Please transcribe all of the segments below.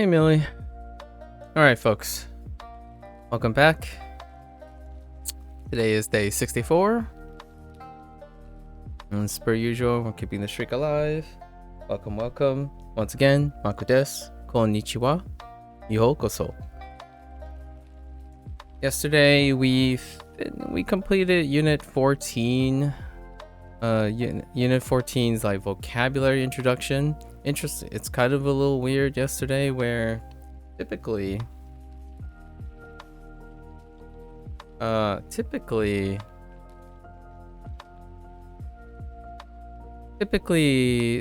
Hey, Millie. Alright, folks. Welcome back. Today is day 64. And as per usual, we're keeping the streak alive. Welcome. Once again, MAKU desu. Konnichiwa. Yokoso. Yesterday, we completed Unit 14. Unit 14's like vocabulary introduction. Interesting. It's kind of a little weird yesterday where typically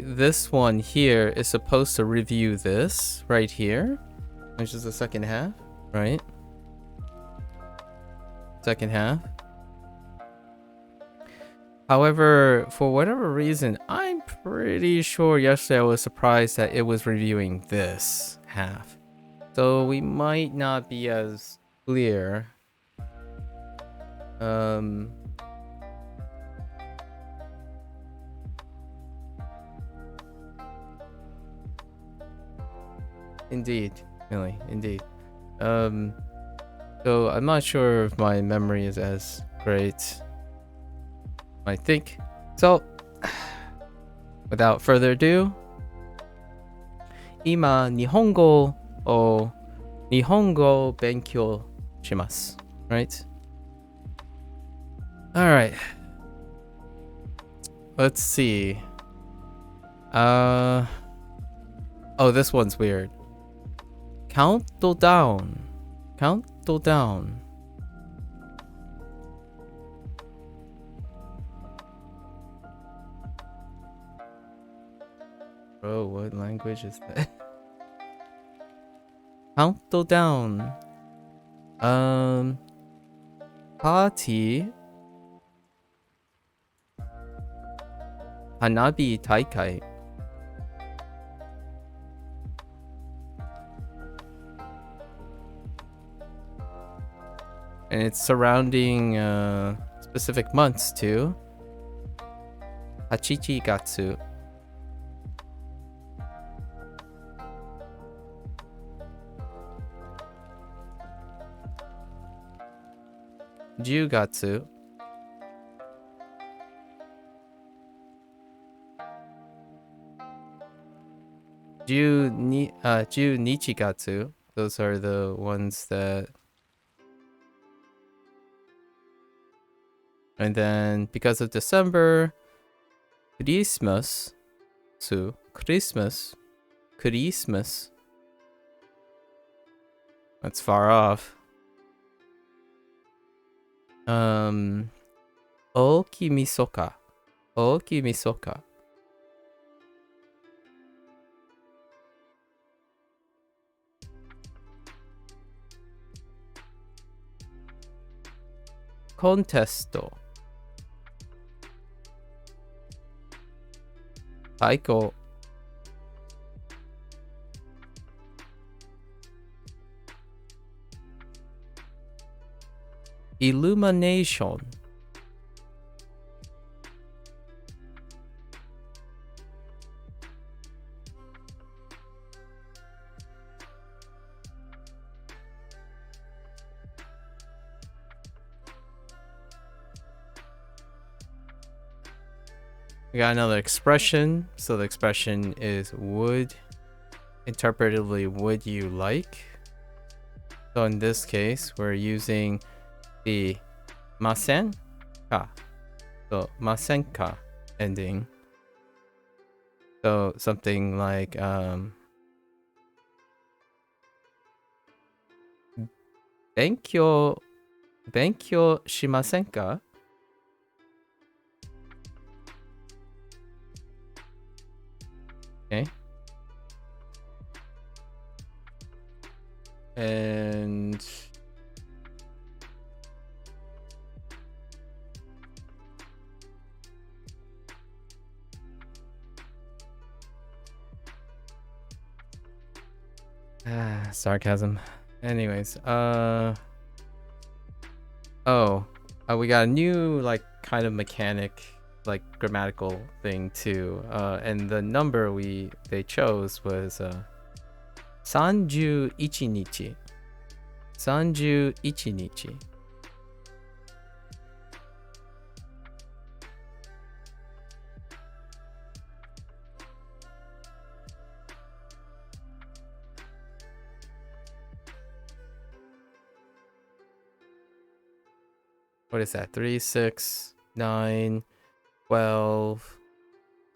this one here is supposed to review this right here, which is the second half, right? Second half. However, for whatever reason, I'm pretty sure yesterday I was surprised that it was reviewing this half. So we might not be as clear. Indeed, Millie, indeed. So I'm not sure if my memory is as great. I think. So, without further ado, 今日本語を勉強します. Right? Alright. Let's see. Oh, this one's weird. Countdown. Bro, what language is that? Countdown. Party. Hanabi Taikai. And it's surrounding specific months too. Hachichi Gatsu. Jugatsu. Nichigatsu. Those are the ones that. And then because of December, Christmas. That's far off. Okimisoka. Contesto. Taiko. Illumination. We got another expression. So the expression is would. Interpretively, would you like? So in this case, we're using the masen ka. So masen ka ending. So something like Benkyou shimasen ka? Okay. And sarcasm. Anyways, we got a new like kind of mechanic, like grammatical thing too. And the number they chose was 31日。31日。What is that? 3, 6, 9, 12,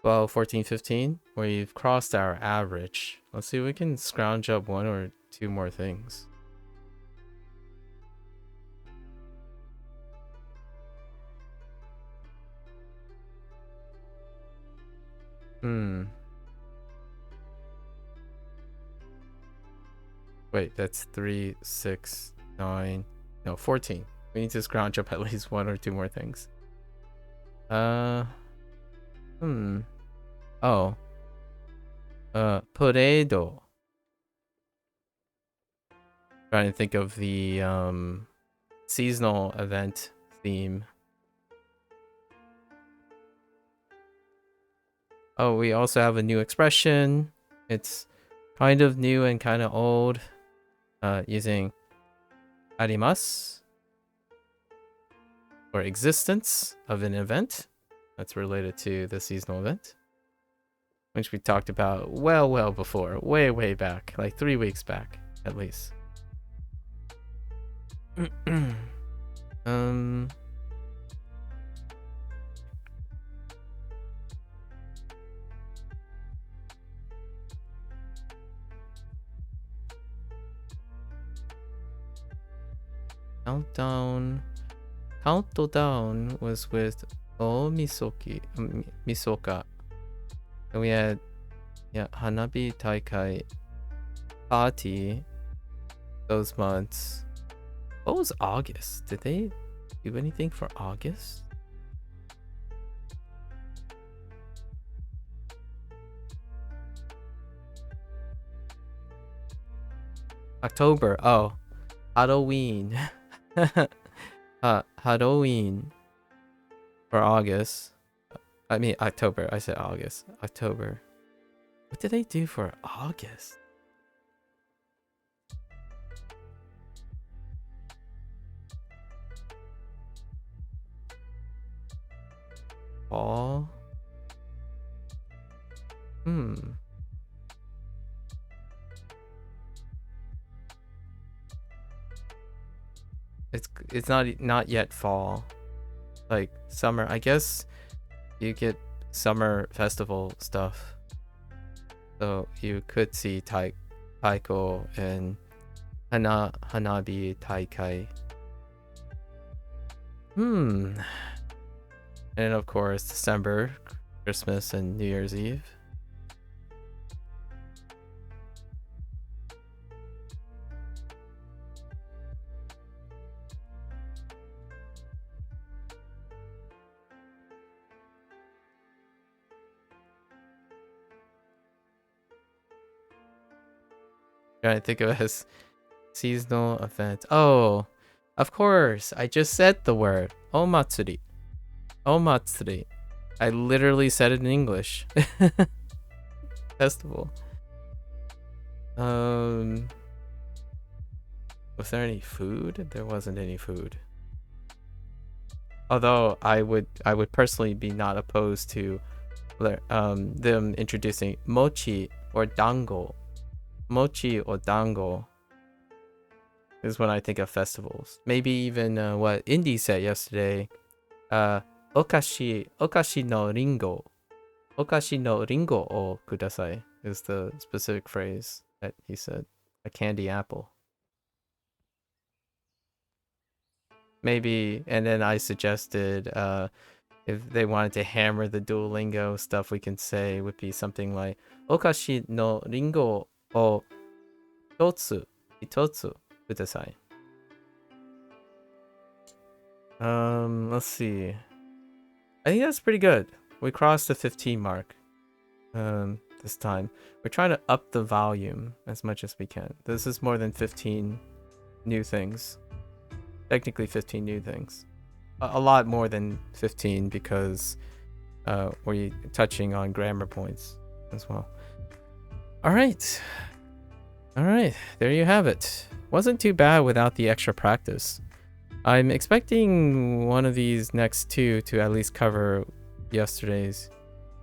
12, 14, 15? We've crossed our average. Let's see if we can scrounge up 1 or 2 more things. Wait, that's 3, 6, 9, no, 14. We need to scrounge up at least 1 or 2 more things. Oh. Paredo. Trying to think of the seasonal event theme. Oh, we also have a new expression. It's kind of new and kind of old. Using arimasu for existence of an event that's related to the seasonal event, which we talked about well before, way back, like 3 weeks back at least. Countdown was with Misoka. And we had Hanabi Taikai party those months. What was August? Did they do anything for August? October. Oh, Halloween. Halloween for August. I mean October. I said August. October. What did they do for August? Fall. It's not yet fall. Like summer. I guess you get summer festival stuff. So you could see Taiko and Hanabi Taikai. And of course December, Christmas and New Year's Eve. Trying to think of it as seasonal event. Oh, of course. I just said the word. Omatsuri. Omatsuri. I literally said it in English. Festival. Was there any food? There wasn't any food. Although I would personally be not opposed to them introducing mochi or dango. Mochi or dango is when I think of festivals. Maybe even what Indy said yesterday. Okashi no ringo. Okashi no ringo o kudasai is the specific phrase that he said. A candy apple. Maybe, and then I suggested if they wanted to hammer the Duolingo stuff, we can say would be something like Okashi no ringo o hitotsu kudasai. Let's see. I think that's pretty good. We crossed the 15 mark this time. We're trying to up the volume as much as we can. This is more than 15 new things. Technically 15 new things. A lot more than 15 because we're touching on grammar points as well. All right. All right, there you have it. Wasn't too bad without the extra practice. I'm expecting one of these next two to at least cover yesterday's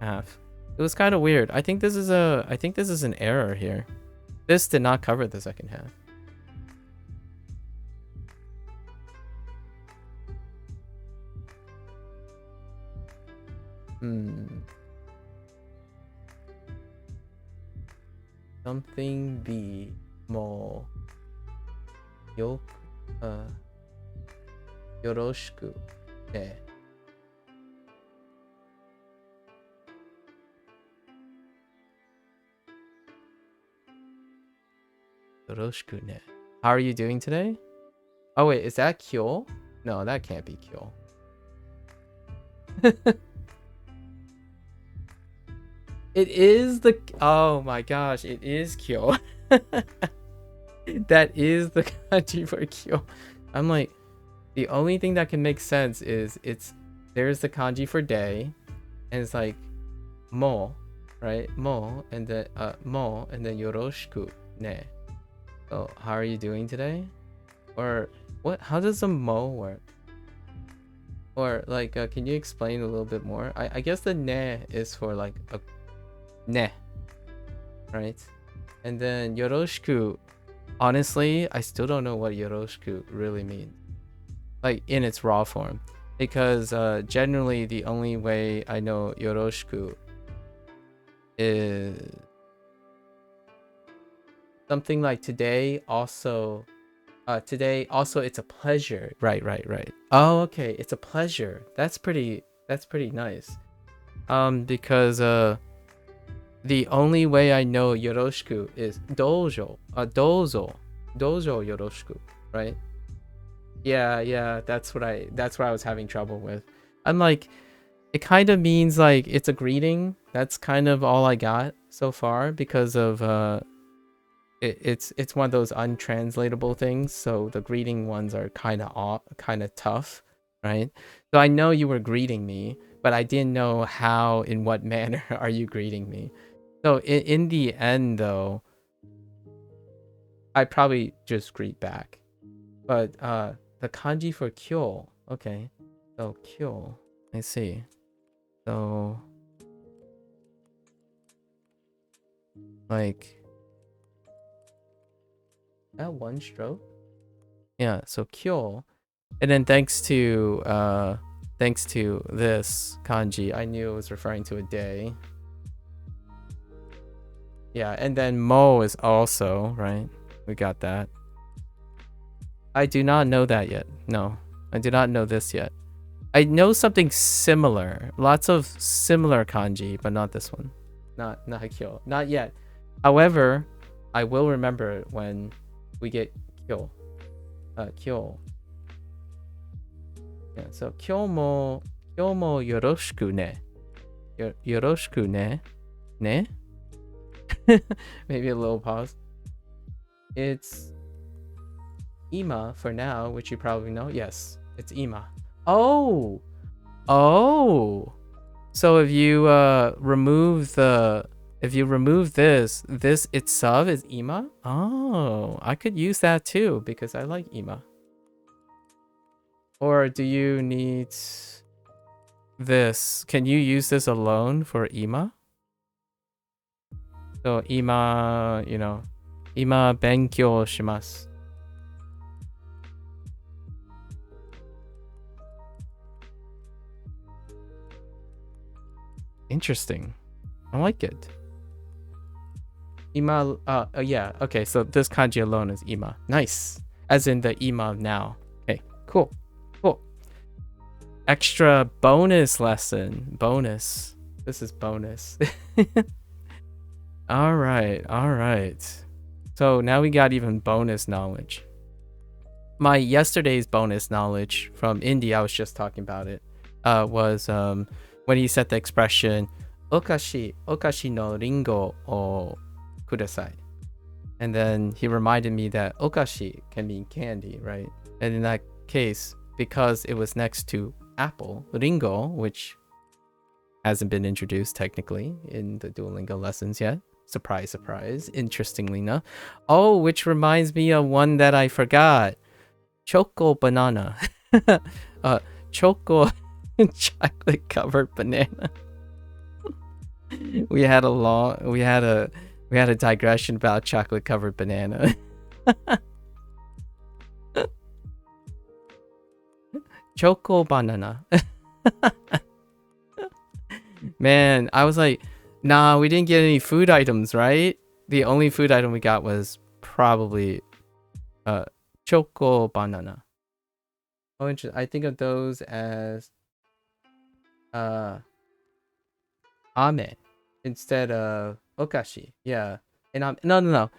half. It was kind of weird. I think this is an error here. This did not cover the second half. Something B moreよろしくね。よろしくね. How are you doing today? Oh wait, is that Kyo? No, that can't be Kyo. It is the... Oh my gosh, it is Kyo. That is the kanji for Kyo. I'm like, the only thing that can make sense is there's the kanji for day, and it's like mo, right? Mo, and then yoroshiku ne. So how are you doing today? Or what? How does the mo work? Or like, can you explain a little bit more? I guess the ne is for like a ne, right? And then yoroshiku, honestly, I still don't know what yoroshiku really means, like in its raw form, because generally the only way I know yoroshiku is something like today also it's a pleasure. Right. Oh, okay, it's a pleasure. That's pretty nice. Because the only way I know yoroshiku is dojo yoroshiku, right? Yeah, that's what I was having trouble with. I'm like, it kind of means like it's a greeting. That's kind of all I got so far, because of it's one of those untranslatable things, so the greeting ones are kind of tough, right? So I know you were greeting me, but I didn't know how, in what manner are you greeting me. So in the end though, I probably just greet back. But the kanji for kyo, okay, so kyo, I see. So like that one stroke, yeah. So kyo, and then thanks to this kanji, I knew it was referring to a day. Yeah, and then mo is also, right? We got that. I do not know that yet. No, I do not know this yet. I know something similar, lots of similar kanji, but not this one. Not kyo, not yet. However, I will remember it when we get kyo. Kyo. Yeah, so kyo mo yoroshiku ne. Yoroshiku ne. Ne? Maybe a little pause. It's ima for now, which you probably know. Yes, it's ima. Oh. So if you remove this itself is ima. Oh, I could use that too, because I like ima. Or do you need this? Can you use this alone for ima? So ima, ima benkyou shimasu. Interesting. I like it. Ima, yeah, okay, so this kanji alone is ima. Nice. As in the ima of now. Okay, cool. Extra bonus lesson. Bonus. This is bonus. All right. So now we got even bonus knowledge. My yesterday's bonus knowledge from India, I was just talking about it, was when he said the expression okashi no ringo o kudasai. And then he reminded me that okashi can mean candy, right? And in that case, because it was next to apple, ringo, which hasn't been introduced technically in the Duolingo lessons yet, Surprise, surprise. Interestingly enough. Oh, which reminds me of one that I forgot. Choco banana. Choco chocolate covered banana. we had a digression about chocolate covered banana. Choco banana. Man, I was like, nah, we didn't get any food items, right? The only food item we got was probably choco banana. Oh, interesting. I think of those as ame instead of okashi. Yeah. And no.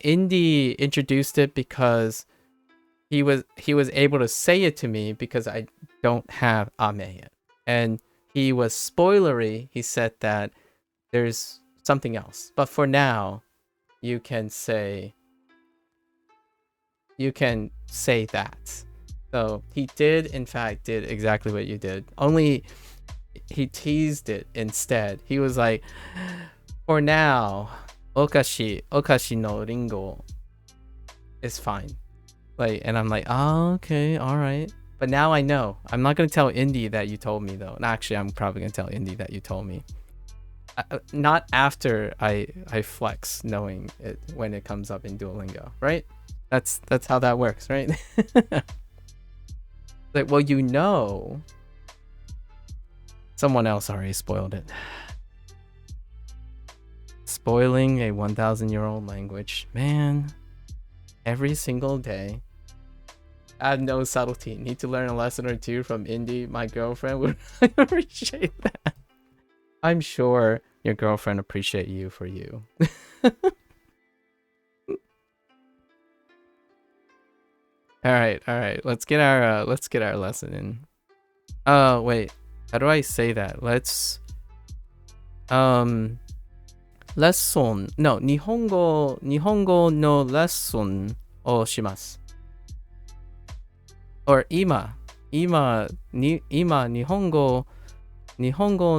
Indy introduced it because he was able to say it to me because I don't have ame yet. And he was spoilery. He said that there's something else. But for now, you can say that. So he did, in fact, did exactly what you did. Only he teased it instead. He was like, for now, okashi no ringo is fine. Like, and I'm like, oh, okay, all right. But now I know. I'm not gonna tell Indy that you told me though. And actually, I'm probably gonna tell Indy that you told me. Not after I flex knowing it when it comes up in Duolingo, right? That's how that works, right? Like, well, you know, someone else already spoiled it. Spoiling a 1,000-year-old language, man. Every single day. I have no subtlety. Need to learn a lesson or two from Indy. My girlfriend would appreciate that. I'm sure your girlfriend appreciate you for you. All right. Let's get our lesson in. Oh, wait. How do I say that? Let's lesson. No, Nihongo no lesson o shimasu. Or ima Nihongo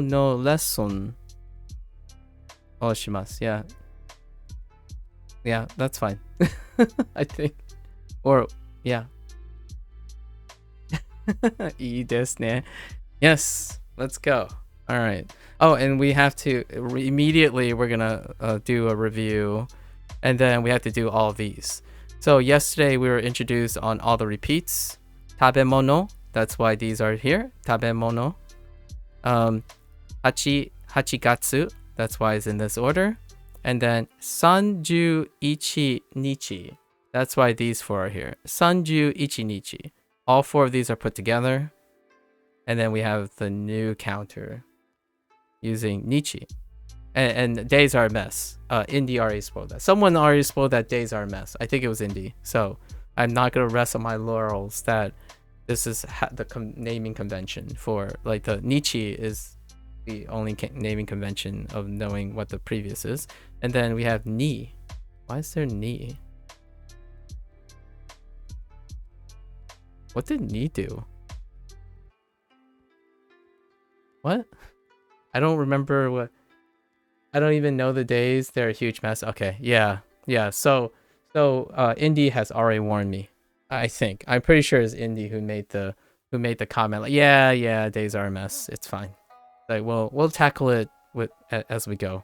no lesson o shimasu. Yeah, that's fine. I think. Or yeah. いいですね. Yes, let's go. All right. Oh, and we have to immediately we're gonna do a review, and then we have to do all of these. So yesterday we were introduced on all the repeats. Tabemono, that's why these are here. Tabemono. Hachigatsu, that's why it's in this order. And then Sanju ichi nichi, that's why these four are here. Sanju ichi nichi. All four of these are put together. And then we have the new counter using nichi. And days are a mess. Indy already spoiled that. Someone already spoiled that days are a mess. I think it was Indy. So I'm not going to rest on my laurels that this is the naming convention for, like, the nichi is the only naming convention of knowing what the previous is. And then we have ni. Why is there ni? What did ni do? What? I don't remember what. I don't even know the days. They're a huge mess. Okay, yeah. So Indy has already warned me. I think I'm pretty sure it's Indy who made the comment. Like, yeah, days are a mess. It's fine. Like, we'll tackle it as we go.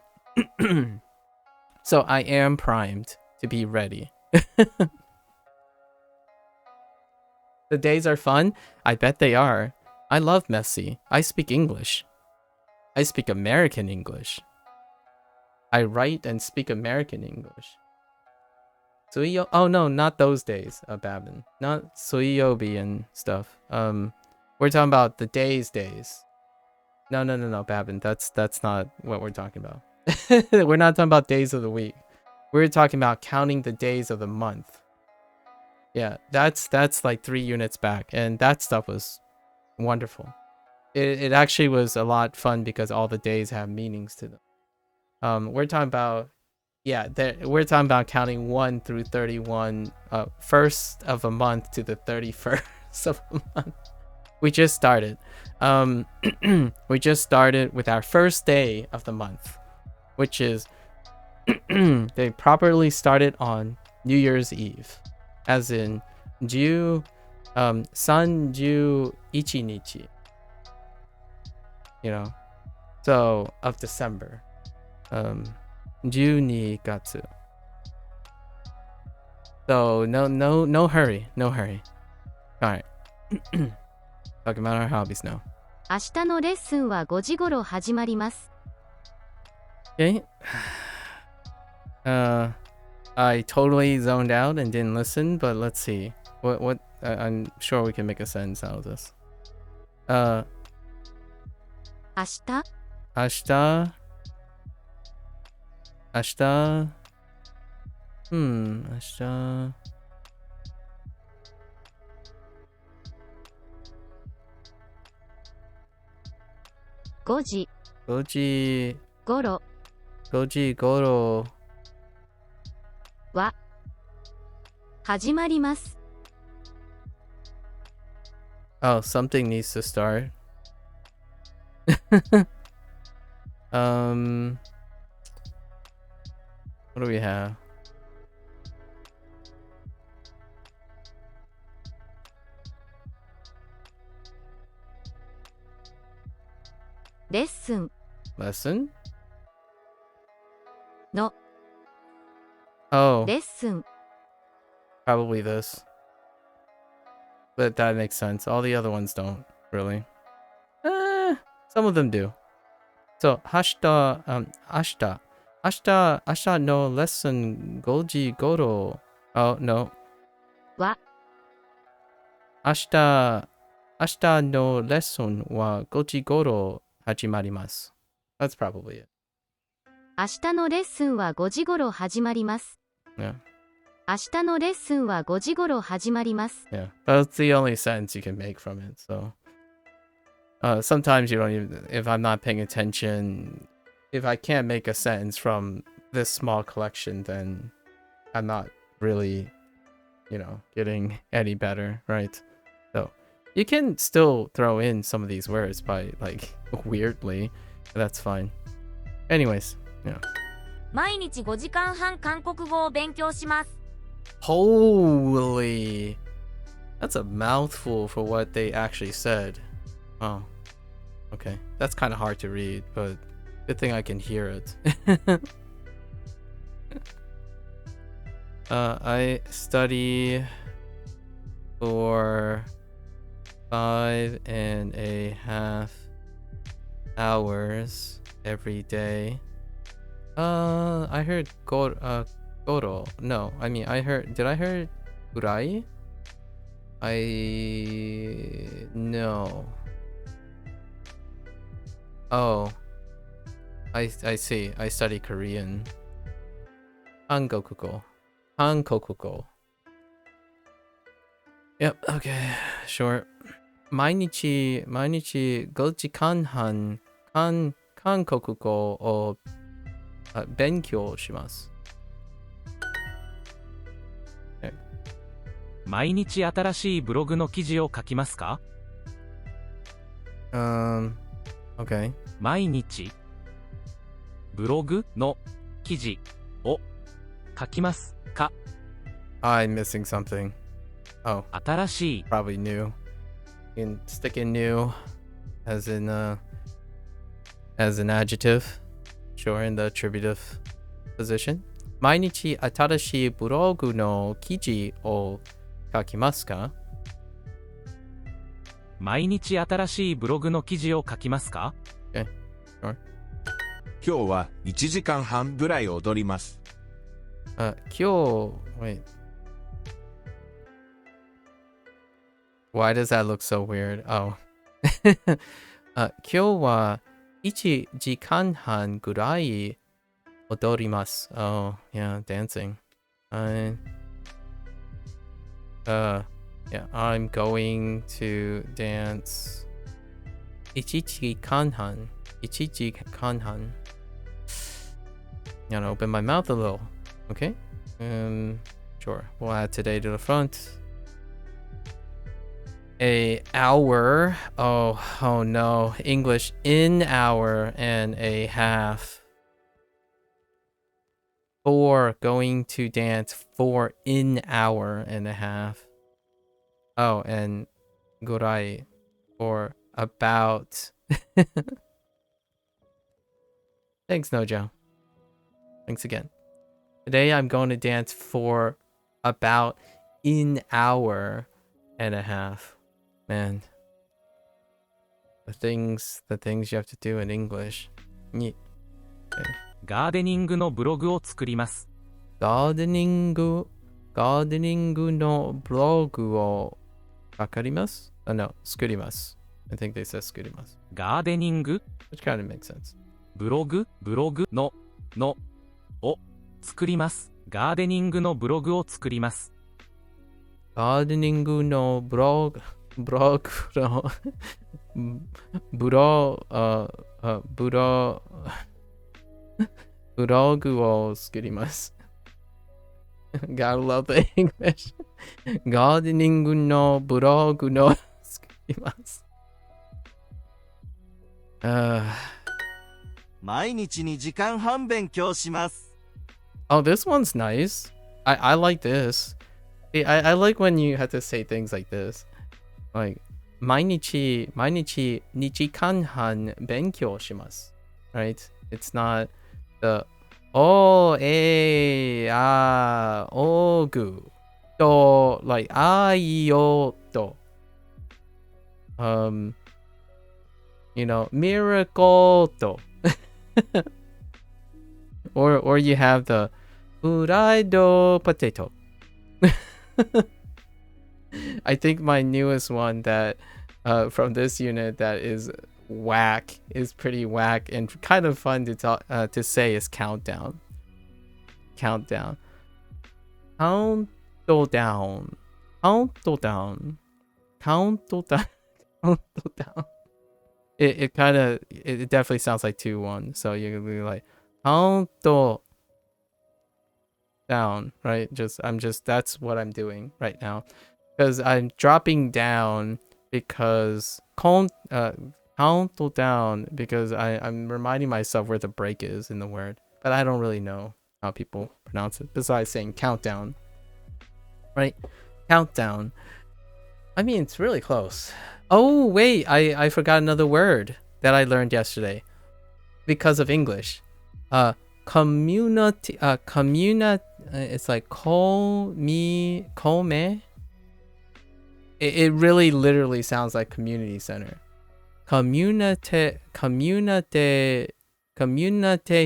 So I am primed to be ready. The days are fun. I bet they are. I love messy. I speak English. I speak American English. I write and speak American English. Suiyo? Oh no, not those days, Babin. Not Suiyobi and stuff. We're talking about the days. No, Babin. That's not what we're talking about. We're not talking about days of the week. We're talking about counting the days of the month. Yeah, that's like 3 units back, and that stuff was wonderful. It actually was a lot fun because all the days have meanings to them. We're talking about, we're talking about counting 1 through 31, first of a month to the 31st of a month. We just started. We just started with our first day of the month, which is They properly started on New Year's Eve, as in Sanju Ichinichi. You know, so of December. 12月. So no hurry. Alright. Talking about our hobbies now. 明日のレッスンは5時頃始まります。 Okay. I totally zoned out and didn't listen, but let's see. What I'm sure we can make a sentence out of this. 明日 Ashita. 5時5時頃は始まります。 Oh, something needs to start. What do we have? レッスン Lesson? の Oh, レッスン probably this. But that makes sense. All the other ones don't, really. Some of them do. So, ashita no lesson goji goro. Oh, no. は Ashita no lesson wa goji goro hajimarimasu. That's probably it. 明日のレッスンは5時頃始まります。 Yeah. 明日のレッスンは5時頃始まります。 Yeah. That's the only sentence you can make from it, so. Sometimes you don't even, if I'm not paying attention, if I can't make a sentence from this small collection, then I'm not really, getting any better, right? So you can still throw in some of these words by, weirdly. That's fine. Anyways, yeah. 毎日5時間半韓国語を勉強します。 Holy. That's a mouthful for what they actually said. Oh. Okay. That's kind of hard to read, but good thing I can hear it. I study for 5.5 hours every day. I heard goro. No, I mean, did I hear gurai? No. Oh, I see. I study Korean. Hankokugo. Yep. Okay. Sure. 毎日 5時間半 韓国語を勉強します。毎日新しいブログの記事を書きますか？ Okay. 毎日ブログの記事を書きますか？ I'm missing something. Oh, 新しい probably new. You can stick in new as in as an adjective. Sure, in the attributive position. 毎日新しいブログの記事を書きますか？毎日新しいブログの記事を書きますか？ Okay, sure. 今日は1時間半ぐらい踊ります。今日 wait. Why does that look so weird? Oh. 今日は1時間半ぐらい踊ります。Oh, yeah, dancing. Yeah, I'm going to dance 1時間半. Gotta open my mouth a little. Okay. Sure. We'll add today to the front. A hour. Oh no. English in hour and a half. for going to dance for an hour and a half. Oh, and gorai for about. Thanks, Nojo. Thanks again. Today I'm going to dance for about an hour and a half. Man. The things you have to do in English. Okay. ガーデニングのブログを作ります。ガーデニングのブログを作ります? No, 作ります. I think they said 作ります. ガーデニング Which kind of makes sense. ブログのを作ります。ガーデニングのブログを作ります。ガーデニングのブログのブログを作ります。Gotta love the English. ガーデニングのブログの作ります。毎日2時間半勉強します。Oh, this one's nice. I like this. I like when you have to say things like this. Like, 毎日2時間半勉強します。Right? It's not theおぐと like いよと you know, miracle と or you have the fried potato. I think my newest one that from this unit that is whack, is pretty whack and kind of fun to talk to say is countdown. Countdown. Countdown. Countdown. Countdown. Countdown. It kind of, it definitely sounds like 2-1. So you're gonna be like countdown, right? That's what I'm doing right now, because I'm dropping down because countdown because I'm reminding myself where the break is in the word, but I don't really know how people pronounce it besides saying countdown, right? Countdown. I mean, it's really close. Oh wait, I forgot another word that I learned yesterday because of English. Community. It's like me. It really literally sounds like community center. Community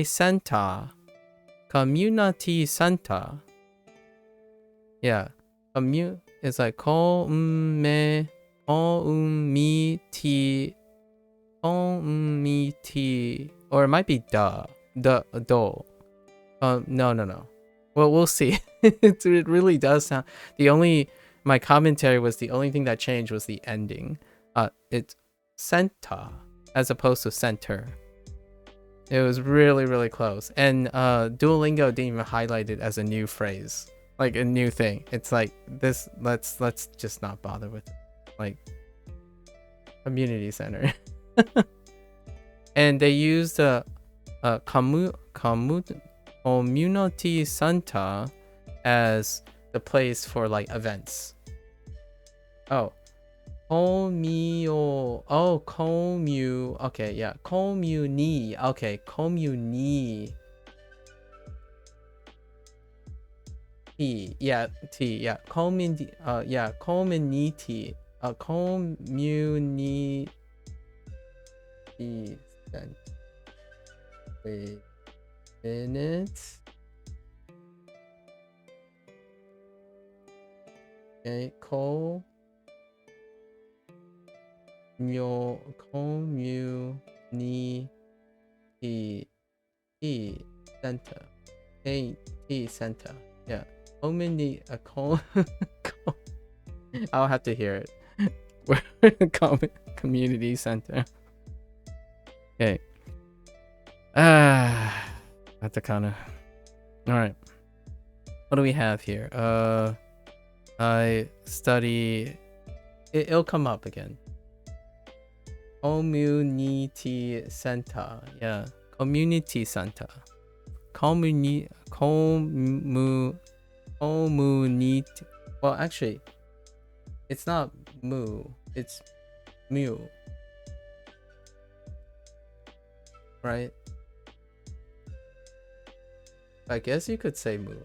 center. Community center. Yeah. It's like community. Or it might be do. No. Well, we'll see. It really does sound. My commentary was the only thing that changed was the ending. It's center as opposed to center. It was really, really close. And Duolingo didn't even highlight it as a new phrase, like a new thing. It's like this. Let's just not bother with it. Like community center. And they used a community center as the place for like events. Oh, okay, yeah, communi. Okay, communi. Yeah, community. Yeah, community. Community. Wait a minute. Okay, community center. Center. Yeah. Community. I'll have to hear it. Community center. Okay. Katakana. Alright. What do we have here? I study. It'll come up again. Community center. Yeah. Community center. Well, actually, it's not mu. It's mu. Right? I guess you could say mu.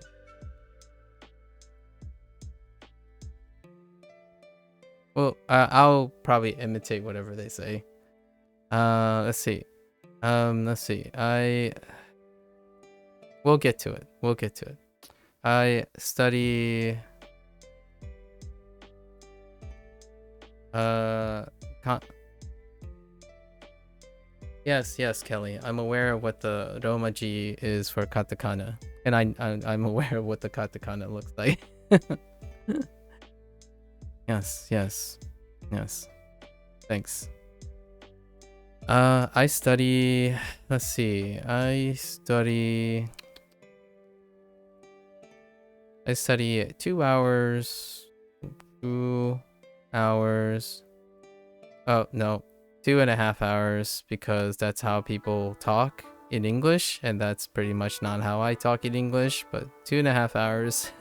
Well, I'll probably imitate whatever they say. Let's see. We'll get to it. I study Yes, Kelly. I'm aware of what the Romaji is for katakana, and I'm aware of what the katakana looks like. Yes. Thanks. I study. Let's see. I study 2 hours. 2 hours. Oh no. 2.5 hours, because that's how people talk in English, and that's pretty much not how I talk in English, but 2.5 hours.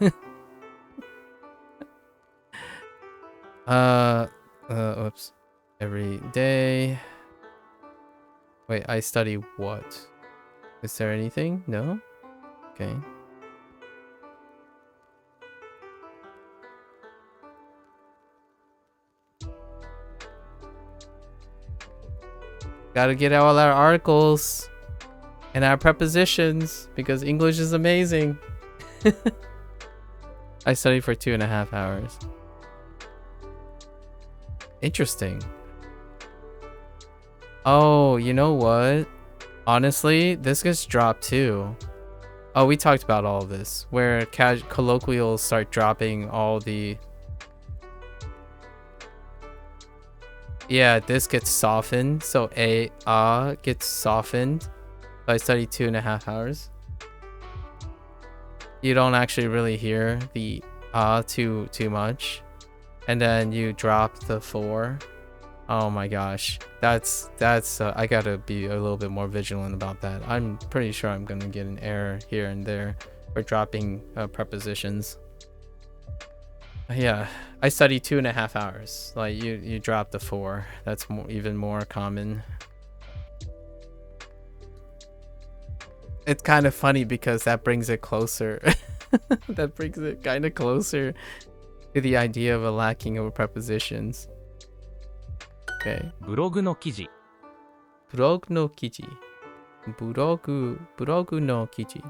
Oops. Every day. Wait, I study what? Is there anything? No? Okay. Gotta get all our articles and our prepositions because English is amazing. I studied for 2.5 hours. Interesting. Oh, you know what? Honestly, this gets dropped too. Oh, we talked about all of this, where colloquials start dropping all the... Yeah, this gets softened. So gets softened. I studied 2.5 hours. You don't actually really hear the too much. And then you drop the 4. Oh my gosh. That's I gotta be a little bit more vigilant about that. I'm pretty sure I'm gonna get an error here and there for dropping prepositions. Yeah, I study 2.5 hours. Like you drop the 4. That's even more common. It's kind of funny because that brings it closer. That brings it kind of closer to the idea of a lacking of prepositions. Okay. ブログの記事。ブログの記事。ブログの記事。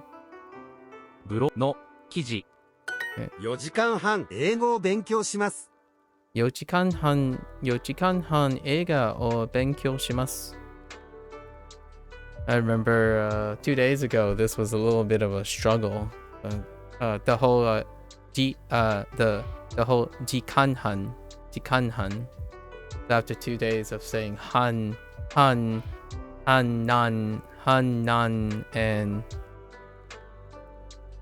ブロの記事。4時間半英語を勉強します。4時間半映画を勉強します。I remember 2 days ago this was a little bit of a struggle. The whole the whole 時間半 after 2 days of saying han nan and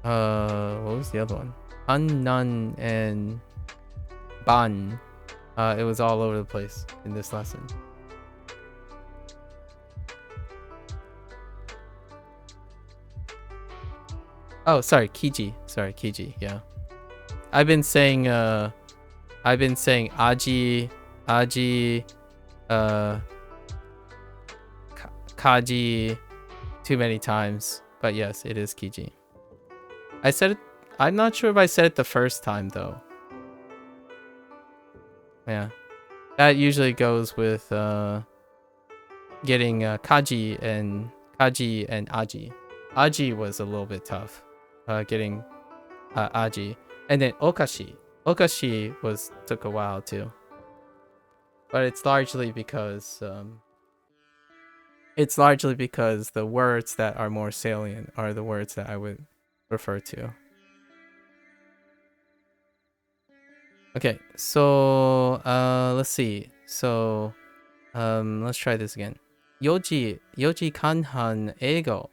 what was the other one? Han nan and ban. It was all over the place in this lesson. Oh, sorry, Kiji. Yeah, I've been saying aji, kaji too many times, but yes, it is Kiji. I said it. I'm not sure if I said it the first time though. Yeah, that usually goes with getting kaji and aji. Aji was a little bit tough. Getting aji, and then okashi. Okashi took a while too. But it's largely because the words that are more salient are the words that I would refer to. Okay, so let's see. So let's try this again. 4時間半英語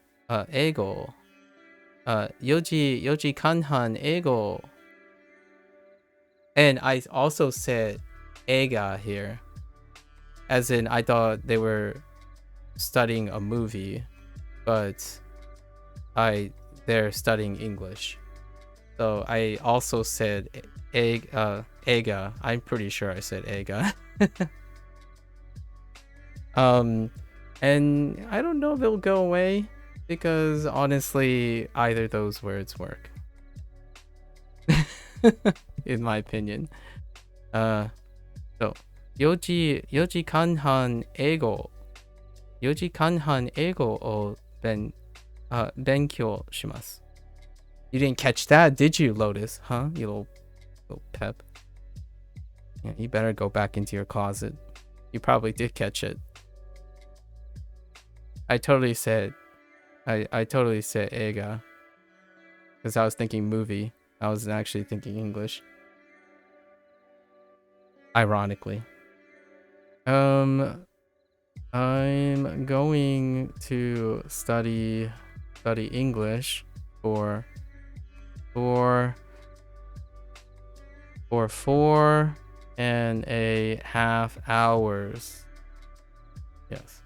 4時間半英語 And I also said eiga here, as in I thought they were studying a movie, but I they're studying English. So I also said ega. I'm pretty sure I said ega. And I don't know if it'll go away because honestly, either those words work. In my opinion. So 4時間半英語を勉強します。You didn't catch that, did you, Lotus? Huh? You little pep. Yeah, you better go back into your closet. You probably did catch it. I totally said ega because I was thinking movie. I was actually thinking English. Ironically. I'm going to study English for 4.5 hours. Yes.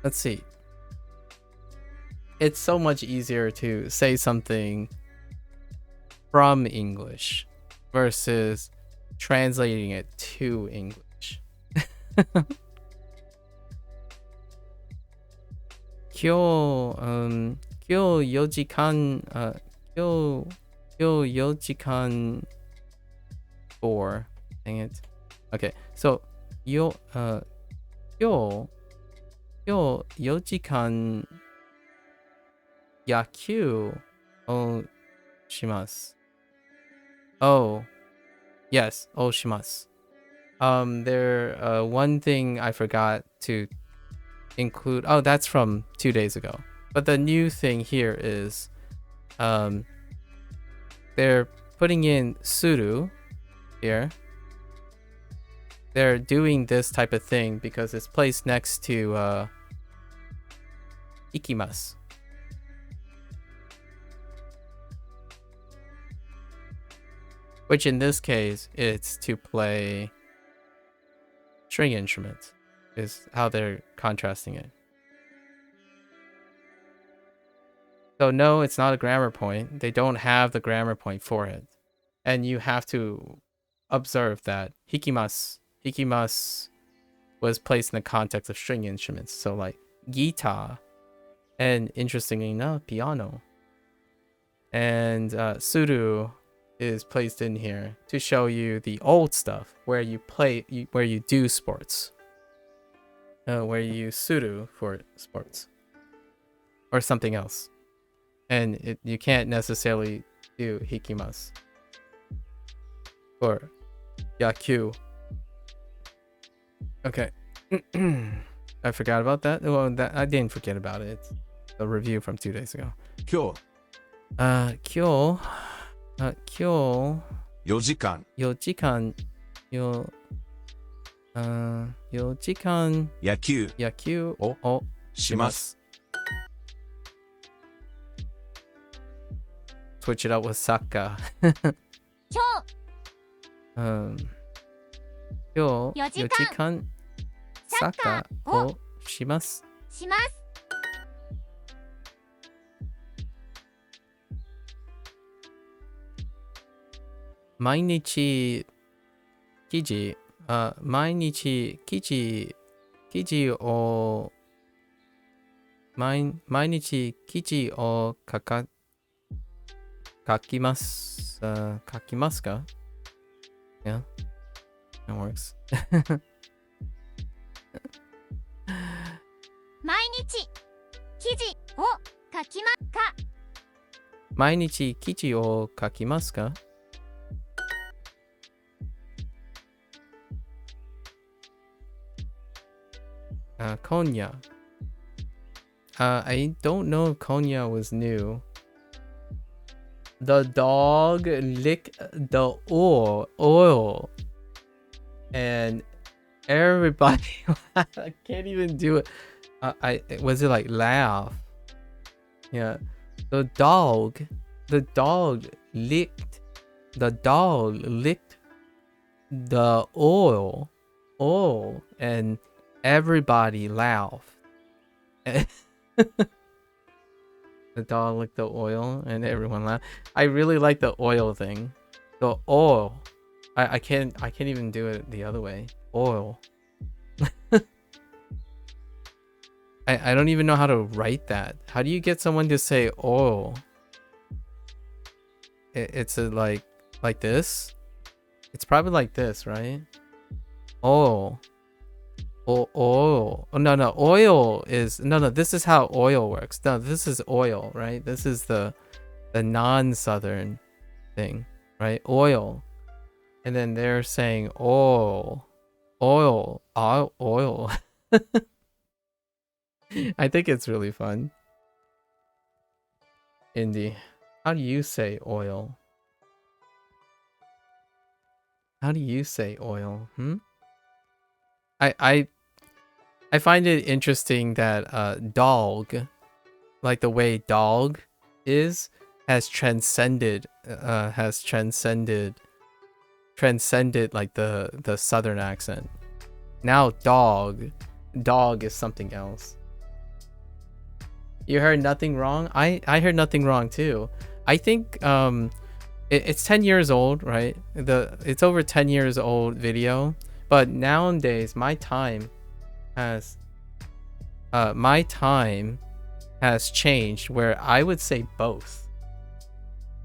Let's see. It's so much easier to say something from English versus translating it to English. 今日4時間今日4時間 4 dang it. Okay, so 今日4時間野球をします。Oh, yes, をします。One thing I forgot to include. Oh, that's from 2 days ago. But the new thing here is, they're putting in suru here. They're doing this type of thing because it's placed next to ikimasu. Which in this case, it's to play string instruments, is how they're contrasting it. So no, it's not a grammar point. They don't have the grammar point for it. And you have to observe that hikimasu was placed in the context of string instruments. So like guitar, and interestingly enough, piano. And suru is placed in here to show you the old stuff where you where you do sports. Where you use suru for sports. Or something else. And you can't necessarily do hikimasu. Or yaku. Okay. I forgot about that. Well, I didn't forget about it. It's a review from 2 days ago. 今日今日4時間4時間野球をします。Switch it up with soccer. 今今日4 4時時間サッカーをします。日します。毎日記事を毎日記事を書きます。書きますか？ Yeah, that works. 毎日記事を書きますか？毎日記事を書きますか？Konya. I don't know if Konya was new. The dog licked the oil. And everybody I can't even do it. Was it like laugh? Yeah. The dog licked the oil and everybody laughed. The dog licked the oil and everyone laughed. I really like the oil thing. The oil. I can't even do it the other way. Oil. I don't even know how to write that. How do you get someone to say oil? It's like this. It's probably like this, right? Oil. Oil. Oh, no. Oil is no. This is how oil works. No, this is oil, right? This is the non-southern thing, right? Oil, and then they're saying oil. Oil. I think it's really fun. Indy, how do you say oil? How do you say oil? I find it interesting that dog, like the way dog is, has transcended like the southern accent. Now dog is something else. You heard nothing wrong? I heard nothing wrong too. I think it's 10 years old, right? It's over 10 years old video, but nowadays my time has changed where I would say both.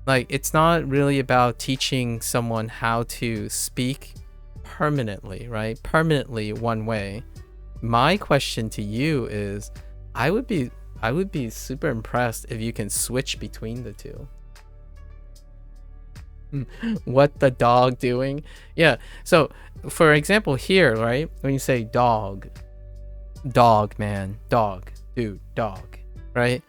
Like, it's not really about teaching someone how to speak permanently, right? Permanently one way. My question to you is, I would be super impressed if you can switch between the two. What the dog doing? Yeah. So, for example, here, right? When you say dog, man, dog, dude, dog, right?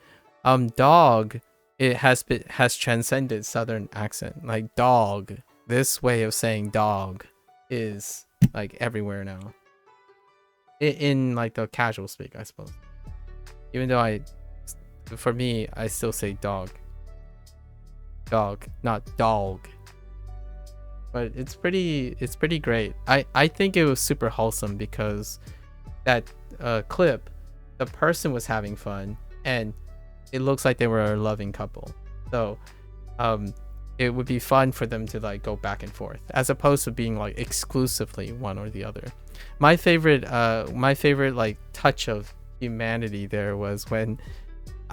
Dog, it has transcended southern accent. Like dog, this way of saying dog is like everywhere now. In like the casual speak, I suppose. Even though for me, I still say dog. Dog, not dog. But it's pretty great. I think it was super wholesome because that clip, the person was having fun and it looks like they were a loving couple. So it would be fun for them to like go back and forth as opposed to being like exclusively one or the other. My favorite like touch of humanity there was when,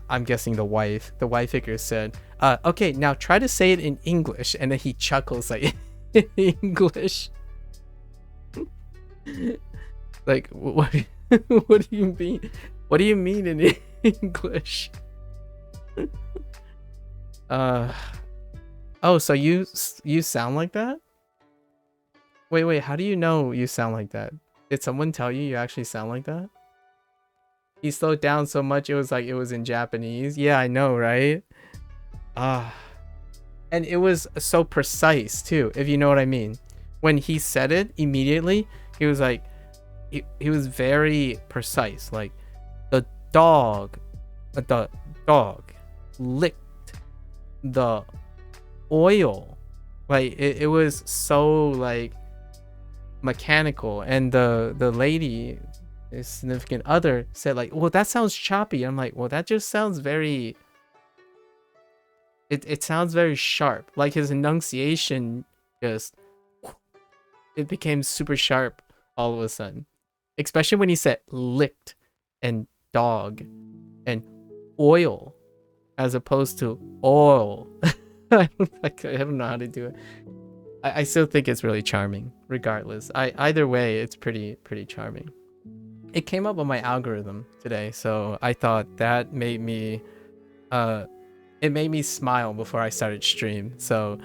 I'm guessing the wife figure said, okay, now try to say it in English, and then he chuckles like in English. Like, what do you mean? What do you mean in English? Oh, so you sound like that? Wait, how do you know you sound like that? Did someone tell you actually sound like that? He slowed down so much it was like it was in Japanese. Yeah, I know, right? And it was so precise too, if you know what I mean. When he said it immediately, he was like, he was very precise. Like, the dog licked the oil. Like it was so like mechanical, and the lady, his significant other, said like, well, that sounds choppy. I'm like, well, that just sounds very, it sounds very sharp. Like his enunciation just, it became super sharp all of a sudden, especially when he said licked and dog and oil as opposed to oil. I don't know how to do it. I still think it's really charming regardless. Either way, it's pretty charming. It came up on my algorithm today, so I thought that made me it made me smile before I started stream. So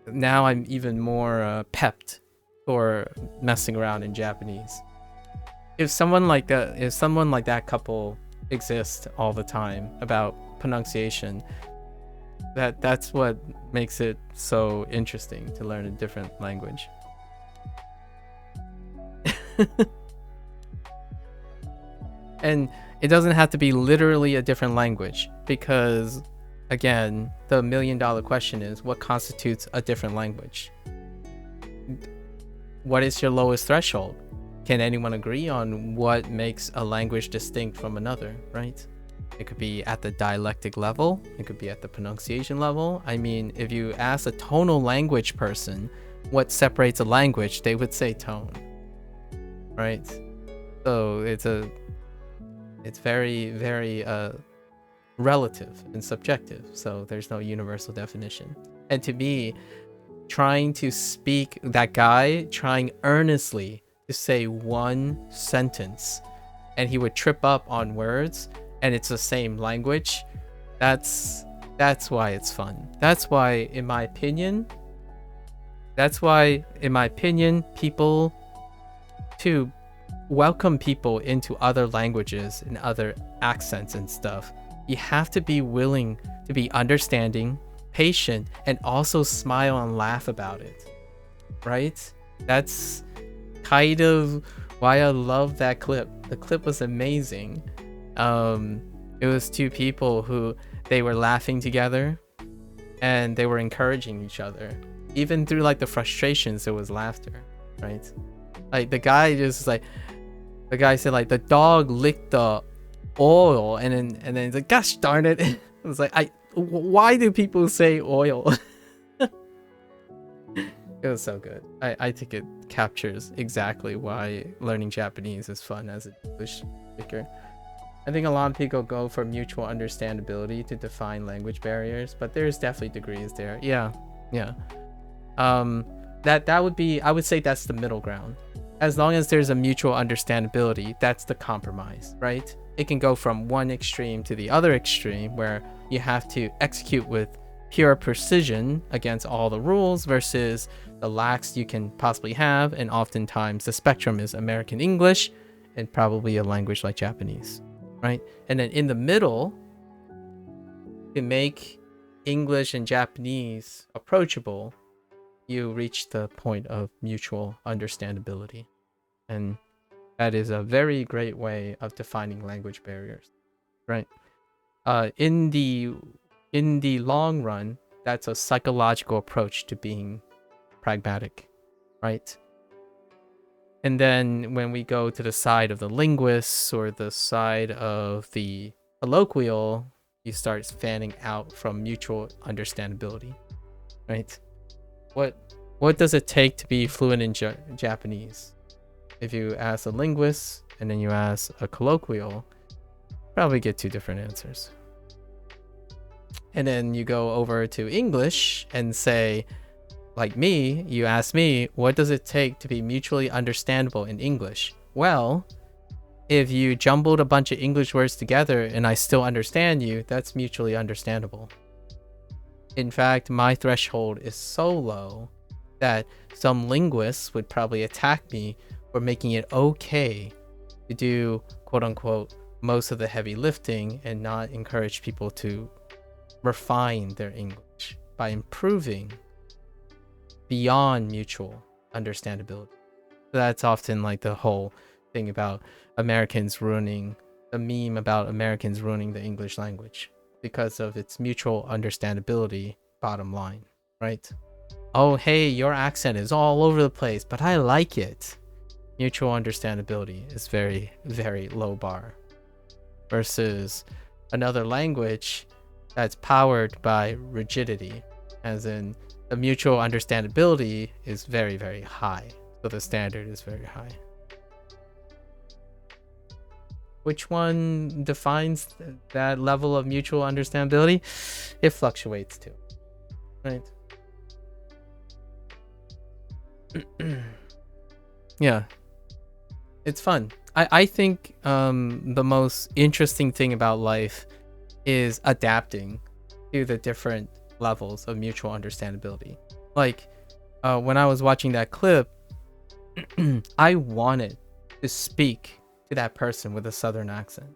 now I'm even more pepped for messing around in Japanese. If someone like that couple exists all the time about pronunciation, that's what makes it so interesting to learn a different language. And it doesn't have to be literally a different language, because again, the $1 million question is, what constitutes a different language? What is your lowest threshold? can anyone agree on what makes a language distinct from another, right? It could be at the dialectic level, it could be at the pronunciation level. I mean, if you ask a tonal language person what separates a language, they would say tone, right? So it's very, very relative and subjective. So there's no universal definition. And to me, trying earnestly to say one sentence, and he would trip up on words, and it's the same language. That's why it's fun. That's why, in my opinion, people to welcome people into other languages and other accents and stuff, you have to be willing to be understanding, patient, and also smile and laugh about it, right? That's kind of why I love that clip. The clip was amazing. It was two people who they were laughing together and they were encouraging each other. Even through like the frustrations, there was laughter, right? Like the guy said like the dog licked the oil, and then it's like, gosh darn it. It was like, why do people say oil? It was so good. I think it captures exactly why learning Japanese is fun as an English speaker. I think a lot of people go for mutual understandability to define language barriers, but there's definitely degrees there. Yeah. That would be, I would say that's the middle ground. As long as there's a mutual understandability, that's the compromise, right? It can go from one extreme to the other extreme, where you have to execute with pure precision against all the rules versus the lax you can possibly have, and oftentimes the spectrum is American English and probably a language like Japanese, right? And then in the middle, to make English and Japanese approachable, you reach the point of mutual understandability. And that is a very great way of defining language barriers, right? In the long run, that's a psychological approach to being pragmatic, right? And then when we go to the side of the linguists or the side of the colloquial, you start fanning out from mutual understandability, right? What does it take to be fluent in Japanese? If you ask a linguist and then you ask a colloquial, probably get two different answers. And then you go over to English and say, like me, you ask me, what does it take to be mutually understandable in English? Well, if you jumbled a bunch of English words together and I still understand you, that's mutually understandable. In fact, my threshold is so low that some linguists would probably attack me for making it okay to do, quote unquote, most of the heavy lifting and not encourage people to refine their English by improving beyond mutual understandability. So that's often like the whole thing about Americans ruining, the meme about Americans ruining the English language because of its mutual understandability bottom line, right? Oh, hey, your accent is all over the place, but I like it. Mutual understandability is very, very low bar versus another language that's powered by rigidity, as in the mutual understandability is very, very high. So the standard is very high. Which one defines that level of mutual understandability? It fluctuates too, right? Yeah, it's fun. I think the most interesting thing about life is adapting to the different levels of mutual understandability. Like when I was watching that clip, I wanted to speak to that person with a Southern accent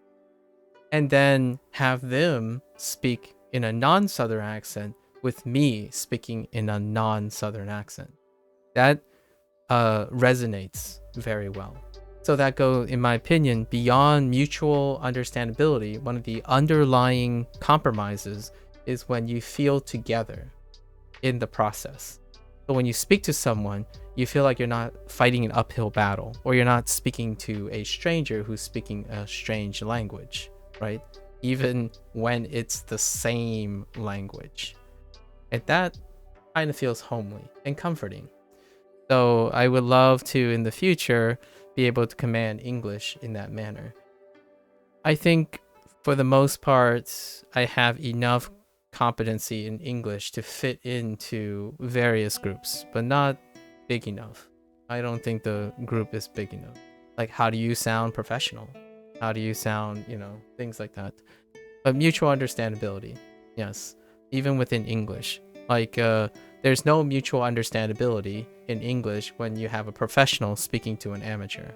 and then have them speak in a non-Southern accent with me speaking in a non-Southern accent. That resonates very well. So that goes, in my opinion, beyond mutual understandability. One of the underlying compromises is when you feel together in the process. So when you speak to someone, you feel like you're not fighting an uphill battle, or you're not speaking to a stranger who's speaking a strange language, right? Even when it's the same language. And that kind of feels homely and comforting. So I would love to, in the future, be able to command English in that manner. I think for the most part, I have enough competency in English to fit into various groups, but not big enough. I don't think the group is big enough. Like, how do you sound professional? How do you sound, things like that. But mutual understandability, yes, even within English. Like, there's no mutual understandability in English when you have a professional speaking to an amateur.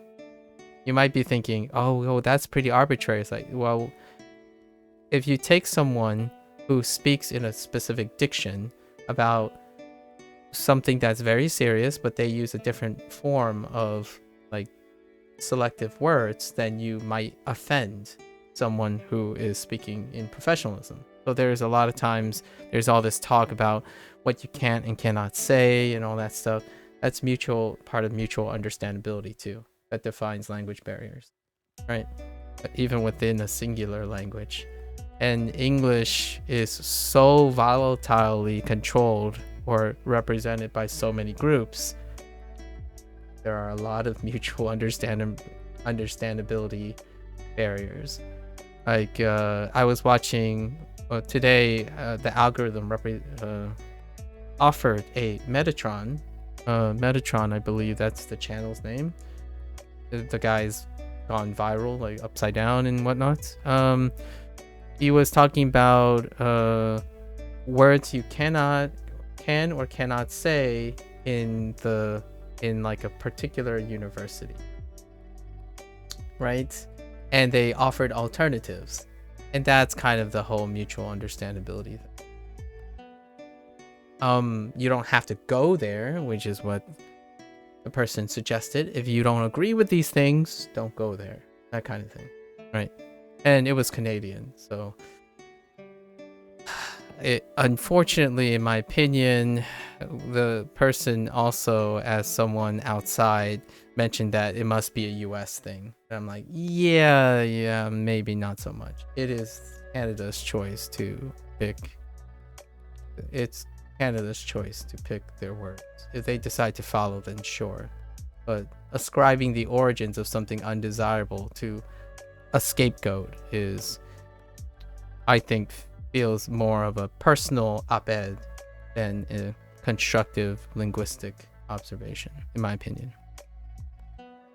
You might be thinking, oh, that's pretty arbitrary. It's like, well, if you take someone who speaks in a specific diction about something that's very serious, but they use a different form of like selective words, then you might offend someone who is speaking in professionalism. So there's a lot of times there's all this talk about what you can and cannot say and all that stuff. That's part of mutual understandability too. That defines language barriers, right? Even within a singular language. And English is so volatilely controlled or represented by so many groups. There are a lot of mutual understandability barriers. Like, I was watching today, the algorithm offered a Metatron. Metatron, I believe that's the channel's name. The guy's gone viral, like upside down and whatnot. He was talking about words you can or cannot say in like a particular university, right? And they offered alternatives, and that's kind of the whole mutual understandability thing. You don't have to go there, which is what the person suggested. If you don't agree with these things, don't go there, that kind of thing, right? And it was Canadian, so unfortunately, in my opinion, the person also, as someone outside, mentioned that it must be a US thing. And I'm like, yeah, maybe not so much. It is Canada's choice to pick. It's Canada's choice to pick their words. If they decide to follow, then sure. But ascribing the origins of something undesirable to a scapegoat is, I think, feels more of a personal op-ed than a constructive linguistic observation, in my opinion.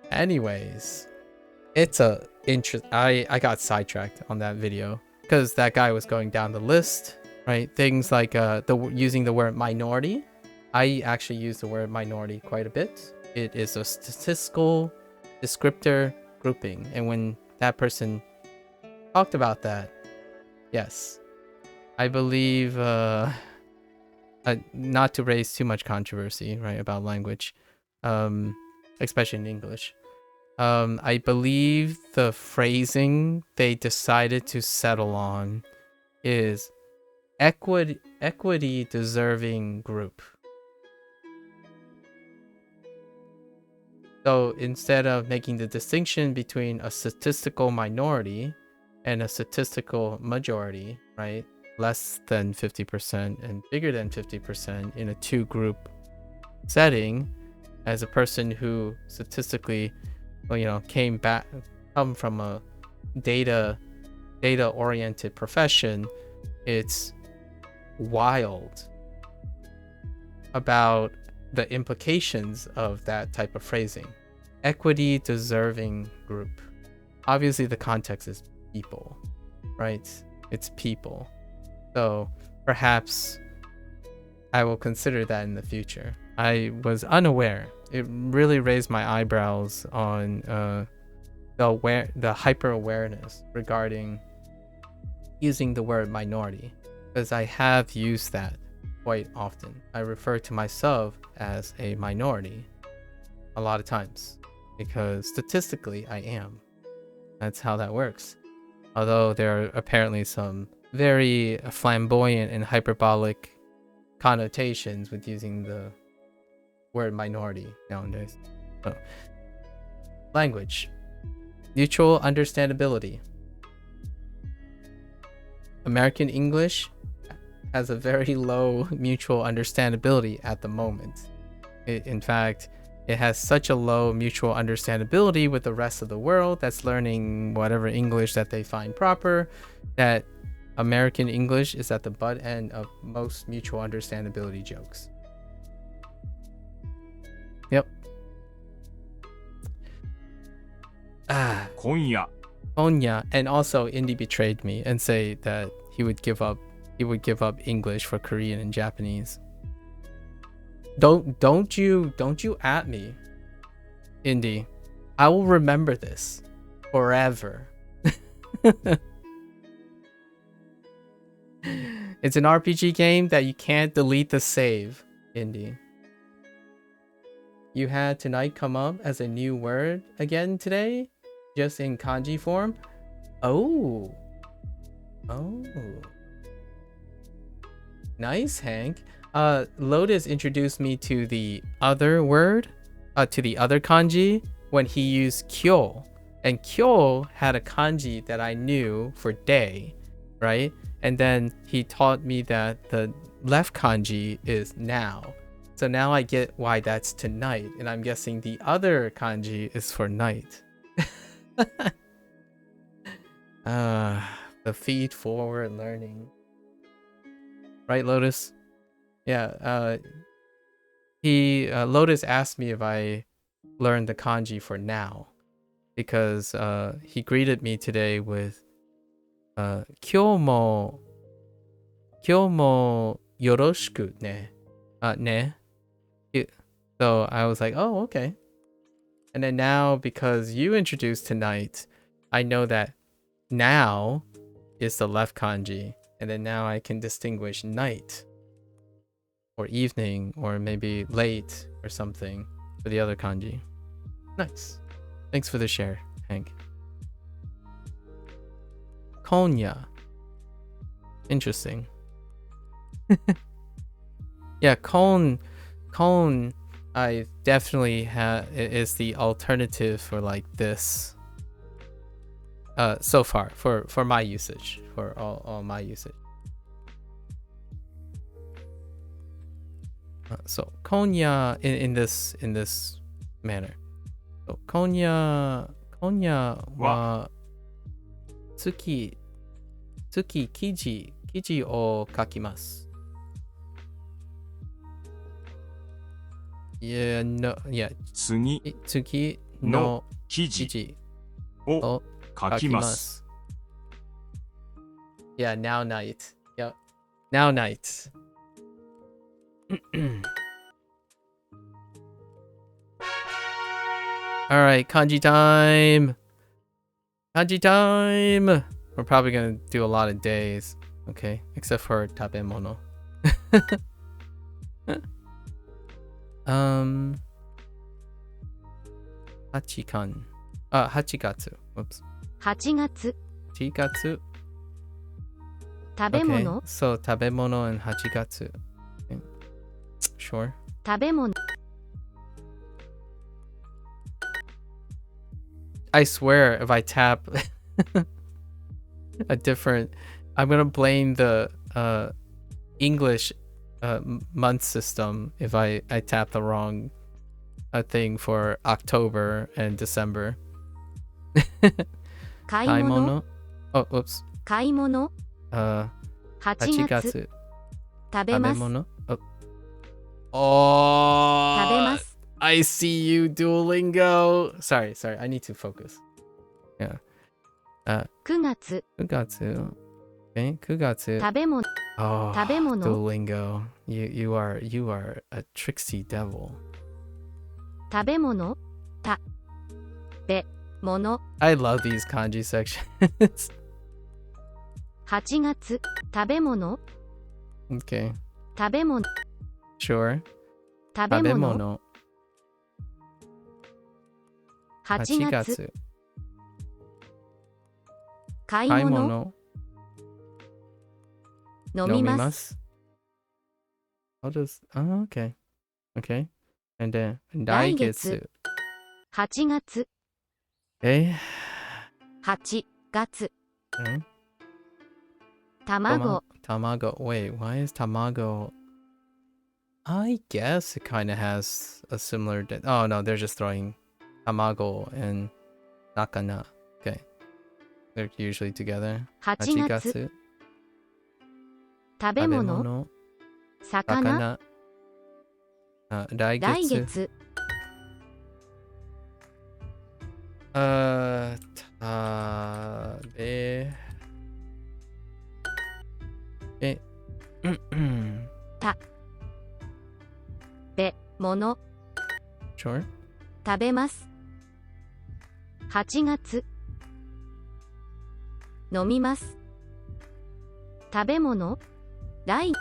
Anyways, I got sidetracked on that video because that guy was going down the list, right? Things like using the word minority. I actually use the word minority quite a bit. It is a statistical descriptor grouping, and when that person talked about that, yes, I believe, not to raise too much controversy, right, about language, especially in English, I believe the phrasing they decided to settle on is equity deserving group. So instead of making the distinction between a statistical minority and a statistical majority, right, less than 50% and bigger than 50% in a two-group setting, as a person who statistically, come from a data-oriented profession, it's wild about the implications of that type of phrasing. Equity deserving group. Obviously the context is people, right? It's people. So perhaps I will consider that in the future. I was unaware. It really raised my eyebrows on the hyper awareness regarding using the word minority, because I have used that quite often. I refer to myself as a minority a lot of times because statistically I am. That's how that works. Although there are apparently some very flamboyant and hyperbolic connotations with using the word minority nowadays. So, language. Mutual understandability. American English has a very low mutual understandability at the moment. In fact, it has such a low mutual understandability with the rest of the world that's learning whatever English that they find proper, that American English is at the butt end of most mutual understandability jokes. Yep. 今夜 Onya, and also Indy betrayed me and say that he would give up English for Korean and Japanese. Don't you at me, Indy. I will remember this forever. It's an RPG game that you can't delete the save, Indy. You had tonight come up as a new word again today, just in kanji form. Oh. Nice, Hank. Lotus introduced me to the other word, to the other kanji when he used kyo. And kyo had a kanji that I knew for day, right? And then he taught me that the left kanji is now. So now I get why that's tonight. And I'm guessing the other kanji is for night. The feed forward learning. Right, Lotus? Yeah, Lotus asked me if I learned the kanji for now, because he greeted me today with 今日もよろしくね. Ne. So I was like, oh, okay. And then now, because you introduced tonight, I know that now is the left kanji. And then now I can distinguish night or evening or maybe late or something for the other kanji. Nice. Thanks for the share, Hank. Konya. Interesting. Yeah, Cone I definitely is the alternative for like this. So far for my usage, for all my usage. So Konya in this manner. So Konya wa tsuki kiji o kakimasu. Yeah, no, yeah. 次 Tsuki の no 記事 kiji を o 書きます Yeah, now night. Yep. Now night. All right, kanji time. Kanji time. We're probably going to do a lot of days. Okay, except for tabemono. Hachikan. Hachigatsu. Whoops. 8月 Chigatsu. 食べ Okay, 物 so tabemono and hachigatsu. Okay. Sure. 食べ物 I swear if I tap a different, I'm gonna blame the English month system if I tap the wrong thing for October and December. 買い物 Kaimono. Oh, whoops. 買い物 8 8月 月食べます tabemono. Oh. 食べます I see you, Duolingo. Sorry. I need to focus. Yeah. 9月 9月. Okay, 9月. 食べ物 Oh, 食べ物 Duolingo. You are a tricksy devil. 食べ物たべ物 I love these kanji sections. 8月食べ物 Okay, 食べ物 sure. 食べ物 tabemono. 8月 8月. 買い物 Kaimono. 飲みます Nomimasu. How does... Oh, okay. Okay. And then 来月。来月。 8月 Okay. 8月 Okay. 卵 Tamago. Wait, why is tamago? I guess it kind of has a similar. Oh no, they're just throwing tamago and nakana. Okay. They're usually together. 8月 8月。食べ物 食べ物。魚魚。来来月。月食べ。べ物 Sure. 食べます8月飲みます食べ物来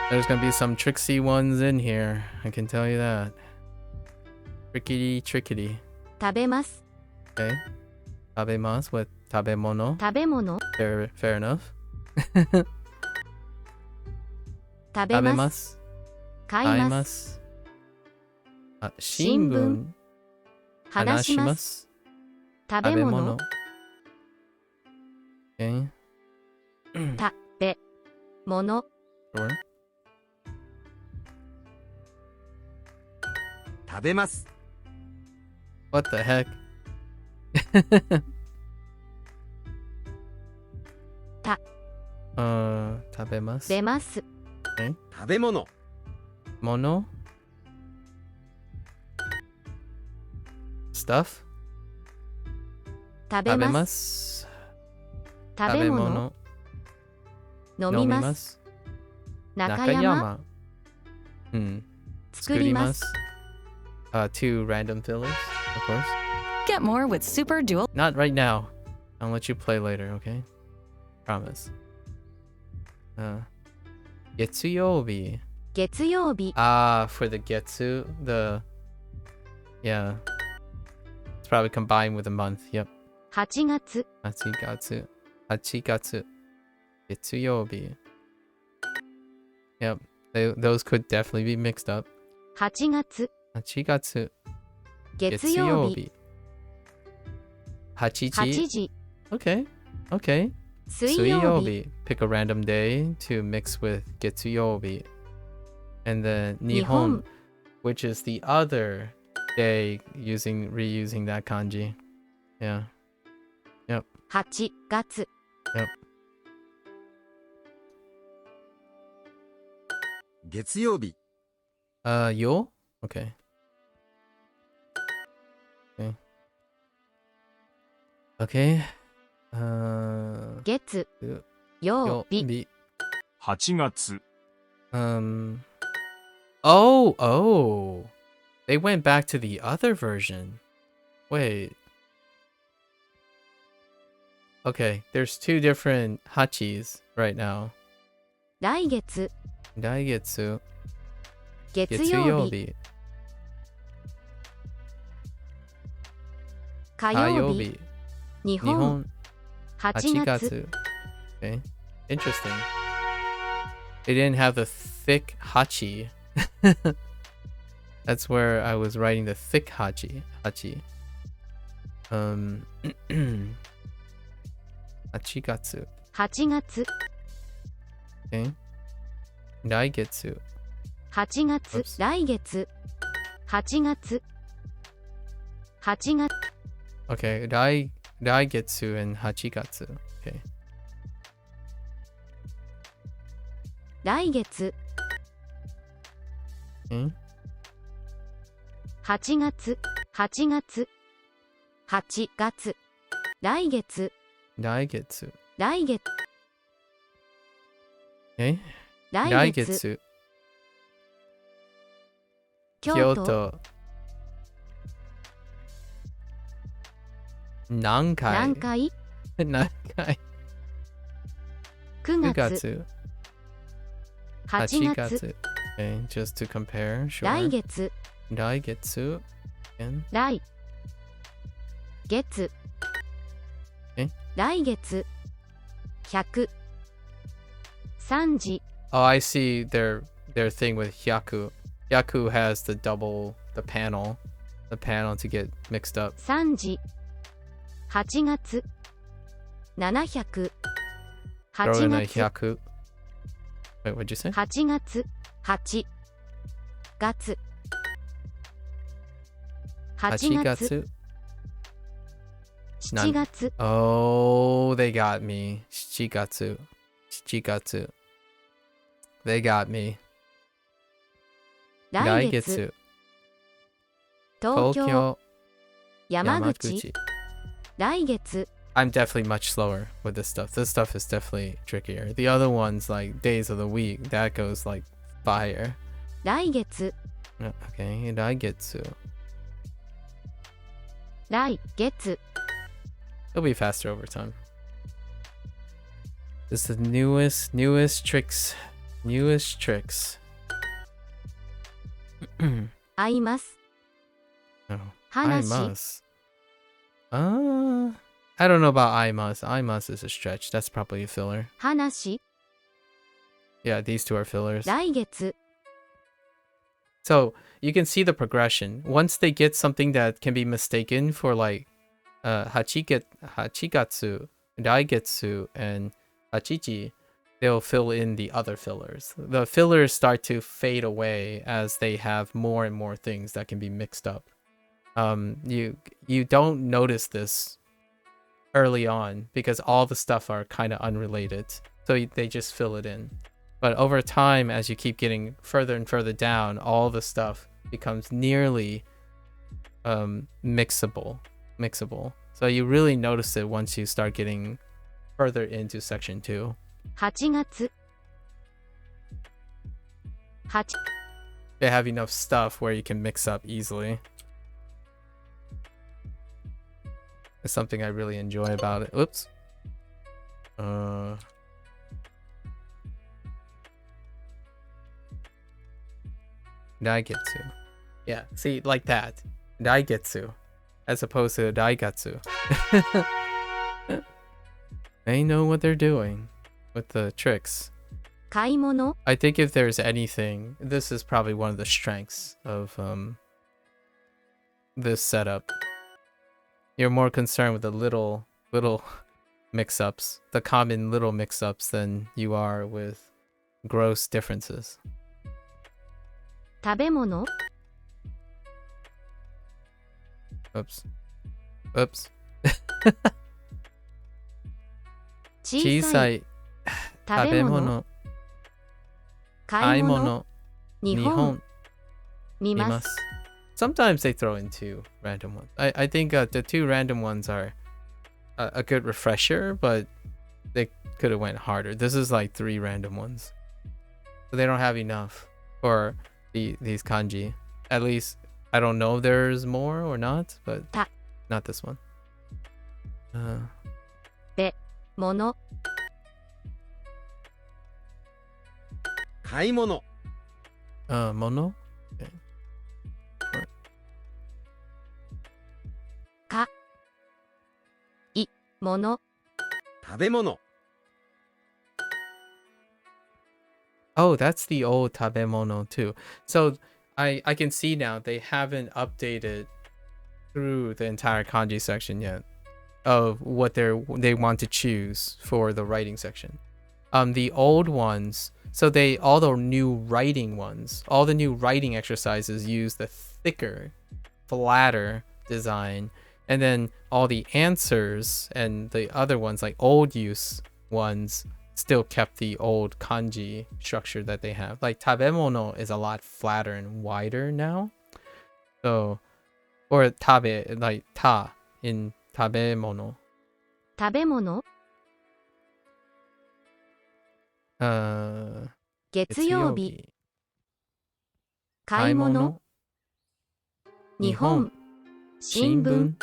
There's gonna be some tricksy ones in here. I can tell you that. Trickety. 食べます Okay. 食べます with 食べ物。食べ物 Fair enough. 食べます買いま買いますす。新聞。話します食べ物 Okay. 食べ物 Sure. 食べます What the heck? 食べます。出ます 食べ物もの Stuff? 食べ食べまますす。食べ物飲みます中山 作ります Two random fillers, of course. Get more with Super Dual. Not right now. I'll let you play later, okay? Promise. 月曜日。月曜日 For the getsu, yeah. It's probably combined with a month. Yep. 8月 8月。月曜日。Yep. Those could definitely be mixed up. 8月8月。月曜日8時。 8時 Okay. 水曜日 Pick a random day to mix with getsuyobi. And then 日本 nihon, which is the other day reusing that kanji. Yeah. 8月 月曜日 Yo? Okay. Okay. 月曜日 Yobi. 8月 Oh. They went back to the other version. Wait. Okay, there's two different hachis right now. 来月 Daigetsu. 月曜日 Getsuyobi. 火曜日 Kayobi. 日本 Nihon. 8月 Hachigatsu. Okay. Interesting. They didn't have the thick hachi. That's where I was writing the thick hachi. Hachigatsu. 8月 Okay. Daigetsu. 8月 Oops. 来月8月8月 Okay. Daigetsu and Hachigatsu. Okay. 来月 Okay. 8月8月8月来月 Daigetsu. 来月 Okay. 来月 Daigetsu. 京都 Kyoto. Nankai. 何回 Nankai. 9月 9月。 8月 8月。Okay, just to compare. Sure. 来月 Daigetsu. Again. 来月え来月100 3時 Oh, I see their thing with hyaku. Hyaku has the panel to get mixed up. 3時8月700 Throw 8 in a 月 hyaku. Wait, what'd you say? 8月8月8月 7月 Oh, they got me. Shichigatsu. Shichigatsu. They got me. 来月 Tokyo. 東京山口 Yamaguchi. 来月 I'm definitely much slower with this stuff. This stuff is definitely trickier. The other ones, like days of the week, that goes like fire. 来月 Okay, and I get to. 来月 It'll be faster over time. This is the newest tricks. Newest tricks. 会います Oh, I 話 must. I don't know about I must. I must is a stretch. That's probably a filler. 話 Yeah, these two are fillers. 来月 So you can see the progression. Once they get something that can be mistaken for like hachigatsu, daigetsu, and hachichi, they'll fill in the other fillers. The fillers start to fade away as they have more and more things that can be mixed up. You don't notice this early on because all the stuff are kind of unrelated. So they just fill it in. But over time, as you keep getting further and further down, all the stuff becomes nearly mixable. So you really notice it once you start getting further into section 2. 8月 8 They have enough stuff where you can mix up easily. It's something I really enjoy about it. Oops. Daigetsu. Yeah, see, like that. Daigetsu. As opposed to Daigatsu. They know what they're doing with the tricks. 買い物 I think if there's anything, this is probably one of the strengths of this setup. You're more concerned with the little mix-ups, the common little mix-ups, than you are with gross differences. 食べ物 Oops. 小さい食べ物買い物日本見ます Sometimes they throw in 2 random ones. I think the 2 random ones are a good refresher, but they could have went harder. This is like 3 random ones. So they don't have enough for these kanji. At least, I don't know if there's more or not, but not this one. 物買い物 mono? Okay. かい物食べ物 Oh, that's the old tabemono too. So I can see now they haven't updated through the entire kanji section yet of what they want to choose for the writing section. The old ones, so all the new writing ones, all the new writing exercises use the thicker, flatter design, and then all the answers and the other ones, like old use ones, still kept the old kanji structure that they have. Like tabemono is a lot flatter and wider now. So, or tabe, like ta in tabemono. 食べ物月曜日買い物日本新聞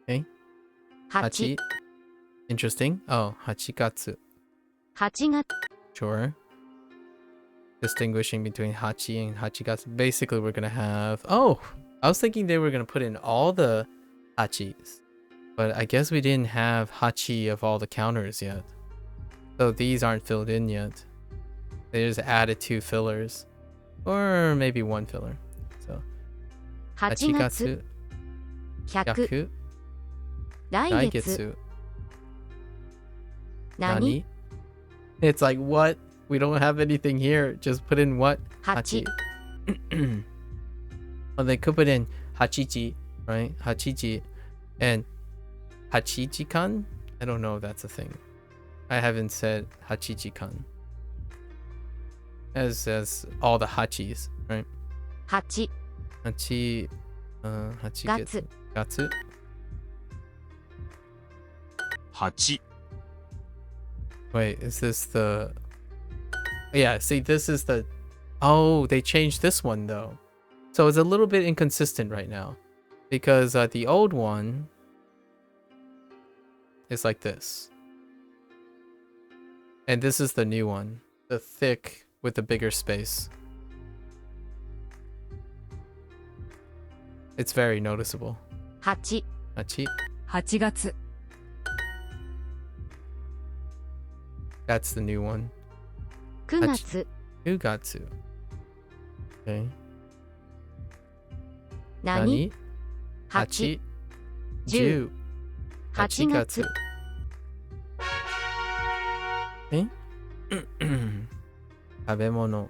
Okay. 8 Interesting. Oh, hachigatsu. 8月 Sure. Distinguishing between hachi and hachigatsu. Basically, we're gonna have. Oh, I was thinking they were gonna put in all the hachis. But I guess we didn't have hachi of all the counters yet. So these aren't filled in yet. They just added 2 fillers. Or maybe 1 filler. So 8月、 100、 100、 来月、 何、 It's like, what? We don't have anything here. Just put in what? 8、 Well, they could put in hachiji, right? Hachiji. And hachijikan? I don't know if that's a thing. I haven't said hachijikan. As all the hachis, right? 8、 Hachi, hachi gatsu. 8、 Wait, is this the... Yeah, see, this is the... Oh, they changed this one, though. So it's a little bit inconsistent right now. Because the old one is like this. And this is the new one. The thick with the bigger space. It's very noticeable. 8、 Hachi. 8月、 That's the new one. 9月、 Ugatsu. Okay. 何、 Hachi. 10、 8 8月、 Eh? 食べ物.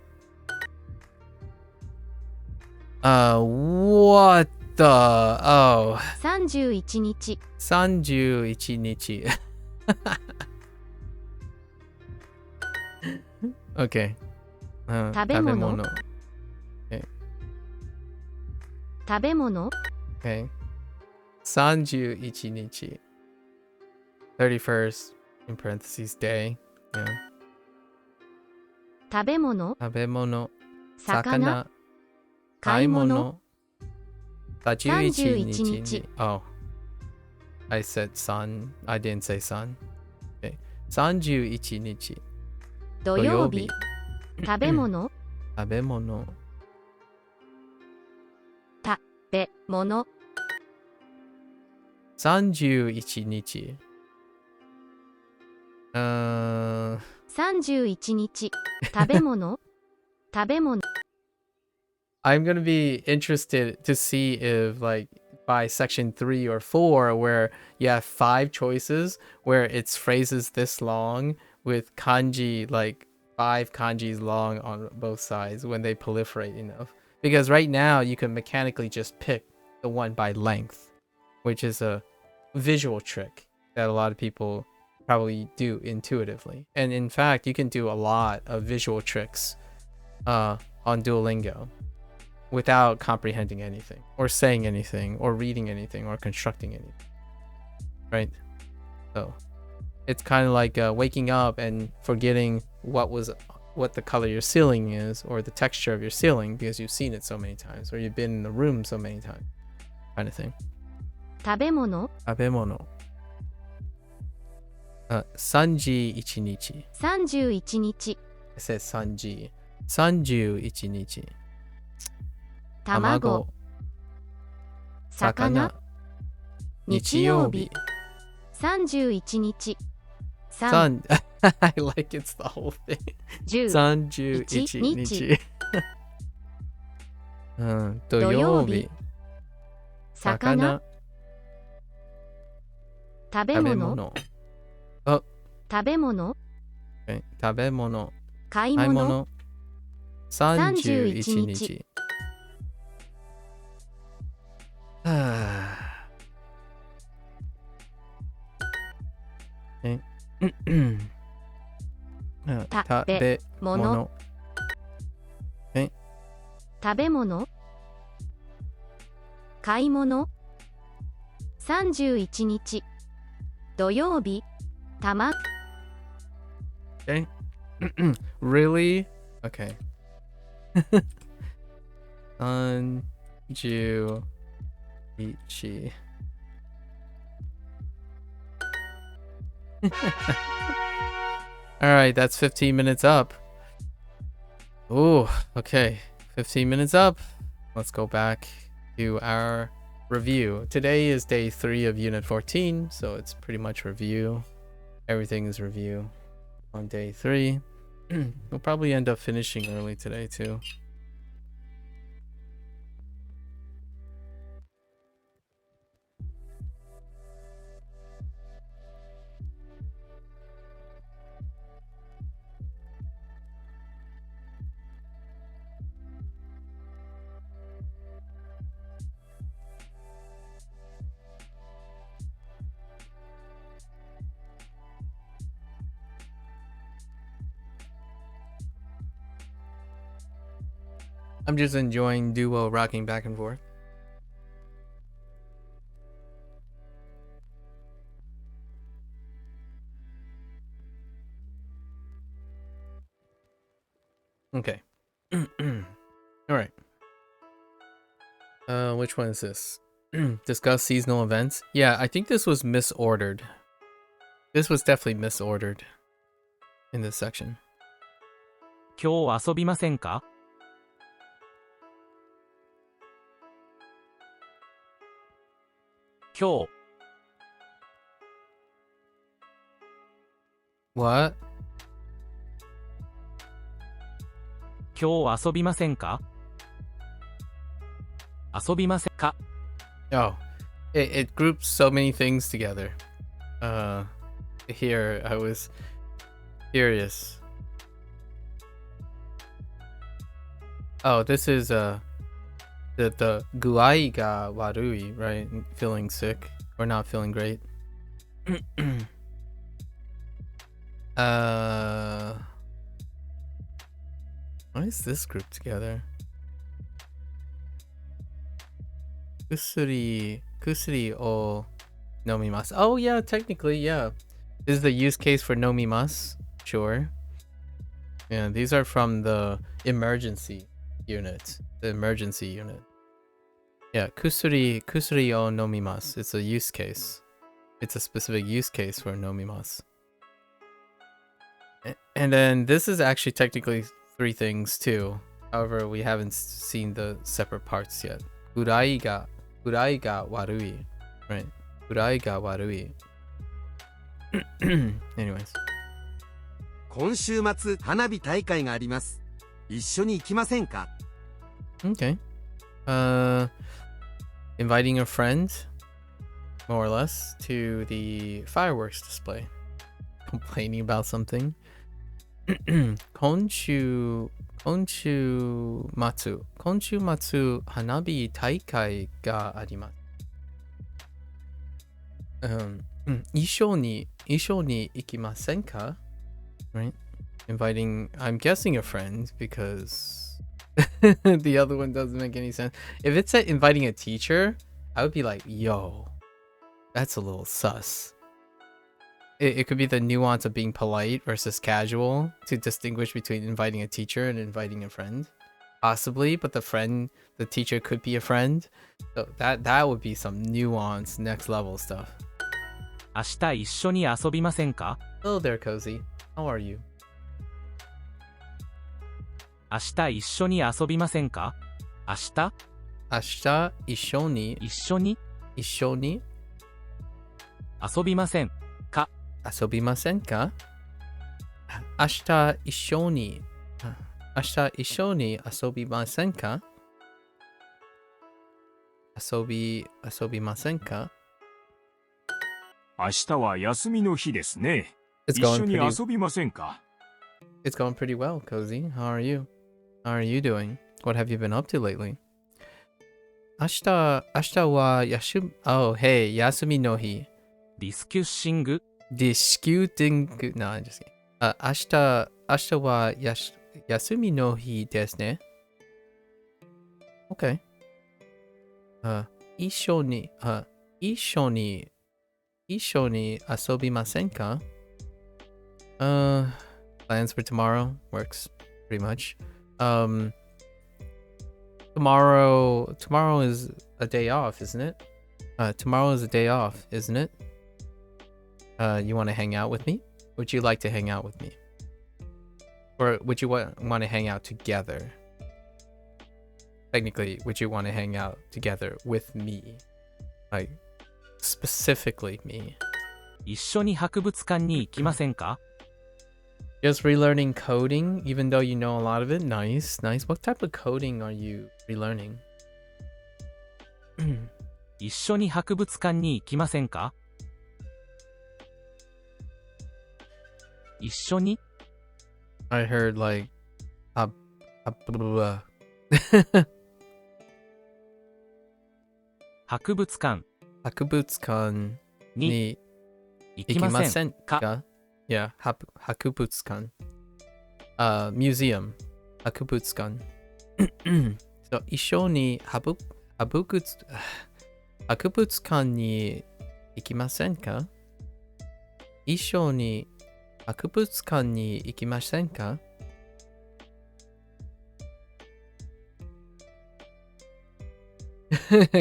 What the? Oh. 31日、 31日. Okay. 食べ物。 食べ物、 Okay. 31日. 31st, in parentheses, day. Yeah. 食べ物、食べ物。魚、買い物。 31日日。 に. Oh. I said sun. I didn't say sun. Okay. 31日. 土曜日、食べ物、食べ物。食べ物、 31日. 31日、食べ物、食べ物。 I'm gonna be interested to see if, like, by section 3 or 4, where you have 5 choices, where it's phrases this long with kanji, like 5 kanjis long on both sides when they proliferate enough. Because right now you can mechanically just pick the one by length, which is a visual trick that a lot of people probably do intuitively. And in fact, you can do a lot of visual tricks on Duolingo without comprehending anything, or saying anything, or reading anything, or constructing anything. Right? So it's kind of like waking up and forgetting what the color of your ceiling is, or the texture of your ceiling, because you've seen it so many times, or you've been in the room so many times, kind of thing. 食べ物、食べ物。31日。 31日、 I said 3時。31日。卵、魚、日曜日、31日、3、 I like it's the whole thing. 10、 31日。土曜日。魚。食べ物、食べ物、 食べ物。買い物、 31日。食べ物。食べ物、買い物、31日、土曜日、卵。 Okay. Really? Okay. 31. All right, that's 15 minutes up. Ooh, okay. 15 minutes up. Let's go back to our review. Today is day 3 of Unit 14, so it's pretty much review. Everything is review on day 3. We'll probably end up finishing early today too. I'm just enjoying Duo rocking back and forth. Okay. Alright. Which one is this? Discuss seasonal events. Yeah, I think this was misordered. This was definitely misordered in this section. 今日遊びませんか今日 What? 今日遊びませんか遊びませんか Oh, it groups so many things together. Here I was curious. Oh, this is the guai ga warui, right? Feeling sick or not feeling great. Why is this grouped together? Kusuri o nomimasu. Oh yeah, technically, yeah. This is the use case for nomimasu. Sure. Yeah, these are from the emergency unit. The emergency unit. Yeah, kusuri o nomimasu. It's a use case. It's a specific use case for nomimasu. And then this is actually technically 3 things too. However, we haven't seen the separate parts yet. Gurai ga warui. Right. Gurai ga warui. Anyways. 今週末花火大会があります。一緒に行きませんか？ Okay. Inviting a friend, more or less, to the fireworks display. Complaining about something. 今週末花火大会があります。一緒に行きませんか? Right? Inviting, I'm guessing a friend because the other one doesn't make any sense. If it said inviting a teacher, I would be like, yo, that's a little sus. It could be the nuance of being polite versus casual to distinguish between inviting a teacher and inviting a friend. Possibly, but the teacher could be a friend. So that would be some nuanced next level stuff. 明日一緒に遊びませんか Hello there, Cozy. How are you? 明日一緒に遊びませんか明日一緒に遊びませんか遊びませんか明日一緒に遊びませんか遊びませんか明日は休みの日ですね。 It's 一 going 緒に pretty, 遊びませんか it's going pretty well, Cozy. How are you? How are you doing? What have you been up to lately? 明日はoh, hey, 休みの日。ディスキュッシング Disputing. No, I'm just kidding. 明日は休みの日ですね。Okay. 一緒に遊びませんか? Plans for tomorrow works pretty much. Tomorrow is a day off, isn't it? Tomorrow is a day off, isn't it? You want to hang out with me? Would you like to hang out with me? Or would you want to hang out together? Technically, would you want to hang out together with me? Like, specifically me. 一緒に博物館に行きませんか？ Just relearning coding, even though you know a lot of it. Nice, nice. What type of coding are you relearning? 一緒に博物館に行きませんか？一緒に I heard like, blah. 博物館 Hakubutsukan に ni 行きません ikimasen か？ ka? Yeah, Hakubutsukan. Museum. Hakubutsukan. So, isho ni Hakubutsukan ni ikimasen ka? Isho ni Hakubutsukan ni ikimasen ka?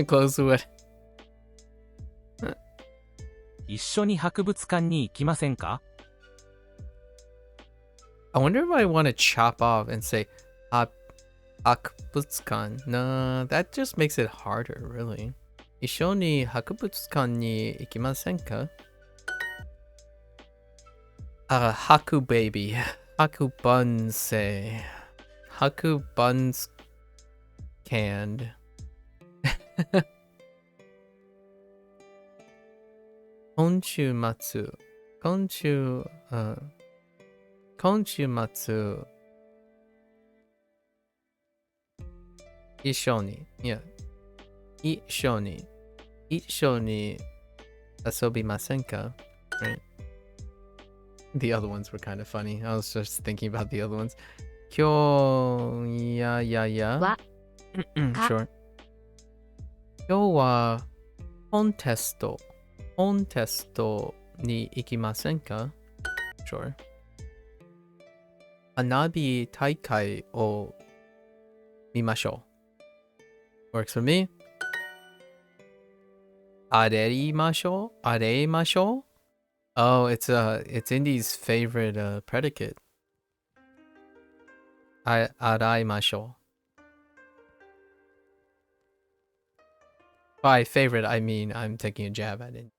Close the window. 一緒に博物館に行きませんか？ I wonder if I want to chop off and say Hakubutsukan. No, that just makes it harder, really. Isho ni Hakubutsukan ni ikimasen ka? Haku baby. Haku bunsei. Haku buns canned. Konshu matsu. Konshu matsu. Ishoni. Yeah. Ishoni. Ishoni asobimasen ka? Right. The other ones were kind of funny. I was just thinking about the other ones. Kyo ya. Wa. Sure. Kyo wa contesto ni ikimasen ka? Sure. Hanabi taikai o mimashou. Works for me. Areimashou? Oh, it's Indy's favorite predicate. Araimashou. By favorite, I mean I'm taking a jab at it.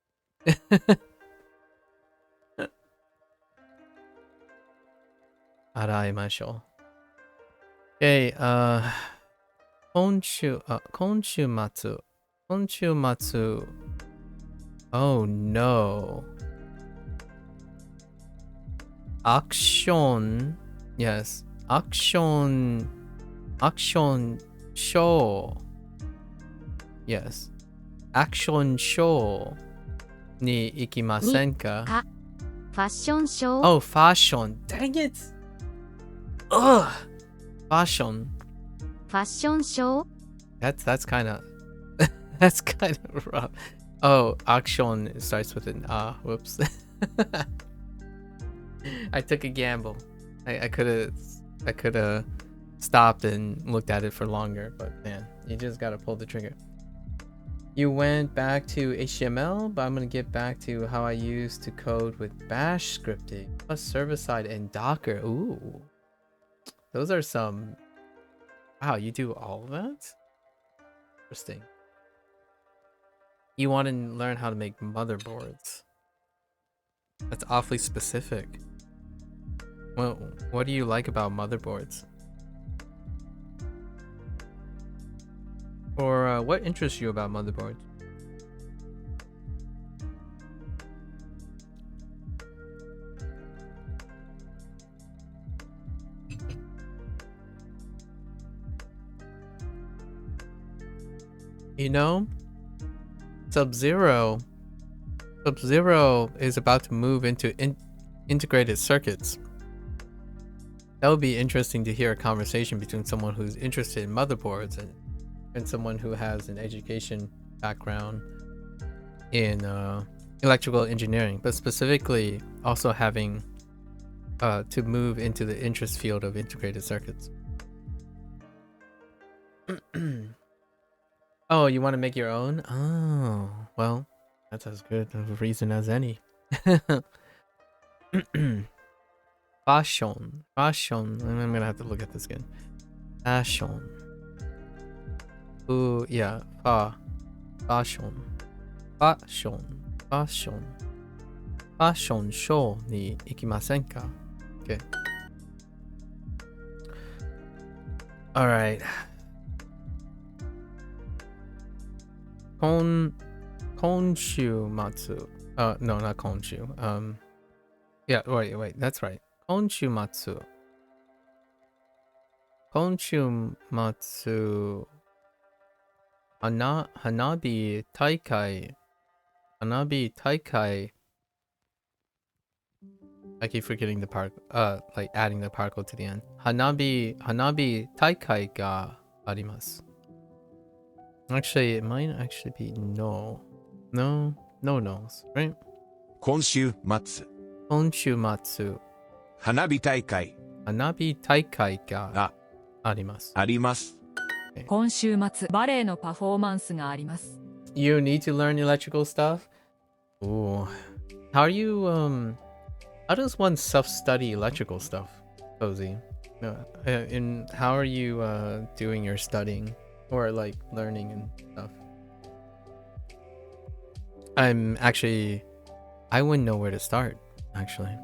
Araimashou. Okay, Konshu matsu. Oh no. Action. Yes. Action show. Yes. Action show ni ikimasen ka? ファッションショー Oh, fashion. Dang it. Ugh. Fashion. ファッションショー That's kind of that's kind of rough. Oh, action starts with an whoops. I took a gamble. I could have stopped and looked at it for longer, but man, you just gotta pull the trigger. You went back to HTML, but I'm gonna get back to how I used to code with Bash scripting, plus server-side and Docker. Ooh, those are some. Wow, you do all of that? Interesting. You want to learn how to make motherboards. That's awfully specific. Well, what do you like about motherboards? Or what interests you about motherboards? You know, Sub-Zero is about to move into integrated circuits. That would be interesting to hear a conversation between someone who's interested in motherboards and someone who has an education background in electrical engineering, but specifically also having to move into the interest field of integrated circuits. Oh, you want to make your own? Oh, well, that's as good of a reason as any. Fashion. I'm gonna have to look at this again. Fashion. Ooh, yeah. Fashion. ファッション、ファッション、ファッションショーに行きませんか？ Okay. Alright. 今週末 no, not 今週 yeah, wait, that's right. 今週末花火大会 I keep forgetting the part, like adding the particle to the end. 花火大会があります。Actually, it might actually be no, no's, right? 今週末今週末花火大会花火大会があります。あります。今週末バレエのパフォーマンスがあります。You need to learn electrical stuff? Ooh. How are you, how does one self-study electrical stuff, Cozy? And how are you, doing your studying? Or, like, learning and stuff? I wouldn't know where to start, actually.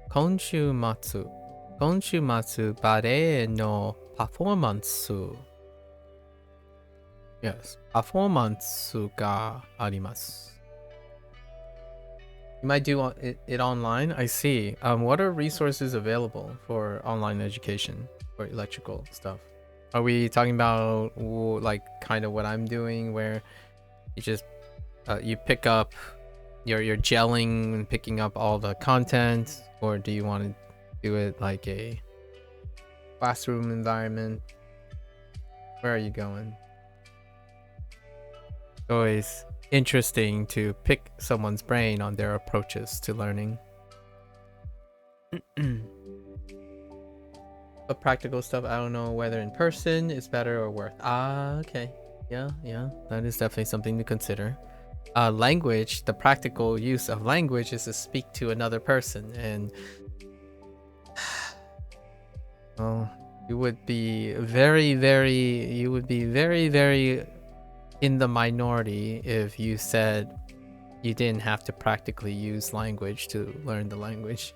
今週末バレエのパフォーマンス Yes, パフォーマンスがあります。You might do it online? I see. What are resources available for online education for electrical stuff? Are we talking about like kind of what I'm doing where you just you pick up you're gelling and picking up all the content, or do you want to do it like a classroom environment? Where are you going? Always interesting to pick someone's brain on their approaches to learning. But practical stuff, I don't know whether in person is better or worth. Okay. Yeah, that is definitely something to consider. Language, the practical use of language is to speak to another person, and well, you would be very in the minority if you said you didn't have to practically use language to learn the language.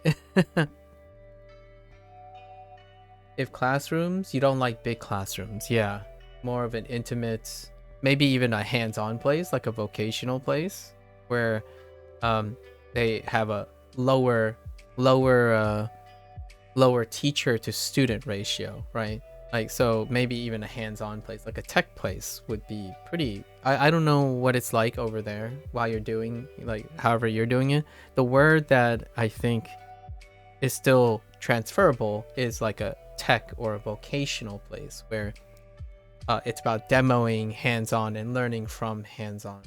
If classrooms, you don't like big classrooms, yeah, more of an intimate, maybe even a hands-on place, like a vocational place where they have a lower teacher to student ratio, right? Like, so maybe even a hands-on place, like a tech place would be pretty. I don't know what it's like over there while you're doing, like, however you're doing it. The word that I think is still transferable is like a tech or a vocational place where it's about demoing hands-on and learning from hands-on.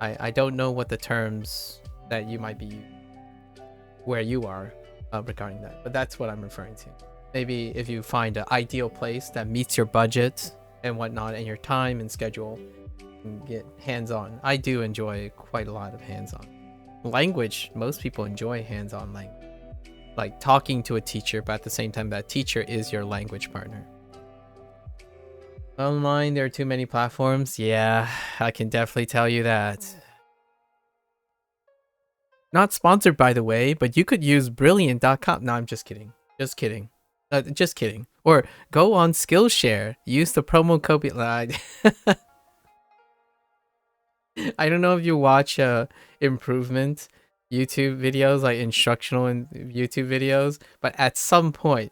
I don't know what the terms that you might be where you are regarding that, but that's what I'm referring to. Maybe if you find an ideal place that meets your budget and whatnot and your time and schedule, and get hands-on. I do enjoy quite a lot of hands-on. Language, most people enjoy hands-on language. Like talking to a teacher, but at the same time that teacher is your language partner. Online, there are too many platforms. Yeah, I can definitely tell you that. Not sponsored, by the way, but you could use brilliant.com. No, I'm just kidding. Just kidding. Or go on Skillshare. Use the promo code. I don't know if you watch improvement YouTube videos, like instructional YouTube videos, but at some point,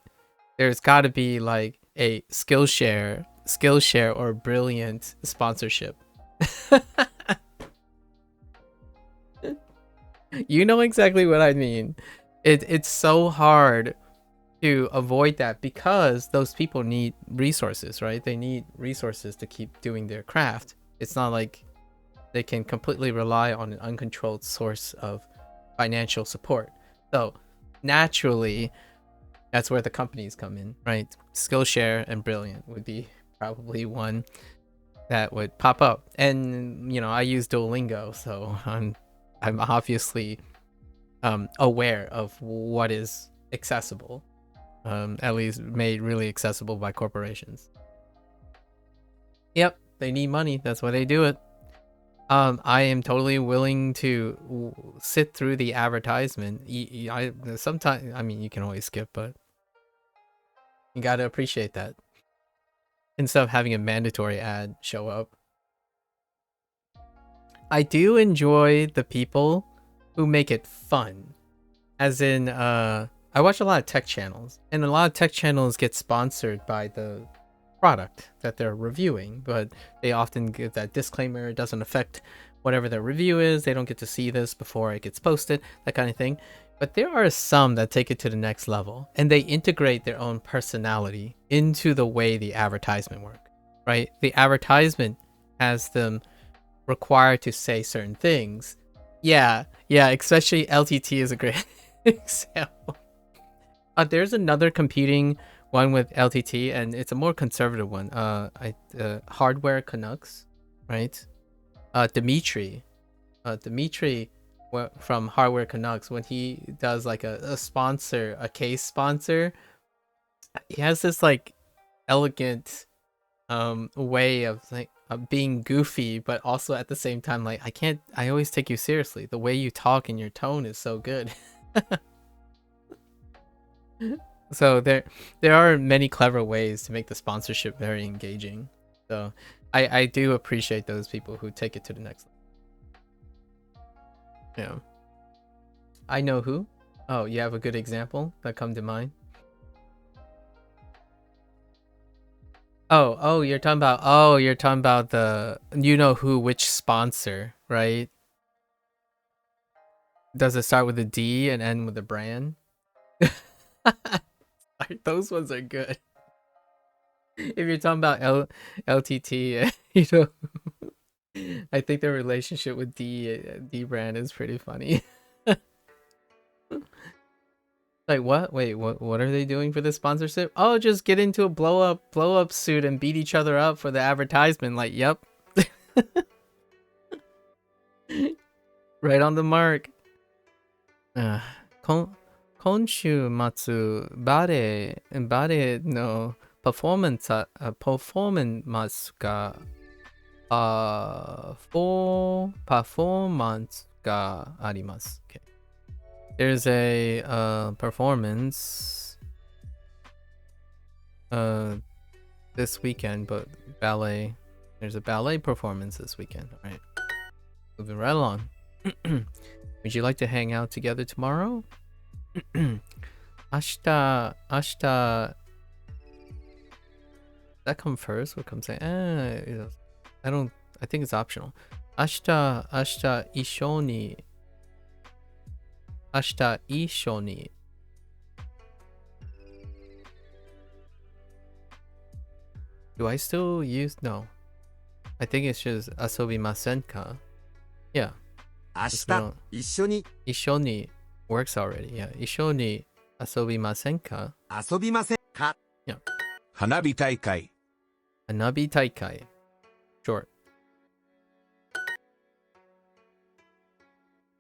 there's got to be like a Skillshare or Brilliant sponsorship. You know exactly what I mean. It's so hard to avoid that because those people need resources, right? They need resources to keep doing their craft. It's not like they can completely rely on an uncontrolled source of financial support. So naturally, that's where the companies come in, right? Skillshare and Brilliant would be probably one that would pop up. And you know, I use Duolingo, so I'm obviously aware of what is accessible, at least made really accessible by corporations. Yep, they need money. That's why they do it. I am totally willing to sit through the advertisement. Sometimes, I mean, you can always skip, but you gotta appreciate that instead of having a mandatory ad show up. I do enjoy the people who make it fun. As in, I watch a lot of tech channels, and a lot of tech channels get sponsored by the product that they're reviewing, but they often give that disclaimer. It doesn't affect whatever their review is. They don't get to see this before it gets posted, that kind of thing. But there are some that take it to the next level, and they integrate their own personality into the way the advertisement works, right? The advertisement has them required to say certain things. Yeah, especially LTT is a great example. There's another competing one with LTT, and it's a more conservative one. Hardware Canucks, right? Dimitri from Hardware Canucks, when he does like a sponsor, a case sponsor, he has this like elegant way of like being goofy, but also at the same time like I always take you seriously. The way you talk and your tone is so good. So there are many clever ways to make the sponsorship very engaging. So I do appreciate those people who take it to the next level. Yeah. I know who. Oh, you have a good example that come to mind? Oh, you're talking about the you know who, which sponsor, right? Does it start with a D and end with a brand? Those ones are good. If you're talking about LTT, you know, I think the relationship with D brand is pretty funny. Like what? Wait, what are they doing for this sponsorship? Oh, just get into a blow up suit and beat each other up for the advertisement. Like, yep. Right on the mark. 今週末バレエのパフォーマンスがパフォーマンスがあります。Okay. There's a performance this weekend, but ballet. There's a ballet performance this weekend. All right. Moving right along. Would you like to hang out together tomorrow? 明日 that come first? What comes second? I think it's optional. 明日一緒に Do I still use? No. I think it's just 遊びませんか? Yeah. 明日一緒に一緒に works already. Yeah. 一緒に遊びませんか? 遊びませんか? Yeah. 花火大会。花火大会. Short.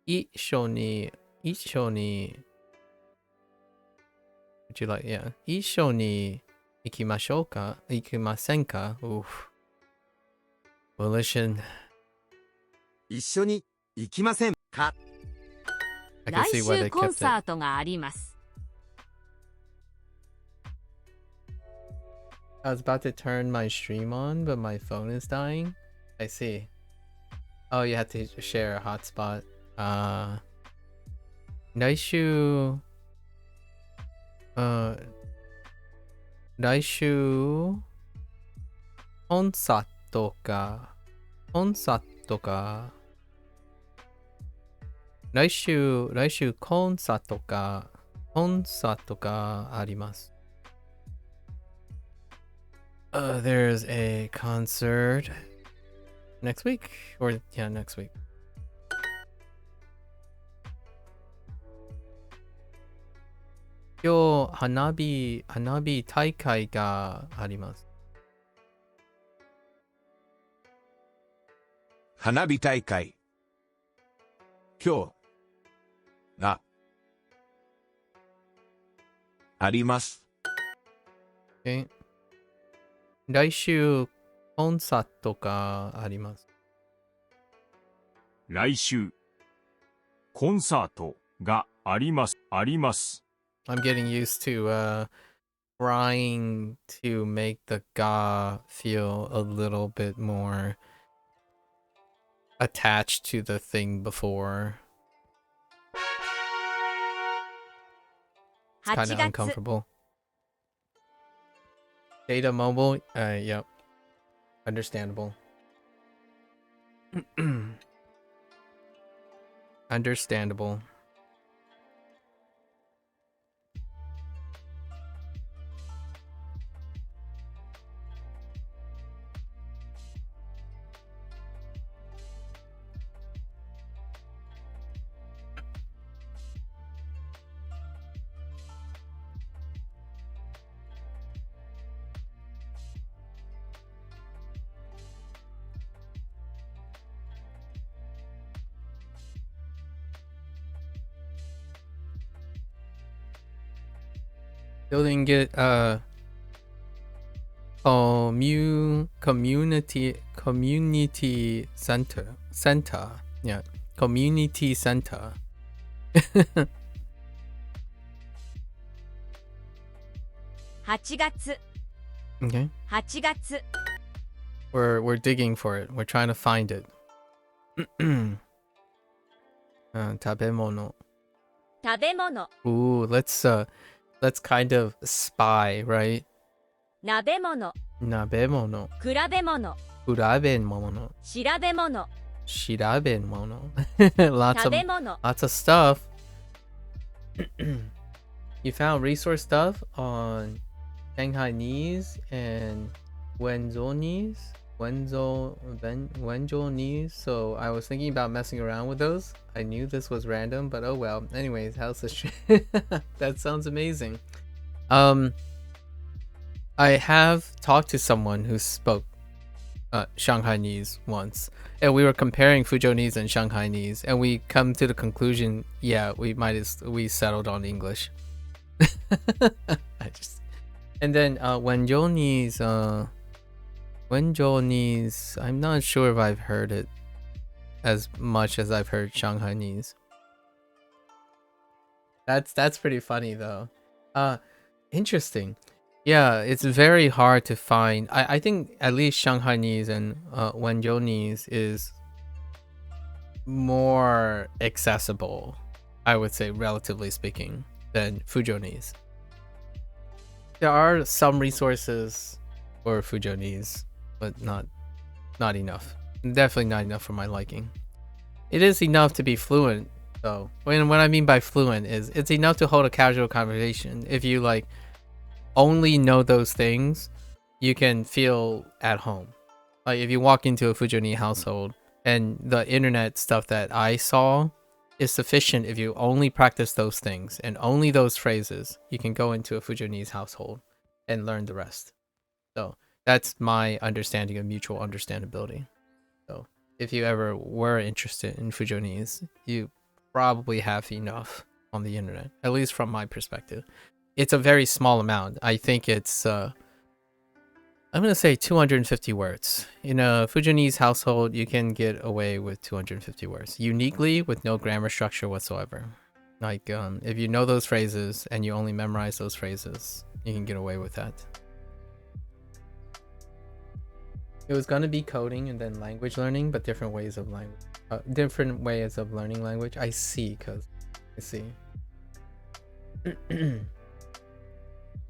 一緒に Would you like? Yeah. 一緒に行きましょうか? 行きませんか? Oof. Volition. 一緒に行きませんか? I can 来 see why 週 they コン kept サー it. トがあります。 I was about to turn my stream on, but my phone is dying. I see. Oh, you have to share a hotspot. 来週コンサートか来週コンサートがあります。There's a concert next week, or yeah, next week. 今日花火大会があります。花火大会。今日があります。Okay. 来週コンサートがあります。来週コンサートがあります。あります。 I'm getting used to trying to make the ga feel a little bit more attached to the thing before. It's 8 kind of 月 uncomfortable. Data mobile, yep. Understandable. Understandable. Building it community center. Yeah. Community center. 8月 Okay. 8月 We're digging for it. We're trying to find it. 食べ物. 食べ物 Ooh, let's kind of spy, right? 鍋物 Nabemono. 比べ物 Urabenmono. 調べ物 Shirabenmono. 食べ物 Lots of stuff. You found resource stuff on Shanghainese and Wenzhonese. Wenzhonese. So I was thinking about messing around with those. I knew this was random, but oh well. Anyways, how's this shit? That sounds amazing. I have talked to someone who spoke Shanghainese once, and we were comparing Fujonese and Shanghainese, and we come to the conclusion, yeah, we settled on English. And then Wenzhonese, I'm not sure if I've heard it as much as I've heard Shanghainese. That's pretty funny though. Interesting. Yeah, it's very hard to find. I think at least Shanghainese and Wenzhonese is more accessible, I would say, relatively speaking, than Fujonese. There are some resources for Fujonese, but not enough. Definitely not enough for my liking. It is enough to be fluent, though. What I mean by fluent is it's enough to hold a casual conversation. If you like only know those things, you can feel at home. Like if you walk into a Fujonese household and the internet stuff that I saw is sufficient, if you only practice those things and only those phrases, you can go into a Fujonese household and learn the rest. So that's my understanding of mutual understandability. So if you ever were interested in Fujonese, you probably have enough on the internet, at least from my perspective. It's a very small amount. I think it's I'm gonna say 250 words. In a Fujonese household, you can get away with 250 words uniquely with no grammar structure whatsoever. Like if you know those phrases and you only memorize those phrases, you can get away with that. It was gonna be coding and then language learning, but different ways of learning language. I see.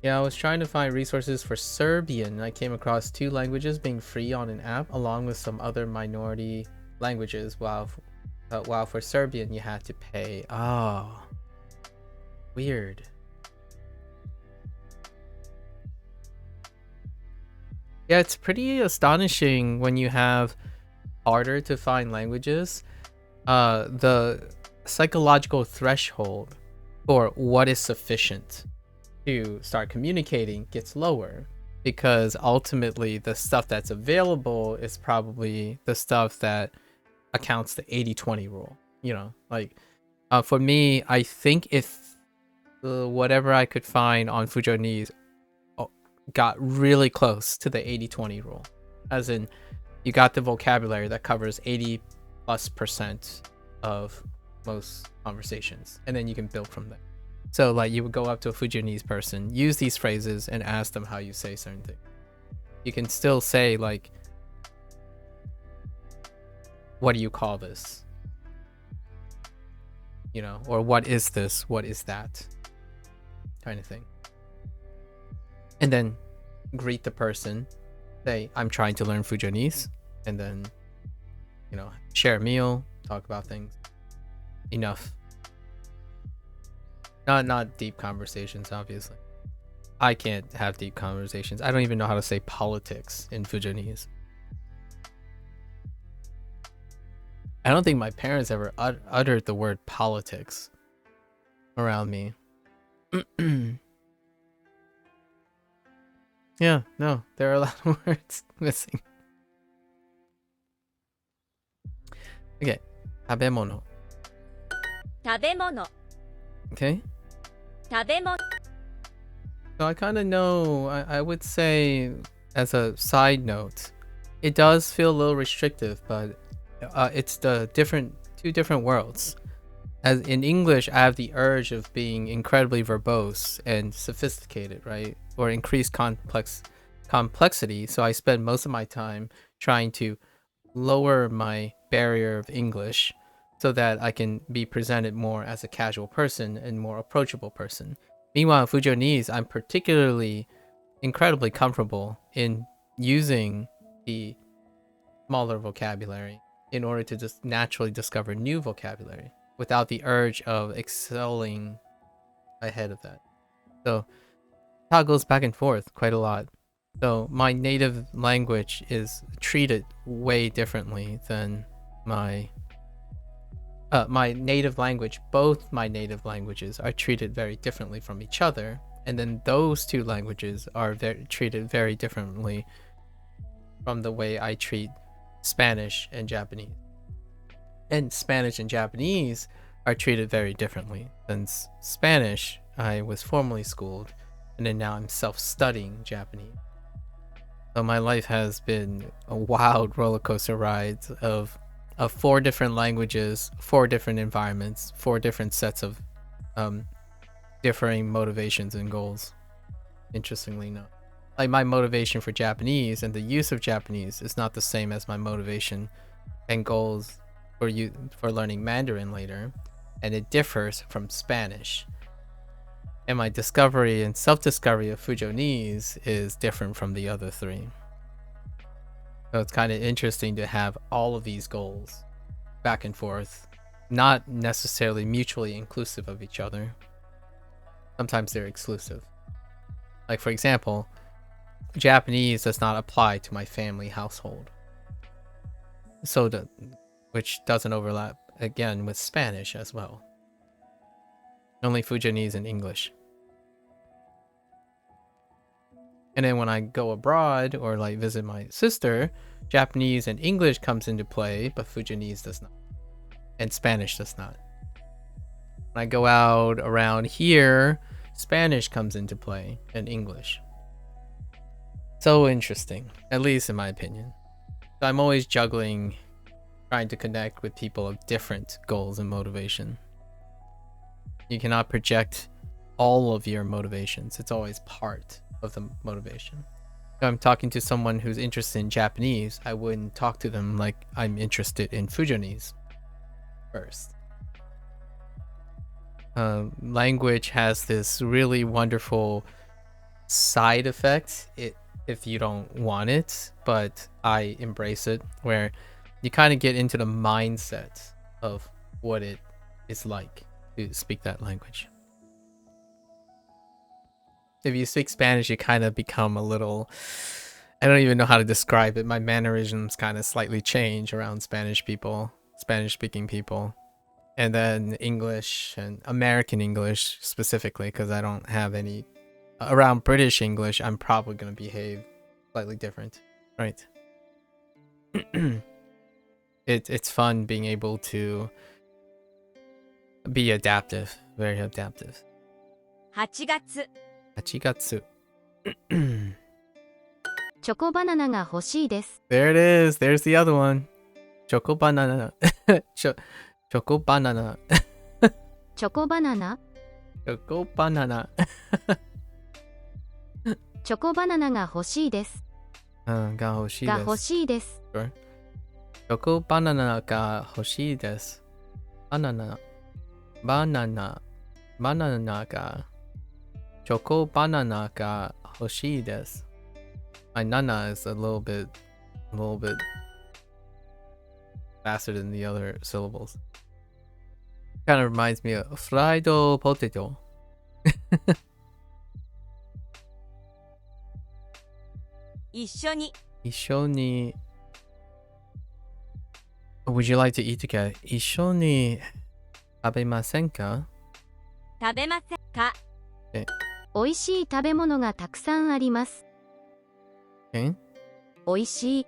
Yeah, I was trying to find resources for Serbian. I came across 2 languages being free on an app, along with some other minority languages. While for Serbian, you had to pay. Oh, weird. Yeah, it's pretty astonishing when you have harder to find languages. The psychological threshold for what is sufficient to start communicating gets lower, because ultimately the stuff that's available is probably the stuff that accounts the 80-20 rule. You know, like for me, I think if whatever I could find on Fujonese got really close to the 80-20 rule, As in, you got the vocabulary that covers 80+% of most conversations, and then you can build from there. So like you would go up to a Fujianese person, use these phrases, and ask them how you say certain things. You can still say like, what do you call this? You know, or what is this? What is that? Kind of thing. And then greet the person, say, I'm trying to learn Fujianese, and then, you know, share a meal, talk about things. Enough. Not deep conversations, obviously. I can't have deep conversations. I don't even know how to say politics in Fujianese. I don't think my parents ever uttered the word politics around me. Yeah, no, there are a lot of words missing. Okay, 食べ物. 食べ物 Okay, 食べ物 so I kind of know, I would say, as a side note, it does feel a little restrictive, but it's the two different worlds. As in English, I have the urge of being incredibly verbose and sophisticated, right? Or increased complexity. So I spend most of my time trying to lower my barrier of English so that I can be presented more as a casual person and more approachable person. Meanwhile, in Fujianese, I'm particularly incredibly comfortable in using the smaller vocabulary in order to just naturally discover new vocabulary without the urge of excelling ahead of that. So that goes back and forth quite a lot. So my native language is treated way differently than my native language. Both my native languages are treated very differently from each other, and then those two languages are treated very differently from the way I treat Spanish and Japanese. And Spanish and Japanese are treated very differently. Since Spanish, I was formally schooled, and then now I'm self-studying Japanese. So my life has been a wild roller coaster ride of 4 different languages, 4 different environments, 4 different sets of differing motivations and goals. Interestingly enough, like my motivation for Japanese and the use of Japanese is not the same as my motivation and goals for learning Mandarin later, and it differs from Spanish. And my discovery and self-discovery of Fujianese is different from the other 3. So it's kind of interesting to have all of these goals back and forth, not necessarily mutually inclusive of each other. Sometimes they're exclusive. Like, for example, Japanese does not apply to my family household. So which doesn't overlap again with Spanish as well. Only Fujianese and English. And then when I go abroad or like visit my sister, Japanese and English comes into play, but Fujianese does not. And Spanish does not. When I go out around here, Spanish comes into play and English. So interesting, at least in my opinion. So I'm always juggling, trying to connect with people of different goals and motivation. You cannot project all of your motivations. It's always part of the motivation. If I'm talking to someone who's interested in Japanese, I wouldn't talk to them like I'm interested in Fujianese first. Language has this really wonderful side effect if you don't want it, but I embrace it, where you kind of get into the mindset of what it is like to speak that language. If you speak Spanish, you kind of become a little, I don't even know how to describe it. My mannerisms kind of slightly change around Spanish speaking people. And then English and American English specifically, because I don't have any, around British English, I'm probably going to behave slightly different, right? It's fun being able to be adaptive, very adaptive. 8月 8月チョコバナナが欲しいです。 There it is. There's the other one. Choco banana. Choco banana. チョコバナナ Choco banana. チョコバナナが欲しいです。が欲しいです。が欲しいです。 Sure. チョコバナナが欲しいです。バナナがチョコバナナが欲しいです。My nana is a little bit faster than the other syllables. Kind of reminds me of fried potato. 一緒に一緒に Would you like to eat together? 一緒に食べませんか？食べませんか？美味しい食べ物がたくさんあります。 Okay. 美味しい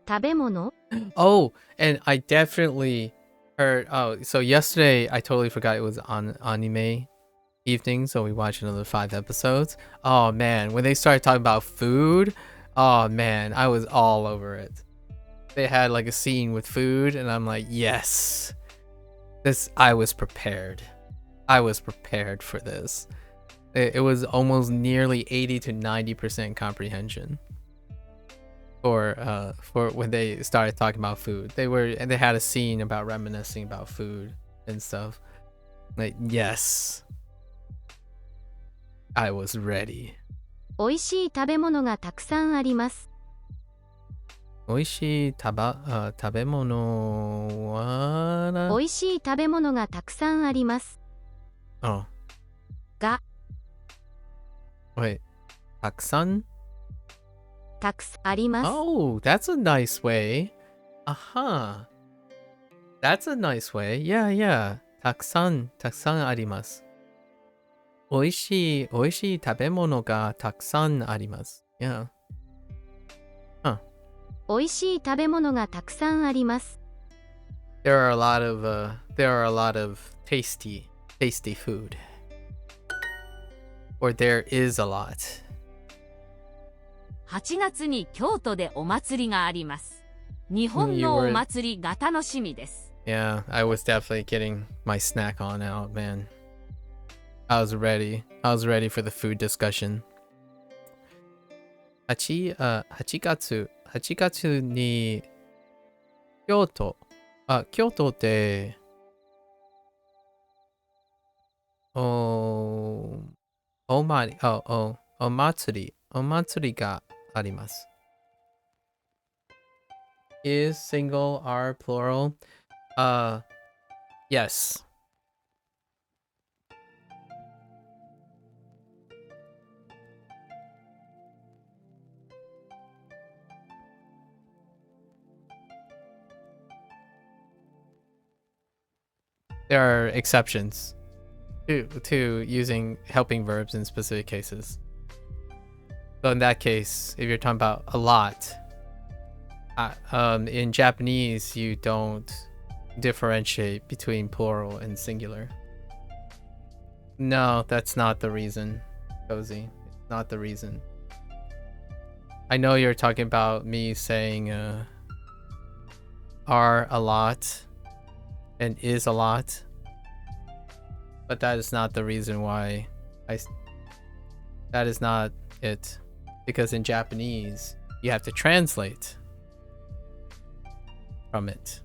食べ物 Oh, and I definitely heard. Oh, so yesterday I totally forgot it was on anime evening, so we watched another 5 episodes. Oh man, when they started talking about food, oh man, I was all over it. They had like a scene with food, and I'm like, yes, I was prepared. I was prepared for this. It was almost nearly 80 to 90% comprehension. For when they started talking about food, they had a scene about reminiscing about food and stuff. Like, yes, I was ready. 美味しい食べ物がたくさんあります。美味しい食べ物は美味しい食べ物がたくさんあります。 Oh. が Wait. たくさんたくさんあります。 Oh, that's a nice way. Aha. That's a nice way. Yeah, yeah. たくさんあります。美味しい食べ物がたくさんあります。Yeah. 美味しい食べ物がたくさんあります。 There are a lot of tasty food. Or there is a lot. 8月に京都でお祭りがあります。日本のお祭りが楽しみです。Yeah, I was definitely getting my snack on out, man. I was ready for the food discussion. 8月に京都ってお祭りがあります。Is single, are plural? Yes. There are exceptions to using helping verbs in specific cases. So in that case, if you're talking about a lot, in Japanese, you don't differentiate between plural and singular. No, that's not the reason, Cozy. It's not the reason. I know you're talking about me saying are a lot and is a lot, but that is not the reason why that is not it, because in Japanese you have to translate from it.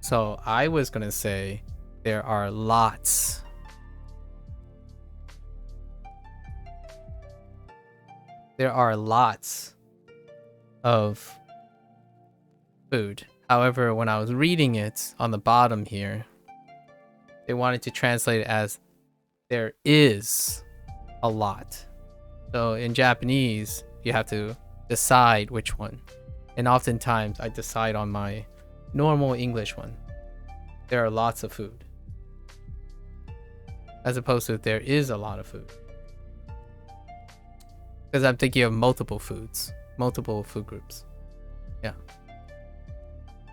So I was gonna say there are lots. There are lots of food. However, when I was reading it on the bottom here, they wanted to translate it as there is a lot. So in Japanese, you have to decide which one. And oftentimes I decide on my normal English one. There are lots of food. As opposed to there is a lot of food. Because I'm thinking of multiple foods. Multiple food groups. Yeah.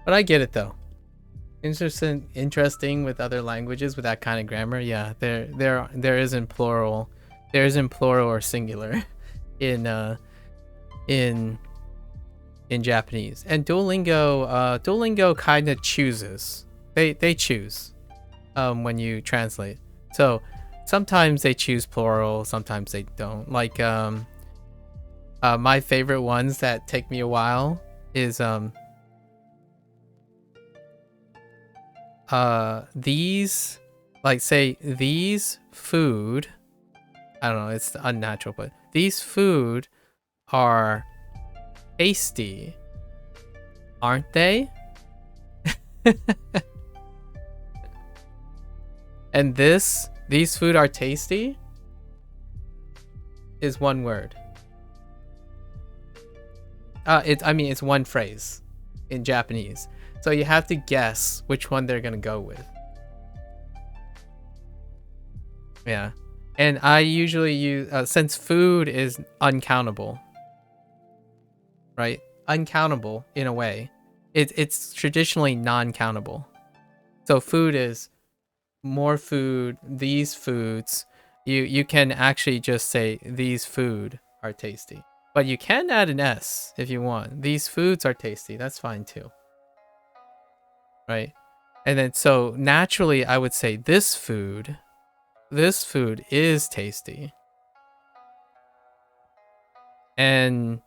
But I get it though. Interesting with other languages with that kind of grammar. Yeah, there isn't plural. There isn't plural or singular in in Japanese. And Duolingo kind of chooses. They choose when you translate. So sometimes they choose plural, sometimes they don't. Like my favorite ones that take me a while is these, like, say these food, I don't know, it's unnatural, but these food are tasty, aren't they? And these food are tasty is one word. It's one phrase in Japanese. So you have to guess which one they're gonna go with. Yeah. And I usually use, since food is uncountable, right? Uncountable in a way. It's traditionally non-countable. So food is more food, these foods. You can actually just say these food are tasty. But you can add an S if you want. These foods are tasty. That's fine too. Right? And then so naturally I would say this food is tasty. And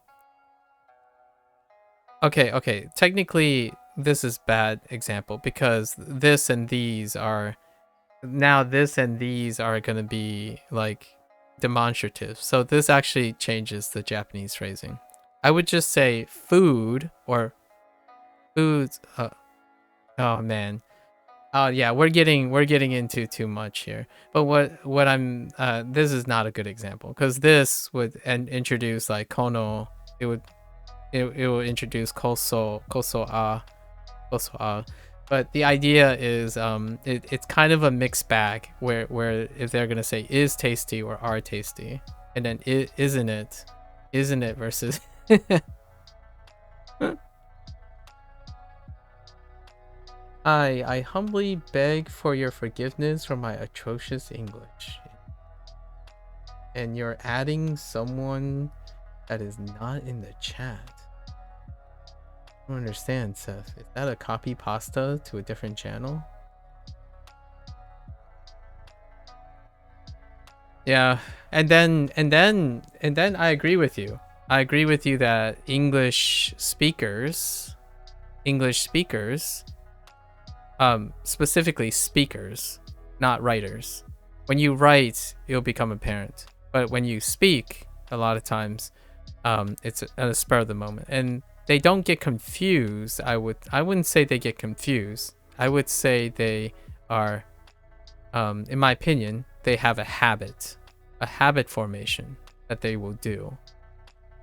okay, technically this is bad example because this and these are going to be like demonstrative. So this actually changes the Japanese phrasing. I would just say food or foods. Oh man. Oh yeah, we're getting into too much here. But what I'm this is not a good example because this would introduce like kono. It will introduce koso a. But the idea is it's kind of a mixed bag where if they're gonna say is tasty or are tasty, and then isn't it versus I humbly beg for your forgiveness for my atrocious English. And you're adding someone that is not in the chat. I don't understand, Seth. Is that a copy pasta to a different channel? Yeah, and then I agree with you. I agree with you that English speakers, specifically speakers, not writers. When you write, it'll become apparent. But when you speak, a lot of times, it's at a spur of the moment. And they don't get confused. I wouldn't say they get confused. I would say they are, in my opinion, they have a habit formation that they will do.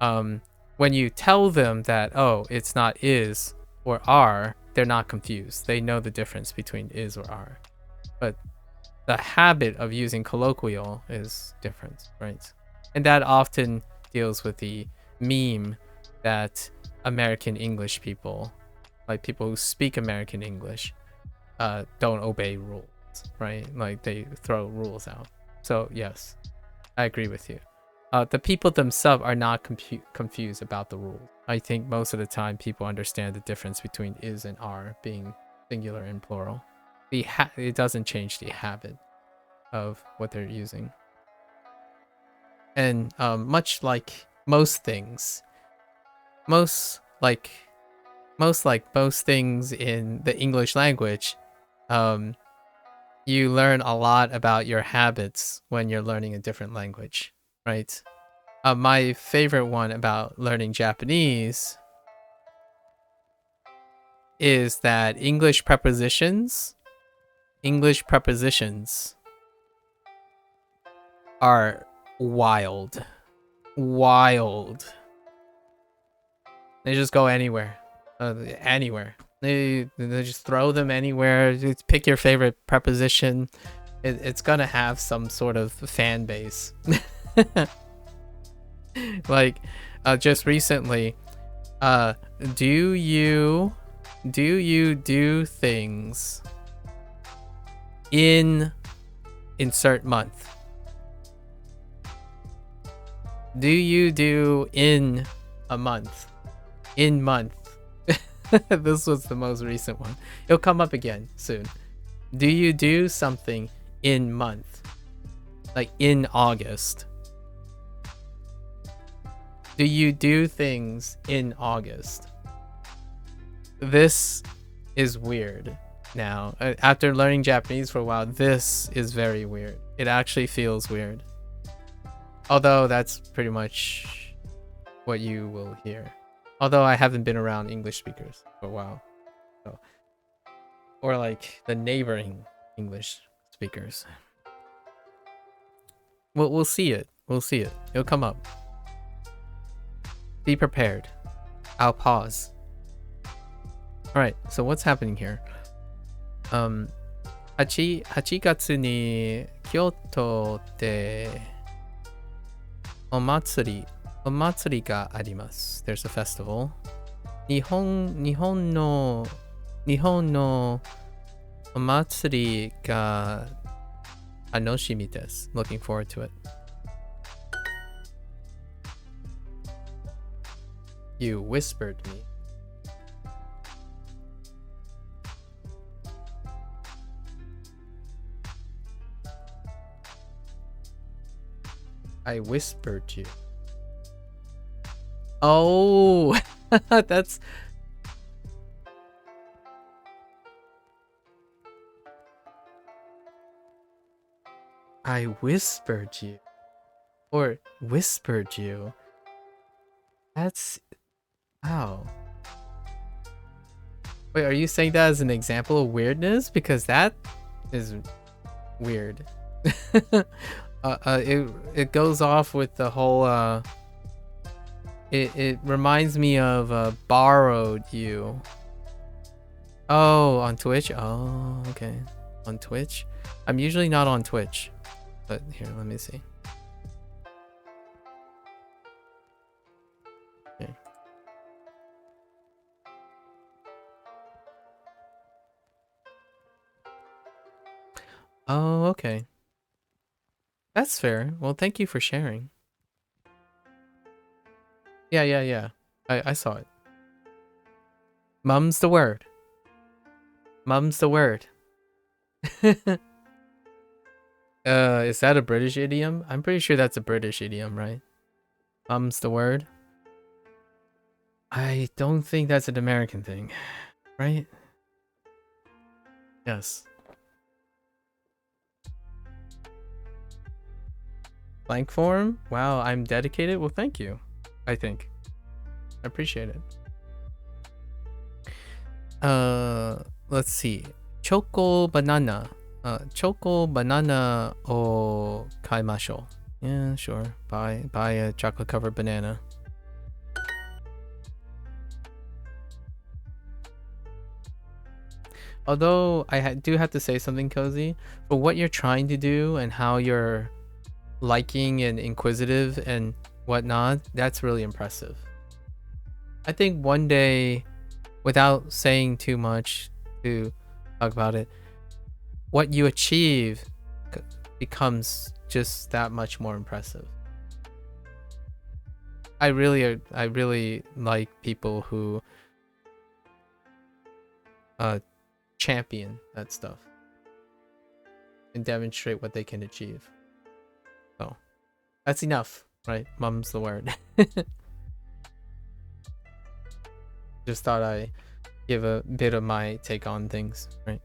When you tell them that, oh, it's not is or are, they're not confused. They know the difference between is or are. But the habit of using colloquial is different, right? And that often deals with the meme that American English people, like people who speak American English, don't obey rules, right? Like they throw rules out. So yes, I agree with you. The people themselves are not confused about the rules. I think most of the time people understand the difference between is and are being singular and plural. It doesn't change the habit of what they're using. And much like most things, most things in the English language, you learn a lot about your habits when you're learning a different language, right? My favorite one about learning Japanese is that English prepositions are wild. They just go anywhere. They just throw them anywhere. Just pick your favorite preposition. It's gonna have some sort of fan base. Like just recently, do you do things in insert month? Do you do in a month. In month. This was the most recent one. It'll come up again soon. Do you do something in month? Like in August. Do you do things in August? This is weird now. After learning Japanese for a while, this is very weird. It actually feels weird. Although that's pretty much what you will hear. Although I haven't been around English speakers for a while. So. Or like the neighboring English speakers. We'll see it. We'll see it. It'll come up. Be prepared. I'll pause. Alright, so what's happening here? 8月に京都でお祭りがあります。There's a festival. 日本のお祭りが楽しみです。Looking forward to it. You whispered me. I whispered you. Oh, that's... I whispered you. Or whispered you. That's... Wow. Wait, are you saying that as an example of weirdness? Because that is weird. It goes off with the whole it reminds me of borrowed you. Oh, on Twitch? Oh, okay. On Twitch? I'm usually not on Twitch. But here, let me see. Okay. Oh, okay. That's fair. Well, thank you for sharing. Yeah. I saw it. Mum's the word. Mum's the word. Is that a British idiom? I'm pretty sure that's a British idiom, right? Mum's the word. I don't think that's an American thing, right? Yes. Blank form? Wow, I'm dedicated? Well, thank you. I think. I appreciate it. Let's see. Choco banana. Choco banana o kaimashou. Yeah, sure. Buy a chocolate covered banana. Although I do have to say something, Cozy, for what you're trying to do and how you're liking and inquisitive and whatnot, that's really impressive. I think one day, without saying too much to talk about it, what you achieve becomes just that much more impressive. I really like people who champion that stuff and demonstrate what they can achieve. So that's enough, right? Mum's the word. Just thought I give a bit of my take on things, right?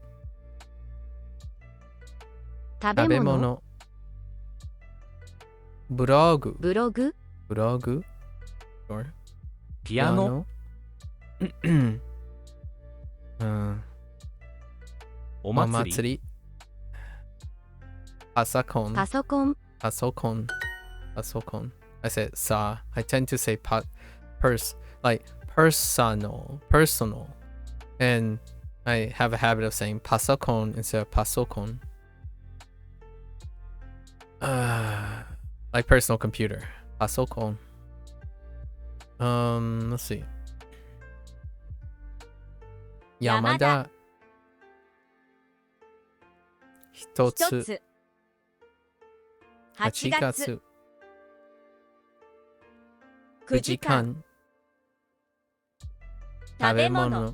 食べ物 ブログ Sure. ピアノお祭りパソコン I said sa. I tend to say personal, and I have a habit of saying pasokon instead of pasokon. Like personal computer. Pasokon. Let's see. Yamada. 一つ8月9時間食べ物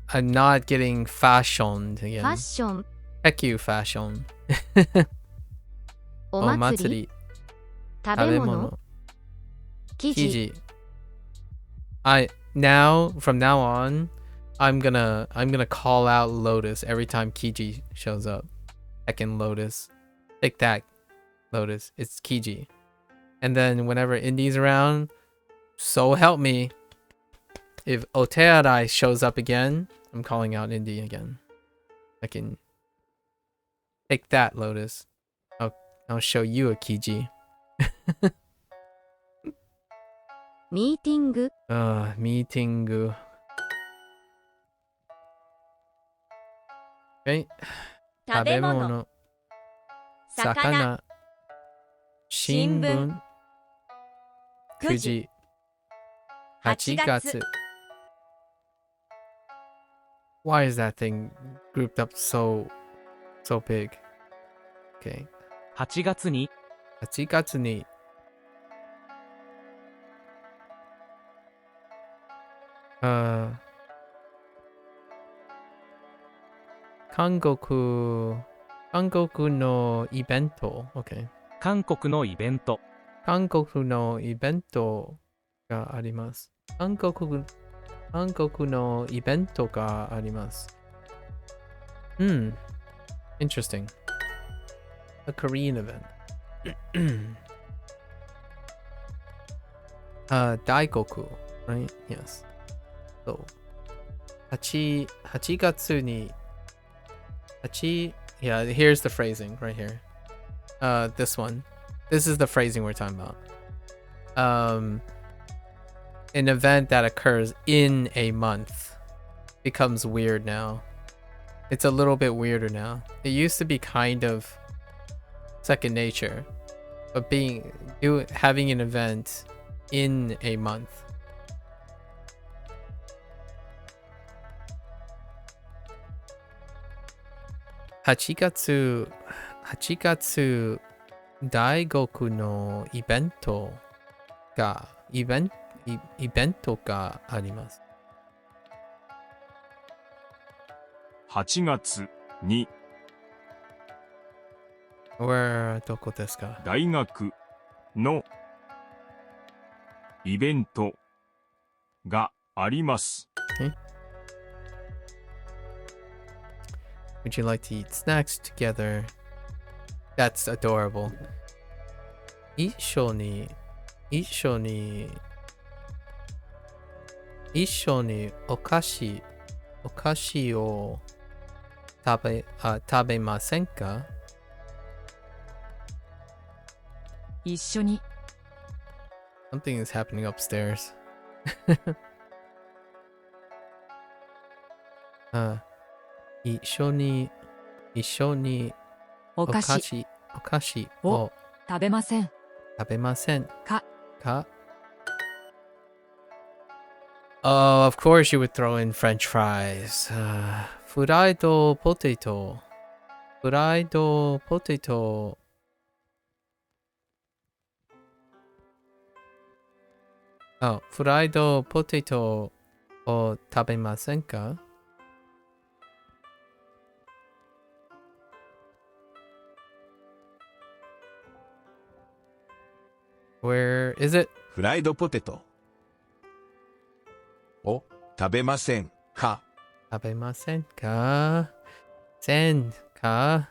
I'm not getting fashioned ファ again. ッション Heku fashion. おお祭り祭り食べ物記事 Kiji. From now on, I'm gonna call out Lotus every time Kiji shows up. Heckin' Lotus. Take that, Lotus. It's Kiji. And then whenever Indy's around, so help me. If Otearai shows up again, I'm calling out Indy again. I can take that, Lotus. I'll show you a Kiji. ミーティング Meeting. Okay. 食べ物魚新聞9時8月 Why is that thing grouped up so big? Okay. 8月に8月に韓国のイベント OK 韓国のイベント韓国のイベントがあります韓国のイベントがあります Interesting. A Korean event. 大国 right? Yes. So 8月にyeah, here's the phrasing right here. This one. This is the phrasing we're talking about. An event that occurs in a month becomes weird now. It's a little bit weirder now. It used to be kind of second nature, but having an event in a month. Hachi gatsu 大国のイベントがあります。8月に Where どこですか？大学のイベントがあります。Would you like to eat snacks together? That's adorable. 一緒にお菓子を食べませんか？一緒に Something is happening upstairs. 一緒にお菓子を食べません食べませんかか Oh, of course you would throw in French fries. Fried potato. Oh, fried potato を食べませんか？ Where is it? フライドポテトを食べませんか？食べませんか？せんか？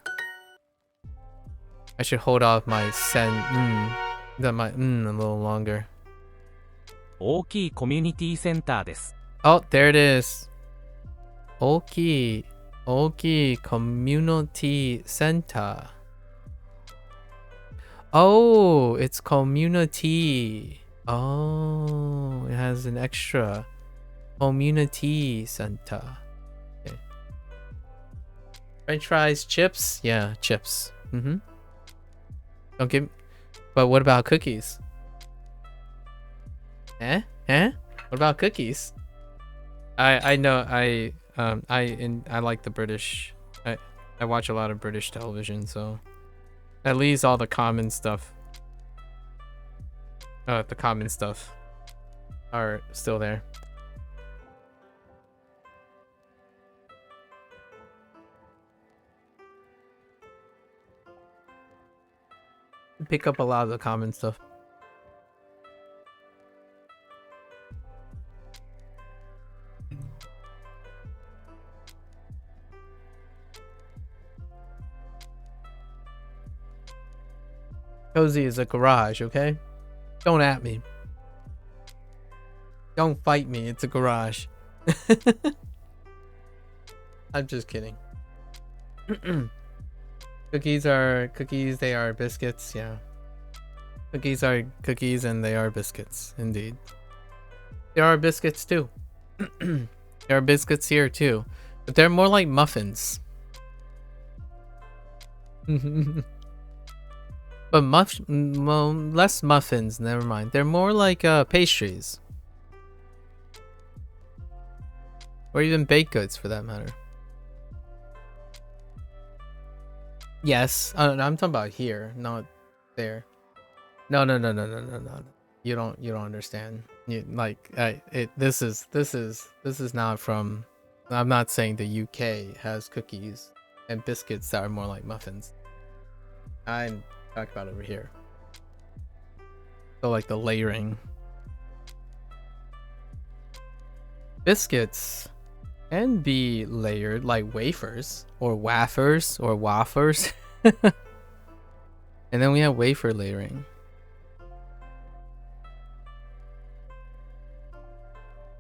I should hold off my sen my a little longer. 大きいコミュニティセンターです。Oh, there it is. 大きいコミュニティセンター。Oh, it's community. Oh, it has an extra community center. Okay. French fries, chips? Yeah, chips. Don't give. But what about cookies? What about cookies? I know I like the British. I watch a lot of British television, so at least all the common stuff The common stuff are still there. Pick up a lot of the common stuff. Cozy is a garage, okay? Don't at me. Don't fight me, it's a garage. I'm just kidding. Cookies, they are biscuits, yeah. Cookies are cookies and they are biscuits, indeed. There are biscuits too. There are biscuits here too. But they're more like muffins. But less muffins, never mind. They're more like pastries. Or even baked goods for that matter. Yes, I'm talking about here, not there. No. You don't understand. This is not from. I'm not saying the UK has cookies and biscuits that are more like muffins. I'm talking about over here. So like the layering. Biscuits can be layered like wafers or wafers or wafers. And then we have wafer layering.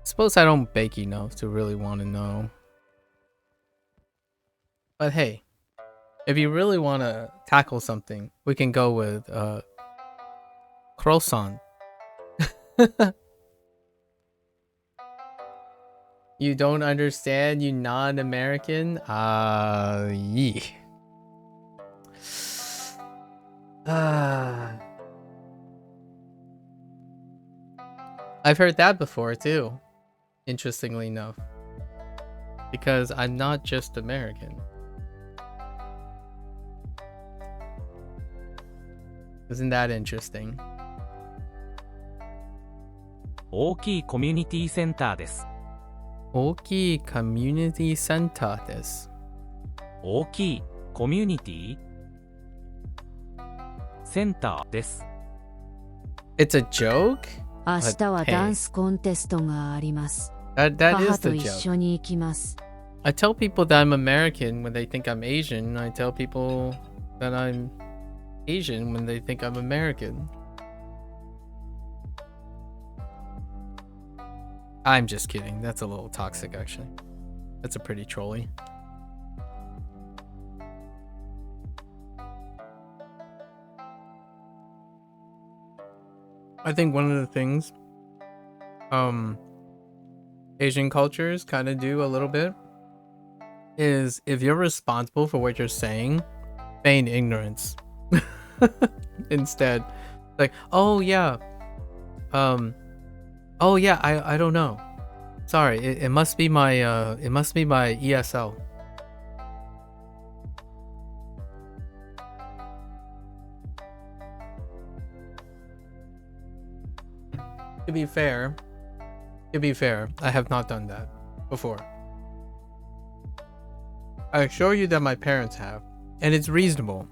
Suppose I don't bake enough to really want to know. But hey, if you really want to tackle something, we can go with croissant. You don't understand, you non-American? Yeah. I've heard that before too, interestingly enough. Because I'm not just American. Isn't that interesting? 大きいコミュニティセンターです。大きいコミュニティセンターです。大きいコミュニティセンターです。It's a joke? 明日はダンスコンテストがあります。That is 母と the 一 joke. 緒に行きます。I tell people that I'm American when they think I'm Asian. I tell people that I'm Asian when they think I'm American. I'm just kidding. That's a little toxic, actually. That's a pretty trolly. I think one of the things Asian cultures kind of do a little bit is if you're responsible for what you're saying, feign ignorance. Instead, like, oh yeah, I don't know. Sorry, it must be my ESL. To be fair, I have not done that before. I assure you that my parents have, and it's reasonable.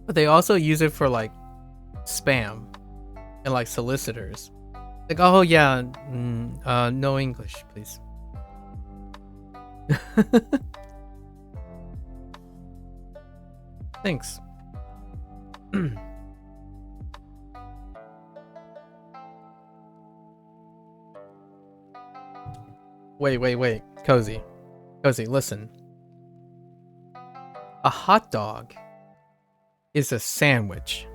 But they also use it for like spam and like solicitors. Like, oh yeah, no English, please. Thanks. Wait. Cozy, listen. A hot dog is a sandwich.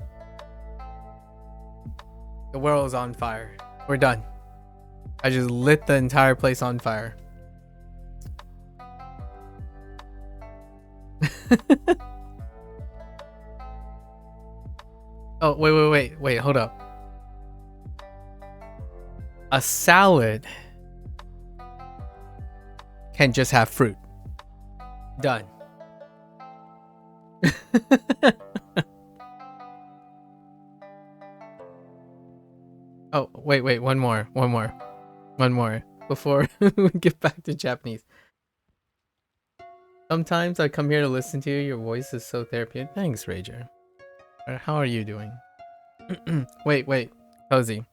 The world is on fire. We're done. I just lit the entire place on fire. Oh, wait, hold up. A salad can just have fruit. Done. Oh, wait, one more before we get back to Japanese. Sometimes I come here to listen to you. Your voice is so therapeutic. Thanks, Rager. How are you doing? wait. Cozy.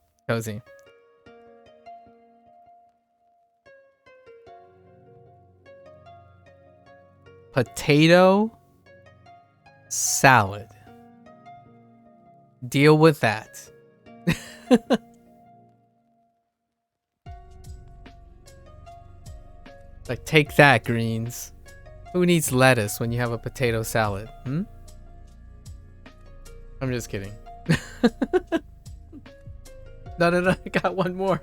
Potato salad. Deal with that. Like, take that, greens. Who needs lettuce when you have a potato salad? I'm just kidding. No, I got one more.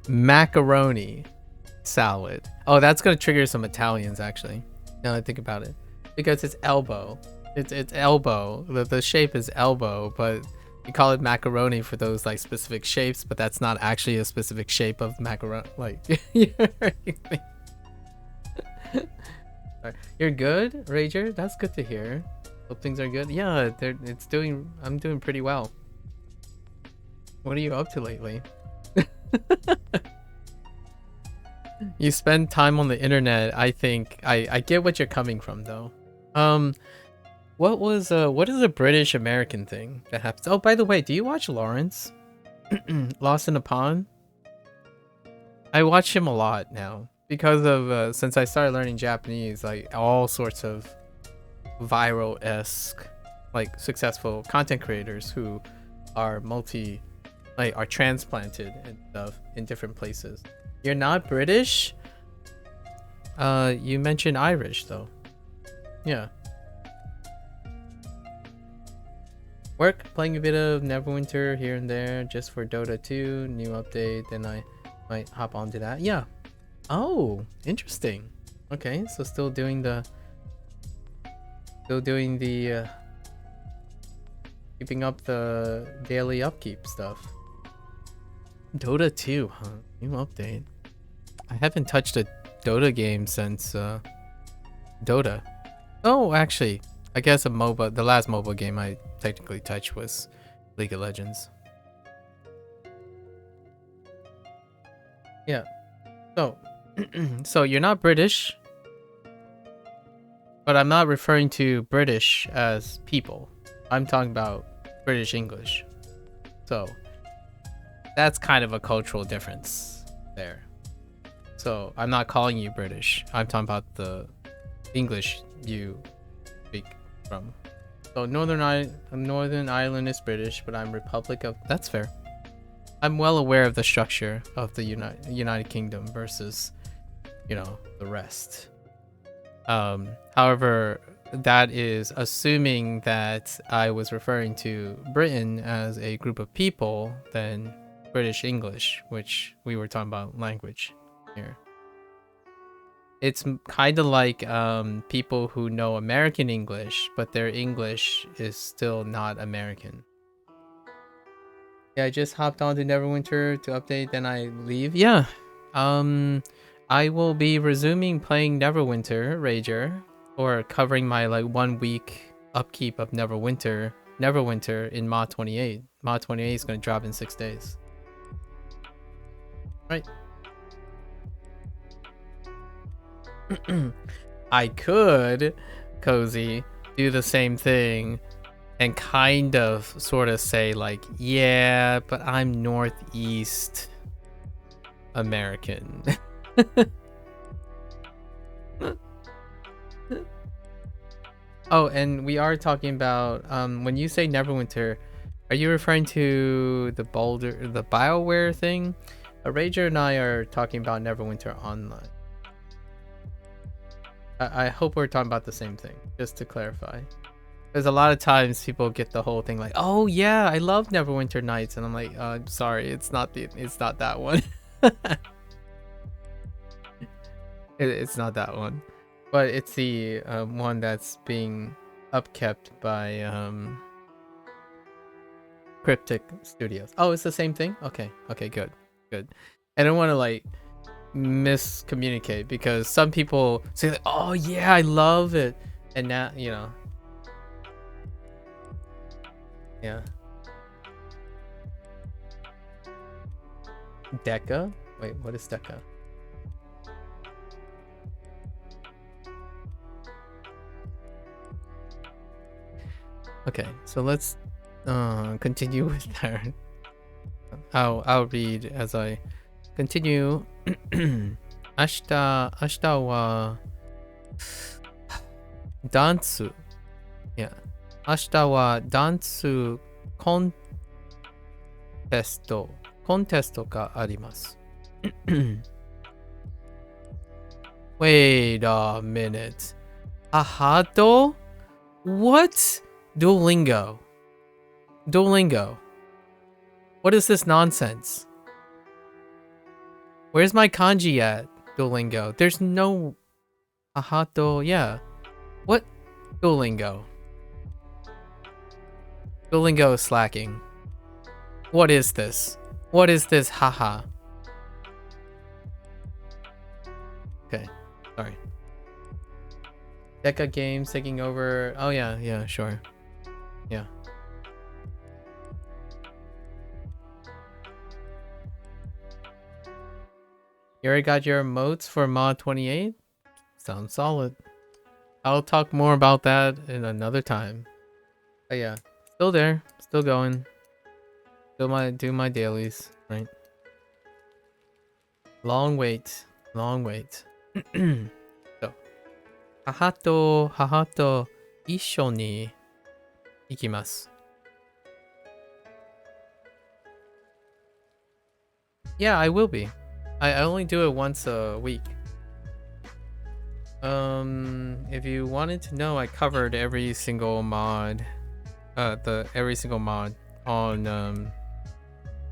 Macaroni salad. Oh, that's gonna trigger some Italians, actually. Now that I think about it. Because it's elbow. It's elbow. The shape is elbow, but you call it macaroni for those like specific shapes, but that's not actually a specific shape of macaroni. Like, you're good, Rager? That's good to hear. Hope things are good. Yeah, I'm doing pretty well. What are you up to lately? You spend time on the internet. I think I get what you're coming from, though. What is a British American thing that happens? Oh, by the way, do you watch Lawrence? Lost in a Pond? I watch him a lot now because of since I started learning Japanese, like all sorts of viral-esque, like successful content creators who are are transplanted and stuff in different places. You're not British? You mentioned Irish though. Yeah. Work, playing a bit of Neverwinter here and there just for Dota 2, new update, then I might hop onto that. Yeah. Oh, interesting. Okay, so still doing the keeping up the daily upkeep stuff. Dota 2, huh? New update. I haven't touched a Dota game since Dota. Oh, actually, I guess the last mobile game I technically touched was League of Legends. Yeah. So, so you're not British, but I'm not referring to British as people. I'm talking about British English. So that's kind of a cultural difference there. So I'm not calling you British. I'm talking about the English you speak from. So Northern Ireland is British, but I'm Republic of... That's fair. I'm well aware of the structure of the United Kingdom versus, you know, the rest. However, that is assuming that I was referring to Britain as a group of people, then British English, which we were talking about language here. It's kind of like people who know American English, but their English is still not American. Yeah, I just hopped on to Neverwinter to update, then I leave. Yeah. I will be resuming playing Neverwinter, Rager, or covering my like 1 week upkeep of Neverwinter in Ma 28. Ma 28 is going to drop in 6 days. Right. I could, Cozy, do the same thing and kind of sort of say like, yeah, but I'm Northeast American. Oh, and we are talking about when you say Neverwinter, are you referring to the BioWare thing? Rager and I are talking about Neverwinter Online. I hope we're talking about the same thing, just to clarify. Because a lot of times people get the whole thing like, oh yeah, I love Neverwinter Nights, and I'm like, I'm sorry, it's not that one. It's not that one, but it's the one that's being upkept by Cryptic Studios. Oh, it's the same thing? Okay, good. I don't want to like miscommunicate, because some people say like, oh yeah, I love it, and now, you know. Yeah. Deca? Wait, what is Deca? Okay, so let's continue with that. I'll read as I continue. 明日はダンス。いや、明日はダンスコンテストがあります。Wait a minute. Ahato? What? Duolingo. What is this nonsense? Where's my kanji at, Duolingo? There's no Ahato, yeah. What? Duolingo. Duolingo is slacking. What is this? What is this? Haha. Okay, sorry. Deca games taking over. Oh yeah, sure. Yeah. You already got your emotes for mod 28? Sounds solid. I'll talk more about that in another time. But yeah, still there, still going. Still do my dailies, right? Long wait. So, 母と一緒に行きます。Yeah, I will be. I only do it once a week. If you wanted to know, I covered every single mod, every single mod on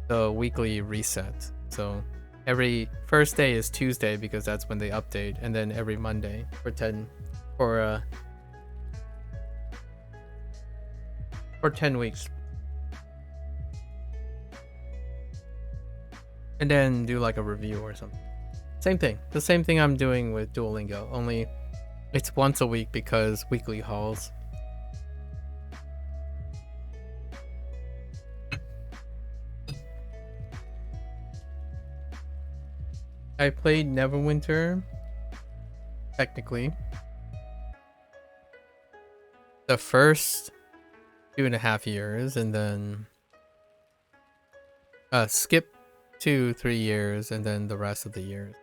the weekly reset. So every first day is Tuesday because that's when they update, and then every Monday for 10 weeks. And then do like a review or something. Same thing. The same thing I'm doing with Duolingo, only it's once a week because weekly hauls. I played Neverwinter, technically, the first 2.5 years, and then skip 2-3 years, and then the rest of the years.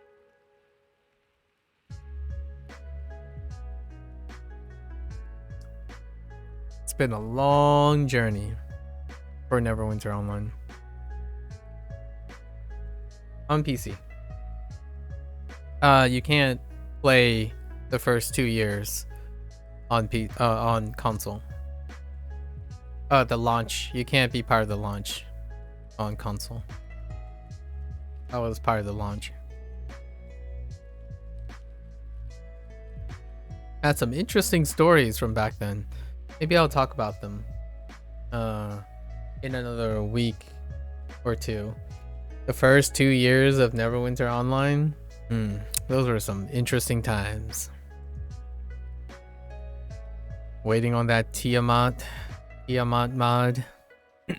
It's been a long journey for Neverwinter Online on PC. You can't play the first 2 years on console. The launch, you can't be part of the launch on console. I was part of the launch. Had some interesting stories from back then. Maybe I'll talk about them in another week or two. The first 2 years of Neverwinter Online, those were some interesting times. Waiting on that Tiamat mod.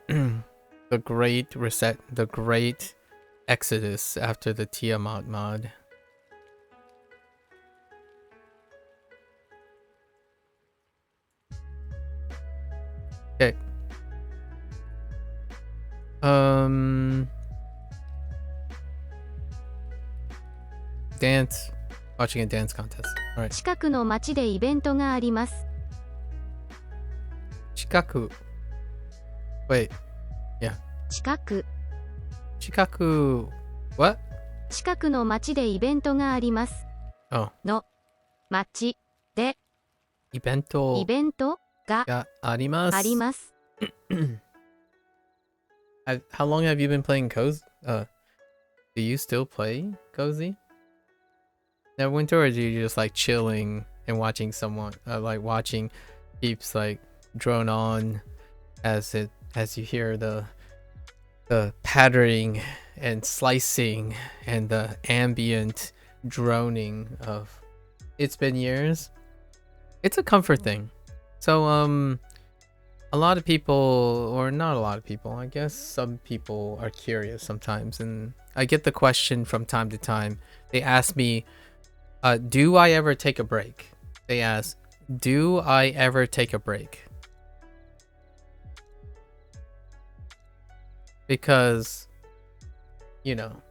The great reset, the great exodus after the Tiamat mod. Okay. Dance. Watching a dance contest. Alright. 近くの町でイベントがあります。Chikaku. Wait. Yeah. 近く What? 近くの町でイベントがあります。Oh. の町でイベントがあります。あります。How long have you been playing Cozy? Do you still play Cozy? Neverwinter, or do you just like chilling and watching someone like watching keeps like drone on as you hear the pattering and slicing and the ambient droning of It's Been Years? It's a comfort thing. So a lot of people, or not a lot of people, I guess some people are curious sometimes, and I get the question from time to time. They ask me, do I ever take a break? They ask, do I ever take a break? Because, you know,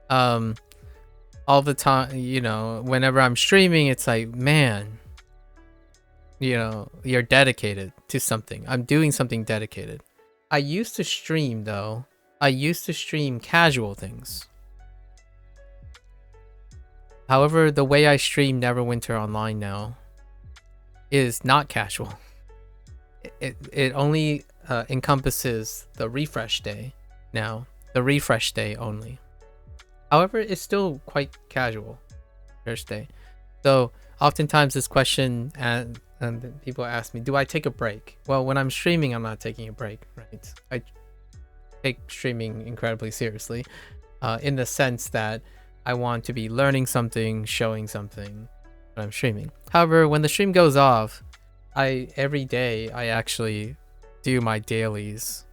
all the time, you know, whenever I'm streaming, it's like, man, you know, you're dedicated to something. I'm doing something dedicated. I used to stream, though. I used to stream casual things. However, the way I stream Neverwinter Online now is not casual. It only encompasses the refresh day now. The refresh day only. However, it's still quite casual. Refresh day. So oftentimes this question and people ask me, do I take a break? Well, when I'm streaming, I'm not taking a break, right? I take streaming incredibly seriously, in the sense that I want to be learning something, showing something when I'm streaming. However, when the stream goes off, every day I actually do my dailies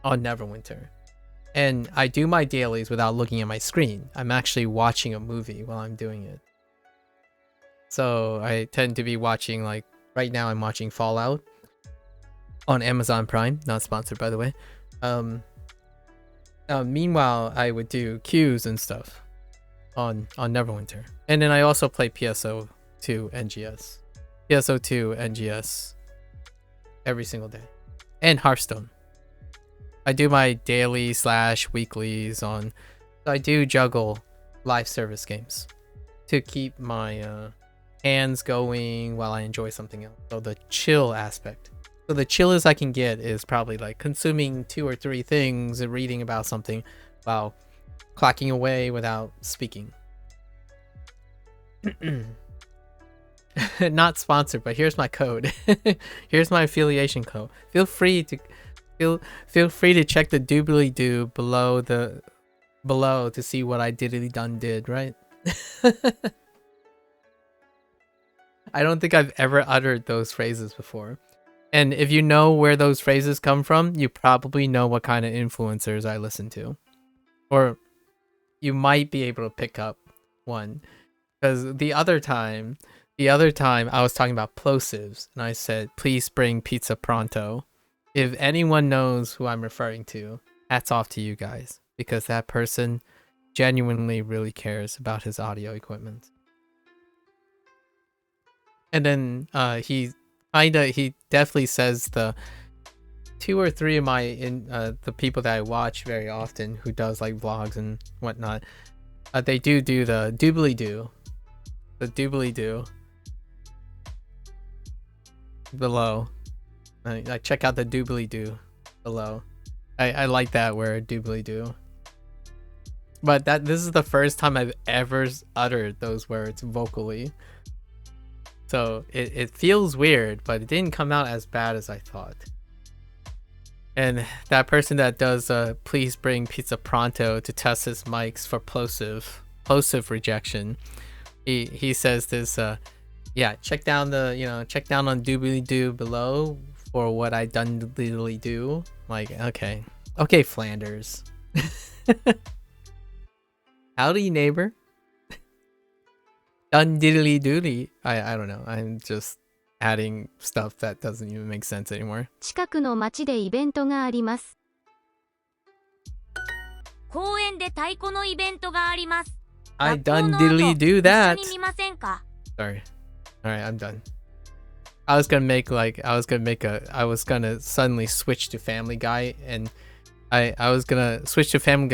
on Neverwinter. And I do my dailies without looking at my screen. I'm actually watching a movie while I'm doing it. So I tend to be watching, like, right now I'm watching Fallout on Amazon Prime, not sponsored by the way. Meanwhile, I would do queues and stuff on Neverwinter. And then I also play PSO2 NGS. PSO2 NGS every single day. And Hearthstone. I do my daily / weeklies on... So I do juggle live service games to keep my hands going while I enjoy something else. So the chill aspect. So the chillest I can get is probably like consuming 2 or 3 things and reading about something while clacking away without speaking. Not sponsored, but here's my code. Here's my affiliation code. Feel free to check the doobly doo below to see what I did, right? I don't think I've ever uttered those phrases before. And if you know where those phrases come from, you probably know what kind of influencers I listen to. Or you might be able to pick up one. Because the other time I was talking about plosives and I said, please bring pizza pronto. If anyone knows who I'm referring to, hats off to you guys. Because that person genuinely really cares about his audio equipment. And then he definitely says the 2 or 3 of my the people that I watch very often who does like vlogs and whatnot, they do the doobly doo, below. I check out the doobly doo below. I like that word, doobly doo. But this is the first time I've ever uttered those words vocally. So it feels weird, but it didn't come out as bad as I thought. And that person that does please bring pizza pronto to test his mics for plosive rejection. He says this yeah, check down on doobly doo below for what I done diddly do. Like, okay Flanders. Howdy neighbor. Dun diddly doodly. I don't know. I'm just adding stuff that doesn't even make sense anymore. 近くの町でイベントがあります。公園で太鼓のイベントがあります。 I done diddly do that. 一緒に見ませんか? Sorry. Alright, I'm done. I was gonna suddenly switch to Family Guy, and I was gonna switch to Family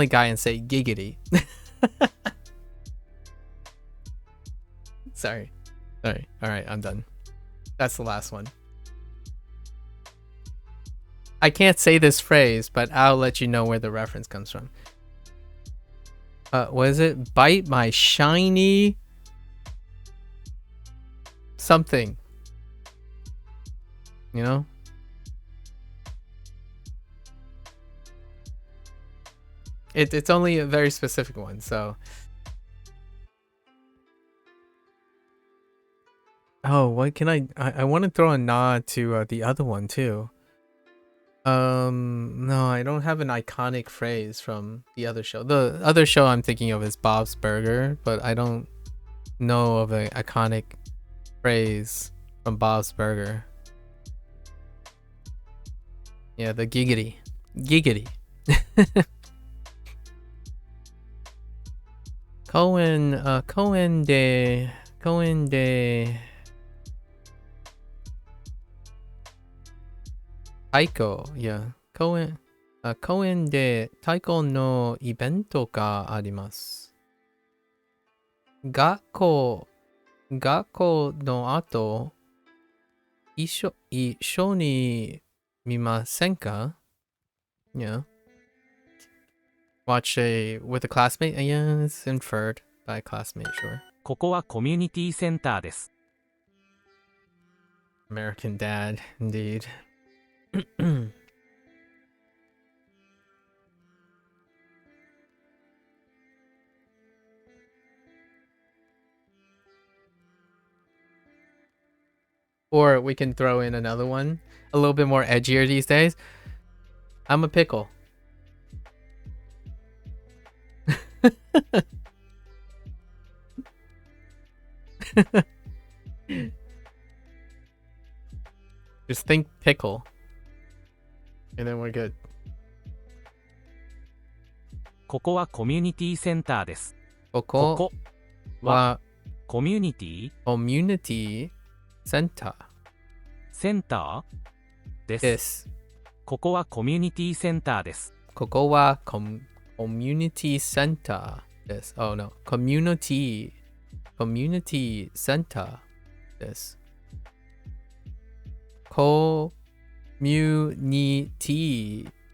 Guy and say giggity. Sorry. Alright, I'm done. That's the last one. I can't say this phrase, but I'll let you know where the reference comes from. What is it? Bite my shiny... something. You know? It's only a very specific one, so... Oh, what can I want to throw a nod to the other one too. No, I don't have an iconic phrase from the other show. The other show I'm thinking of is Bob's Burger, but I don't know of an iconic phrase from Bob's Burger. Yeah, the giggity. Giggity. Cohen de Taiko, yeah. Cohen de Taiko no イベントがあります。学校の後、一緒に見ませんか? Yeah. Watch with a classmate? Yeah, it's inferred by a classmate, sure. ここはコミュニティセンターです。 American Dad, indeed. Or we can throw in another one, a little bit more edgier these days. I'm a pickle. Just think pickle. And then we're good. ここはコミュニティセンターです。ここはコミュニティ Community Center センターです。です。ここはコミュニティセンターです。ここはCommunity Center です。Oh no. Community Center です。Community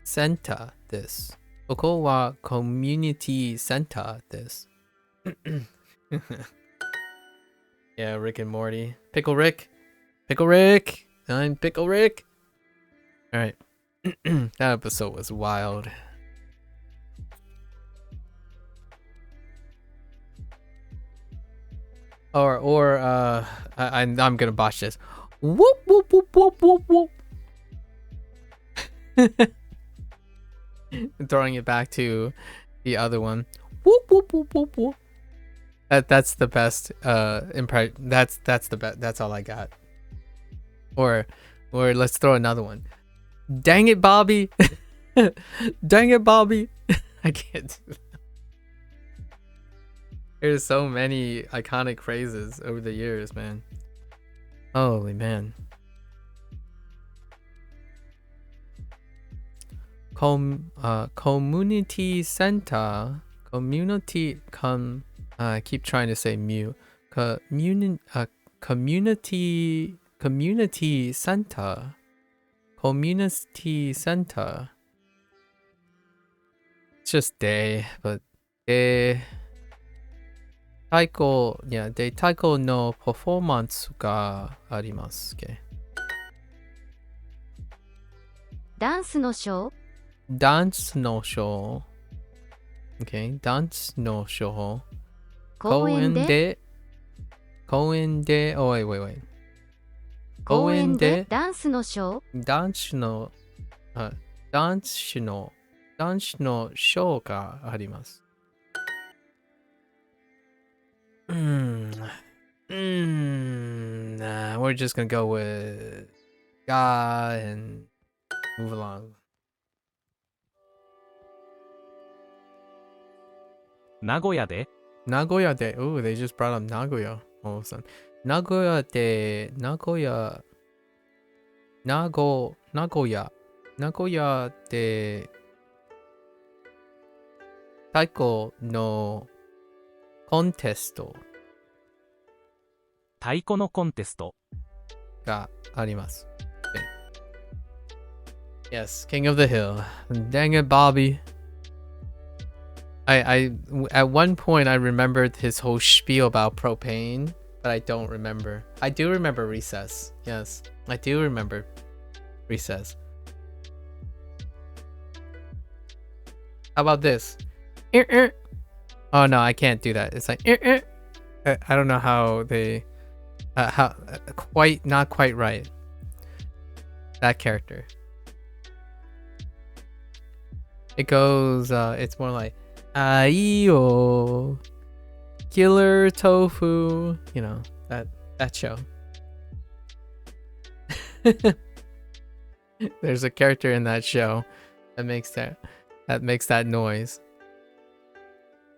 Center です。ここは Community Center です。Yeah, Rick and Morty. Pickle Rick. Pickle Rick. I'm Pickle Rick. Alright. That episode was wild. Or I'm gonna botch this. Whoop whoop whoop whoop whoop whoop. Throwing it back to the other one. Whoop whoop whoop whoop whoop. That's the best impression. That's the best. That's all I got. Or let's throw another one. Dang it, Bobby. Dang it, Bobby. I can't do that. There's so many iconic phrases over the years, man. Holy man. Community center. I keep trying to say mu. Community center. Community center. It's just day, but day. Taiko, yeah, de taiko no performance ga arimasu. Okay. ダンスのショー Dance no show. Okay, dance no show. 公園で公園で oh wait. 公園でダンスのショー男子のショーがあります。Nah, we're just gonna go with ga and move along. 名古屋で Nagoya de. Ooh, they just brought up Nagoya all of a sudden. Nagoya de. Nagoya de. Taiko no contesto 太鼓のコンテスト があります。Okay. Yes, King of the Hill. Dang it, Bobby. I at one point I remembered his whole spiel about propane, but I don't remember. I do remember recess. Yes, I do remember recess. How about this? Oh no, I can't do that. It's like I don't know how they not quite right. That character. It goes, it's more like, Aiyo, Killer Tofu, you know, that show. There's a character in that show that makes that noise.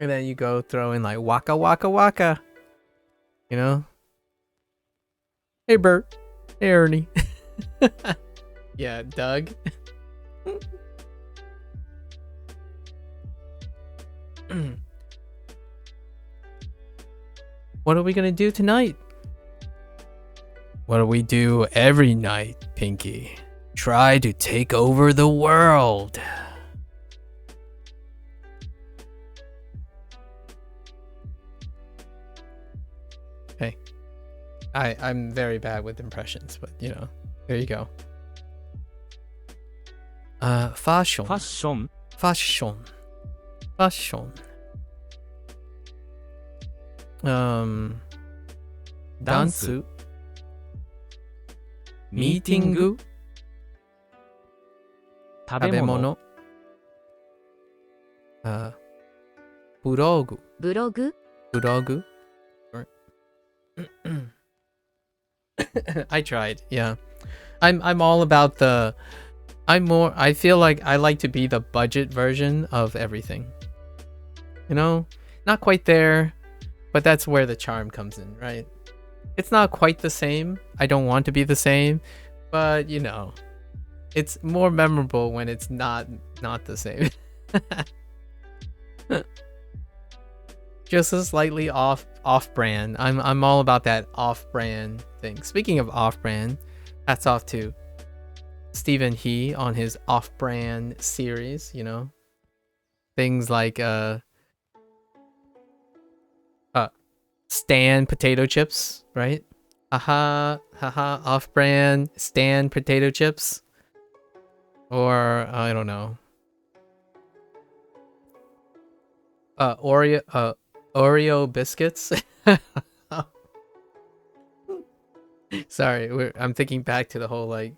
And then you go throw in like waka waka waka. You know? Hey Bert. Hey Ernie. Yeah, Doug. What are we gonna do tonight? What do we do every night, Pinky? Try to take over the world. Hey, I'm very bad with impressions, but you know, there you go. Fashion. ファッション Fashion. Fashion. Dance. Meeting. 食べ物 Blog. ブログ Blog. I tried. Yeah. I'm all about the I feel like I like to be the budget version of everything. You know, not quite there, but that's where the charm comes in, right? It's not quite the same. I don't want to be the same, but you know, it's more memorable when it's not the same. Just a slightly off brand. I'm all about that off brand thing. Speaking of off brand, hats off to Stephen He on his off brand series, you know. Things like Stan potato chips, right? Haha, off brand Stan potato chips. Or I don't know. Oreo biscuits. Sorry, I'm thinking back to the whole like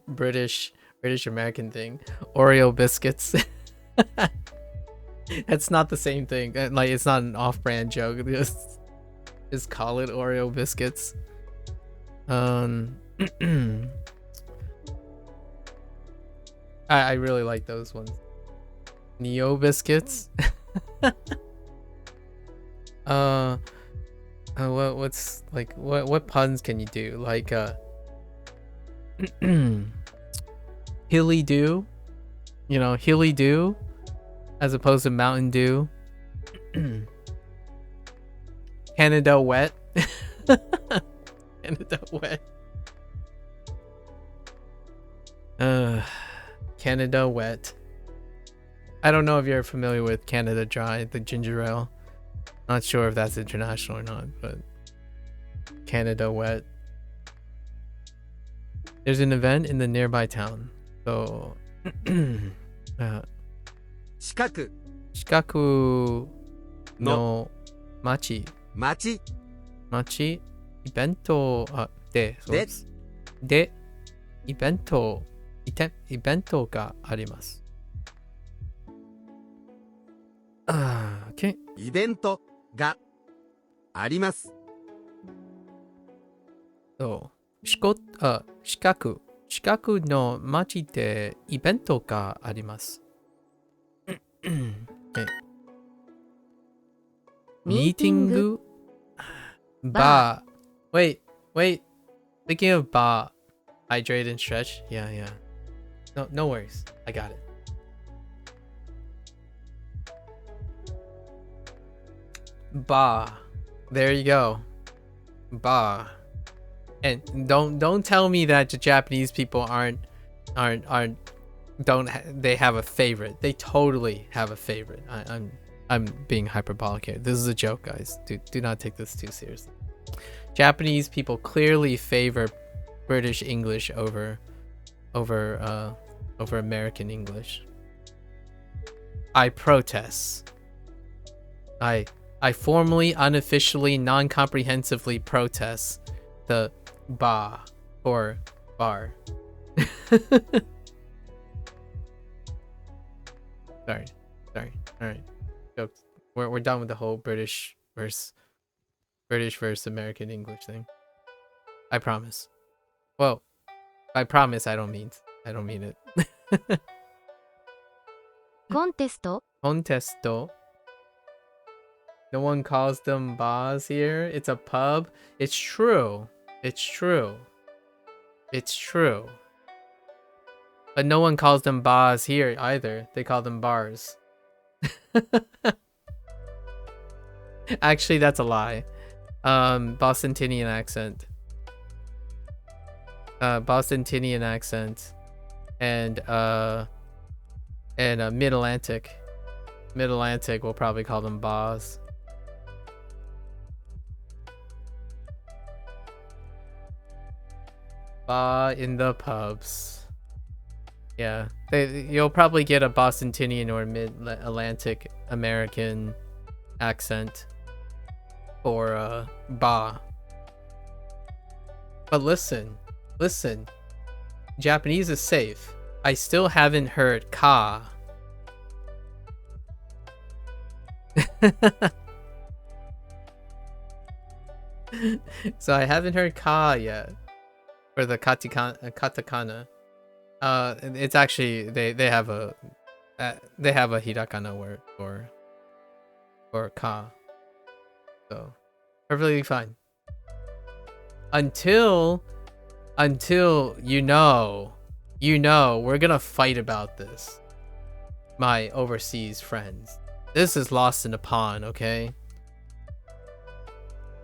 British American thing. Oreo biscuits. That's not the same thing. Like it's not an off-brand joke. Just call it Oreo biscuits. I really like those ones. Neo biscuits. What's like what puns can you do? Like Hilly Dew, you know, Hilly Dew as opposed to Mountain Dew. Canada Wet. Canada Wet. Canada Wet. I don't know if you're familiar with Canada Dry, the ginger ale. Not sure if that's international or not, but Canada Wet. There's an event in the nearby town. So 近く近くの町イベントでイベントがあります。Okay. イベントがあります。近くの町でイベントがあります。ミーティングバー Wait. Thinking of bar. Hydrate and stretch. Yeah. No worries. I got it. Bar. There you go. Bar. And don't tell me that the Japanese people they have a favorite. They totally have a favorite. I'm being hyperbolic here. This is a joke, guys. Do not take this too seriously. Japanese people clearly favor British English over American English. I protest. I formally, unofficially, non-comprehensively protest the ba or bar. Sorry. Alright. Jokes. We're done with the whole British versus American English thing. I promise. Well, I promise I don't mean it. コンテスト Contesto. No one calls them bars here. It's a pub. It's true. It's true. It's true. But no one calls them bars here either. They call them bars. Actually, that's a lie. Bostonian accent. Bostonian accent. And Mid-Atlantic. Mid-Atlantic will probably call them bars. Bar in the pubs. Yeah, you'll probably get a Bostonian or Mid-Atlantic American accent for ba. But listen, Japanese is safe. I still haven't heard ka. So I haven't heard ka yet for the katakana. It's actually they have a hirakana word for ka, so perfectly fine until you know we're gonna fight about this, my overseas friends. This is lost in the pond, okay?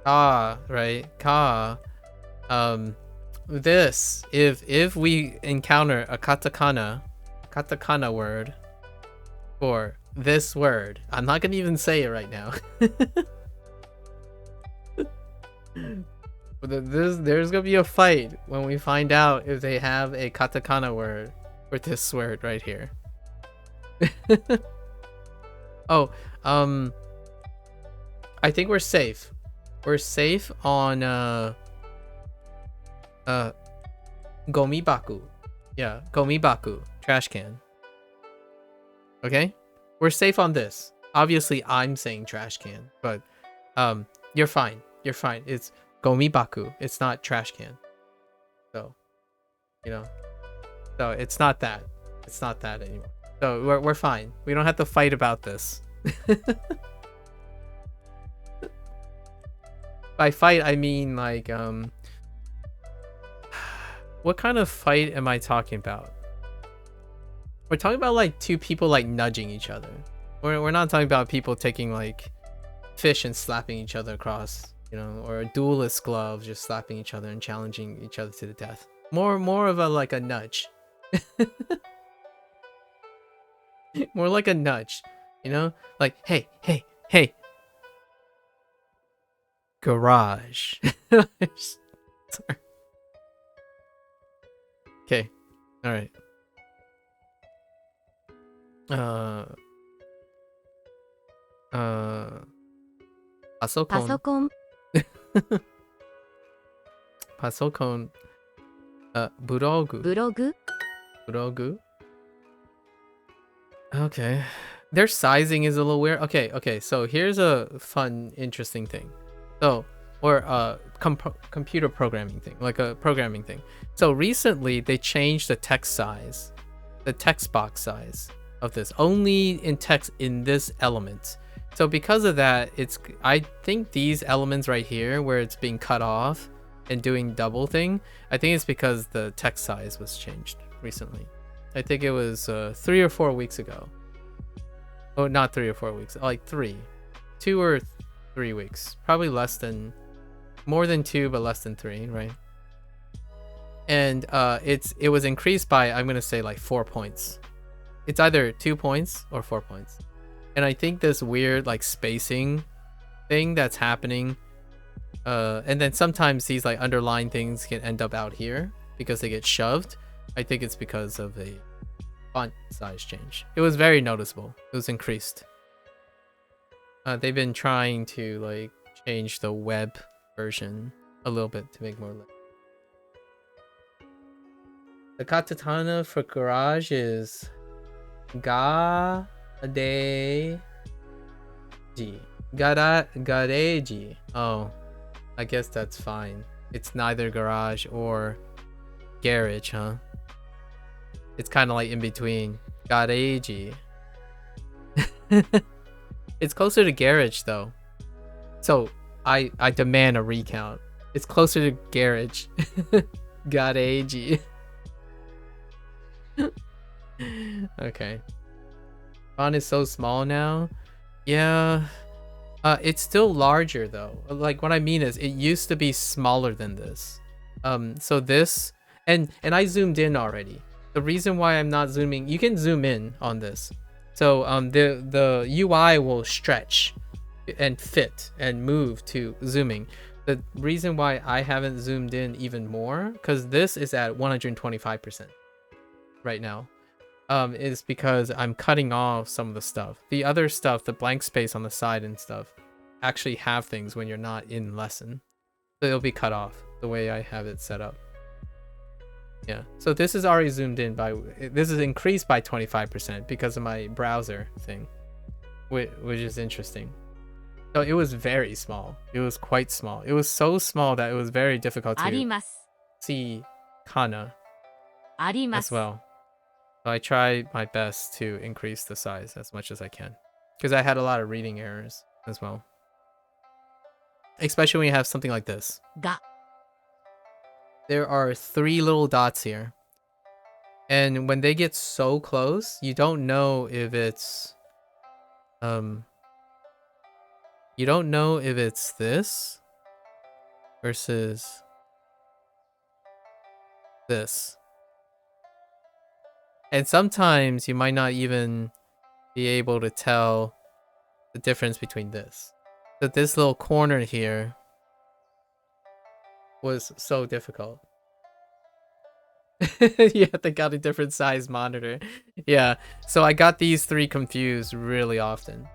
Ka, right? Ka. This, if we encounter a katakana word for this word, I'm not gonna even say it right now. There's gonna be a fight when we find out if they have a katakana word for this word right here. Oh, I think we're safe. We're safe on gomibaku. Yeah, gomibaku, trash can. Okay? We're safe on this. Obviously I'm saying trash can, but you're fine. You're fine. It's gomibaku. It's not trash can. So, so it's not that. It's not that anymore. So we're fine. We don't have to fight about this. By fight I mean like what kind of fight am I talking about? We're talking about like two people like nudging each other. We're not talking about people taking like fish and slapping each other across, or a duelist glove just slapping each other and challenging each other to the death. More of a like a nudge. More like a nudge, like hey. Garage. Sorry. Okay. All right. Pasokon. Pasokon. Burogu. Okay. Their sizing is a little weird. Okay. So here's a fun, interesting thing. So, or computer programming thing, like a programming thing. So recently they changed the text size, the text box size of this, only in text in this element. So because of that, I think these elements right here where it's being cut off and doing double thing, I think it's because the text size was changed recently. I think it was 3 or 4 weeks ago. Oh, not 3 or 4 weeks, like 2 or 3 weeks, probably more than 2 but less than 3, right? And it was increased by, I'm gonna say like 4 points. It's either 2 points or 4 points. And I think this weird like spacing thing that's happening, and then sometimes these like underlying things can end up out here because they get shoved. I think it's because of a font size change. It was very noticeable. It was increased. They've been trying to like change the web version a little bit to make more. The katakana for garage is ga Gareji. Gareji. Oh, I guess that's fine. It's neither garage or garage, huh? It's kind of like in between. Gareji. It's closer to garage though. So I demand a recount. It's closer to garage. Gareji. Okay. Font is so small now. Yeah. It's still larger though. Like what I mean is it used to be smaller than this. So this and I zoomed in already. The reason why I'm not zooming, you can zoom in on this. So the UI will stretch and fit and move to zooming. The reason why I haven't zoomed in even more, because this is at 125% right now, is because I'm cutting off some of the stuff. The other stuff, the blank space on the side and stuff, actually have things when you're not in lesson. So it'll be cut off the way I have it set up. Yeah, so this is already zoomed in by, this is increased by 25% because of my browser thing, which is interesting. So it was very small. It was quite small. It was so small that it was very difficult to see kana as well. So I try my best to increase the size as much as I can because I had a lot of reading errors as well. Especially when you have something like this. There are 3 little dots here. And when they get so close, you don't know if it's you don't know if it's this versus this. And sometimes you might not even be able to tell the difference between this. So this little corner here was so difficult. Yeah, they got a different size monitor. Yeah, so I got these 3 confused really often.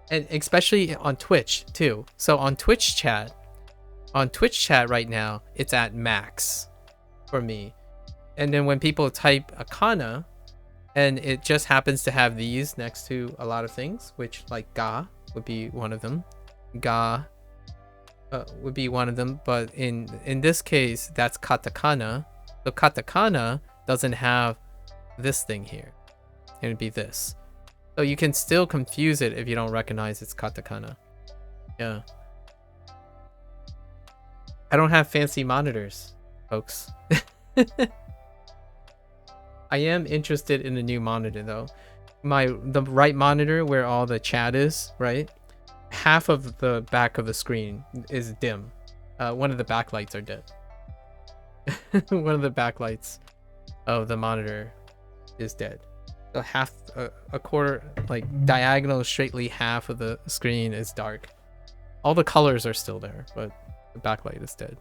And especially on Twitch too. So on Twitch chat right now, it's at max for me. And then when people type a kana, and it just happens to have these next to a lot of things, which like ga would be one of them. Ga would be one of them, but in this case, that's katakana. So katakana doesn't have this thing here. It'd be this. So you can still confuse it if you don't recognize it's katakana. Yeah. I don't have fancy monitors, folks. I am interested in a new monitor though. The right monitor where all the chat is, right? Half of the back of the screen is dim. One of the backlights are dead. One of the backlights of the monitor is dead. So half, a quarter, like diagonal straightly half of the screen is dark. All the colors are still there, but the backlight is dead.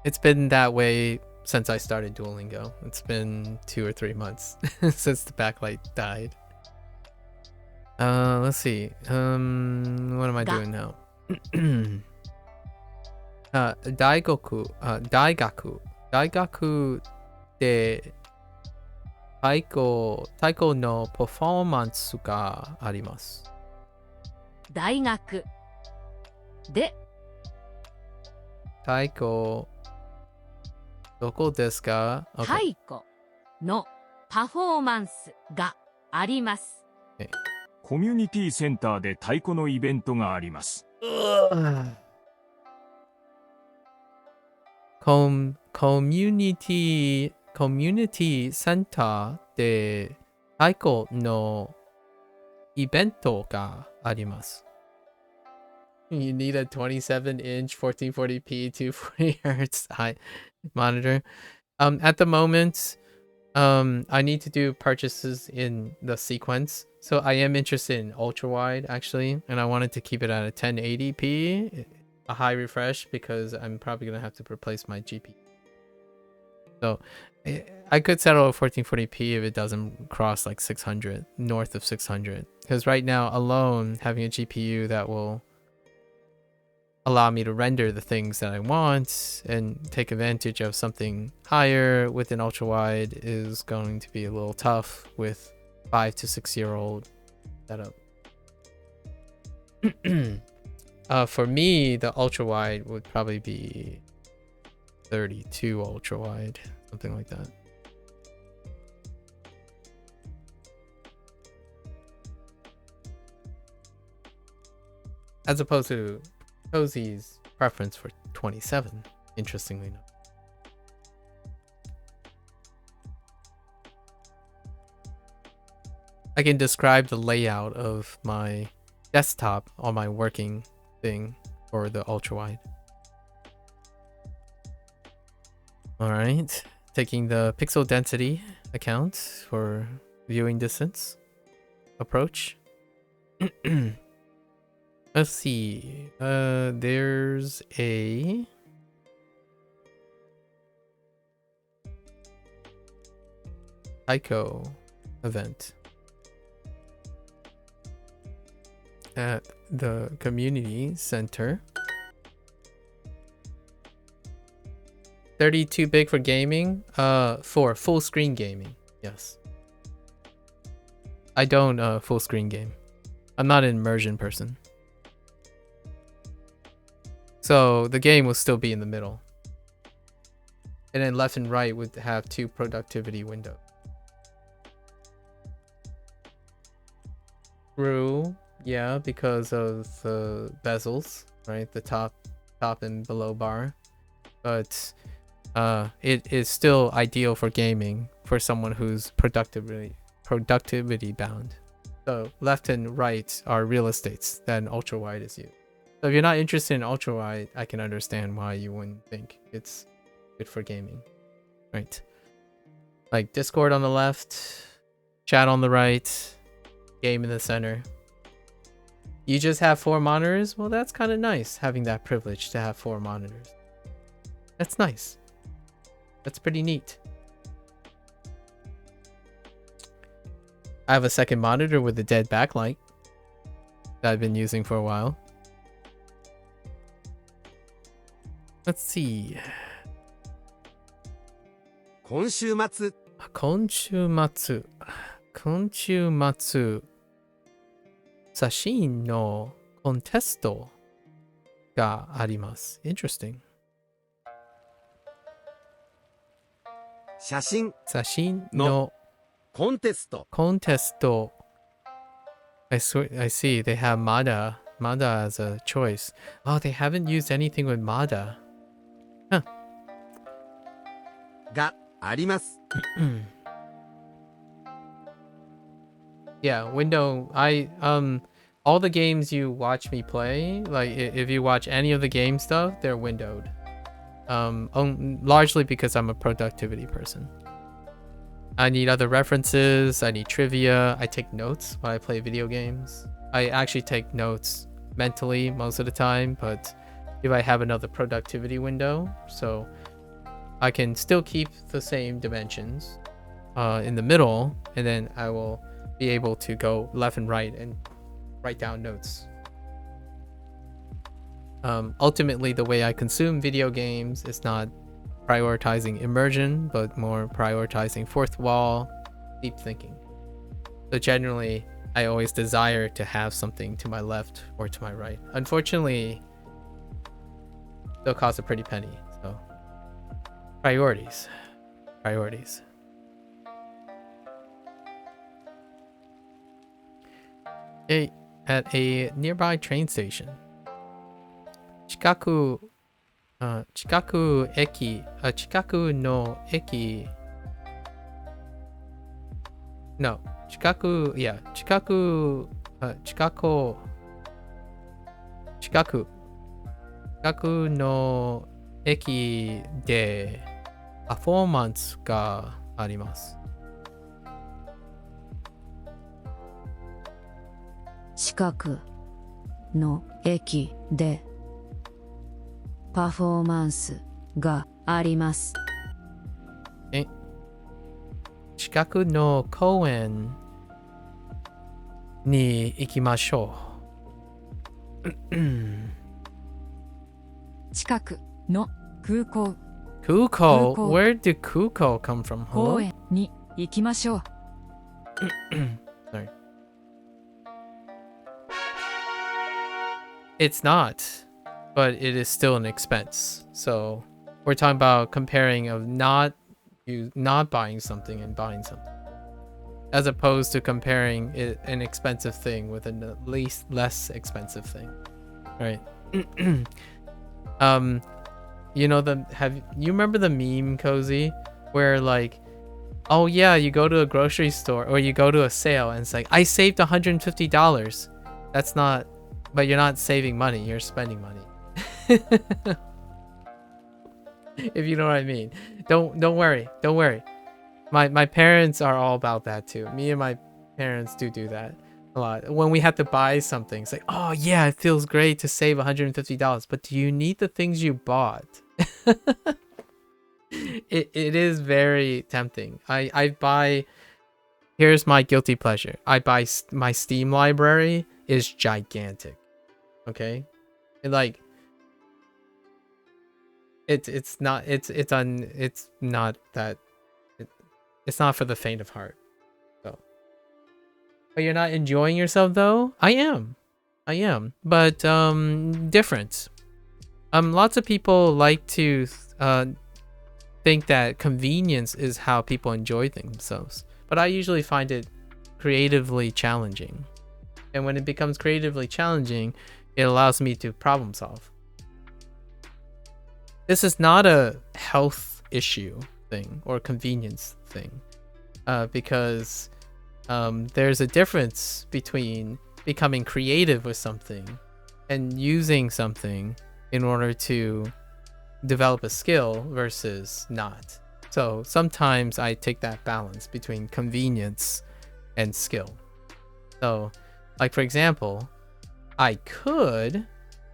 It's been that way since I started Duolingo. It's been 2 or 3 months since the backlight died. Let's see. What am I doing now? Daigaku de taiko no performance ga arimasu. 大学で Taiko どこですか? Okay. 太鼓のパフォーマンスがあります。コミュニティセンターで太鼓のイベントがあります。Community center で太鼓のイベントがあります。You need a 27-inch 1440p 240 Hz high monitor. At the moment, I need to do purchases in the sequence. So I am interested in ultra wide actually, and I wanted to keep it at a 1080p, a high refresh, because I'm probably gonna have to replace my GPU. So I could settle at 1440p if it doesn't cross like 600, north of 600. Because right now alone, having a GPU that will allow me to render the things that I want and take advantage of something higher with an ultra wide is going to be a little tough with 5 to 6 year old setup. For me, the ultra wide would probably be 32 ultra wide, something like that. As opposed to Cozy's preference for 27, interestingly enough. I can describe the layout of my desktop on my working thing for the ultra wide. Alright, taking the pixel density account for viewing distance approach. Let's see. There's a Taiko event at the community center. 32 big for gaming? For full screen gaming, yes. I don't full screen game. I'm not an immersion person. So the game will still be in the middle. And then left and right would have 2 productivity windows. True, yeah, because of the bezels, right? The top and below bar. But it is still ideal for gaming for someone who's productivity bound. So left and right are real estates, then ultra wide is used. So if you're not interested in ultra wide, I can understand why you wouldn't think it's good for gaming, right? Like Discord on the left, chat on the right, game in the center. You just have 4 monitors? Well, that's kind of nice, having that privilege to have 4 monitors. That's nice. That's pretty neat. I have a second monitor with a dead backlight that I've been using for a while. Let's see. 今週末写真のコンテストがあります。Interesting. 写真のコンテスト I see they have Mada as a choice. Oh, they haven't used anything with Mada. Huh. があります。Yeah, window. All the games you watch me play, like if you watch any of the game stuff, they're windowed. Largely because I'm a productivity person. I need other references. I need trivia. I take notes when I play video games. I actually take notes mentally most of the time, but if I have another productivity window, so I can still keep the same dimensions in the middle, and then I will be able to go left and right and write down notes. Ultimately, the way I consume video games is not prioritizing immersion, but more prioritizing fourth wall, deep thinking. So generally, I always desire to have something to my left or to my right. Unfortunately, they'll cost a pretty penny. So priorities. At a nearby train station. 近くの駅 No 近くの駅でパフォーマンスがあります。近くの駅でパフォーマンスがあります。近くの公園に行きましょう。近くの空港 Kuko? Where did Kuko come from? 公園に行きましょう。Sorry. It's not, but it is still an expense. So we're talking about comparing of not buying something and buying something, as opposed to comparing an expensive thing with a least less expensive thing, right? You know you remember the meme, Cozy, where like, oh yeah, you go to a grocery store or you go to a sale and it's like, I saved $150. That's not, but you're not saving money, you're spending money. If you know what I mean. Don't worry. My parents are all about that too. Me and my parents do that a lot. When we have to buy something, it's like, oh yeah, it feels great to save $150, but do you need the things you bought? It is very tempting. I buy, here's my guilty pleasure. I buy, my Steam library is gigantic. Okay? And like, it's not for the faint of heart. So, but you're not enjoying yourself though? I am, but different. Lots of people like to think that convenience is how people enjoy themselves, but I usually find it creatively challenging. And when it becomes creatively challenging, it allows me to problem solve. This is not a health issue thing or convenience thing, because there's a difference between becoming creative with something and using something in order to develop a skill versus not. So sometimes I take that balance between convenience and skill. So, like for example, I could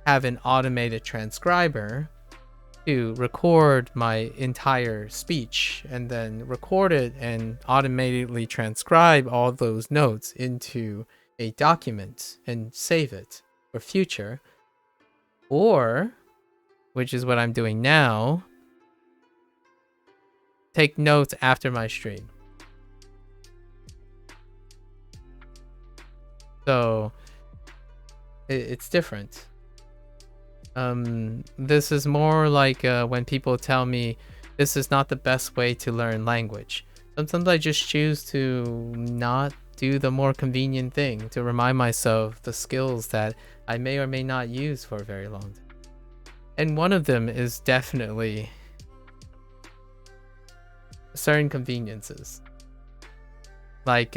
have an automated transcriber to record my entire speech and then record it and automatically transcribe all those notes into a document and save it for future. Or, which is what I'm doing now, take notes after my stream. So it's different. This is more like when people tell me this is not the best way to learn language. Sometimes I just choose to not do the more convenient thing to remind myself the skills that I may or may not use for a very long time. And one of them is definitely certain conveniences, like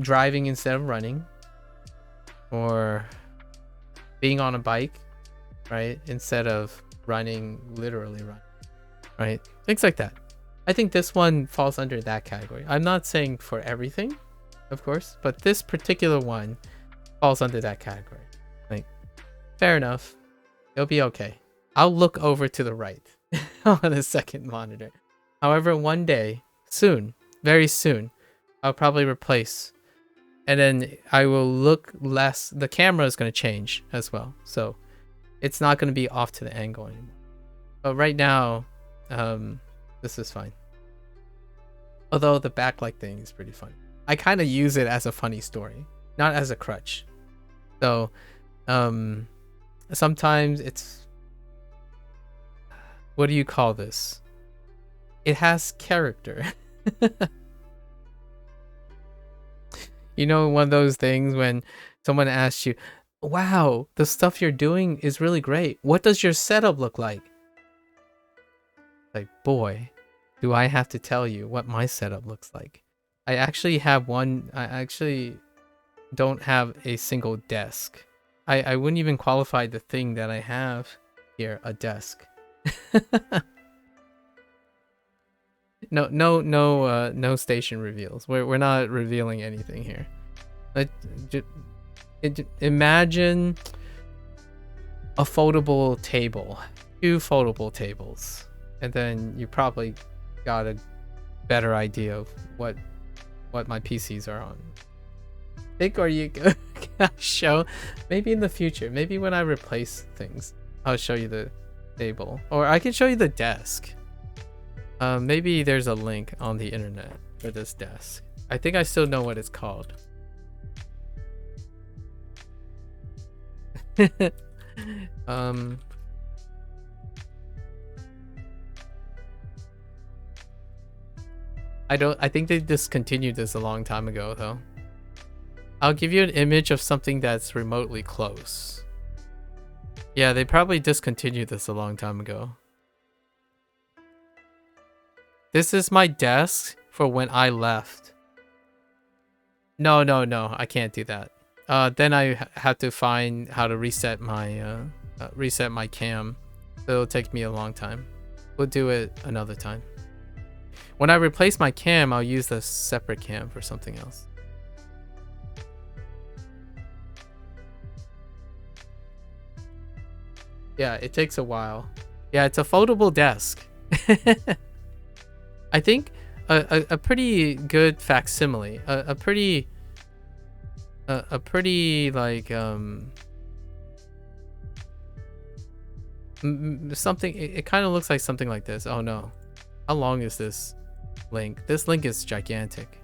driving instead of running, or being on a bike, right, instead of literally running, right? Things like that. I think this one falls under that category. I'm not saying for everything, of course, but this particular one falls under that category. Like, fair enough. It'll be okay. I'll look over to the right on the second monitor. However, one day, soon, very soon, I'll probably replace, and then I will look less. The camera is going to change as well, so it's not going to be off to the angle anymore. But right now, this is fine. Although the backlight thing is pretty funny. I kind of use it as a funny story, not as a crutch. So, sometimes it's, what do you call this? It has character. You know, one of those things when someone asks you, wow, the stuff you're doing is really great. What does your setup look like? Like, boy, do I have to tell you what my setup looks like. I actually don't have a single desk. I wouldn't even qualify the thing that I have here, a desk. No station reveals. We're not revealing anything here. Imagine a foldable table, 2 foldable tables, and then you probably got a better idea of what my PCs are on. Or you can show, maybe in the future, maybe when I replace things, I'll show you the table, or I can show you the desk. Maybe there's a link on the internet for this desk. I think I still know what it's called. I think they discontinued this a long time ago though. I'll give you an image of something that's remotely close. Yeah, they probably discontinued this a long time ago. This is my desk for when I left. No, I can't do that. Then I have to find how to reset my cam. It'll take me a long time. We'll do it another time. When I replace my cam, I'll use the separate cam for something else. Yeah, it takes a while. Yeah, it's a foldable desk. I think a pretty good facsimile, a pretty like something. It kind of looks like something like this. Oh no, how long is this link? This link is gigantic.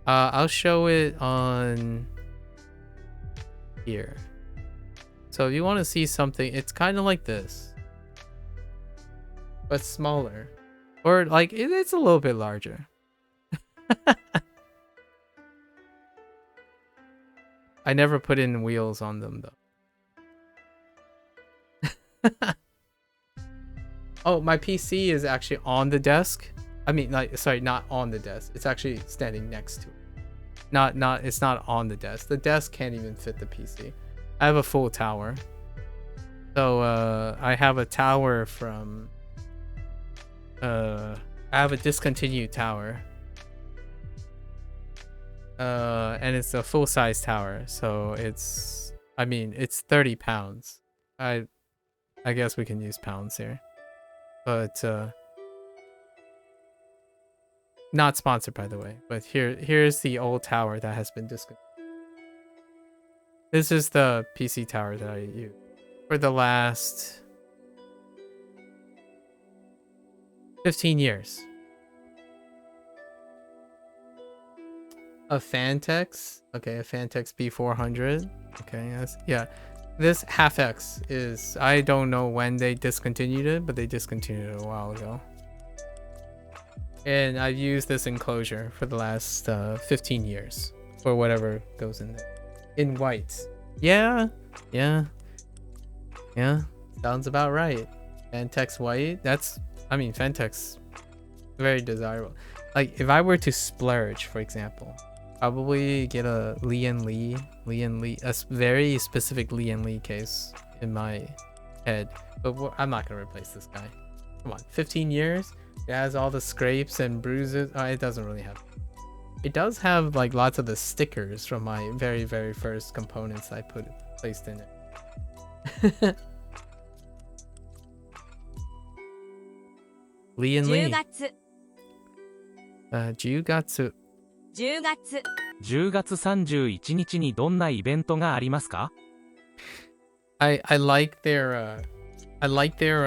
I'll show it on here. So if you want to see something, it's kind of like this, but smaller, or like it's a little bit larger. I never put in wheels on them though. Oh, my PC is actually on the desk. I mean, like, sorry, not on the desk. It's actually standing next to it. It's not on the desk. The desk can't even fit the PC. I have a full tower. So I have a tower from I have a discontinued tower. And it's a full-size tower, so it's 30 pounds. I guess we can use pounds here. But not sponsored, by the way. But here's the old tower that has been discontinued. This is the PC tower that I use for the last 15 years. A Fantex. Okay, a Fantex B400. Okay, yeah. This half X is, I don't know when they discontinued it, but they discontinued it a while ago. And I've used this enclosure for the last 15 years, or whatever goes in there. In white. Yeah. Sounds about right. Fantex white. Fantex, very desirable. Like, if I were to splurge, for example, probably get a Lee & Lee, a very specific Lee & Lee case in my head. But I'm not gonna replace this guy. Come on, 15 years? It has all the scrapes and bruises. Oh, it doesn't really have. It does have like lots of the stickers from my very, very first components I placed in it. Lee & Lee. 10月。10月。10月31日にどんなイベントがありますか？ I like their I like their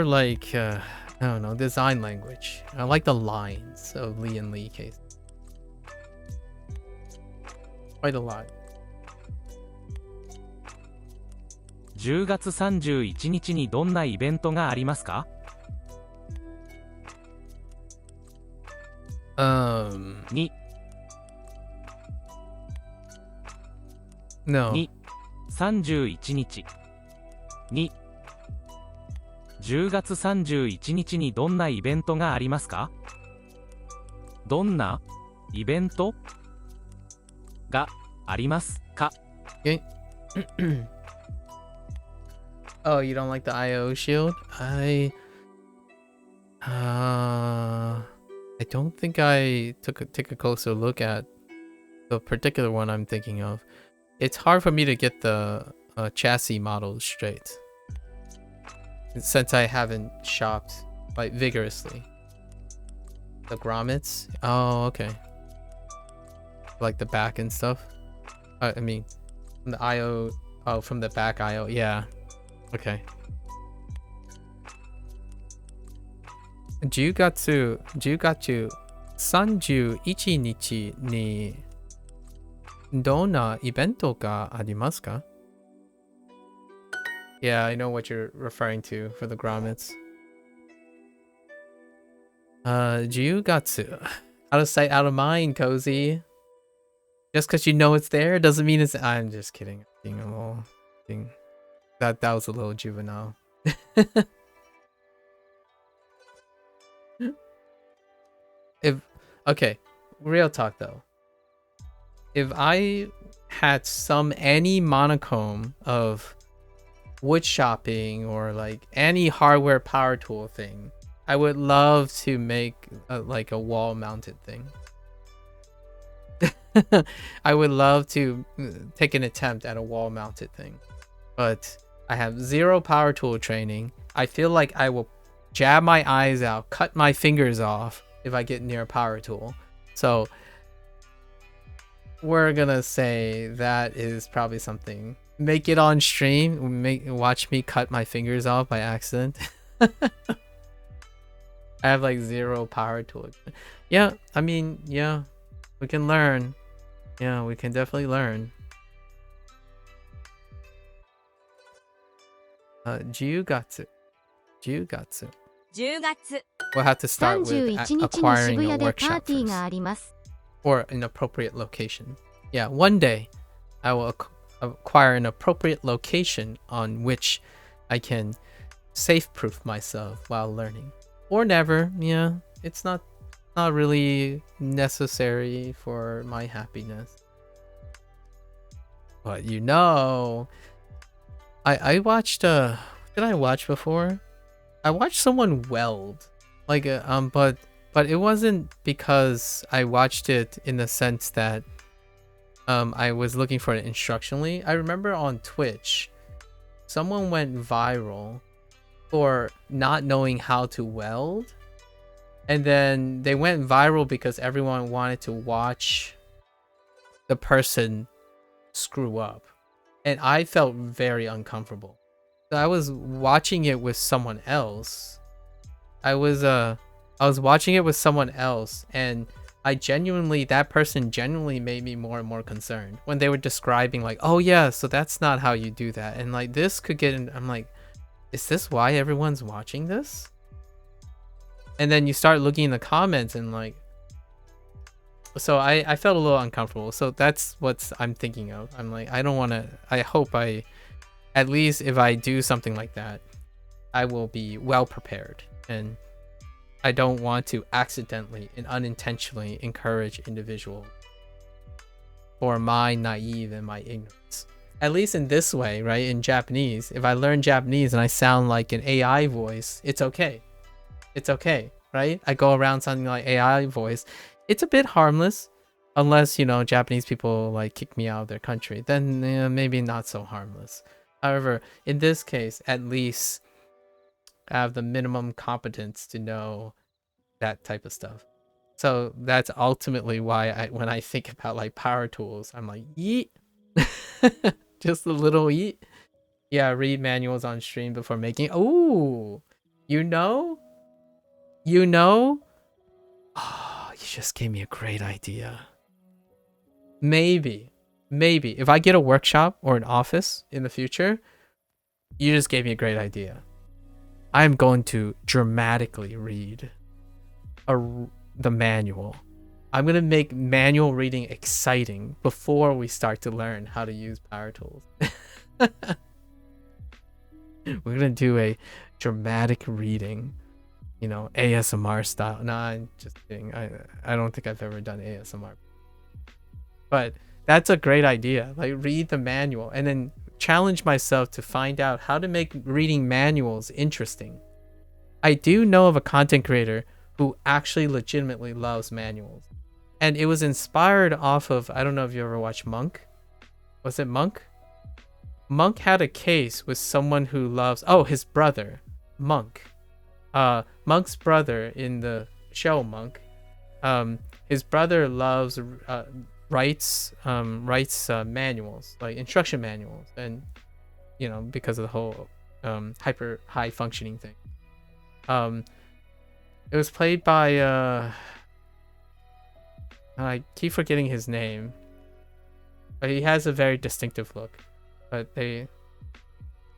like I don't know, design language. I like the lines of Lee & Lee case. Quite a lot. 10月31日にどんなイベントがありますか？ 2 No. 2 31日2 10月31日にどんなイベントがありますか？どんなイベントがありますか？ Okay. Oh, you don't like the IO shield? I don't think I take a closer look at the particular one I'm thinking of. It's hard for me to get the chassis models straight, since I haven't shopped like vigorously. The grommets? Oh, okay. Like the back and stuff. I mean, from the IO. Oh, from the back IO. Yeah. Okay. 10月31日にどんなイベントがありますか? Yeah, I know what you're referring to for the grommets. 10月 out of sight, out of mind, Cozy. Just because you know it's there doesn't mean it's... I'm just kidding. Being a little thing. That was a little juvenile. Okay, real talk though. If I had any monochrome of wood shopping or like any hardware power tool thing, I would love to make like a wall mounted thing. I would love to take an attempt at a wall mounted thing, but I have zero power tool training. I feel like I will jab my eyes out, cut my fingers off if I get near a power tool. So we're gonna say that is probably something. Make it on stream. Watch me cut my fingers off by accident. I have like zero power tool. Yeah, I mean, yeah, we can learn. Yeah, we can definitely learn. 10月 10月 10月 We'll have to start with 31日に acquiring 渋 a 谷でパー workshop ティーが first. あります。 Or an appropriate location. Yeah, one day I will acquire an appropriate location on which I can safe-proof myself while learning. Or never. Yeah, it's not really necessary for my happiness. But you know, I watched what did I watch before? I watched someone weld. Like but it wasn't because I watched it in the sense that I was looking for it instructionally. I remember on Twitch someone went viral for not knowing how to weld, and then they went viral because everyone wanted to watch the person screw up, and I felt very uncomfortable. So I was watching it with someone else. I was watching it with someone else, and that person genuinely made me more and more concerned when they were describing like, oh yeah, so that's not how you do that, and like this could get in. I'm like, is this why everyone's watching this? And then you start looking in the comments and like, so I felt a little uncomfortable. So that's what I'm thinking of. I'm like, I don't want to. I hope at least if I do something like that, I will be well prepared, and I don't want to accidentally and unintentionally encourage individuals for my naive and my ignorance. At least in this way, right? In Japanese, if I learn Japanese and I sound like an AI voice, it's okay. It's okay, right? I go around sounding like AI voice. It's a bit harmless, unless, you know, Japanese people like kick me out of their country. Then maybe not so harmless. However, in this case, at least I have the minimum competence to know that type of stuff. So that's ultimately why when I think about like power tools, I'm like, yeet. Just a little yeet. Yeah, read manuals on stream before making. Ooh, you know? Oh, you just gave me a great idea. Maybe if I get a workshop or an office in the future, you just gave me a great idea. I'm going to dramatically read the manual. I'm going to make manual reading exciting before we start to learn how to use power tools. We're going to do a dramatic reading, you know, ASMR style. Nah, I'm just kidding. I don't think I've ever done ASMR. But that's a great idea. Like, read the manual and then challenge myself to find out how to make reading manuals interesting. I do know of a content creator who actually legitimately loves manuals. And it was inspired off of, I don't know if you ever watched Monk. Was it Monk? Monk had a case with someone who loves, his brother, Monk. Monk's brother in the show Monk. His brother loves writes manuals, like instruction manuals, and you know, because of the whole hyper high functioning thing. It was played by I keep forgetting his name. But he has a very distinctive look. But they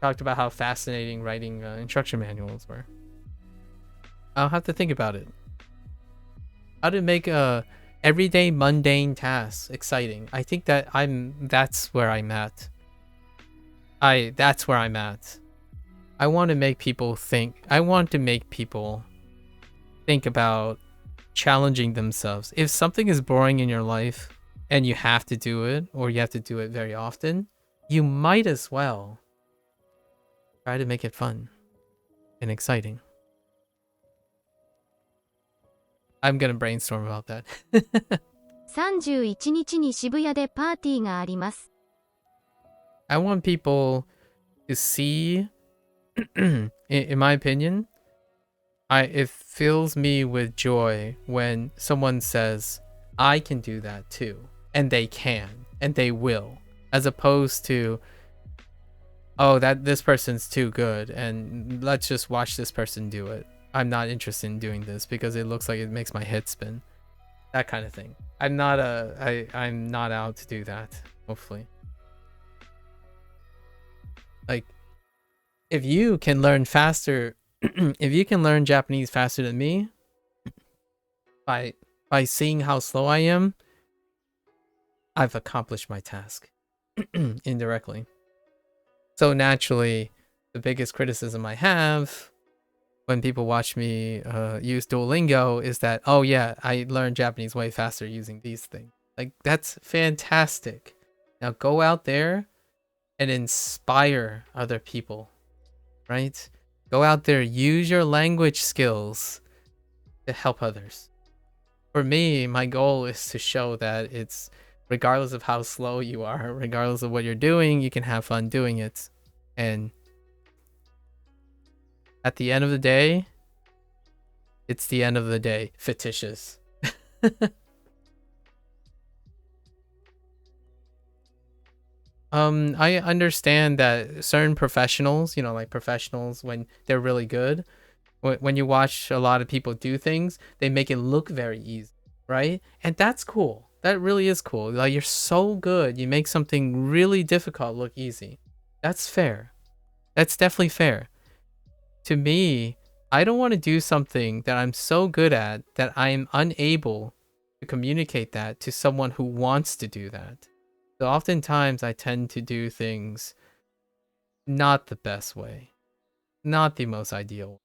talked about how fascinating writing instruction manuals were. I'll have to think about it. How to make everyday mundane tasks exciting. I think that that's where I'm at. That's where I'm at. I want to make people think. I want to make people think about challenging themselves. If something is boring in your life and you have to do it, or you have to do it very often, you might as well try to make it fun and exciting. I'm gonna brainstorm about that. 31日に渋谷でパーティーがあります。I want people to see, in my opinion, it fills me with joy when someone says, I can do that too. And they can. And they will. As opposed to, oh, this person's too good. And let's just watch this person do it. I'm not interested in doing this because it looks like it makes my head spin. That kind of thing. I'm not out to do that, hopefully. Like, if you can learn faster, if you can learn Japanese faster than me, by seeing how slow I am, I've accomplished my task indirectly. So naturally, the biggest criticism I have when people watch me use Duolingo is that, oh yeah, I learned Japanese way faster using these things. Like, that's fantastic. Now go out there and inspire other people, right? Go out there, use your language skills to help others. For me, my goal is to show that it's, regardless of how slow you are, regardless of what you're doing, you can have fun doing it. And at the end of the day, it's the end of the day. Fictitious. I understand that certain professionals, like professionals, when they're really good, when you watch a lot of people do things, they make it look very easy, right? And that's cool. That really is cool. Like, you're so good, you make something really difficult look easy. That's fair. That's definitely fair. To me, I don't want to do something that I'm so good at that I'm unable to communicate that to someone who wants to do that. So oftentimes I tend to do things not the best way, not the most ideal,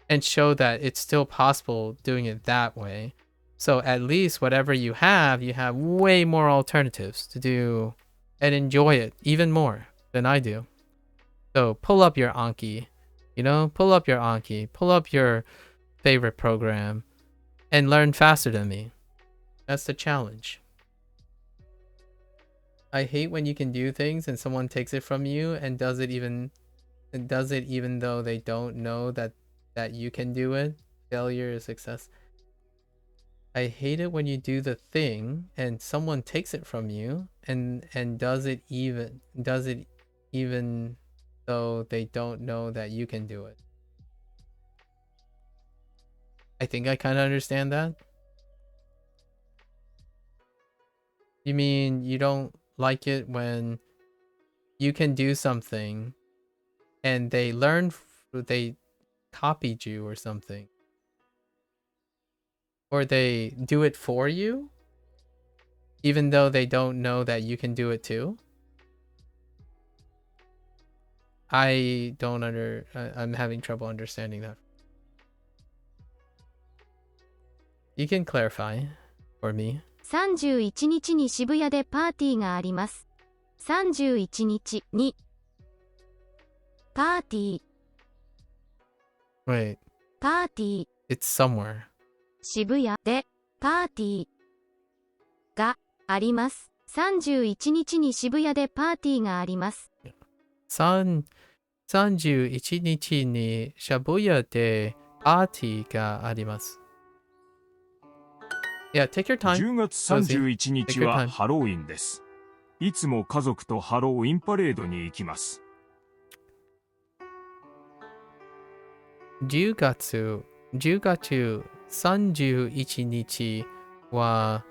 and show that it's still possible doing it that way. So at least whatever you have way more alternatives to do and enjoy it even more than I do. So pull up your Anki, pull up your Anki, pull up your favorite program and learn faster than me. That's the challenge. I hate when you can do things and someone takes it from you and does it even though they don't know that you can do it. Failure is success. I hate it when you do the thing and someone takes it from you and does it even though they don't know that you can do it. I think I kind of understand that. You mean you don't like it when you can do something and they copied you or something, or they do it for you even though they don't know that you can do it too? I'm having trouble understanding that. You can clarify for me. 31日に渋谷でパーティーがあります。31日にパーティー。Wait. パーティー。It's somewhere. 渋谷でパーティーがあります。31日に渋谷でパーティーがあります。31日に渋谷でパーティーがあります。Yeah, take your time. 10月31日はハロウィンです。いつも家族とハロウィンパレードに行きます。10月10月31日は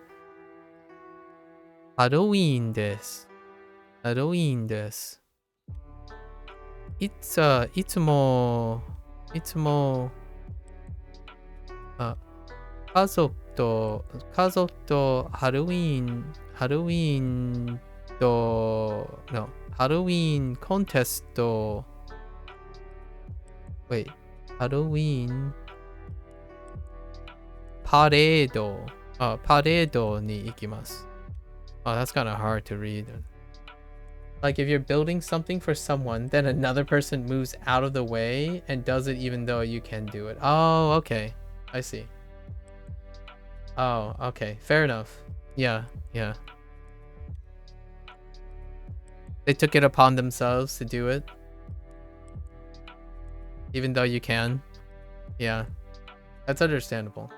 ハロウィーンです。ハロウィーンです。いつも家族とハロウィーンハロウィーンコンテストハロウィーンパレードに行きます。Oh, that's kind of hard to read. Like if you're building something for someone, then another person moves out of the way and does it even though you can do it. Oh, okay. I see. Oh, okay. Fair enough. Yeah. They took it upon themselves to do it. Even though you can. Yeah. That's understandable.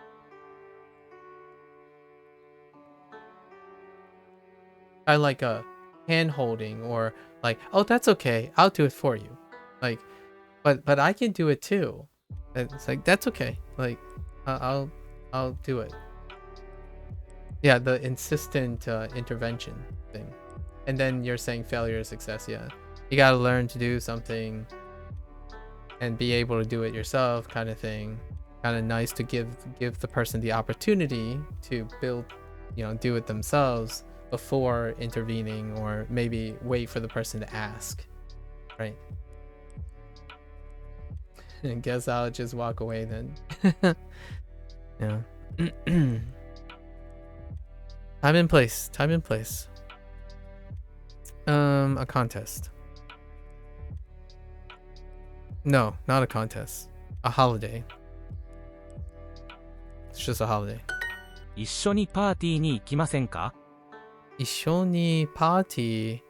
I like a hand holding or like, oh, that's okay, I'll do it for you. Like, but I can do it too. It's like, that's okay. Like, I'll do it. Yeah, the insistent intervention thing. And then you're saying failure is success. Yeah, you gotta learn to do something and be able to do it yourself, kind of thing. Kind of nice to give the person the opportunity to build, do it themselves before intervening, or maybe wait for the person to ask, right? I guess I'll just walk away then. Yeah. Time and place. A contest. No, not a contest. A holiday. It's just a holiday. 一緒にパーティーに行きませんか？一緒にパーティー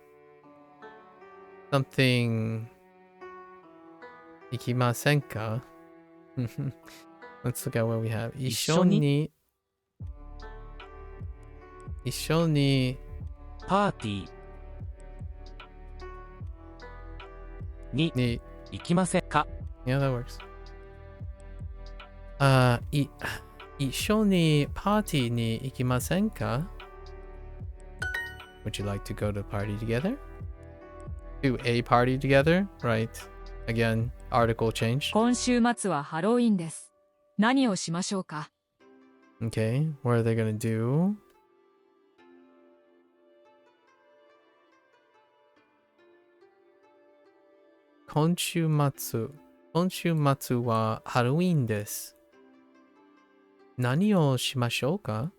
something 行きませんか？ Let's look at what we have. 一緒にパーティーに行きませんか？ Yeah, that works. 一緒にパーティーに行きませんか？ Would you like to go to a party together? To a party together? Right. Again, article change. 今週末はハロウィンです。何をしましょうか？ Okay, what are they gonna do?今週末はハロウィンです。何をしましょうか？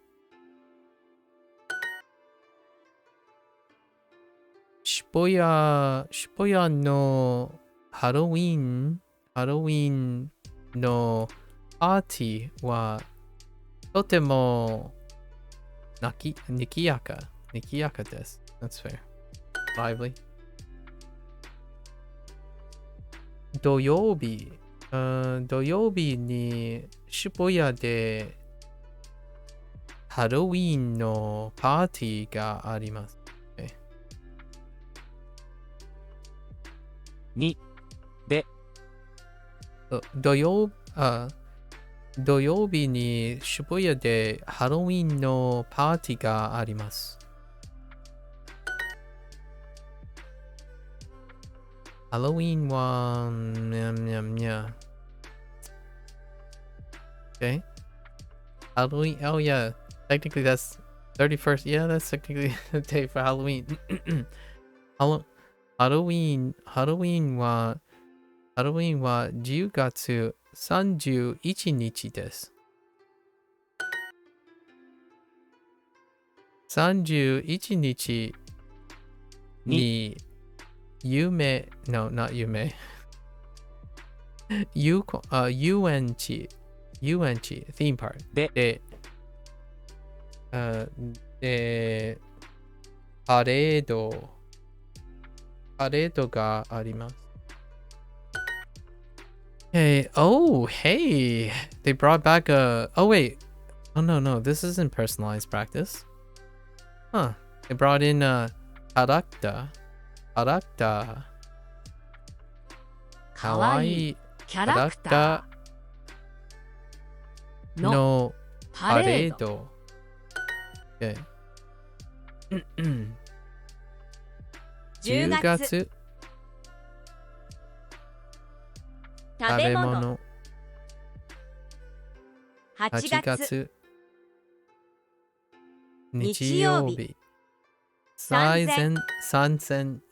渋谷のハロウィンのパーティーはとてもにぎやかです。That's fair. Lively. 土曜日に渋谷でハロウィンのパーティーがあります。土曜日に渋谷でハロウィンのパーティーがあります。ハロウィンはOkay. Halloween. Oh yeah. Technically that's 31st. Yeah, that's technically the day for Halloween. Halloween は10月31日です。31日にno, not 夢遊園地 theme park でパレードがあります。Hey, oh, hey, they brought back oh wait, oh no, this isn't personalized practice. Huh, they brought in character. かわいいキャラクタのパパレード。レード。Okay. 10 10月月食べ物。 8 8月月日日曜日曜日3000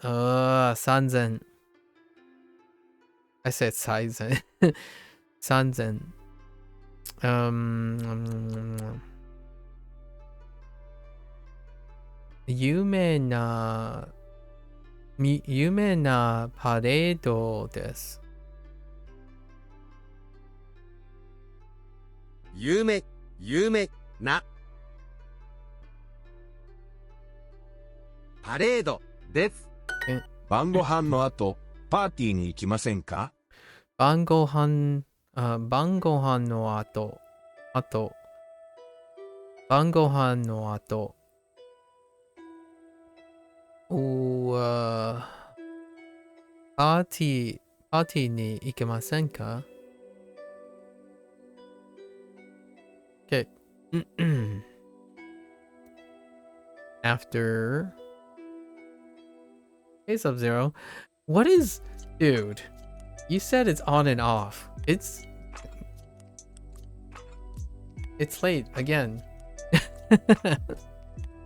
3000 I said 3000 3000 有名なパレードです。有名なパレードです。晩ご飯の後、パーティーに行きませんか？晩ご飯の後、晩ご飯の後、パーティーに行けませんか？ Okay. After Hey Sub-Zero, what is, dude? You said it's on and off. It's late again.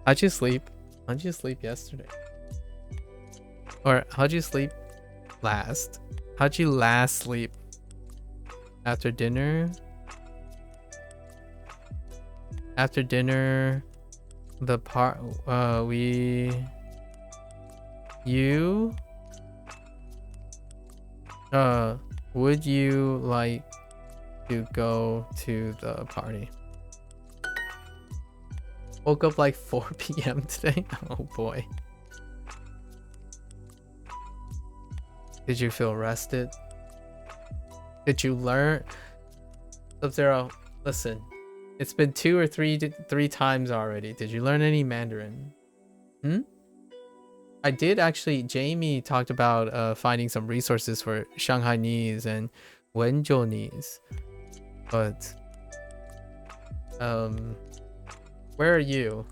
How'd you sleep? How'd you sleep yesterday? Or how'd you sleep last? How'd you last sleep? After dinner? After dinner, would you like to go to the party? Woke up like 4 p.m. today. Oh boy. Did you feel rested? Did you learn? Sub-Zero, listen. It's been 2 or 3 times already. Did you learn any Mandarin? I did actually. Jamie talked about finding some resources for Shanghainese and Wenzhouese, but where are you?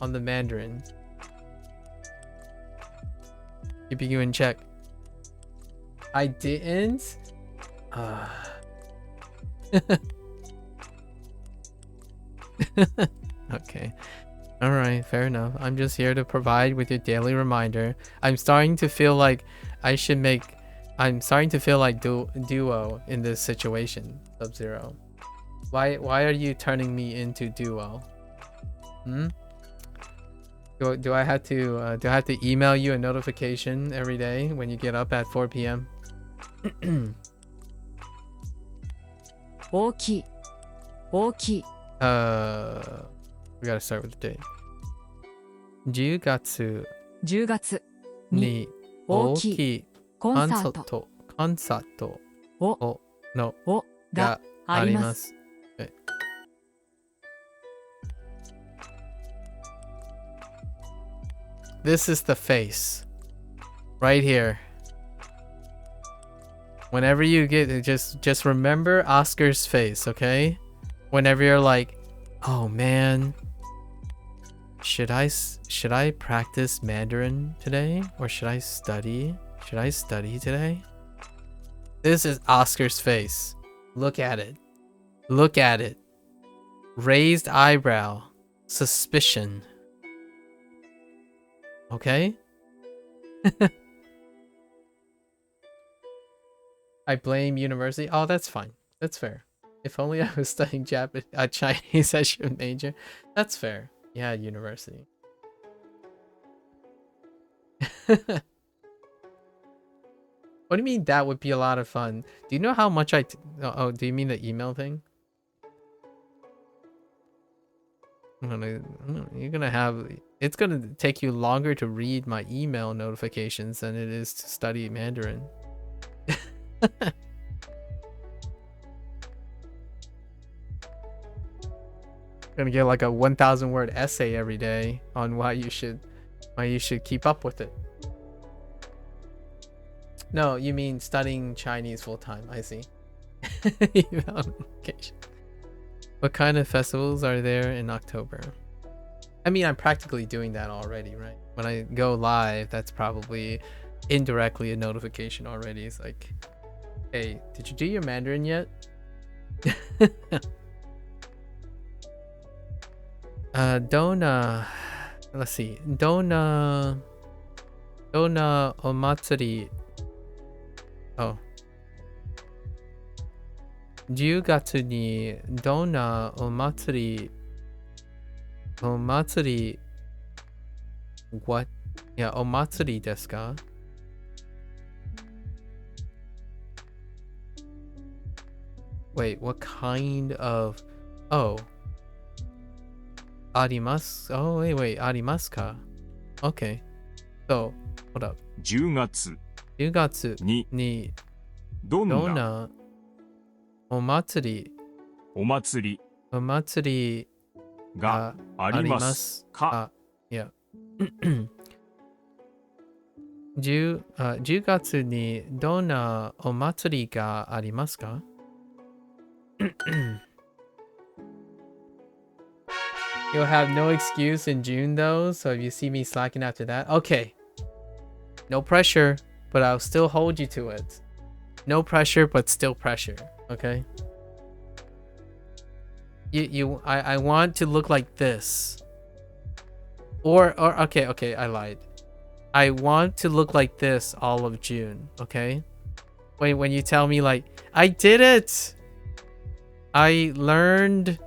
On the Mandarin? Keeping you in check. I didn't. Okay. Alright, fair enough. I'm just here to provide with your daily reminder. I'm starting to feel like Duo in this situation, Sub-Zero. Why are you turning me into Duo? Do I have to email you a notification every day when you get up at 4 p.m.? 大きい。大きい。 We gotta start with the date. 10月10月に大きいコンサートがあります。 Okay. This is the face. Right here. Whenever you get it, just remember Oscar's face, okay? Whenever you're like, oh man, should I practice Mandarin today, or should I study? Should I study today? This is Oscar's face. Look at it. Look at it. Raised eyebrow. Suspicion. Okay? I blame university. Oh, that's fine. That's fair. If only I was studying Chinese as your major. That's fair. Yeah, university. What do you mean that would be a lot of fun? Do you know how much oh, do you mean the email thing? You're gonna have... It's gonna take you longer to read my email notifications than it is to study Mandarin. Gonna get like a 1,000 word essay every day on why you should keep up with it. No, you mean studying Chinese full time. I see. Email notification. What kind of festivals are there in October? I mean, I'm practically doing that already, right? When I go live, that's probably indirectly a notification already. It's like, hey, did you do your Mandarin yet? Let's see. Dona Omatsuri. Oh. 10月にどんなお祭り what? いや、お祭りですか? Wait, what kind of... Oh. あります? Oh, wait, ありますか? Okay. So, hold up. 10月10月にどんなお祭りがありますか? Yeah. 10月にどんなお祭りがありますか? You'll have no excuse in June though, so if you see me slacking after that, okay. No pressure, but I'll still hold you to it. No pressure, but still pressure, okay? I want to look like this. Or okay, I lied. I want to look like this all of June, okay? When you tell me like, I did it! I learned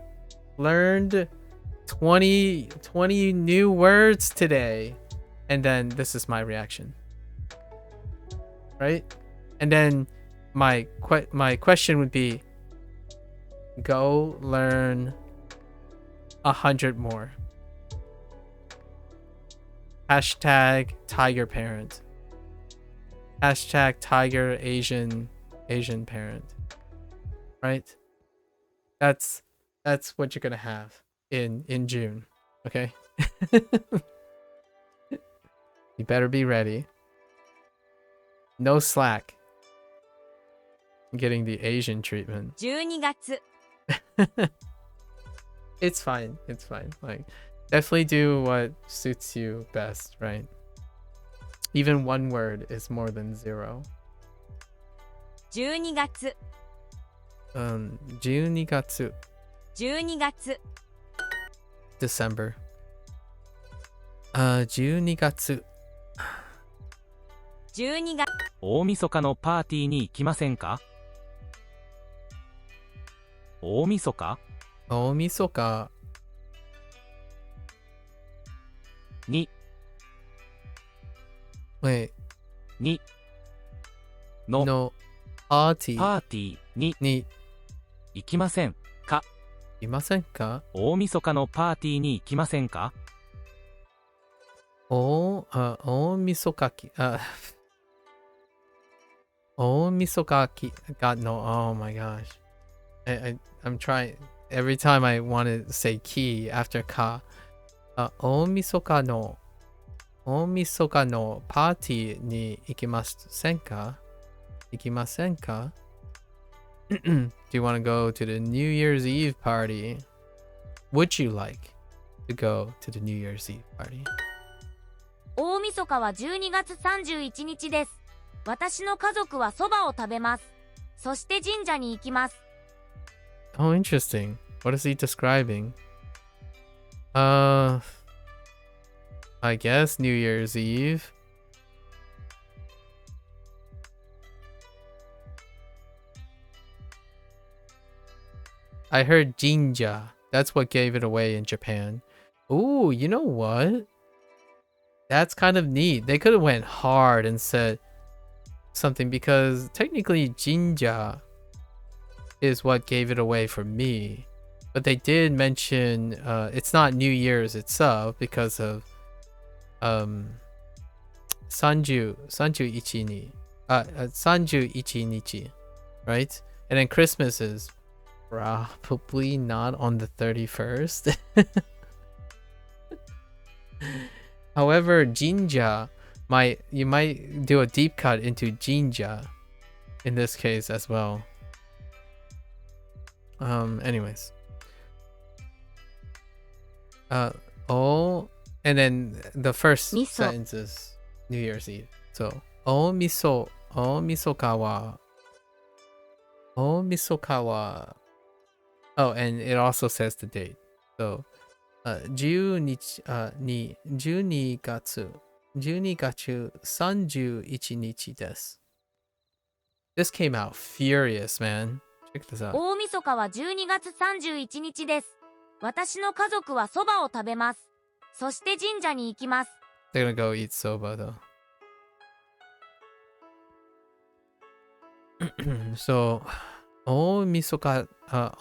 20 new words today. And then this is my reaction. Right? And then my question would be, go learn 100 more. Hashtag tiger parent. Hashtag tiger Asian parent. Right? That's what you're gonna have in June. Okay? You better be ready. No slack. I'm getting the Asian treatment. 12月 It's fine. It's fine. Like, definitely do what suits you best, right? Even one word is more than 0. 12月 12月 12月 December. 12月12月大晦日のパーティーに行きませんか? 大晦日に Wait. にのパーティーに行きませんか? いませんか? 大晦日のパーティーに行きませんか? 大晦日き大晦日き God no. Oh my gosh. I'm trying every time I want to say ki after ka. 大晦日のパーティーに行きませんか? 行きませんか? Do you want to go to the New Year's Eve party? Would you like to go to the New Year's Eve party? 大晦日は12月31日です。私の家族はそばを食べます。そして神社に行きます。 Oh, interesting. What is he describing? I guess New Year's Eve. I heard jinja. That's what gave it away in Japan. Ooh, you know what? That's kind of neat. They could have went hard and said something, because technically jinja is what gave it away for me. But they did mention it's not New Year's itself because of Sanju Ichinichi, right? And then Christmas is probably not on the 31st. However, jinja you might do a deep cut into jinja in this case as well. Anyways, Oh, and then the first Miso. sentence is New Year's Eve. So, o miso ka wa. O miso ka wa. Oh, and it also says the date. So, 12日、12月、12月31日です。This came out furious, man. Check this out. 大晦日は12月31日です。私の家族はそばを食べます。そして神社に行きます。They're gonna go eat soba though. So, 大晦日は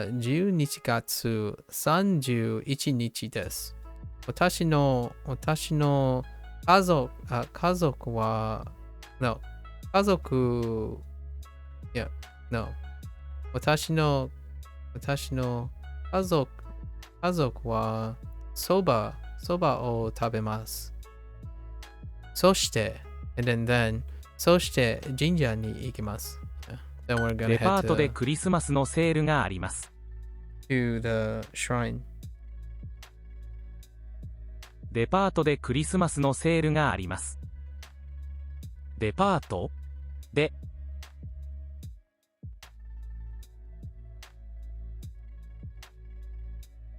12月31日です。私の家族は No 家族はそばを食べます。そして、そして神社に行きます。Then we're gonna デパ head ートでクリスマスのセールがあります。to the shrine. デパートでクリスマスのセールがあります。デパートで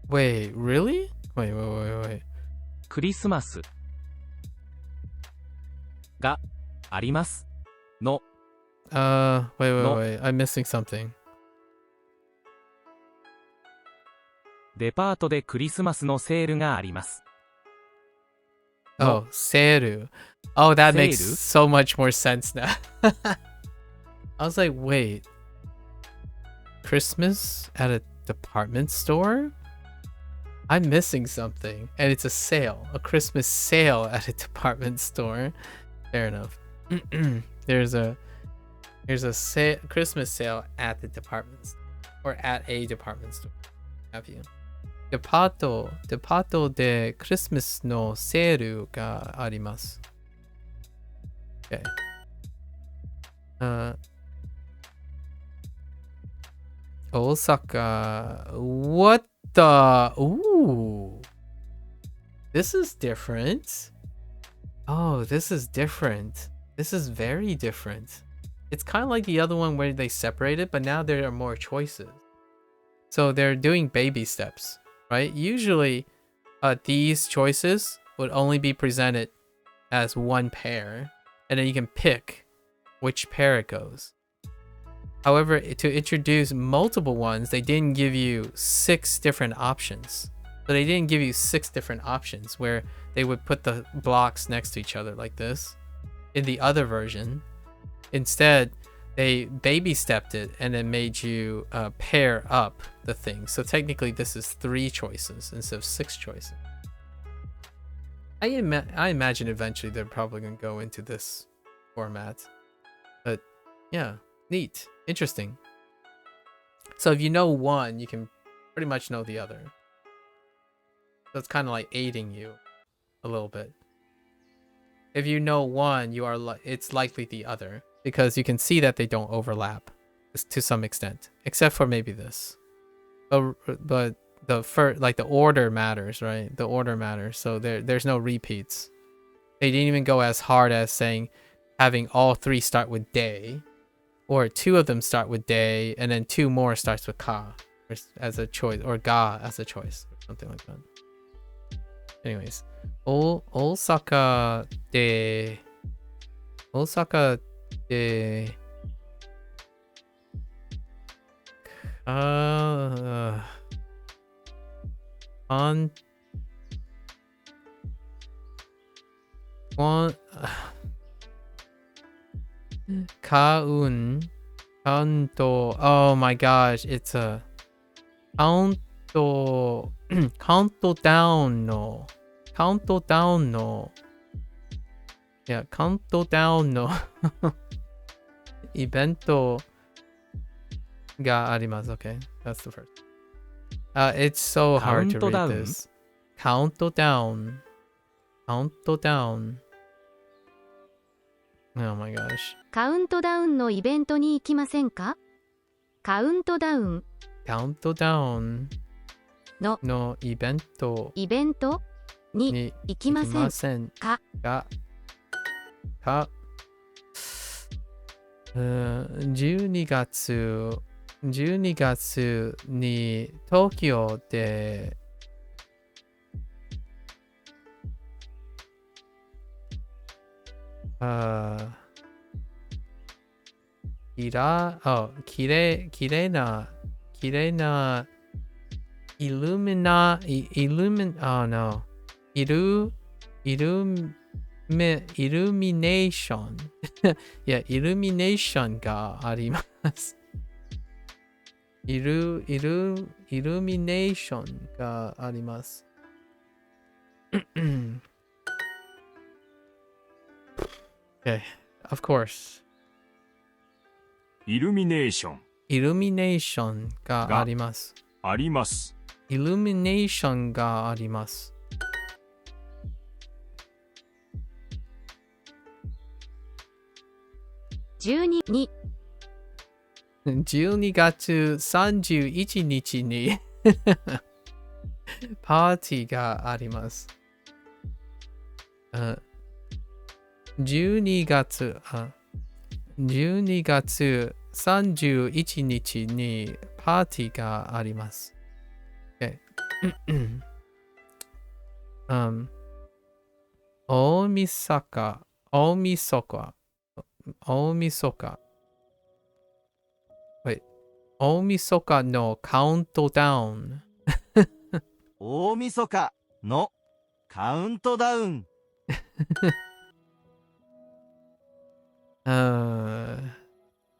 Wait, really? Wait. クリスマスがありますの Wait. I'm missing something. デパートでクリスマスのセールがあります。 Oh, seru. Oh, that makes Seru? so much more sense now. I was like, wait. Christmas at a department store? I'm missing something. And it's a sale. A Christmas sale at a department store. Fair enough. There's a Christmas sale at the department store. Or at a department store. Have you? デパートでクリスマスのセールがあります。Okay. Osaka. What the? Ooh. This is different. Oh, this is different. This is very different. It's kind of like the other one where they separated, but now there are more choices. So they're doing baby steps. Right? Usually, these choices would only be presented as one pair, and then you can pick which pair it goes. However, to introduce multiple ones, they didn't give you 6 different options. So they didn't give you 6 different options where they would put the blocks next to each other like this. In the other version, instead, they baby stepped it and then made you pair up the thing. So technically this is 3 choices instead of 6 choices. I imagine eventually they're probably going to go into this format. But yeah, neat. Interesting. So if you know one, you can pretty much know the other. So it's kind of like aiding you a little bit. If you know one, it's likely the other. Because you can see that they don't overlap to some extent, except for maybe this. But the order matters, right? The order matters. So there's no repeats. They didn't even go as hard as saying having all 3 start with day, or 2 of them start with day, and then 2 more starts with ka as a choice, or ga as a choice, or something like that. Anyways, Osaka de. Kanto. Oh my gosh, it's a countdown no. Yeah, countdown no イベントがあります。Okay, that's the first. It's so hard to read this. Countdown. Oh my gosh. カウントダウンのイベントに行きませんか？カウントダウン。カウントダウンのイベントに行きませんか12月に東京できれいなイルミネーションいや、イルミネーションがあります。イルミネーションがあります。Okay, of course. イルミネーションイルミネーションがあります。あります。イルミネーションがあります。12月31日にパーティーがあります。12月31日にパーティーがあります。Okay. 大晦日のカウントダウン。大晦日のカウントダウン。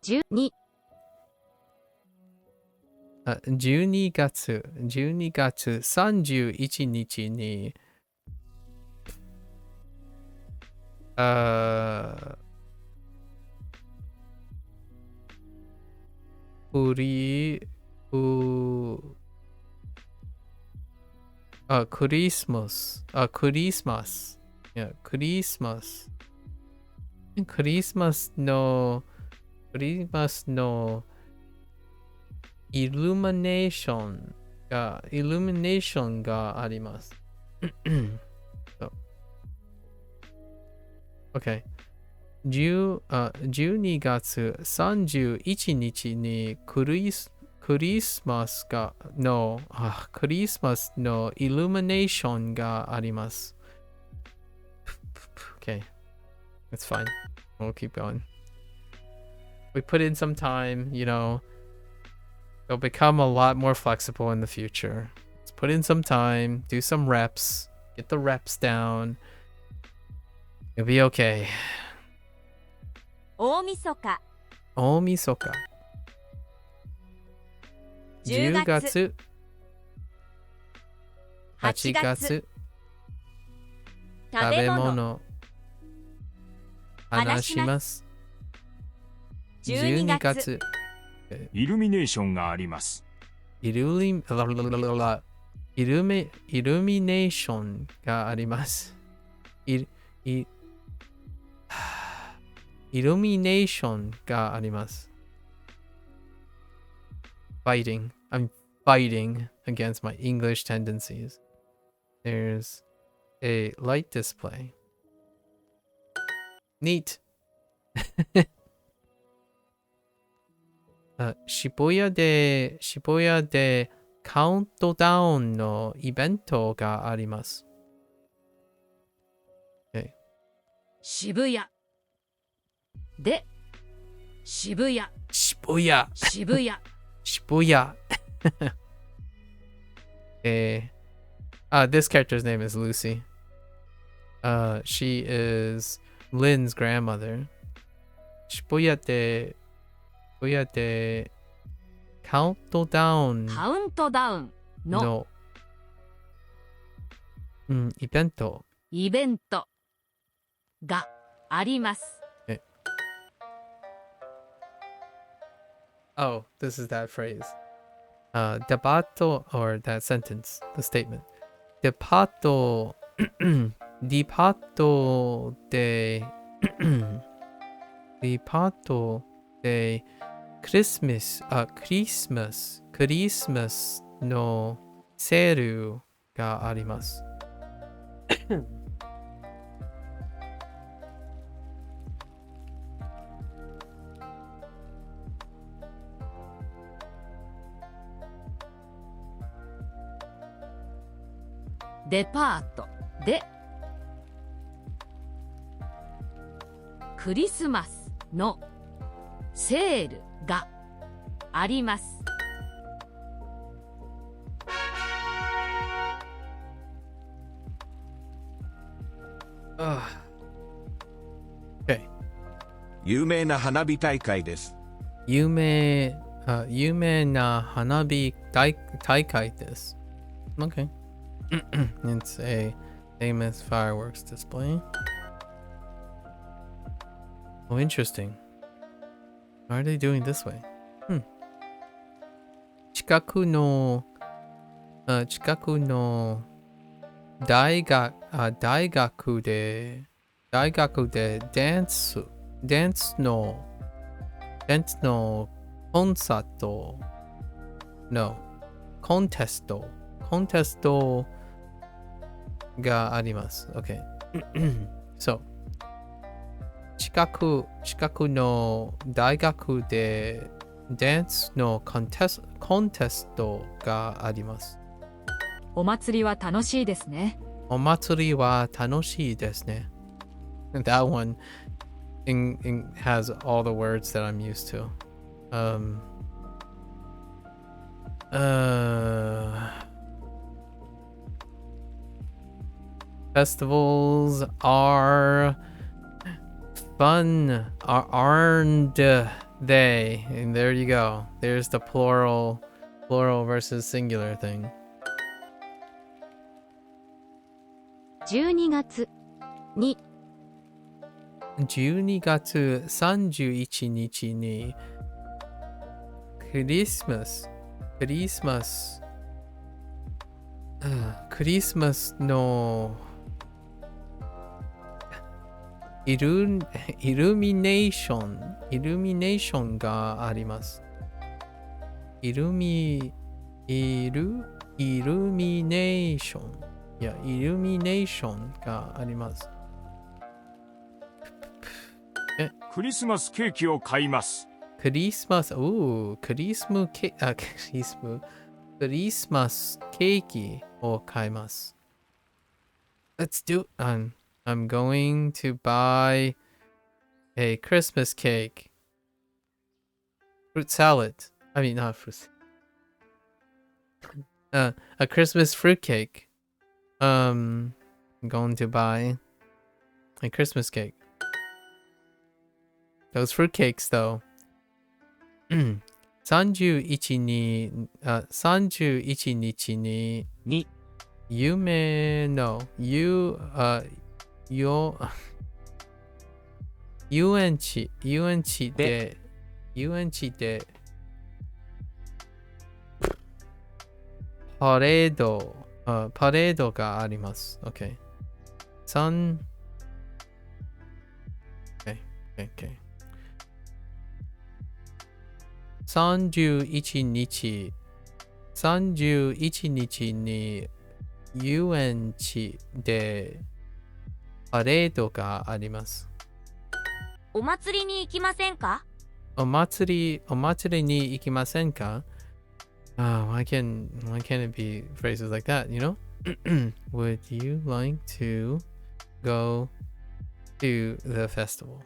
12 12月31日にクリスマスのイルミネーションがあります。So, okay. 12月31日にクリスマスのイルミネーションがあります。Okay, that's fine. We'll keep going. We put in some time, they'll become a lot more flexible in the future. Let's put in some time, do some reps, get the reps down. You'll be okay. 大晦日10月8月食べ物話します。12月イルミネーションがあります。イルミネーションがあります。イルミネーションがあります。I'm fighting against my English tendencies. There's a light display. Neat. 渋谷でカウントダウンのイベントがあります。Okay. 渋谷で渋谷 This character's name is Lucy. She is Lynn's grandmother. 渋谷でカウントダウンのイベントがあります。Oh, this is that phrase. Debato, or that sentence, the statement. Debato de クリスマス、クリスマスのセールがあります。デパートでクリスマスのセールがあります。Okay. 有名な花火大会です。有名な花火大会です。Okay. It's a famous fireworks display. Oh, interesting. Why are they doing this way? 近くの大学でダンスのコンサートのコンテストがあります。Okay. So, 近くの大学でダンスのコンテストがあります。お祭りは楽しいですね。お祭りは楽しいですね。That one has all the words that I'm used to. Festivals are fun, aren't they? And there you go. There's the plural versus singular thing. 12月に12月31日にクリスマスのイルミネーションがあります。イルミネーションがあります。クリスマスケーキを買います。クリスマスケーキを買います。Let's do it. I'm going to buy a Christmas cake. Fruit salad. I mean, not fruit. A Christmas fruit cake. I'm going to buy a Christmas cake. Those fruit cakes, though. 31日に夢の遊園地でパレードがあります。Okay. Okay. 31日に遊園地でパレードがあります。お祭りに行きませんか？お祭りに行きませんか？ why can't it be phrases like that, you know? Would you like to go to the festival?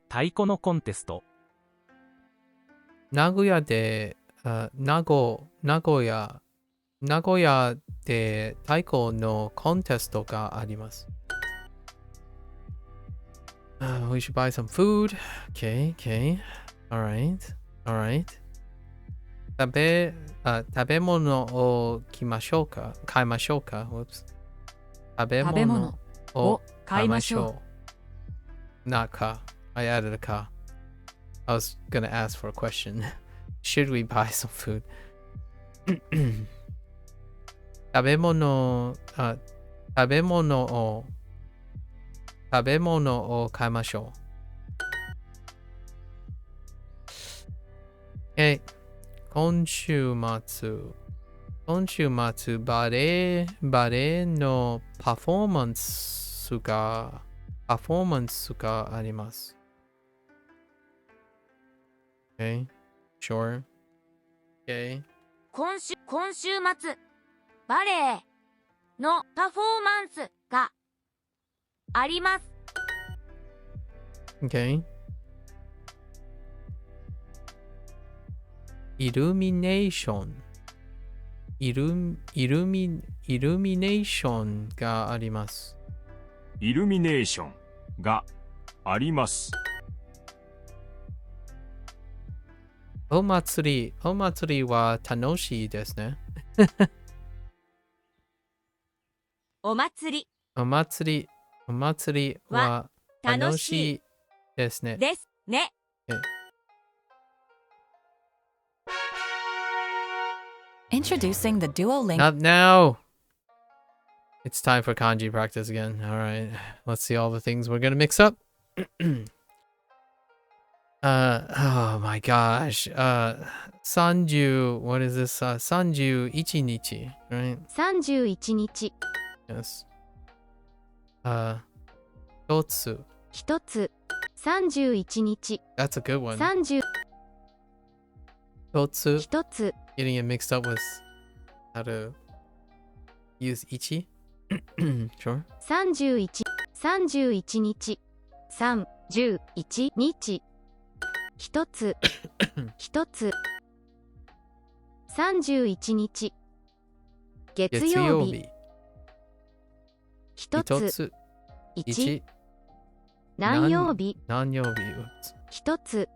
太鼓のコンテスト。名古屋で太鼓のコンテストがあります。We should buy some food. Okay. Alright. 食べ物を買いましょうか。Whoops. 食べ物を買いましょう。Not car. I added a car. I was gonna ask for a question. Should we buy some food? 食べ物を食べ物を買いましょう。Okay. 今週末バレエのパフォーマンスがあります。Okay. Sure. Okay. 今週末、バレエのパフォーマンスがあります。Okay. イルミネーションがあります。イルミネーションがあります。お祭りは楽しいですね。お祭りは楽しいですね。ですね。Introducing the Duolingo. Not now. It's time for kanji practice again. All right. Let's see all the things we're going to mix up. Oh my gosh. Sanju, what is this? Sanju ichinichi, right? 31日 Yes. 一つ。 31日 That's a good one. 30一つ。一つ Getting it mixed up with how to use ichi. Sure. 31日31日一つ31日月曜日一つ一何曜日一つ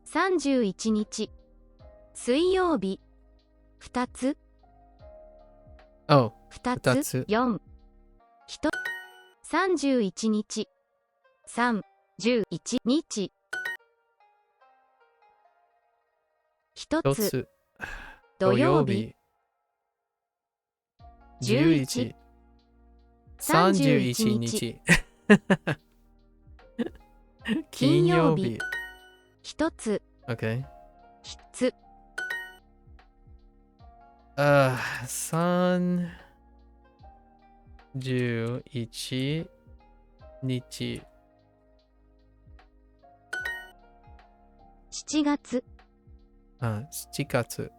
31日水曜日二つ Oh, 二二つつ431日31日一一つつ土曜日11 31日金曜日一つ Okay. つ31日7月7月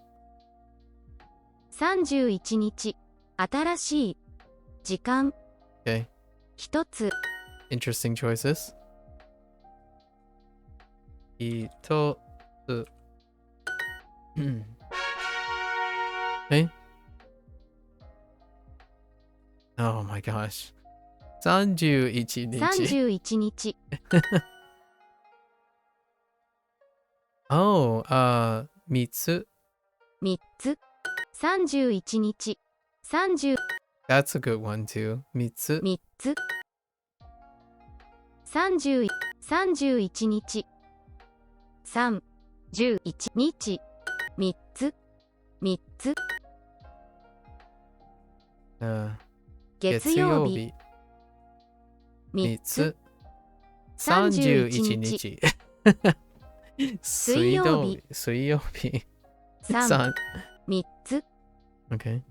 31日新しい時間 Okay. 一つ Interesting choices. 一つえ Oh my gosh. 31日31日 Oh, 3つ3つ31日30 That's a good one too. 3つ3つ31日31日3つ3つ月曜日3つ31日水曜日3つ Okay.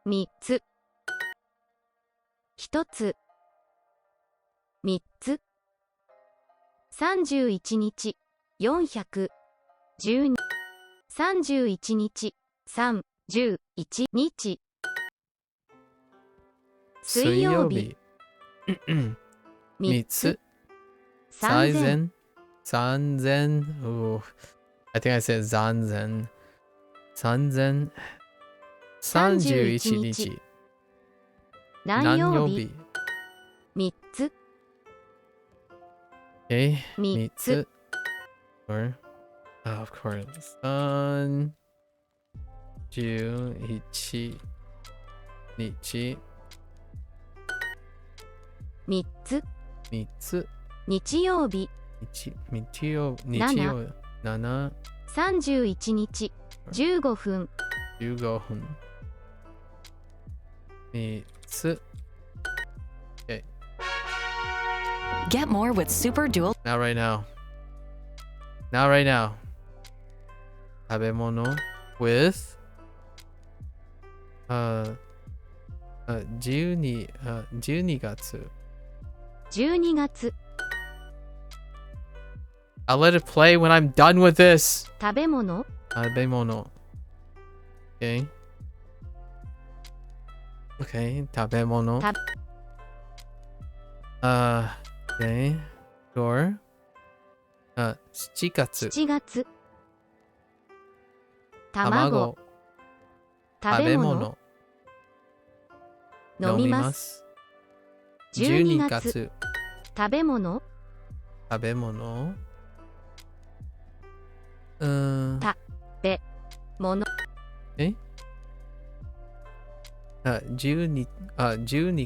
3つ1つ3つ31日412 31日31日水曜日3つ3000 3000 I think I said 3000 31日何曜日3つ Okay. 3つ Or of course. 31日3つ3つ日曜日日曜7 31日15分15分3つ Get more with Super Dual. Not right now. Not right now. 食べ物 with 12月。12月。I'll let it play when I'm done with this. 食べ物。食べ物。Okay. Okay. 食べ物。Okay. Door. 7月。7月。卵。食べ物。飲みます。12月。食べ物。食べ物。食べ物。12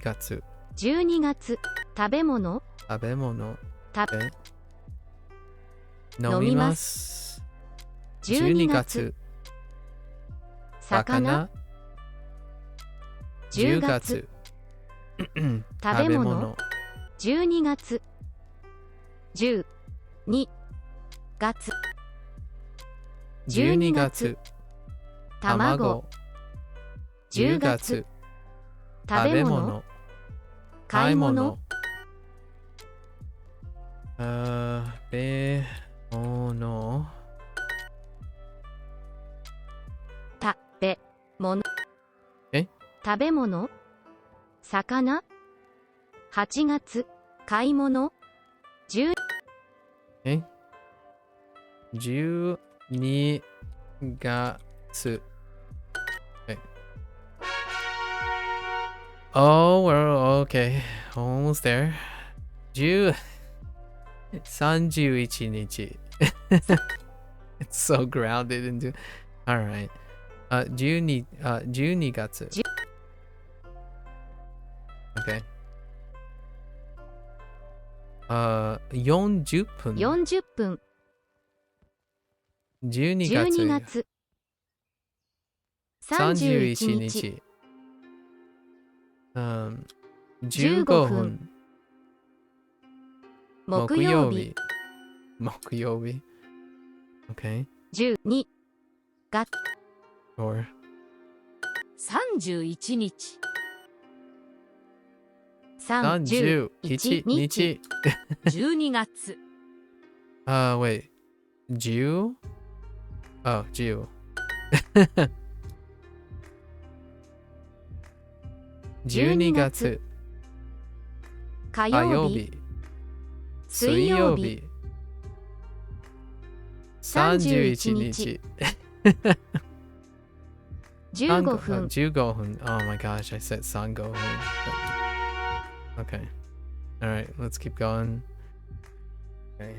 月。12月。食べ物。食べ物。食べ。飲みます。12月。魚。10月。食べ物。12月。12月。12月。卵。10月。食べ物。買い物。食べ物。食べ物。食べ物。魚。8月。買い物。12月。Oh, we're okay. Almost there. 31日. It's so grounded into. Alright. 12月. Okay. 40分. 40分。12 12月。月。31 31日。日。15分。木曜日。木曜日。Okay. 12月。Or 31日。31 31日。日。 12月。Wait. 10? Oh, 10. 12月。火火曜曜日。日。水曜日。 31日。 15分。 15分. Oh my gosh, I said 3分. Okay. Alright, let's keep going. Okay.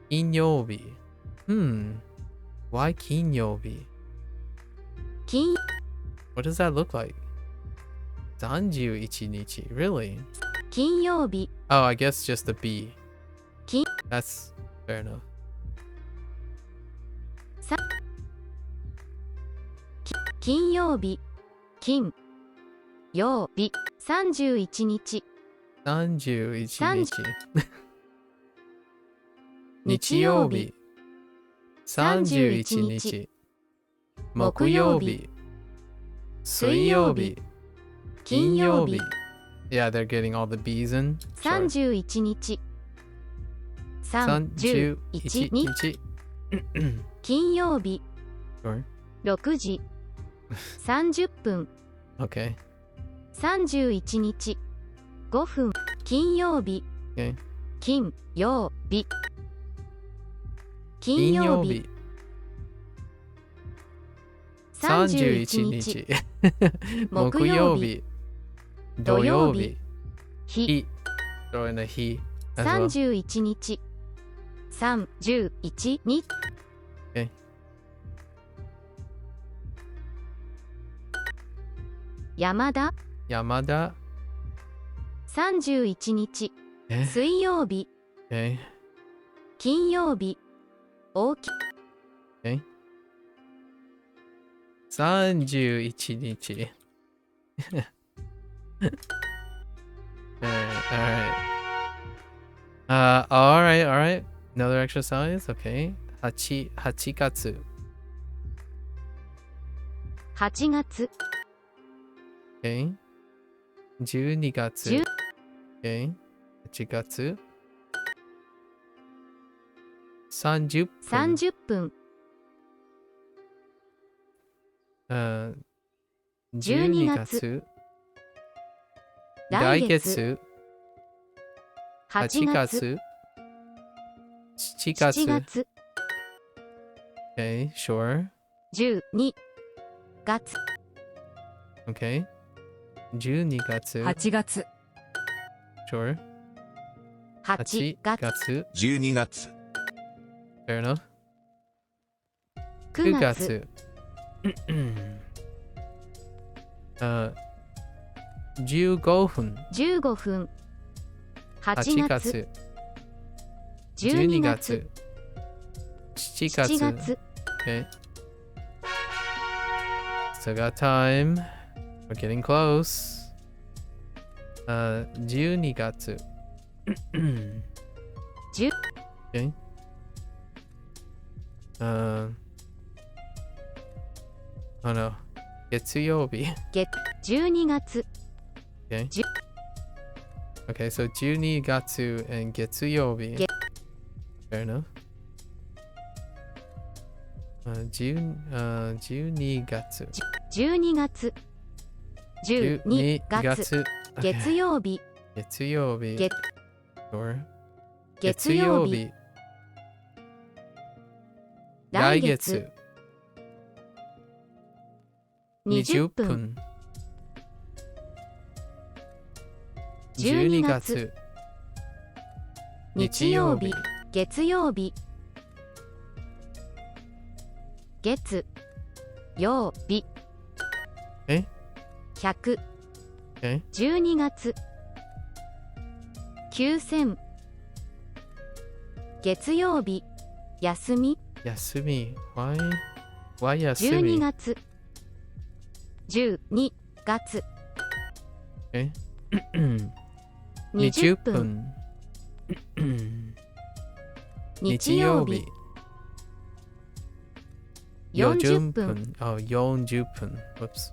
金曜日. Why 金曜日? 金 What does that look like? 31日. Really? 金曜日。 Oh, I guess just the B. 金 That's fair enough. 金曜日。金曜日。31日。 31日。日曜日。 31日。木曜日。水曜日。金曜日。Yeah, they're getting all the B's in. Sure. 31日。31 31日。日。金曜日。 Sure. 6時。30分。 Okay. 31日。5分。金曜日。 Okay. 金曜日。金金曜日。曜日。31 31日。日。木曜日。土曜日。日。日。Throw in a 日 as well. 31日。31日。 Okay. 山田。山田。 31日。水曜日。 Okay. 金曜日。大き。 Okay. 31日。Alright. All right. Another exercise. Okay. 8月。8月。Okay. 12月。Okay. 8月。30分。30分。12月。来月。8月。7月。Okay, sure. 12月。Okay. 12月。8月。Sure. 8月。 12月。Fair enough. 9 9月。月。15分。15分。8 8月。月。12月。7 7月。月。 Okay. Still got time. We're getting close. 12月。10 Okay. 月曜日。12月。 Okay. 10 Okay, so 12月 and 月曜日。Fair enough. 12月。 12月。12月。月曜日。月曜日。月 Sure. 月曜日。来月。20分。12月。日曜日。月曜日。月曜日。え 100。 Okay. 12月。9000。月曜日。休み。休み。Why 休12み月。12月。え20 20分。分。日曜日。40分。 Oh, 40分。Whoops.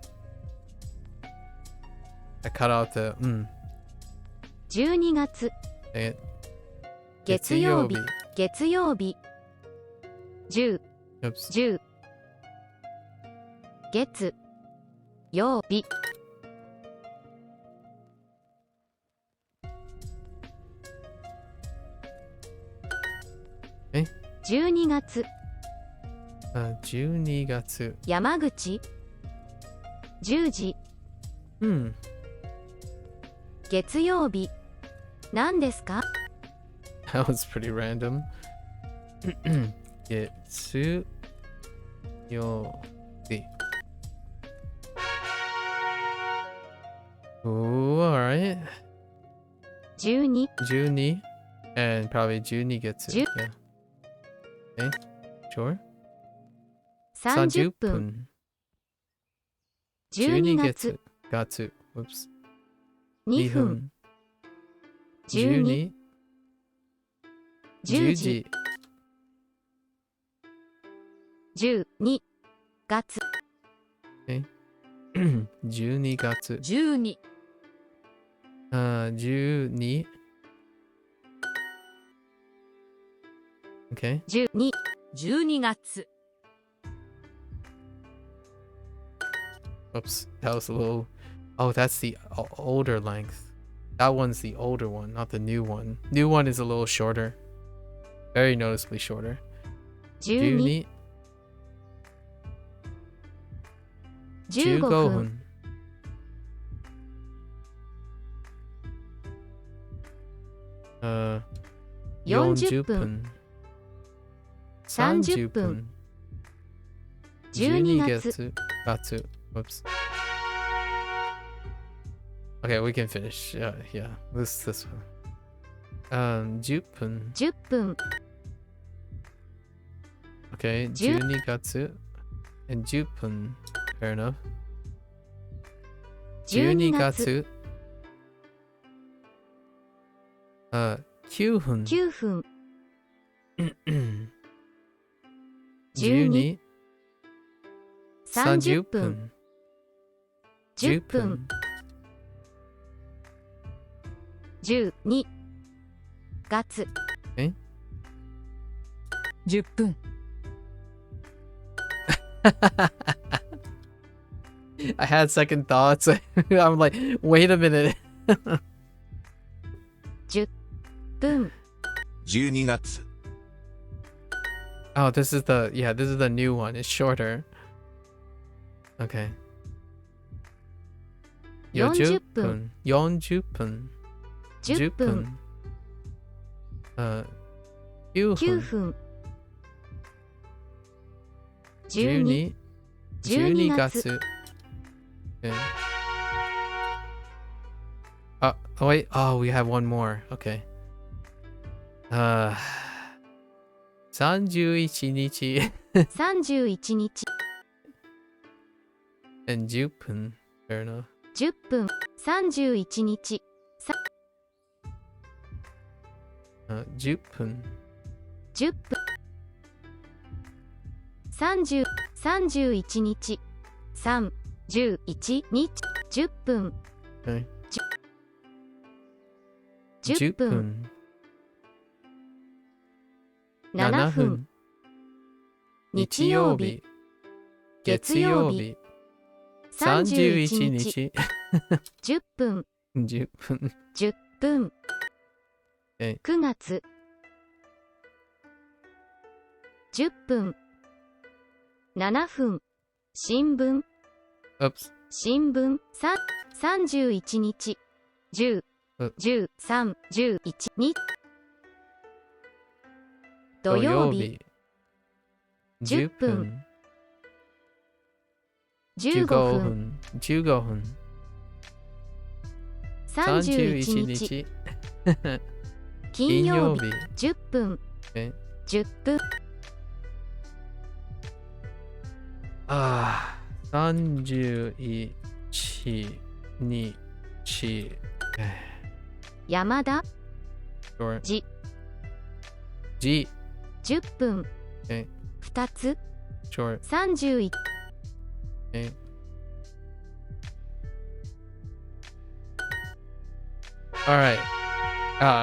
I cut out the 12月。え月曜日。月曜日。10。 Oops. 10。月曜日。え12月。 12月。山口。10時。月曜日。何ですか？ That was pretty random. 月曜日。Ooh, alright. 12。 12 and probably 12月。 10 Yeah. Okay, sure. 30 30分。分。 12月。月。Whoops. 2 2分。分。 12。 10 10時。時。 12月。 12月。 12。 12 Okay. 12。 12月。 Oops. That was a little. Oh, that's the older length. That one's the older one, not the new one. New one is a little shorter. Very noticeably shorter. 12。 15 15分。分。40分。 30 30分。分。 12 12月。 月。Whoops. Okay, we can finish. Yeah. This one. 10分。 10分。 Okay, 12月 and 10分. Fair enough. 12 12月。月9分。9分。 12。 30 30分。 10分。12月。10分 I had second thoughts. I'm like, wait a minute. 10分。 12月 Oh, this is the new one. It's shorter. Okay. 40分。 40分。 10分。 9 9分。分。12 12月。Okay. Oh, wait. Oh, we have one more. Okay. 31日。 31日。 and 10分。Fair enough. 10分。31日。 10分。 10分。30 31日。31日。10分。 Okay. 10分。 7 7分。分。日曜日。月曜日。31日。10分。 10分。 10分。 Okay. 9月。10分。7分。新聞。 Oops. 新聞。31日。10、13、11に。土曜日。10分。15分。 15分。 31日。金曜日。10分。 Okay. 10分。 31日。山田。 Sure. じ。 G. 10分。 Okay. 2つ。 Sure. 31。 Okay. All right.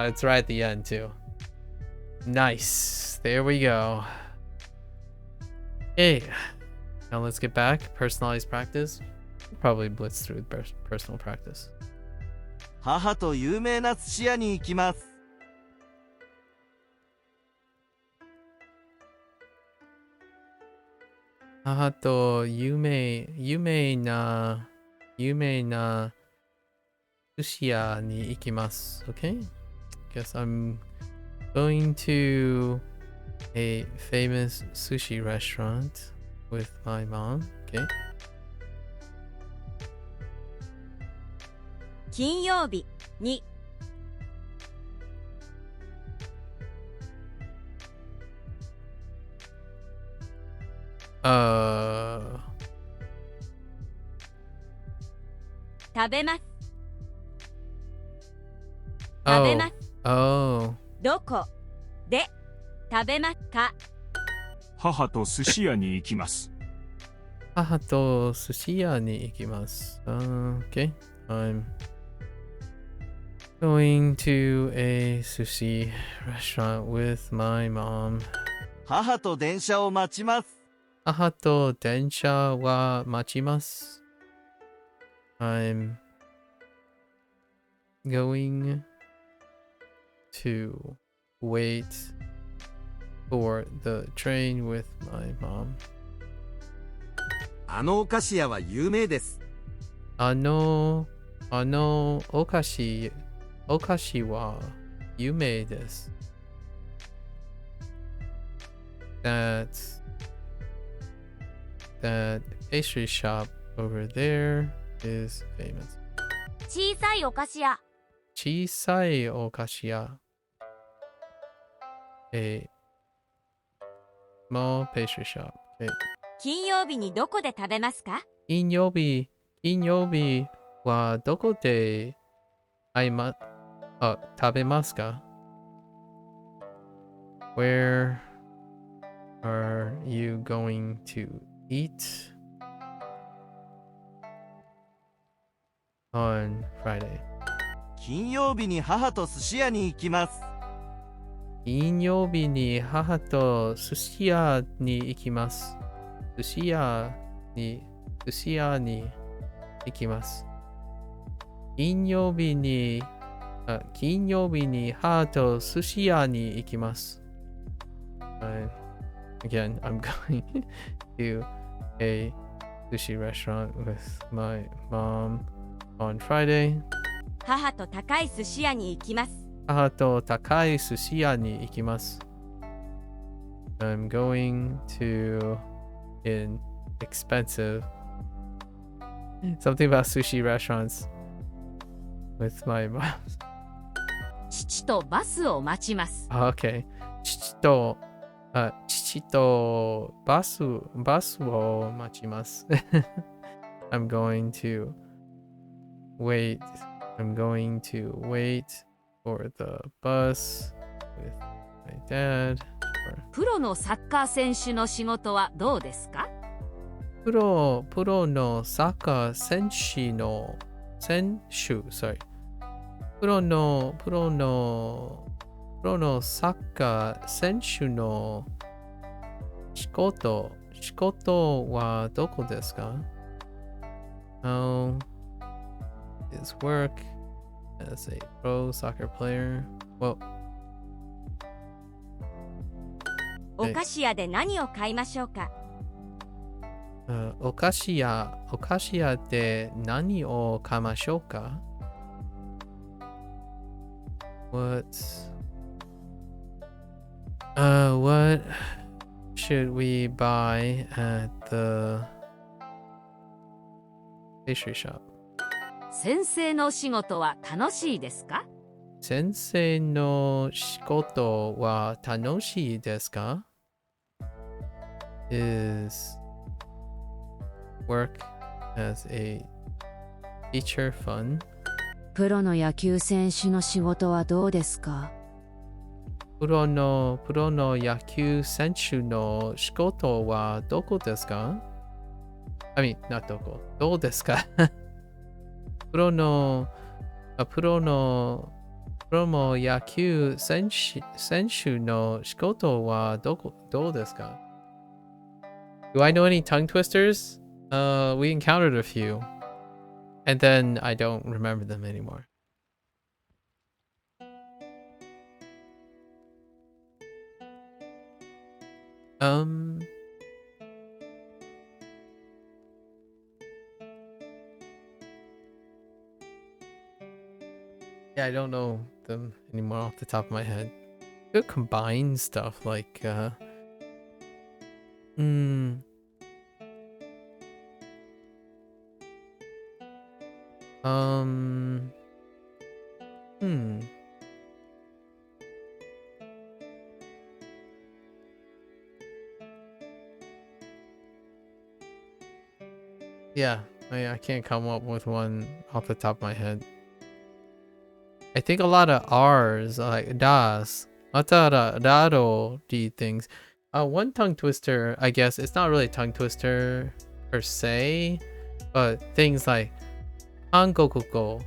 It's right at the end too. Nice. There we go. Okay. Now let's get back. Personalized practice. Probably blitz through personal practice. 母と有名な寿司屋に行きます。母と有名な寿司屋に行きます。Okay? Guess I'm going to a famous sushi restaurant with my mom. Okay? 金曜日に。食べます。食べます。 Oh. どこで食べますか？母と寿司屋に行きます。母と寿司屋に行きます。Okay. I'm going to a sushi restaurant with my mom. 母と電車を待ちます。母と電車は待ちます。I'm going to wait for the train with my mom. あのお菓子屋は有名です。あのお菓子は有名です。That pastry shop over there is famous. 小さいお菓子屋。小さいお菓子屋。A small pastry shop. Okay. 金曜日にどこで食べますか？金曜日はどこで会います Tabemasu ka? Where are you going to eat on Friday? 金曜日に母と寿司屋に行きます。金曜日に母と寿司屋に行きます。寿司屋に行きます。金曜日に母と寿司屋に行きます。Again, I'm going to a sushi restaurant with my mom on Friday. 母と高い寿司屋に行きます。母と高い寿司屋に行きます。I'm going to an expensive something about sushi restaurants with my mom. 父とバスを待ちます。Okay. 父とバスを待ちます。I'm going to wait for the bus with my dad. プロのサッカー選手の仕事はどうですか？プロのサッカー選手sorry. プロのサッカー選手の仕事はどこですか？ How is work as a pro soccer player? Well, お菓子屋で何を買いましょうか？お菓子屋で何を買いましょうか？ What should we buy at the pastry shop? 先生の仕事は楽しいですか？先生の仕事は楽しいですか？ Is work as a teacher fun? プロの野球選手の仕事はどうですか？プロの野球選手の仕事はどこですか？ I mean, not どこ。どうですか？プロの野球選手の仕事はどうですか？ Do I know any tongue twisters? We encountered a few. And then I don't remember them anymore. Yeah, I don't know them anymore off the top of my head. Could combine stuff like Yeah, I can't come up with one off the top of my head. I think a lot of R's, like das, atara, daro, D things. One tongue twister, I guess, it's not really a tongue twister per se, but things like Hankokugo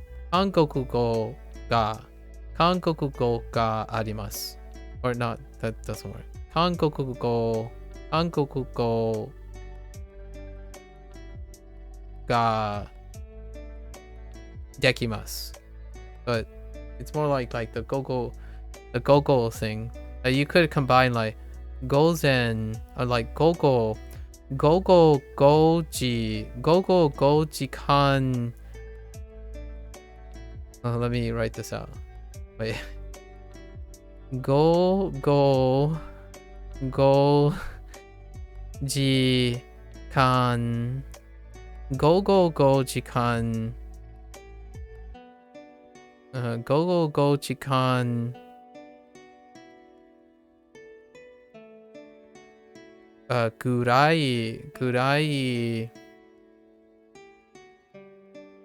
ga arimasu. Or not, that doesn't work. Hankokugo ga dekimasu. But it's more like the go-go thing. You could combine like gozen or like go-go goji kan. Let me write this out. Wait. Go ji kan. Go ji kan. Go ji kan. Gurai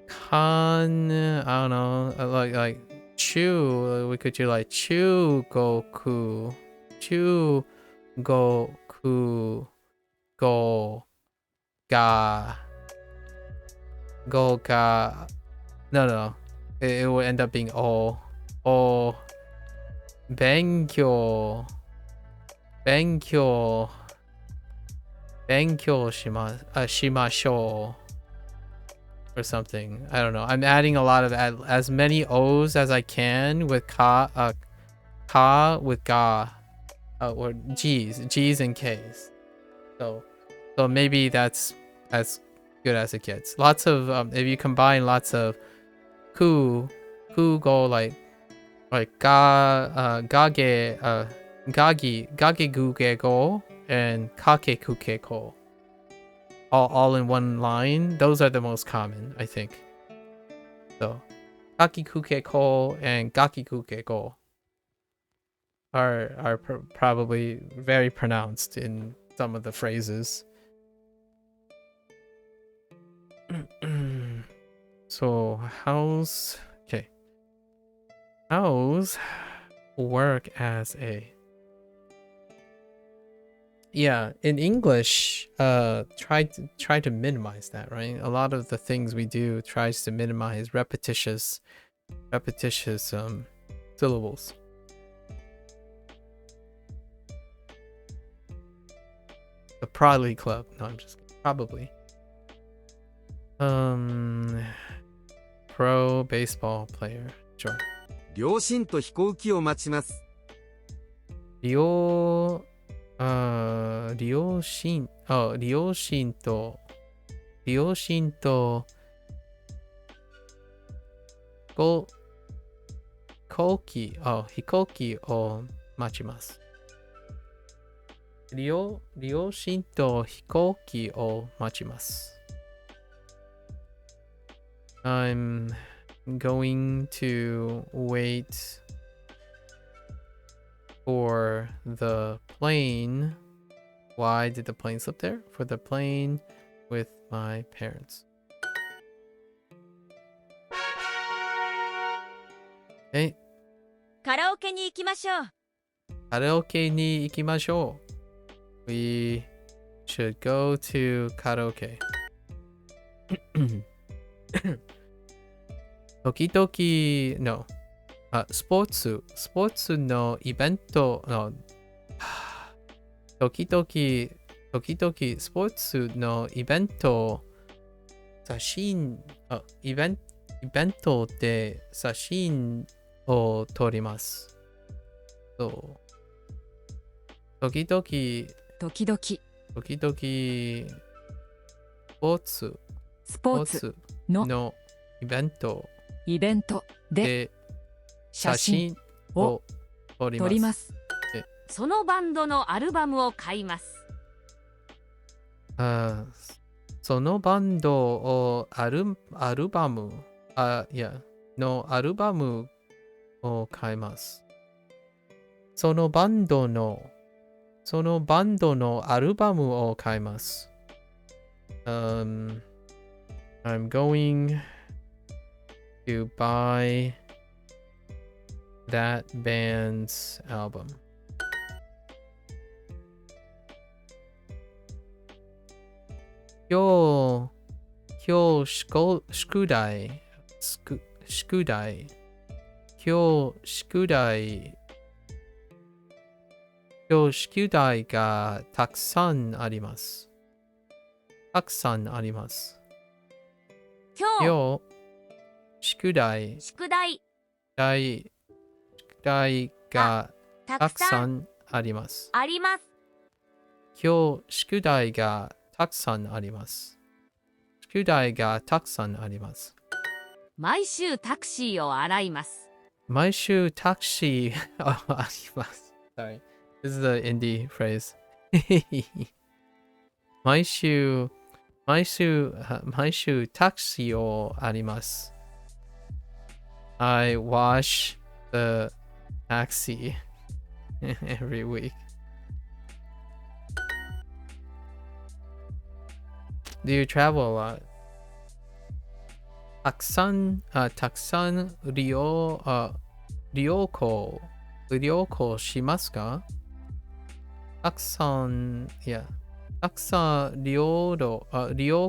kan. I don't know. Like Chu, we could do like Chu Goku. Chu Goku Go Ga Go Ga. No. It will end up being O Benkyo Shimashou or something. I don't know. I'm adding a lot of as many O's as I can with ka with ga or G's and K's. So maybe that's as good as it gets. Lots of if you combine lots of ku go like gage guge go and kake kuke ko. All in one line. Those are the most common, I think. So kakikuke ko and gakikuke ko are probably very pronounced in some of the phrases. So how's work as a in English, try to minimize that, right? A lot of the things we do tries to minimize repetitious syllables. The Probably Club. No, I'm just kidding. Probably. Pro baseball player. Sure. 両親と飛行機を待ちます。両親と飛行機を待ちます。両親と飛行機を待ちます。I'm going to wait for the plane. Why did the plane slip there? For the plane with my parents. Okay. カラオケに行きましょう。カラオケに行きましょう。We should go to karaoke. 時々のスポーツのイベントの時々スポーツのイベントイベントで写真を撮ります。時々スポーツのイベントで写真を撮ります。そのバンドのアルバムを買います。そのバンドをアルバムのアルバムを買います。そのバンドのアルバムを買います。I'm going to buy that band's album. 今日宿題がたくさんあります。今日宿題がたくさんあります。今日宿題がたくさんあります。毎週タクシーを洗います。毎週タクシーを洗います。Sorry, this is the indie phrase. 毎週タクシーを洗います。I wash the taxi every week. Do you travel a lot? たくさん利用旅行しますか？たくさん、いや、たくさん旅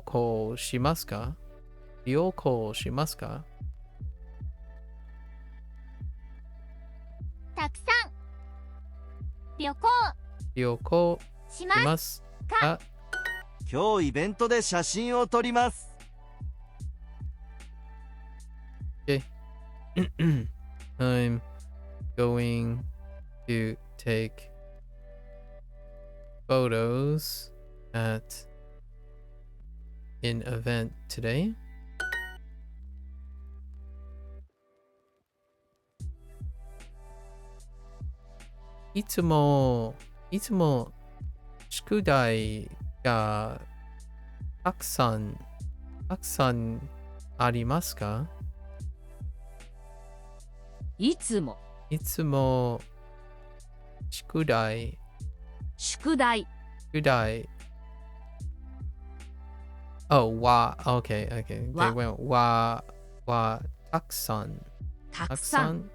行しますか？旅行しますか？たくさん旅行しますか？今日イベントで写真を撮ります。Okay. I'm going to take photos at an event today. Iつも宿題がたくさんありますか？いつもいつも宿題宿題 Oh, okay. They は wentたくさんたくさん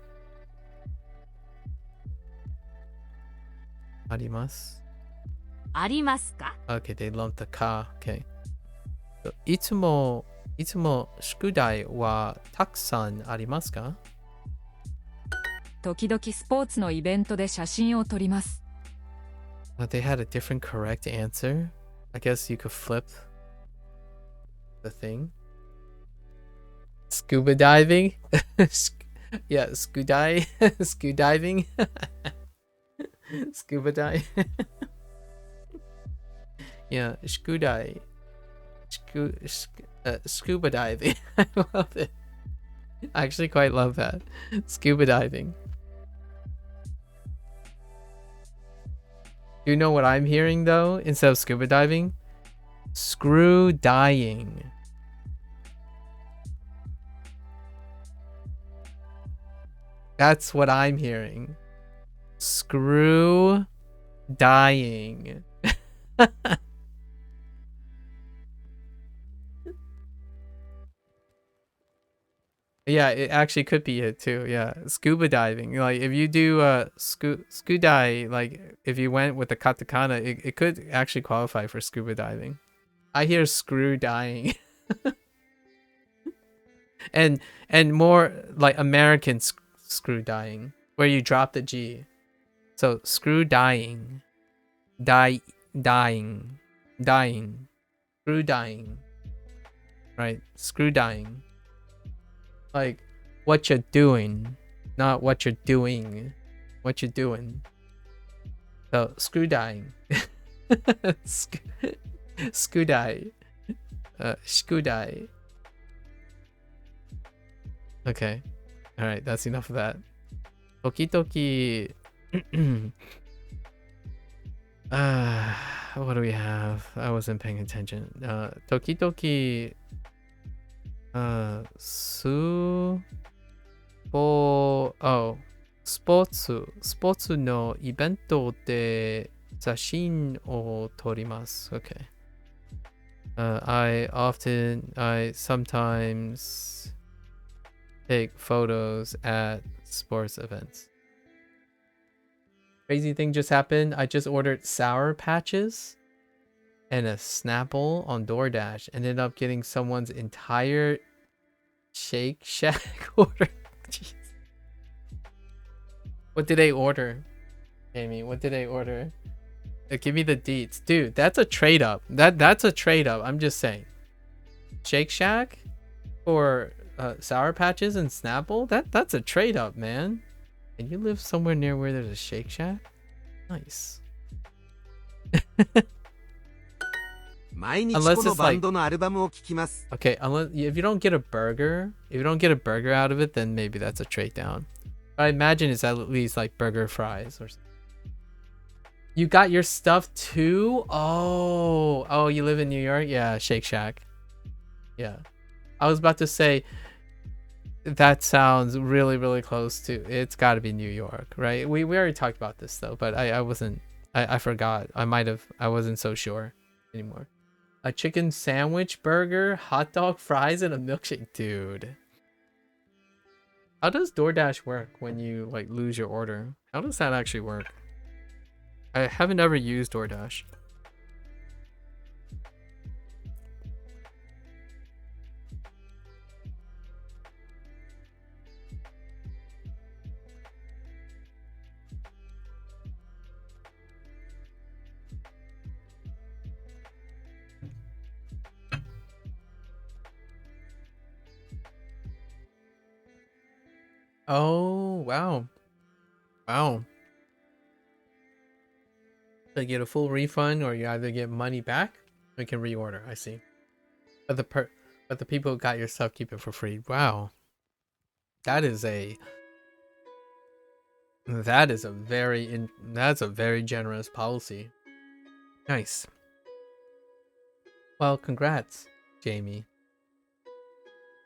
あります。ありますか？ Okay, they lumped the ka. Okay. So, いつも宿題はたくさんありますか？時々スポーツのイベントで写真を撮ります。They had a different correct answer. I guess you could flip the thing. Scuba diving? Yeah, skudai. Skudiving. Scuba dive. Yeah, skudai. Scuba diving. I love it. I actually quite love that. Scuba diving. Do you know what I'm hearing though? Instead of scuba diving? Screw dying. That's what I'm hearing. Screw dying. Yeah, it actually could be it too. Yeah, scuba diving. Like if you do skudai, like if you went with the katakana, it could actually qualify for scuba diving. I hear screw dying. and more like American screw dying, where you drop the G. So screw dying. Dying. Screw dying. Right? Screw dying. Like what you're doing, not what you're doing. What you're doing. So screw dying. Skudai. Skudai. Okay. Alright, that's enough of that. Toki-toki. What do we have? I wasn't paying attention. Toki-toki. Spo... Oh. スポーツのイベントで写真を撮ります。Okay. I sometimes take photos at sports events. Crazy thing just happened. I just ordered Sour Patches and a Snapple on DoorDash. Ended up getting someone's entire Shake Shack order. Jeez. What did they order? Amy, what did they order? Give me the deets. Dude, that's a trade up. That's a trade up. I'm just saying. Shake Shack for Sour Patches and Snapple? That's a trade up, man. And you live somewhere near where there's a Shake Shack? Nice. Unless it's like, okay, unless if you don't get a burger out of it, then maybe that's a trade down. But I imagine it's at least like burger fries or something. You got your stuff too? Oh, you live in New York? Yeah, Shake Shack. Yeah. I was about to say that sounds really, really close to, it's got to be New York, right? We already talked about this though, but I forgot. I wasn't so sure anymore. A chicken sandwich, burger, hot dog, fries, and a milkshake. Dude. How does DoorDash work when you like lose your order? How does that actually work? I haven't ever used DoorDash. Oh, wow. Wow. So you get a full refund, or you either get money back or you can reorder. I see. But the people who got your stuff keep it for free. Wow. That's a very generous policy. Nice. Well, congrats, Jamie.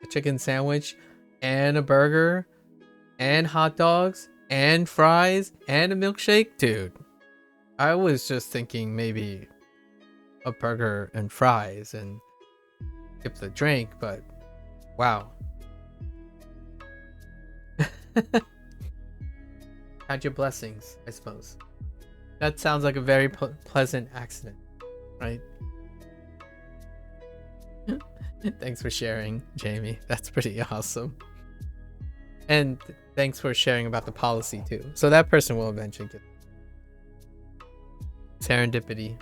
A chicken sandwich and a burger and hot dogs and fries and a milkshake, dude. I was just thinking maybe a burger and fries and tip the drink, but wow. Had your blessings, I suppose. That sounds like a very pleasant accident, right? Thanks for sharing, Jamie. That's pretty awesome. And thanks for sharing about the policy too. So that person will eventually get serendipity.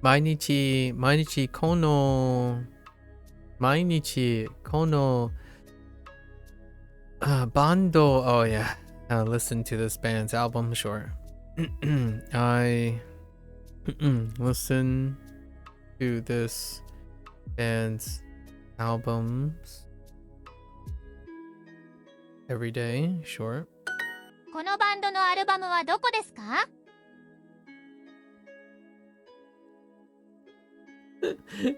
毎日このbando. Oh yeah, listen to this band's album. Sure. I listen to this band's albums every day. Sure. このバンドのアルバムはどこですか?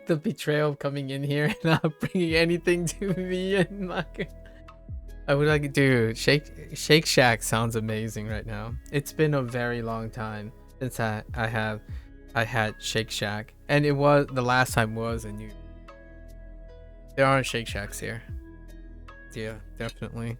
The betrayal of coming in here and not bringing anything to me and Maku. I would like, dude, Shake Shack sounds amazing right now. It's been a very long time since I had Shake Shack, and it was the last time was in New York. There aren't Shake Shacks here. Yeah, definitely.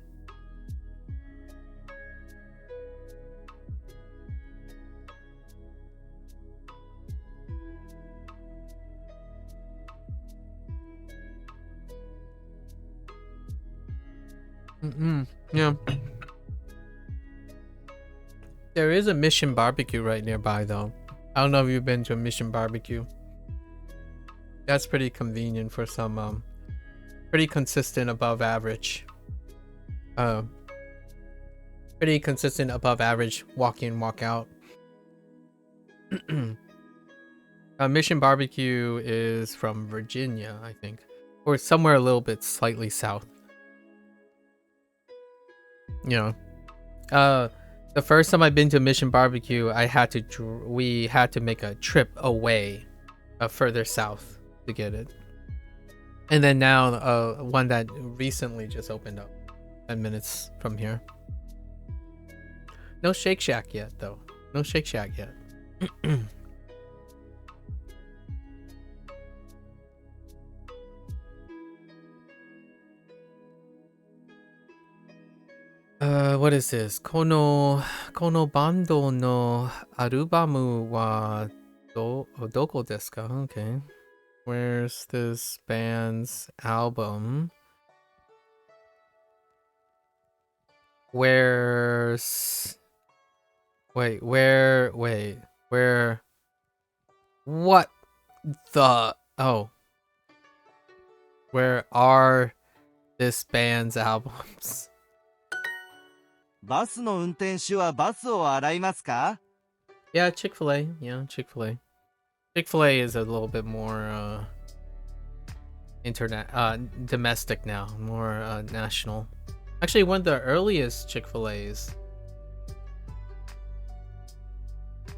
Yeah. There is a Mission Barbecue right nearby though. I don't know if you've been to a Mission Barbecue. That's pretty convenient for some pretty consistent above average walk in, walk out. Mission Barbecue is from Virginia, I think, or somewhere a little bit slightly south. You know, the first time I've been to Mission Barbecue, we had to make a trip away, further south to get it. And then now, one that recently just opened up 10 minutes from here. No Shake Shack yet, though. No Shake Shack yet. What is this? このバンドのアルバムはどこですか? Okay. Where's this band's album? Where? What the? Oh. Where are this band's albums? バスの運転手はバスを洗いますか? Yeah, Chick-fil-A. Yeah, Chick-fil-A. Chick-fil-A is a little bit more domestic now, more national. Actually, one of the earliest Chick-fil-A's,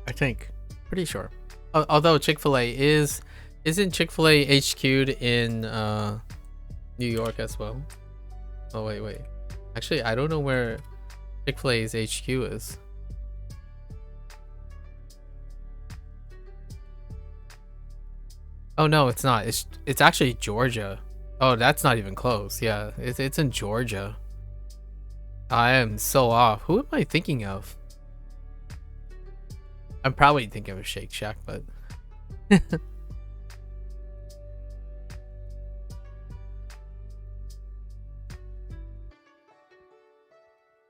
I think. Pretty sure. Although Chick-fil-A isn't Chick-fil-A HQ'd in New York as well? Oh wait. Actually, I don't know where Chick-fil-A's HQ is. Oh no, it's not. It's actually Georgia. Oh, that's not even close. Yeah, it's in Georgia. I am so off. Who am I thinking of? I'm probably thinking of Shake Shack, but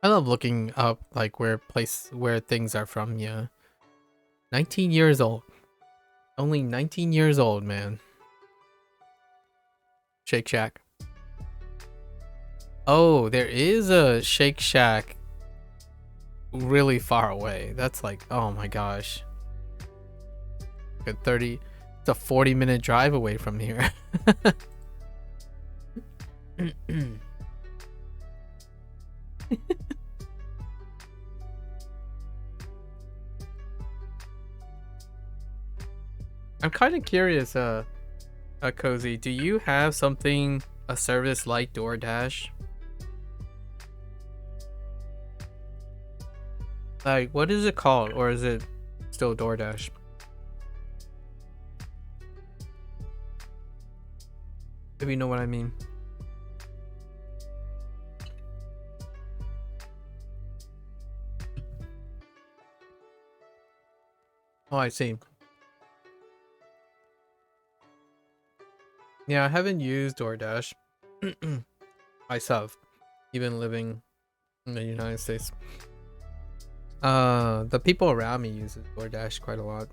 I love looking up like where things are from. Yeah, 19 years old. Only 19 years old, man. Shake Shack. Oh, there is a Shake Shack really far away. That's like, oh my gosh. Good 30. It's a 40-minute drive away from here. I'm kind of curious, Cozy, do you have something, a service like DoorDash? Like, what is it called? Or is it still DoorDash? If you know what I mean. Oh, I see. Yeah, I haven't used DoorDash myself, even living in the United States. The people around me use DoorDash quite a lot.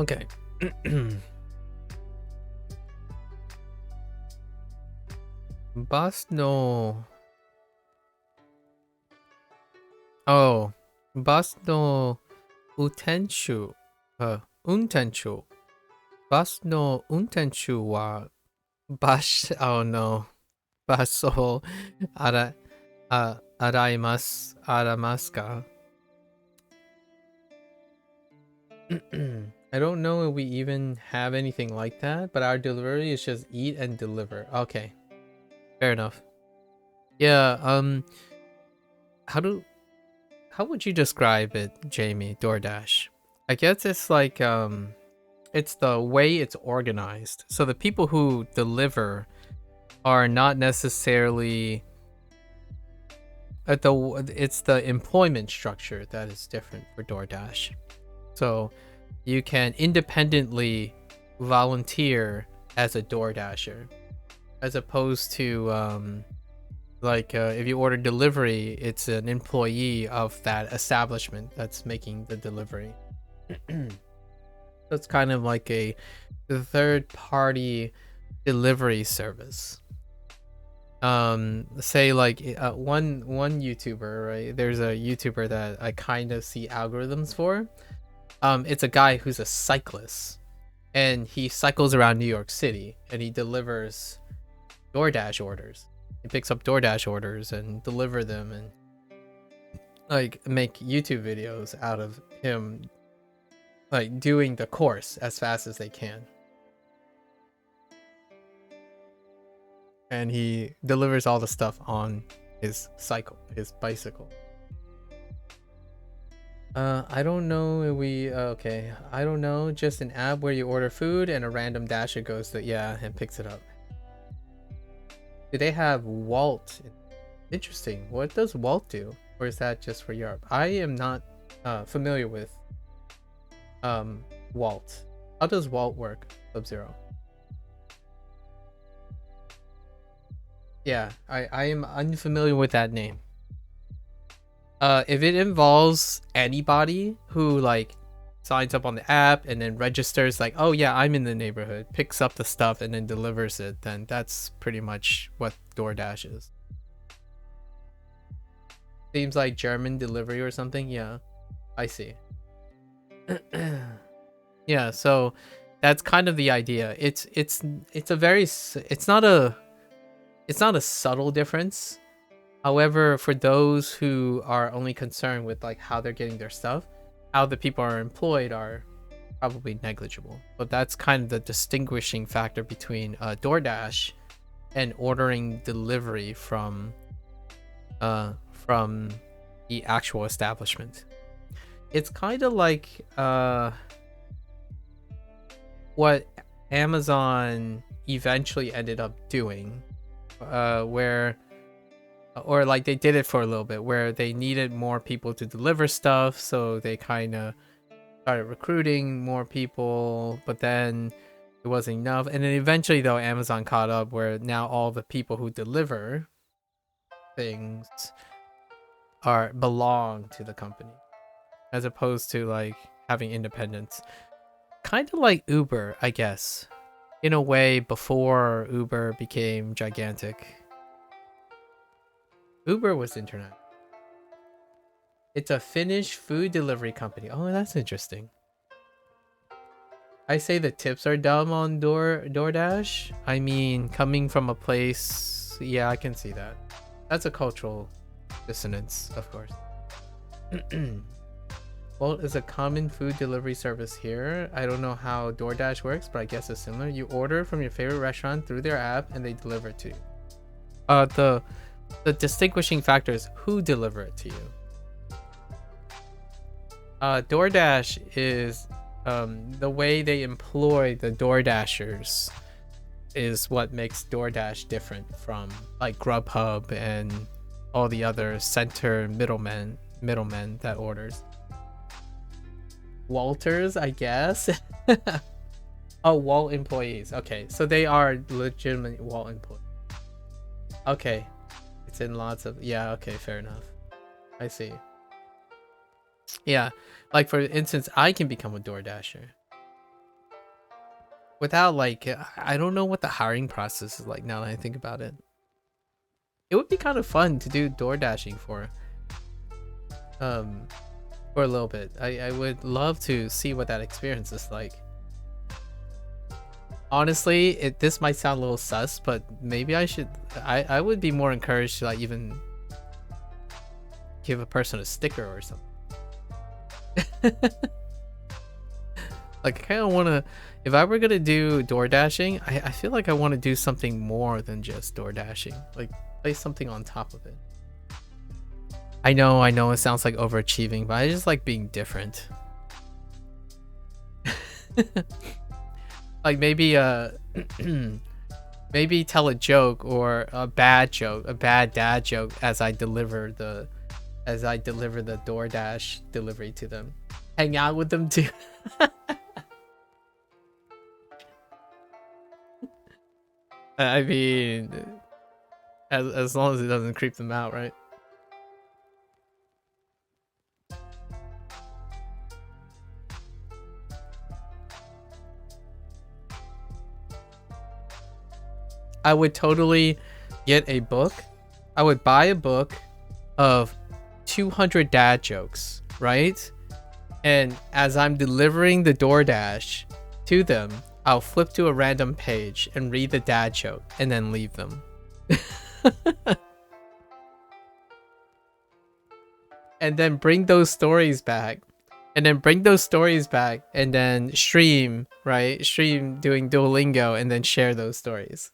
Okay. Bus no. Oh, bus no utenshu. Untenshu. Bus no untenshu wa bash. Oh no. Bus o araimasu ka? I don't know if we even have anything like that, but our delivery is just eat and deliver. Okay. Fair enough. Yeah, how would you describe it, Jamie? DoorDash. I guess it's like it's the way it's organized. So the people who deliver are not necessarily it's the employment structure that is different for DoorDash. So you can independently volunteer as a DoorDasher, as opposed to if you order delivery, it's an employee of that establishment that's making the delivery. So it's kind of like a third-party delivery service. Say like one YouTuber, right? There's a YouTuber that I kind of see algorithms for. It's a guy who's a cyclist, and he cycles around New York City, and he delivers DoorDash orders. He picks up DoorDash orders and deliver them, and like make YouTube videos out of him, like doing the course as fast as they can. And he delivers all the stuff on his bicycle. I don't know if we okay. I don't know. Just an app where you order food and a random dasher goes to and picks it up. Do they have Walt? Interesting. What does Walt do? Or is that just for Europe? I am not familiar with Walt. How does Walt work? Sub-Zero. Yeah, I am unfamiliar with that name. If it involves anybody who like signs up on the app and then registers like, oh yeah, I'm in the neighborhood, picks up the stuff and then delivers it, then that's pretty much what DoorDash is. Seems like German delivery or something. Yeah, I see. Yeah, so that's kind of the idea. It's not a subtle difference. However, for those who are only concerned with like how they're getting their stuff, how the people are employed are probably negligible. But that's kind of the distinguishing factor between DoorDash and ordering delivery from the actual establishment. It's kind of like what Amazon eventually ended up doing, where or like they did it for a little bit, where they needed more people to deliver stuff, so they kind of started recruiting more people, but then it wasn't enough. And then eventually, though, Amazon caught up, where now all the people who deliver things belong to the company, as opposed to like having independence. Kind of like Uber, I guess, in a way, before Uber became gigantic. Uber was internet. It's a Finnish food delivery company. Oh, that's interesting. I say the tips are dumb on DoorDash. I mean, coming from a place, yeah, I can see that. That's a cultural dissonance, of course. Well, it's a common food delivery service here. I don't know how DoorDash works, but I guess it's similar. You order from your favorite restaurant through their app, and they deliver it to you. The distinguishing factor is who deliver it to you. DoorDash is the way they employ the DoorDashers is what makes DoorDash different from like Grubhub and all the other center middlemen that orders. Walters, I guess. Oh, Walt employees. Okay, so they are legitimate Walt employees. Okay, it's in lots of, yeah, okay, fair enough. I see. Yeah, like for instance, I can become a DoorDasher without like, I don't know what the hiring process is like now that I think about it. It would be kind of fun to do DoorDashing for a little bit. I would love to see what that experience is like. Honestly, this might sound a little sus, but maybe I would be more encouraged to like even give a person a sticker or something. Like I kind of want to, if I were gonna do DoorDashing, I feel like I want to do something more than just DoorDashing, like place something on top of it. I know it sounds like overachieving, but I just like being different. Like maybe maybe tell a joke or a bad dad joke as I deliver the DoorDash delivery to them. Hang out with them too. I mean, as long as it doesn't creep them out, right? I would totally get a book. I would buy a book of 200 dad jokes, right? And as I'm delivering the DoorDash to them, I'll flip to a random page and read the dad joke and then leave them. And then bring those stories back. And then stream, right? Stream doing Duolingo and then share those stories.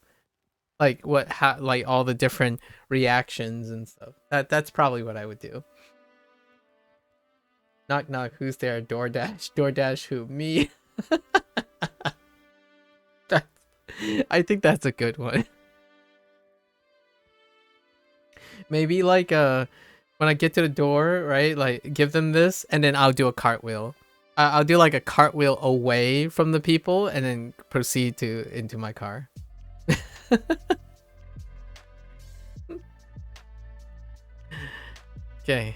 Like like all the different reactions and stuff. That's probably what I would do. Knock knock, who's there? DoorDash who? Me. I think that's a good one. Maybe like when I get to the door, right? Like give them this and then I'll do a cartwheel. I'll do like a cartwheel away from the people and then proceed into my car. Okay.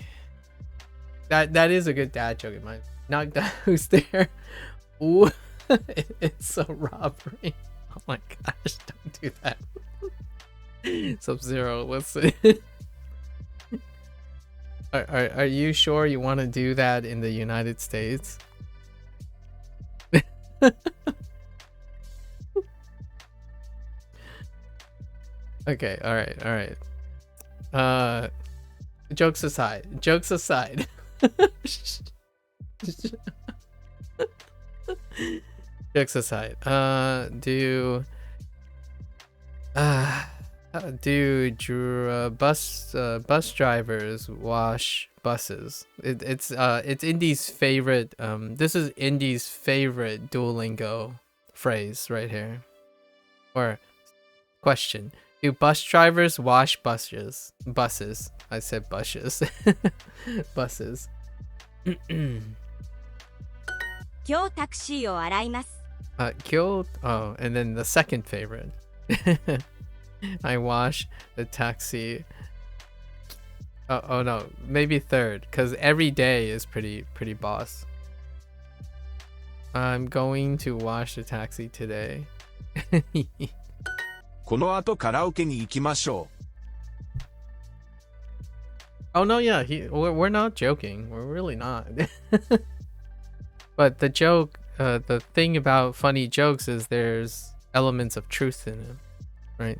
That is a good dad joke in mine. Knock down, who's there? Ooh, it's a robbery. Oh my gosh, don't do that. Sub-Zero, what's it? Are you sure you want to do that in the United States? Okay, all right. Jokes aside. Jokes aside. Bus drivers wash buses? It's Indy's favorite. This is Indy's favorite Duolingo phrase right here. Or question: do bus drivers wash buses? Buses. I said buses. Buses. 今日タクシーを洗います。Oh, and then the second favorite. I wash the taxi. Oh no, maybe third, because every day is pretty boss. I'm going to wash the taxi today. この後カラオケに行きましょう。 Oh no, yeah, we're not joking. We're really not. But the joke, the thing about funny jokes is there's elements of truth in it, right?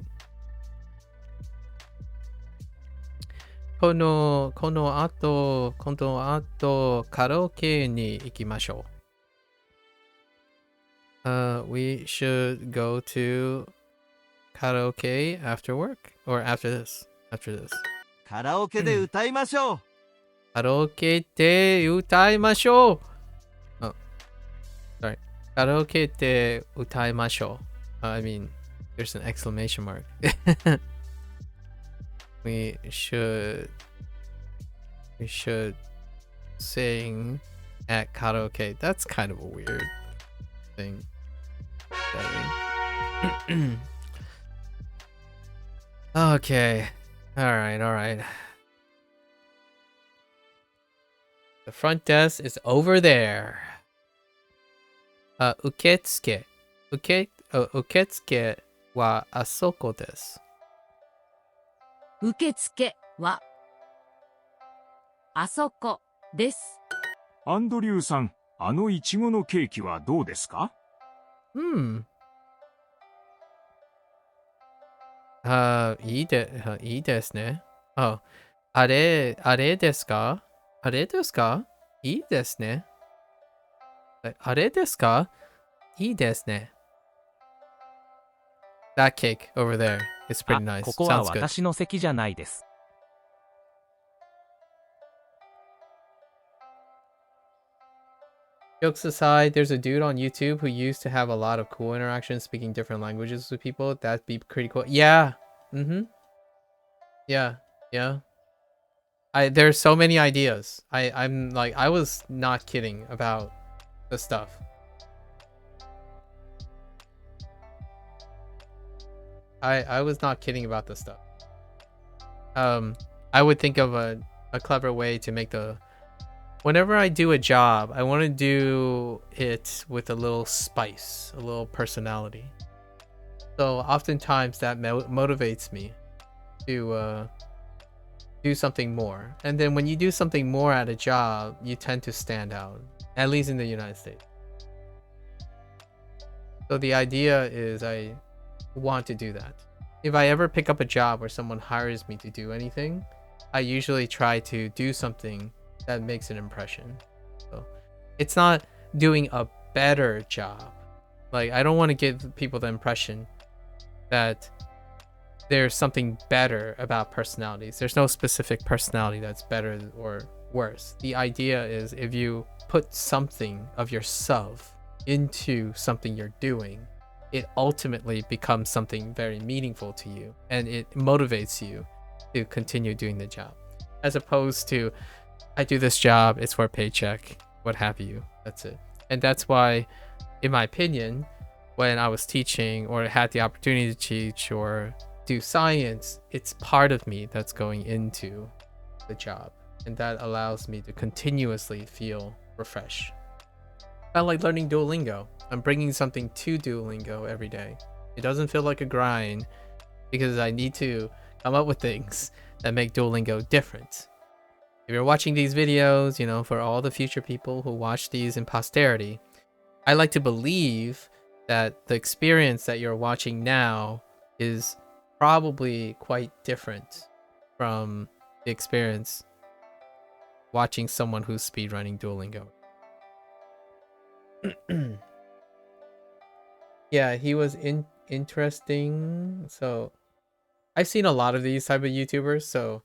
この後カラオケに行きましょう。We should go to karaoke after work or after this. カラオケで歌いましょう。カラオケで歌いましょう。Oh, sorry. カラオケで歌いましょう。I mean, there's an exclamation mark. We should sing at karaoke. That's kind of a weird thing. Okay. All right. The front desk is over there. 受付はあそこです。受付はあそこです。アンドリューさん、あのいちごのケーキはどうですか？いいですね。あれですか？いいですね。あれですか？いいですね。That cake over there is pretty nice. ここは Sounds good. 私の席じゃないです。Jokes aside, there's a dude on YouTube who used to have a lot of cool interactions speaking different languages with people. That'd be pretty cool. Yeah. Yeah. There's so many ideas. I'm like, I was not kidding about the stuff. I was not kidding about the stuff. I would think of a clever way to make the... Whenever I do a job, I want to do it with a little spice, a little personality. So oftentimes that motivates me to do something more. And then when you do something more at a job, you tend to stand out, at least in the United States. So the idea is I want to do that. If I ever pick up a job where someone hires me to do anything, I usually try to do something that makes an impression. So it's not doing a better job. Like, I don't want to give people the impression that there's something better about personalities. There's no specific personality that's better or worse. The idea is if you put something of yourself into something you're doing, it ultimately becomes something very meaningful to you, and it motivates you to continue doing the job, as opposed to, I do this job, it's for a paycheck, what have you. That's it. And that's why, in my opinion, when I was teaching or had the opportunity to teach or do science, it's part of me that's going into the job, and that allows me to continuously feel refreshed. Kind of like learning Duolingo. I'm bringing something to Duolingo every day. It doesn't feel like a grind because I need to come up with things that make Duolingo different. If you're watching these videos, you know, for all the future people who watch these in posterity, I like to believe that the experience that you're watching now is probably quite different from the experience watching someone who's speedrunning Duolingo. Yeah, he was interesting. So I've seen a lot of these type of YouTubers, so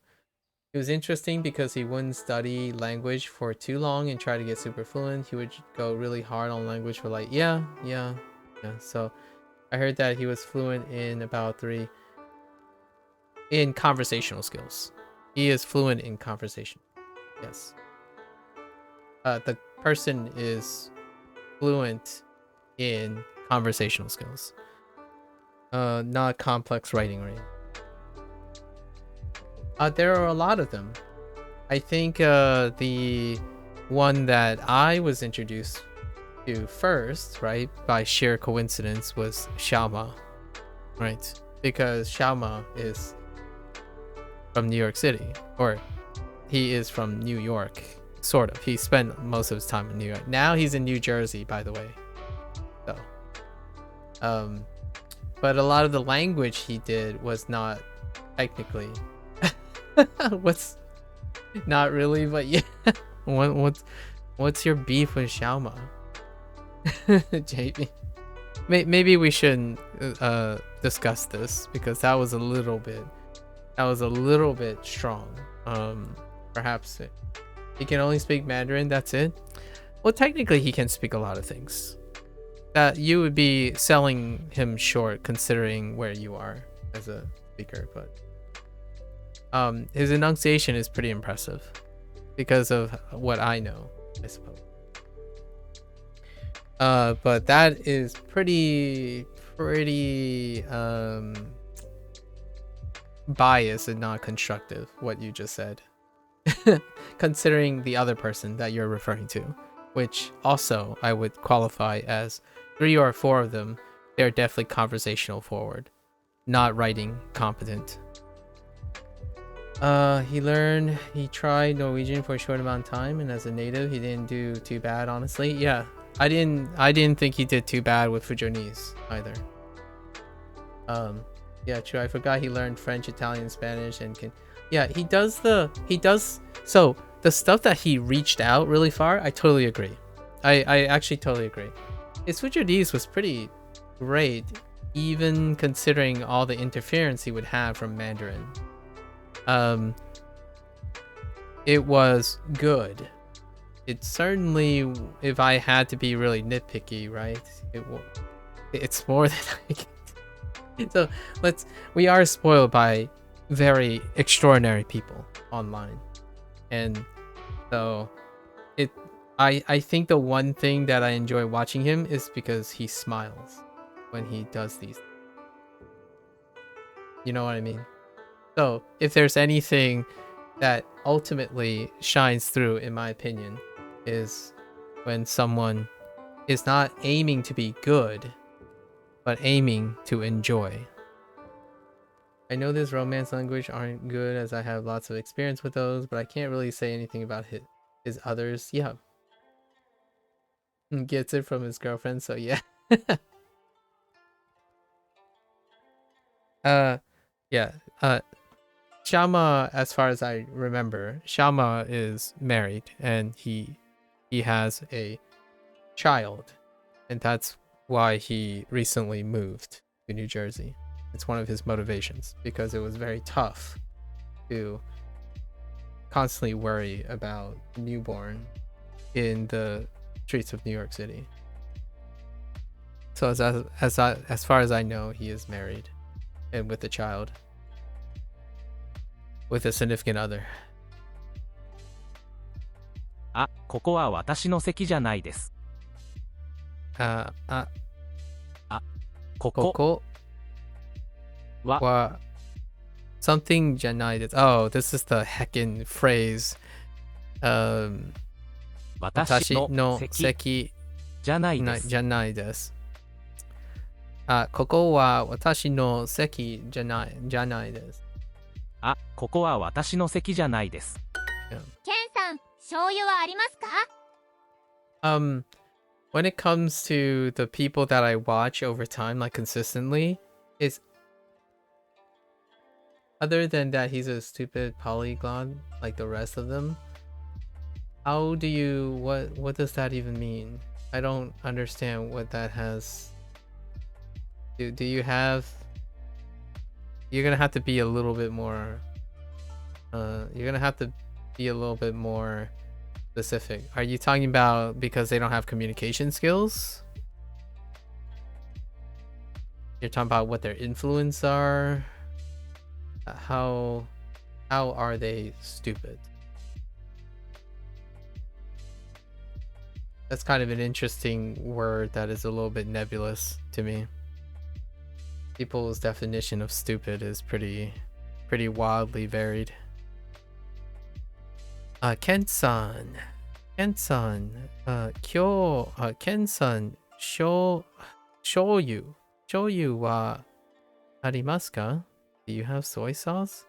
it was interesting because he wouldn't study language for too long and try to get super fluent. He would go really hard on language for like, yeah. So I heard that he was fluent in about 3 in conversational skills. He is fluent in conversation. Yes. The person is fluent in conversational skills. Not complex writing or anything. There are a lot of them. I think the one that I was introduced to first, right, by sheer coincidence was Xiaoma, right? Because Xiaoma is from New York City, or he is from New York, sort of. He spent most of his time in New York. Now he's in New Jersey, by the way. So, but a lot of the language he did was not technically what's not really, but yeah. What's your beef with Xiaoma? JB, maybe we shouldn't discuss this because that was a little bit strong. Perhaps he can only speak Mandarin, that's it. Well, technically he can speak a lot of things. That you would be selling him short considering where you are as a speaker, but his enunciation is pretty impressive because of what I know, I suppose. But that is pretty biased and not constructive, what you just said. Considering the other person that you're referring to, which also I would qualify as 3 or 4 of them, they're definitely conversational forward, not writing competent. He tried Norwegian for a short amount of time, and as a native, he didn't do too bad, honestly. Yeah, I didn't think he did too bad with Fujonese either. Yeah, true. I forgot he learned French, Italian, Spanish, and he does. So the stuff that he reached out really far, I totally agree. I actually totally agree. His Fujonese was pretty great, even considering all the interference he would have from Mandarin. It was good. It certainly, if I had to be really nitpicky, right? It's more than I can. So we are spoiled by very extraordinary people online, and so I think the one thing that I enjoy watching him is because he smiles when he does these. You know what I mean? So if there's anything that ultimately shines through, in my opinion, is when someone is not aiming to be good, but aiming to enjoy. I know this romance language aren't good as I have lots of experience with those, but I can't really say anything about his others. Yeah. Gets it from his girlfriend, so yeah. Yeah. Xiaoma, as far as I remember, Xiaoma is married and he has a child, and that's why he recently moved to New Jersey. It's one of his motivations because it was very tough to constantly worry about newborn in the streets of New York City. So as far as I know, he is married and with a child, with a significant other. あ、ここは私の席じゃないです。ここは something じゃないです。Oh, this is the heckin' phrase. 私の席じゃないです。じゃないです。ここは私の席じゃないです。あ、ここは私の席じゃないです。ケンさん、醤油はありますか？ When it comes to the people that I watch over time, like consistently, is other than that he's a stupid polyglot like the rest of them. How do you what does that even mean? I don't understand what that has. Do you have you're gonna have to be a little bit more specific. Are you talking about because they don't have communication skills? You're talking about what their influence are? How are they stupid? That's kind of an interesting word that is a little bit nebulous to me. People's definition of stupid is pretty wildly varied. Ken-san, Ken-san, Ken-san, shoyu wa arimasu ka? Do you have soy sauce?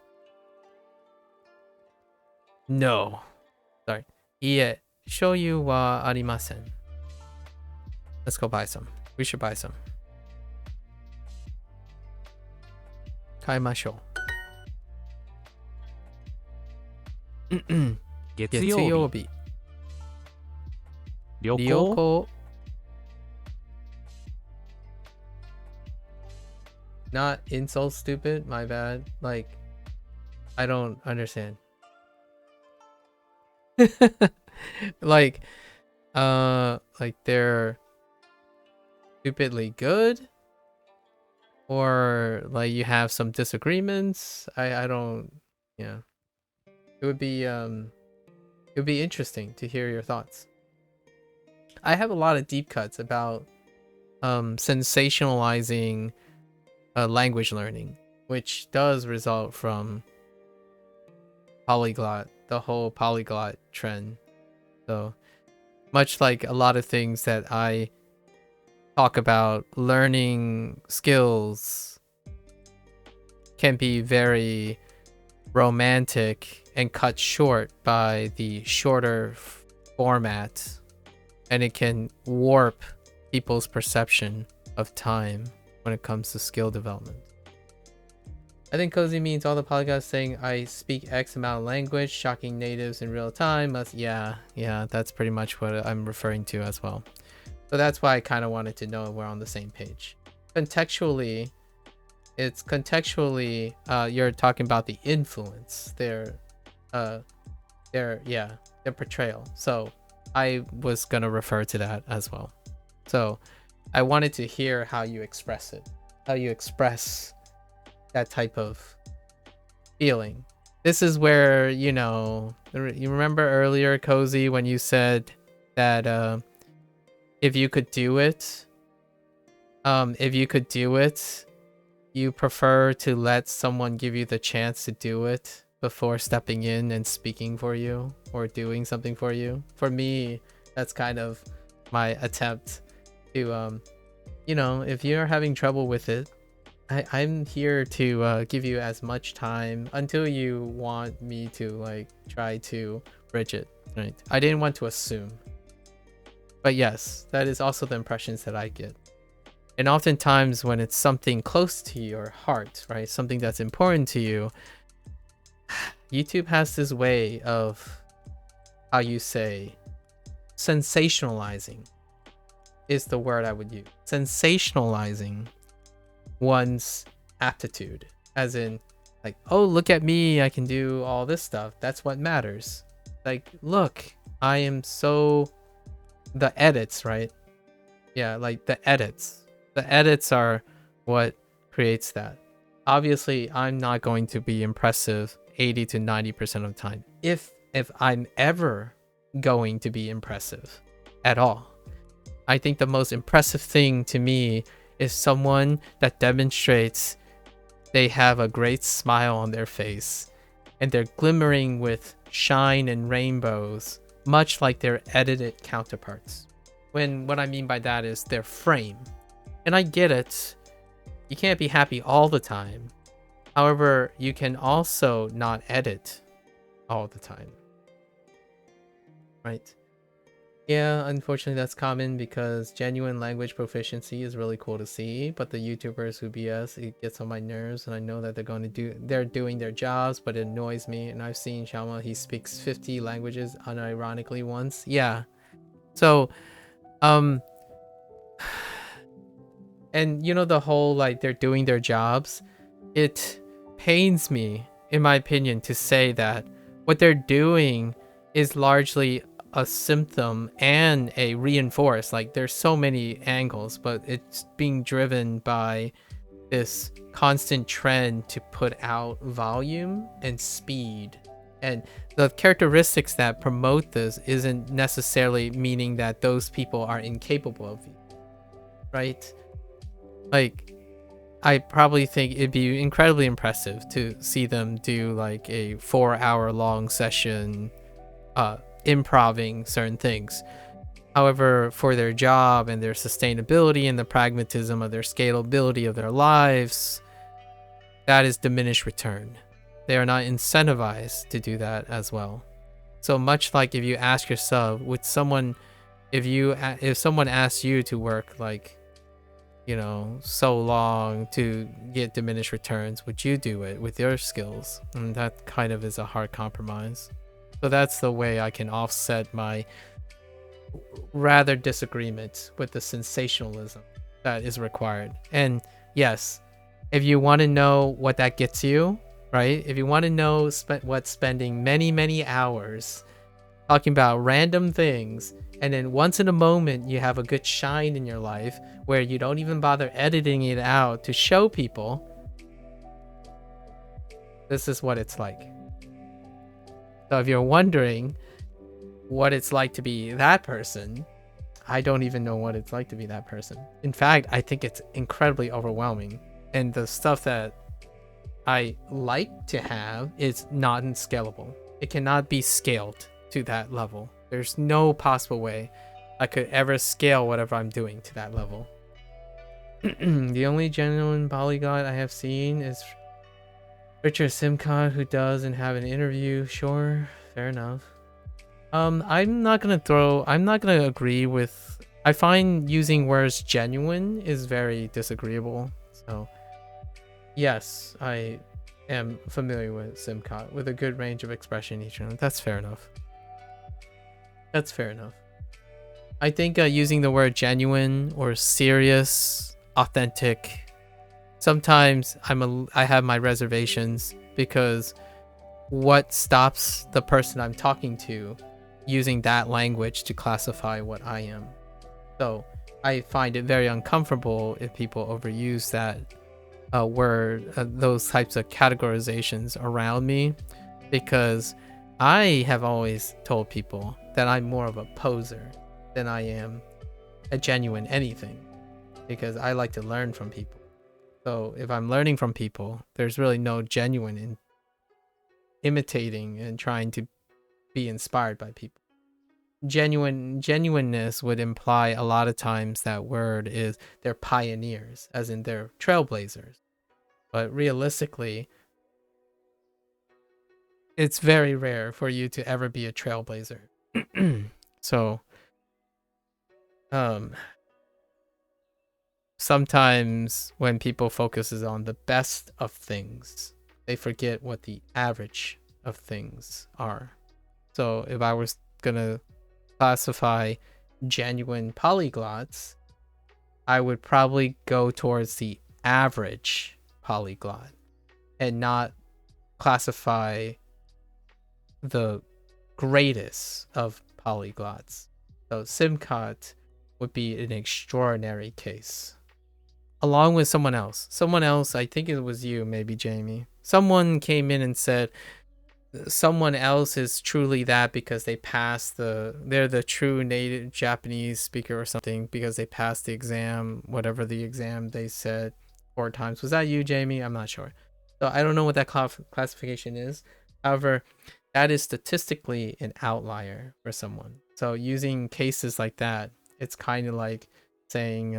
No. Sorry. Ie, shoyu wa arimasen. Let's go buy some. We should buy some. Kaimashou. 月曜日。旅行。 Not insult stupid, my bad. Like, I don't understand. like they're stupidly good, or like you have some disagreements. I don't, yeah. It would be interesting to hear your thoughts. I have a lot of deep cuts about sensationalizing language learning, which does result from polyglot, the whole polyglot trend. So much like a lot of things that I talk about, learning skills can be very romantic and cut short by the shorter format, and it can warp people's perception of time when it comes to skill development. I think cozy means all the polyglots saying I speak X amount of language, shocking natives in real time. Yeah, that's pretty much what I'm referring to as well. So that's why I kind of wanted to know we're on the same page. Contextually, you're talking about the influence, their portrayal. So I was gonna refer to that as well. So I wanted to hear how you express it, how you express that type of feeling. This is where, you know, you remember earlier, Cozy, when you said that if you could do it, you prefer to let someone give you the chance to do it before stepping in and speaking for you or doing something for you. For me, that's kind of my attempt to, you know, if you're having trouble with it, I'm here to give you as much time until you want me to like try to bridge it, right? I didn't want to assume. But yes, that is also the impressions that I get. And oftentimes when it's something close to your heart, right? Something that's important to you, YouTube has this way of, how you say, sensationalizing is the word I would use. Sensationalizing one's aptitude, as in like, oh, look at me, I can do all this stuff, that's what matters. Like, look, I am so, the edits, right? Yeah, like the edits are what creates that. Obviously I'm not going to be impressive 80 to 90% of the time, if I'm ever going to be impressive at all. I think the most impressive thing to me is someone that demonstrates they have a great smile on their face and they're glimmering with shine and rainbows, much like their edited counterparts. When what I mean by that is their frame. And I get it. You can't be happy all the time. However, you can also not edit all the time. Right? Yeah, unfortunately that's common because genuine language proficiency is really cool to see, but the YouTubers who BS, it gets on my nerves, and I know that they're doing their jobs, but it annoys me. And I've seen Shama, he speaks 50 languages unironically once. Yeah. So, and you know, the whole like they're doing their jobs, it pains me, in my opinion, to say that what they're doing is largely a symptom and a reinforce. Like, there's so many angles, but it's being driven by this constant trend to put out volume and speed. And the characteristics that promote this isn't necessarily meaning that those people are incapable of it, right? Like, I probably think it'd be incredibly impressive to see them do like a 4-hour long session improving certain things. However, for their job and their sustainability and the pragmatism of their scalability of their lives, that is diminished return. They are not incentivized to do that as well. So much like if you ask yourself, would someone, if someone asks you to work like, you know, so long to get diminished returns, would you do it with your skills? And that kind of is a hard compromise. So that's the way I can offset my rather disagreement with the sensationalism that is required. And yes, if you want to know what that gets you, right? If you want to know what spending many hours talking about random things, and then once in a moment you have a good shine in your life where you don't even bother editing it out to show people, this is what it's like. So if you're wondering what it's like to be that person, I don't even know what it's like to be that person. In fact, I think it's incredibly overwhelming. And the stuff that I like to have is not scalable. It cannot be scaled to that level. There's no possible way I could ever scale whatever I'm doing to that level. The only genuine polyglot I have seen is Richard Simcott, who doesn't have an interview. Sure, fair enough. I'm not gonna agree with, I find using words genuine is very disagreeable. So yes, I am familiar with Simcott with a good range of expression each one. That's fair enough. That's fair enough. I think using the word genuine or serious, authentic, sometimes I have my reservations, because what stops the person I'm talking to using that language to classify what I am? So I find it very uncomfortable if people overuse that word, those types of categorizations around me, because I have always told people that I'm more of a poser than I am a genuine anything, because I like to learn from people. So if I'm learning from people, there's really no genuine in imitating and trying to be inspired by people. Genuineness would imply a lot of times that word is they're pioneers, as in they're trailblazers. But realistically, it's very rare for you to ever be a trailblazer. So sometimes when people focuses on the best of things, they forget what the average of things are. So if I was gonna classify genuine polyglots, I would probably go towards the average polyglot and not classify the greatest of polyglots. So Simcott would be an extraordinary case, along with someone else. I think it was you, maybe Jamie. Someone came in and said someone else is truly that because they passed they're the true native Japanese speaker or something because they passed the exam, whatever the exam they said 4 times. Was that you, Jamie? I'm not sure. So I don't know what that classification is. However, that is statistically an outlier for someone. So using cases like that, it's kind of like saying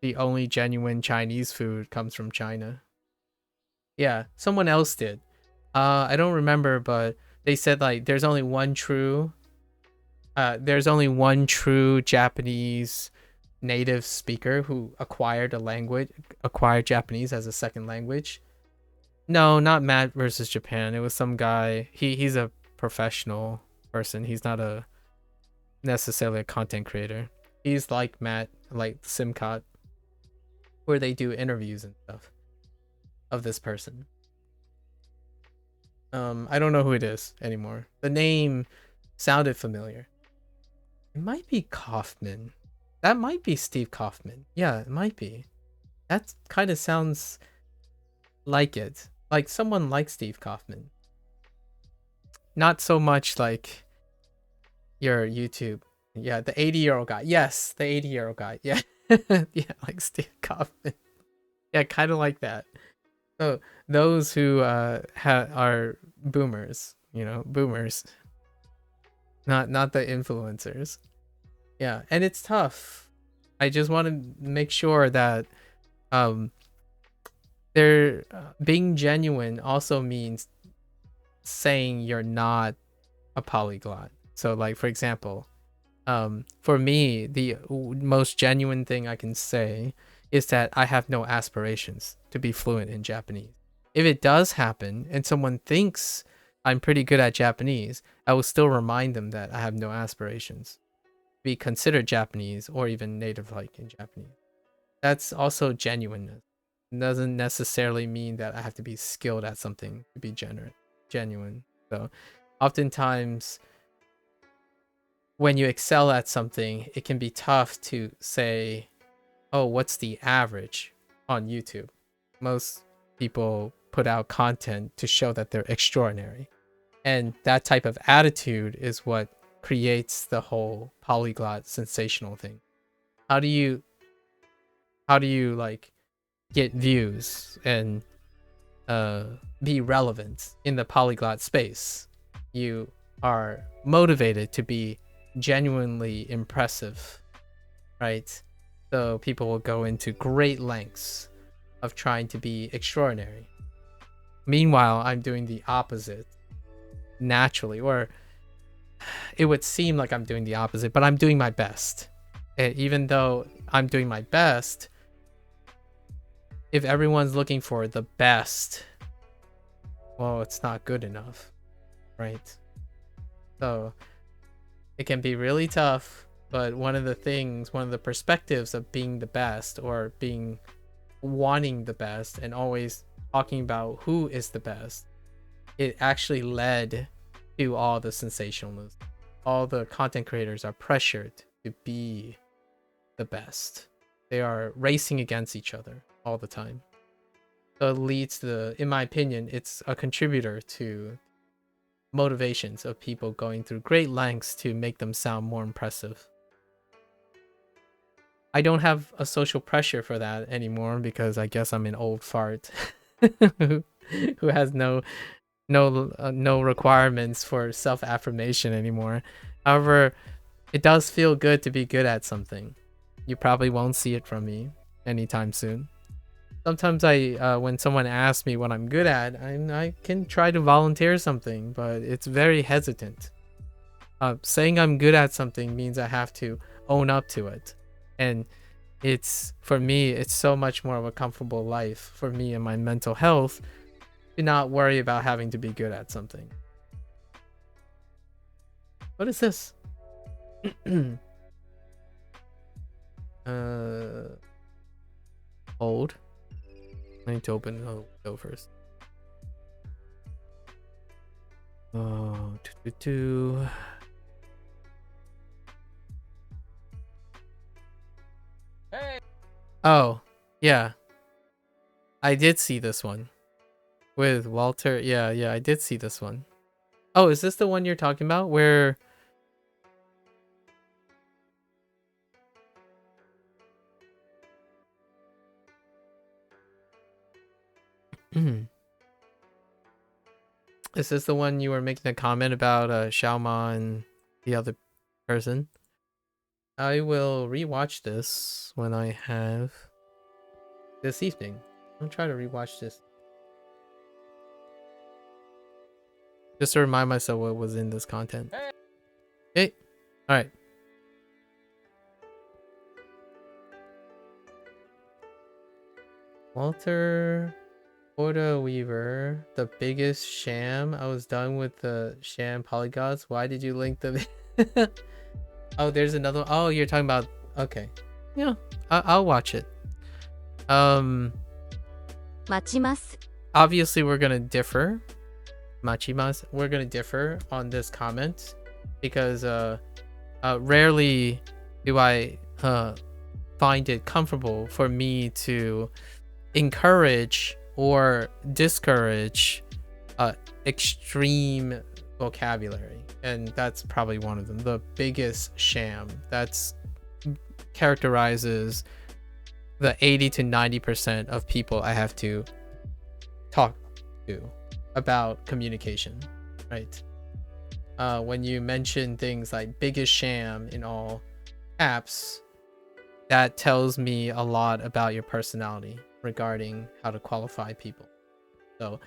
the only genuine Chinese food comes from China. Yeah, someone else did. I don't remember, but they said like there's only one true Japanese native speaker who acquired Japanese as a second language. No, not Matt versus Japan. It was some guy. He's a professional person. He's not necessarily a content creator. He's like Matt, like Simcott, where they do interviews and stuff of this person. I don't know who it is anymore. The name sounded familiar. It might be Kaufman. That might be Steve Kaufman. Yeah, it might be. That kind of sounds like it. Like someone like Steve Kaufman. Not so much like your YouTube. Yeah, the 80-year-old guy. Yes, the 80-year-old guy. Yeah. Yeah, like Steve Kaufman. Yeah, kind of like that. So those who are boomers, boomers. Not the influencers. Yeah, and it's tough. I just want to make sure that they're being genuine also means saying you're not a polyglot. So like, for example, for me, the most genuine thing I can say is that I have no aspirations to be fluent in Japanese. If it does happen and someone thinks I'm pretty good at Japanese, I will still remind them that I have no aspirations to be considered Japanese or even native-like in Japanese. That's also genuineness. It doesn't necessarily mean that I have to be skilled at something to be genuine. So oftentimes when you excel at something, it can be tough to say, oh, what's the average on YouTube? Most people put out content to show that they're extraordinary. And that type of attitude is what creates the whole polyglot sensational thing. How do you like get views and be relevant in the polyglot space? You are motivated to be genuinely impressive, right? So people will go into great lengths of trying to be extraordinary. Meanwhile, I'm doing the opposite naturally, or it would seem like I'm doing the opposite, but I'm doing my best. And even though I'm doing my best, if everyone's looking for the best, well, it's not good enough, right? So it can be really tough, but one of the perspectives of being the best, or wanting the best and always talking about who is the best, it actually led to all the sensationalism. All the content creators are pressured to be the best. They are racing against each other all the time. So it leads to, in my opinion, it's a contributor to motivations of people going through great lengths to make them sound more impressive. I don't have a social pressure for that anymore because I guess I'm an old fart who has no requirements for self-affirmation anymore. However, it does feel good to be good at something. You probably won't see it from me anytime soon. Sometimes when someone asks me what I'm good at, I can try to volunteer something, but it's very hesitant. Saying I'm good at something means I have to own up to it. And for me, it's so much more of a comfortable life for me and my mental health to not worry about having to be good at something. What is this? Hold. I need to open the window first. Oh, Hey. Oh, yeah. I did see this one. With Walter. Yeah, I did see this one. Oh, is this the one you're talking about? Where... Is this the one you were making a comment about Xiaoma and the other person? I will rewatch this when I have this evening. I'll try to rewatch this. Just to remind myself what was in this content. Hey! Alright. Walter Porta Weaver, the biggest sham. I was done with the sham polygons. Why did you link the... Oh, there's another one. Oh, you're talking about... Okay. Yeah, I'll watch it. Obviously, we're gonna differ machimasu, we're gonna differ on this comment because rarely do I find it comfortable for me to encourage or discourage extreme vocabulary, and that's probably one of them. The biggest sham that's characterizes the 80 to 90% of people I have to talk to about communication, right? When you mention things like biggest sham in all caps, that tells me a lot about your personality regarding how to qualify people. So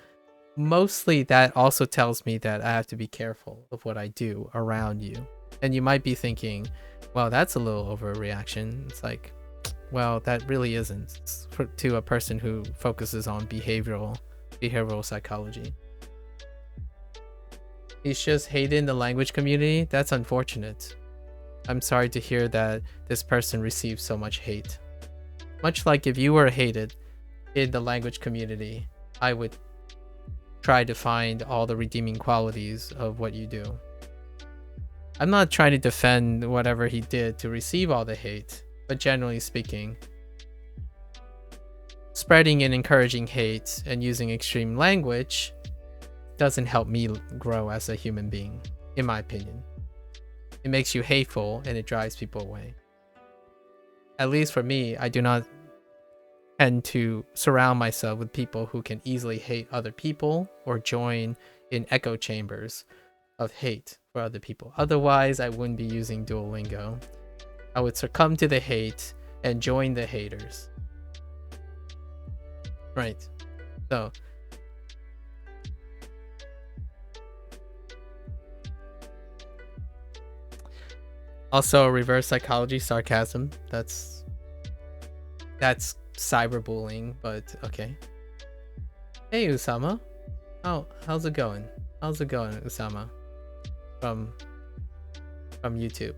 mostly that also tells me that I have to be careful of what I do around you. And you might be thinking, well, that's a little overreaction. It's like, well, that really isn't to a person who focuses on behavioral psychology. He's just hated the language community. That's unfortunate. I'm sorry to hear that this person received so much hate. Much like if you were hated in the language community, I would try to find all the redeeming qualities of what you do. I'm not trying to defend whatever he did to receive all the hate, but generally speaking, spreading and encouraging hate and using extreme language doesn't help me grow as a human being, in my opinion. It makes you hateful and it drives people away. At least for me, I do not tend to surround myself with people who can easily hate other people or join in echo chambers of hate for other people. Otherwise, I wouldn't be using Duolingo. I would succumb to the hate and join the haters. Right. So also reverse psychology sarcasm. That's cyberbullying, but okay. Hey Usama. How's it going? How's it going, Usama? From YouTube.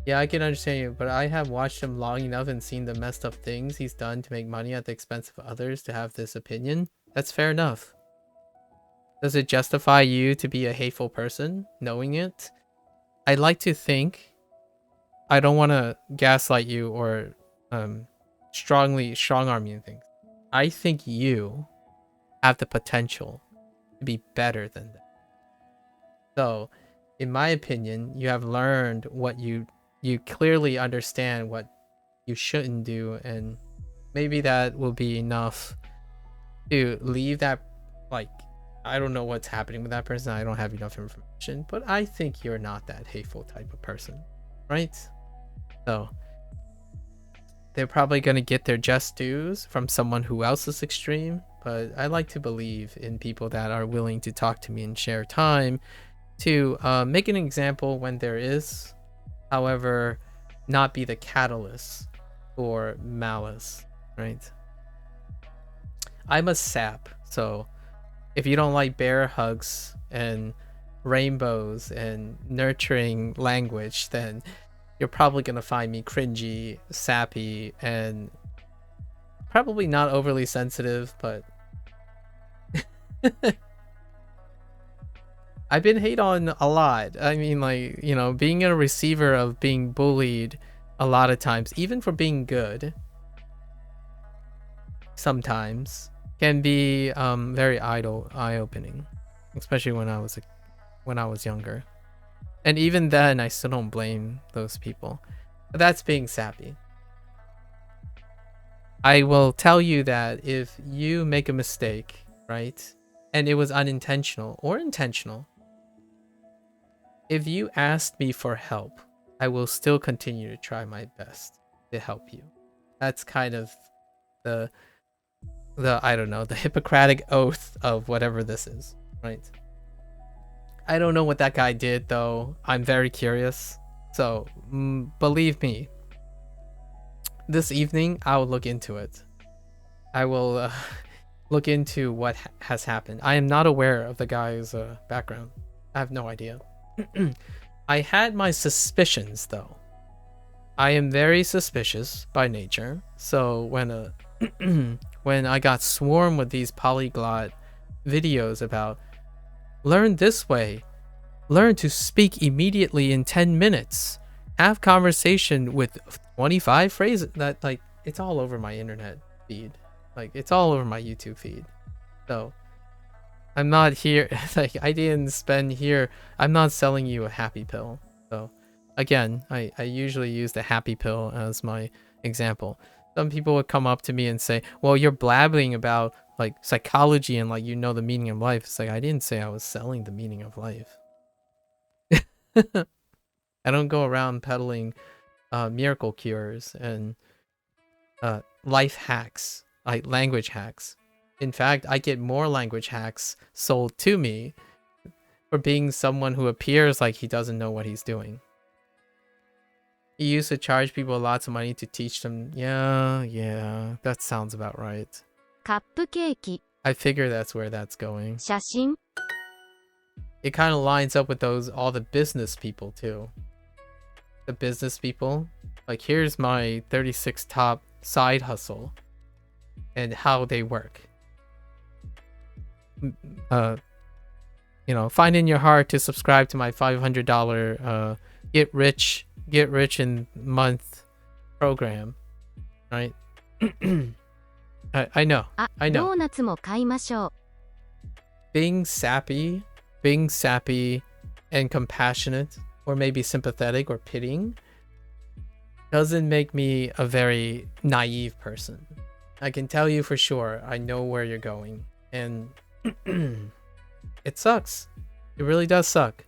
Yeah, I can understand you, but I have watched him long enough and seen the messed up things he's done to make money at the expense of others to have this opinion. That's fair enough. Does it justify you to be a hateful person, knowing it? I'd like to think, I don't want to gaslight you or strong arm you things. I think you have the potential to be better than that. So, in my opinion, you have learned what you clearly understand what you shouldn't do, and maybe that will be enough to leave that. Like, I don't know what's happening with that person. I don't have enough information, but I think you're not that hateful type of person, right? So they're probably going to get their just dues from someone who else is extreme, but I like to believe in people that are willing to talk to me and share time to make an example when there is, however, not be the catalyst for malice, right? I'm a sap, so if you don't like bear hugs and rainbows and nurturing language, then you're probably going to find me cringy, sappy, and probably not overly sensitive, but I've been hate on a lot. I mean, like, you know, being a receiver of being bullied a lot of times, even for being good, sometimes can be very eye-opening, especially when I was younger. And even then, I still don't blame those people. But that's being sappy. I will tell you that if you make a mistake, right, and it was unintentional or intentional, if you asked me for help, I will still continue to try my best to help you. That's kind of the I don't know, the Hippocratic oath of whatever this is, right? I don't know what that guy did, though. I'm very curious. So, believe me, this evening, I'll look into it. I will look into what has happened. I am not aware of the guy's background. I have no idea. I had my suspicions, though. I am very suspicious by nature. So when when I got swarmed with these polyglot videos about Learn this way. Learn to speak immediately in 10 minutes. Have conversation with 25 phrases. That, like, it's all over my internet feed. Like, it's all over my YouTube feed. So I'm not here, like, I didn't spend here. I'm not selling you a happy pill. So again, I usually use the happy pill as my example. Some people would come up to me and say, well, you're blabbing about like psychology and like, you know, the meaning of life. It's like, I didn't say I was selling the meaning of life. I don't go around peddling miracle cures and life hacks, like language hacks. In fact, I get more language hacks sold to me for being someone who appears like he doesn't know what he's doing. He used to charge people lots of money to teach them. Yeah, that sounds about right. カップケーキ I figure that's where that's going. 写真 It kind of lines up with all the business people too. The business people, like, here's my 36 top side hustle and how they work. You know, find in your heart to subscribe to my $500 get rich in month program, right? I know. あ、 I ド know. ーナツも買いましょう Being sappy and compassionate, or maybe sympathetic or pitying, doesn't make me a very naive person. I can tell you for sure, I know where you're going. And it sucks. It really does suck.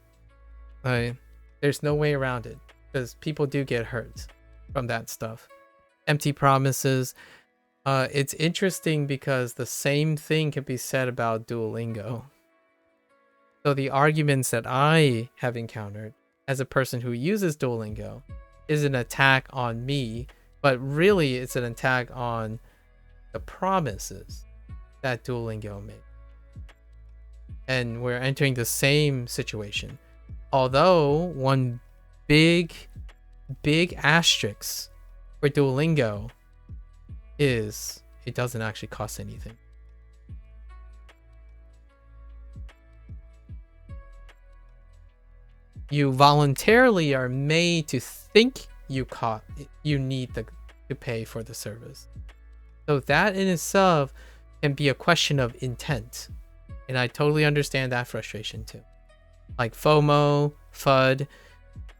There's no way around it. Because people do get hurt from that stuff. Empty promises. It's interesting because the same thing can be said about Duolingo. So the arguments that I have encountered as a person who uses Duolingo is an attack on me, but really it's an attack on the promises that Duolingo made. And we're entering the same situation. Although one big asterisk for Duolingo is it doesn't actually cost anything. You voluntarily are made to think you need to pay for the service. So that in itself can be a question of intent. And I totally understand that frustration too. Like FOMO, FUD.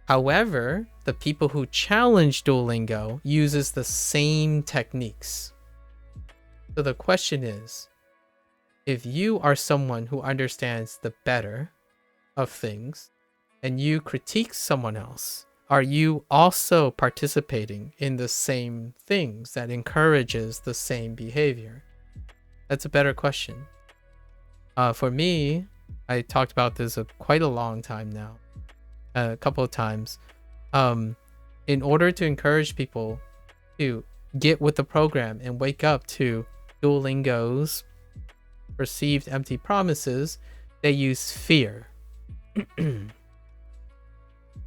However, the people who challenge Duolingo uses the same techniques. So the question is, if you are someone who understands the better of things and you critique someone else, are you also participating in the same things that encourages the same behavior? That's a better question. For me, I talked about this quite a long time now, a couple of times. In order to encourage people to get with the program and wake up to Duolingo's perceived empty promises, they use fear.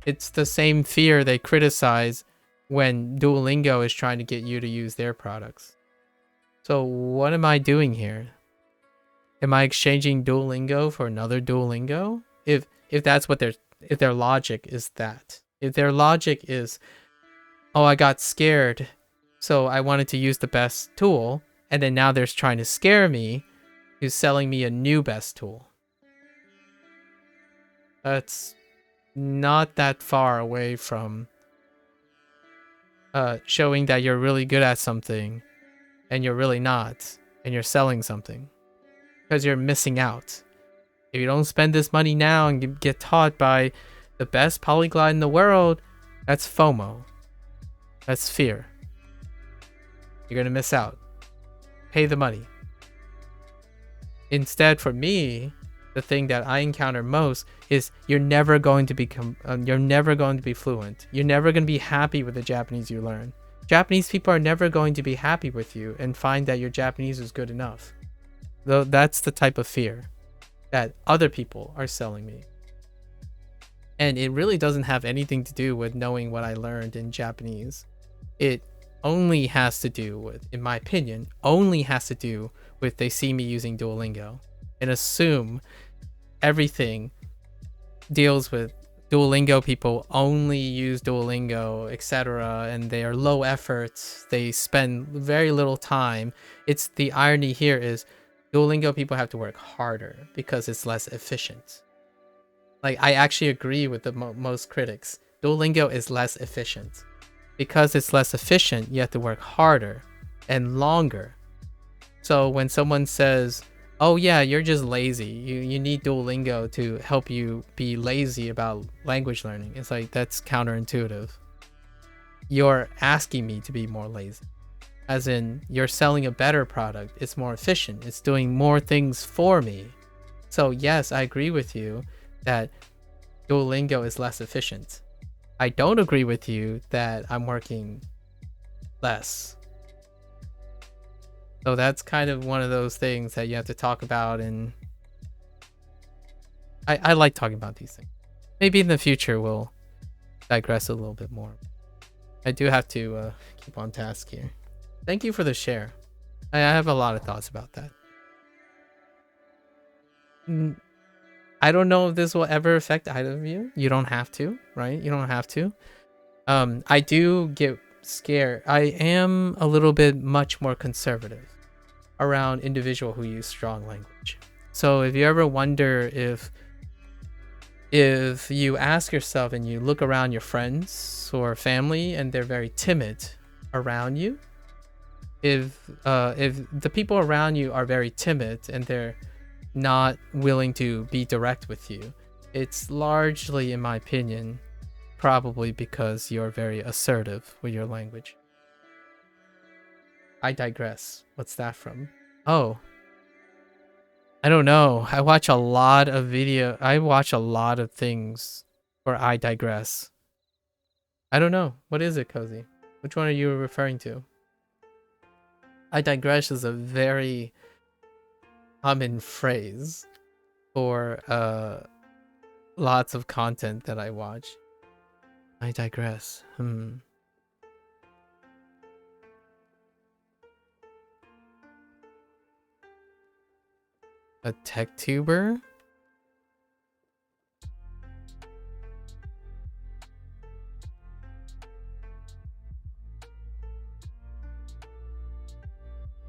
It's the same fear they criticize when Duolingo is trying to get you to use their products. So what am I doing here? Am I exchanging Duolingo for another Duolingo? If that's what if their logic is that. If their logic is, oh, I got scared, so I wanted to use the best tool, and then now they're trying to scare me, who's selling me a new best tool. That's not that far away from showing that you're really good at something and you're really not, and you're selling something because you're missing out. If you don't spend this money now and get taught by the best polyglot in the world, that's FOMO. That's fear. You're gonna miss out. Pay the money. Instead, for me, the thing that I encounter most is you're never going to be fluent. You're never going to be happy with the Japanese you learn. Japanese people are never going to be happy with you and find that your Japanese is good enough. Though that's the type of fear that other people are selling me. And it really doesn't have anything to do with knowing what I learned in Japanese. It only has to do with, in my opinion, they see me using Duolingo and assume everything deals with Duolingo. People only use Duolingo, etc., and they are low efforts. They spend very little time. It's the irony here is Duolingo people have to work harder because it's less efficient. Like, I actually agree with the most critics. Duolingo is less efficient. Because it's less efficient, you have to work harder and longer. So when someone says, oh yeah, you're just lazy, you need Duolingo to help you be lazy about language learning, it's like, that's counterintuitive. You're asking me to be more lazy. As in, you're selling a better product. It's more efficient. It's doing more things for me. So yes, I agree with you that Duolingo is less efficient. I don't agree with you that I'm working less. So that's kind of one of those things that you have to talk about, and I like talking about these things. Maybe in the future we'll digress a little bit more. I do have to keep on task here. Thank you for the share. I have a lot of thoughts about that. I don't know if this will ever affect either of you. You don't have to, right? You don't have to. I do get scared. I am a little bit much more conservative around individual who use strong language. So if you ever wonder if you ask yourself and you look around your friends or family and they're very timid around you, if the people around you are very timid and they're not willing to be direct with you, it's largely, in my opinion, probably because you're very assertive with your language. I digress. What's that from? Oh, I don't know. I watch a lot of things for I digress. I don't know. What is it, Cozy? Which one are you referring to? I digress is a very common phrase for lots of content that I watch. I digress. A tech tuber?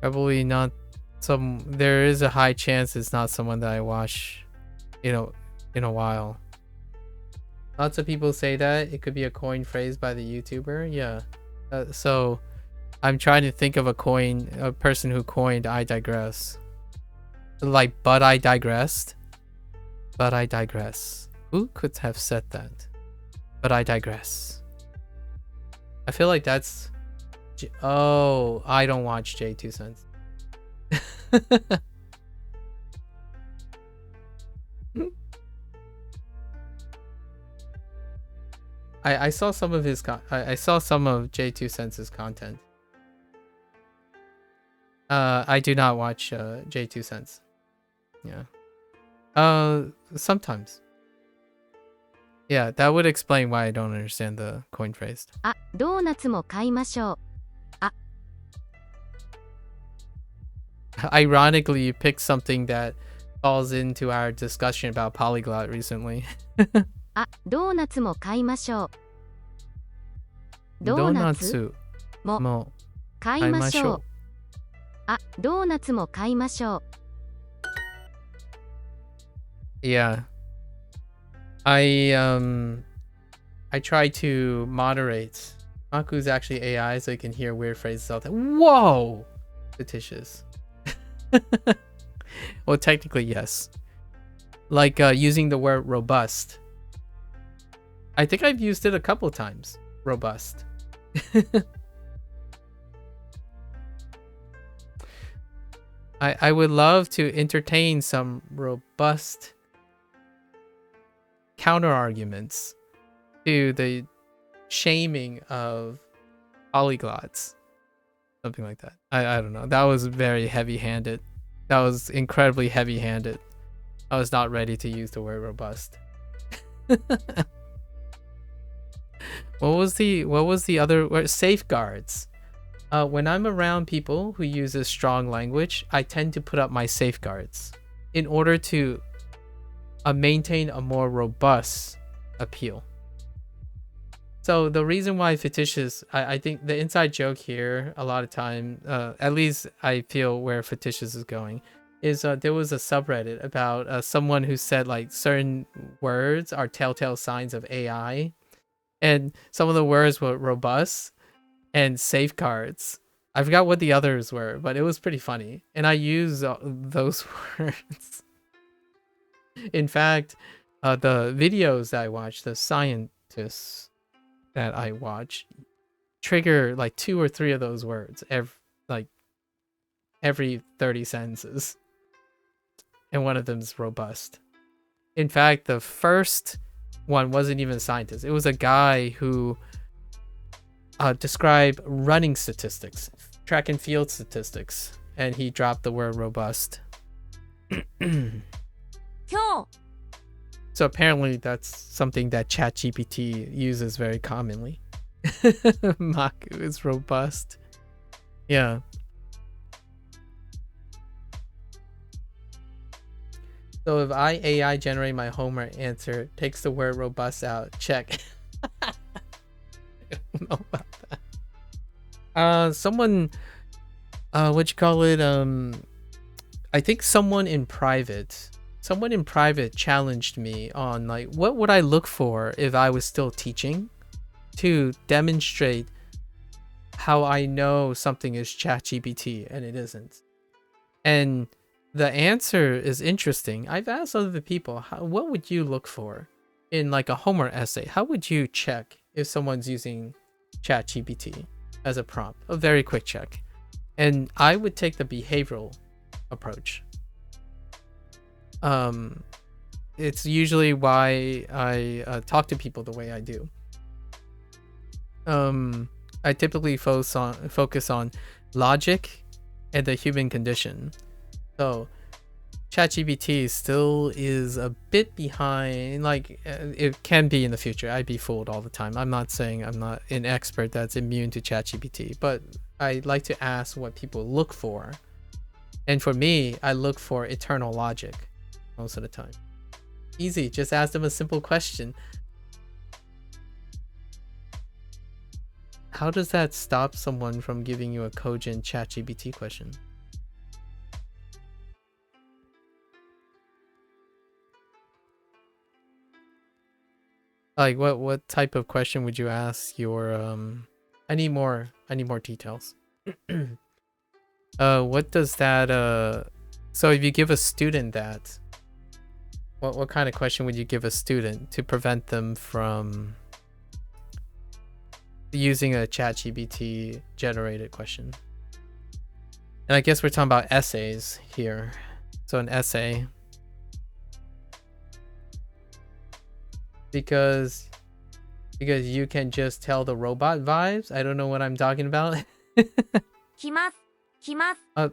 Probably not some. There is a high chance it's not someone that I watch, in a while. Lots of people say that it could be a coined phrase by the YouTuber. Yeah. So I'm trying to think of a person who coined I digress. Like, but I digressed. But I digress. Who could have said that? But I digress. I feel like that's... Oh, I don't watch J2 Cents. I saw some of his I saw some of J2 Cents' content. I do not watch J2 Cents. Yeah. Sometimes. Yeah, that would explain why I don't understand the coin phrase. あ、ドーナツも買いましょう。 Ironically, you picked something that falls into our discussion about polyglot recently. あ、ドーナツも買いましょう。ドーナツも買いましょう。あ、ドーナツも買いましょう。 Yeah. I try to moderate. MAKU is actually AI, so you can hear weird phrases all the time. Whoa! Fictitious. Well, technically, yes. Like using the word robust. I think I've used it a couple times. Robust. I would love to entertain some robust counter arguments to the shaming of polyglots. Something like that. I don't know. That was very heavy-handed. That was incredibly heavy-handed. I was not ready to use the word robust. What was the other word? Safeguards. When I'm around people who use a strong language, I tend to put up my safeguards in order to maintain a more robust appeal. So the reason why fictitious, I think the inside joke here, a lot of time, at least I feel where fictitious is going, is there was a subreddit about someone who said like certain words are telltale signs of AI, and some of the words were robust and safeguards. I forgot what the others were, but it was pretty funny, and I use those words. In fact, the videos that I watch, the scientists that I watch, trigger like 2 or 3 of those words every 30 sentences, and one of them is robust. In fact, the first one wasn't even a scientist. It was a guy who described running statistics, track and field statistics, and he dropped the word robust. So apparently that's something that ChatGPT uses very commonly. MAKU is robust. Yeah. So if I AI generate my homework answer, takes the word robust out, check. I don't know about that. Someone, what you call it? I think someone in private challenged me on like, what would I look for if I was still teaching to demonstrate how I know something is ChatGPT and it isn't. And the answer is interesting. I've asked other people, what would you look for in like a homework essay? How would you check if someone's using ChatGPT as a prompt? A very quick check. And I would take the behavioral approach. It's usually why I talk to people the way I do. I typically focus on logic and the human condition. So ChatGPT still is a bit behind, like it can be in the future. I'd be fooled all the time. I'm not saying I'm not an expert that's immune to ChatGPT, but I like to ask what people look for. And for me, I look for eternal logic most of the time. Easy, just ask them a simple question. How does that stop someone from giving you a cogent ChatGPT question? Like what type of question would you ask your I need more details. What does that so if you give a student that, what kind of question would you give a student to prevent them from using a ChatGPT generated question? And I guess we're talking about essays here. So an essay, because you can just tell the robot vibes. I don't know what I'm talking about.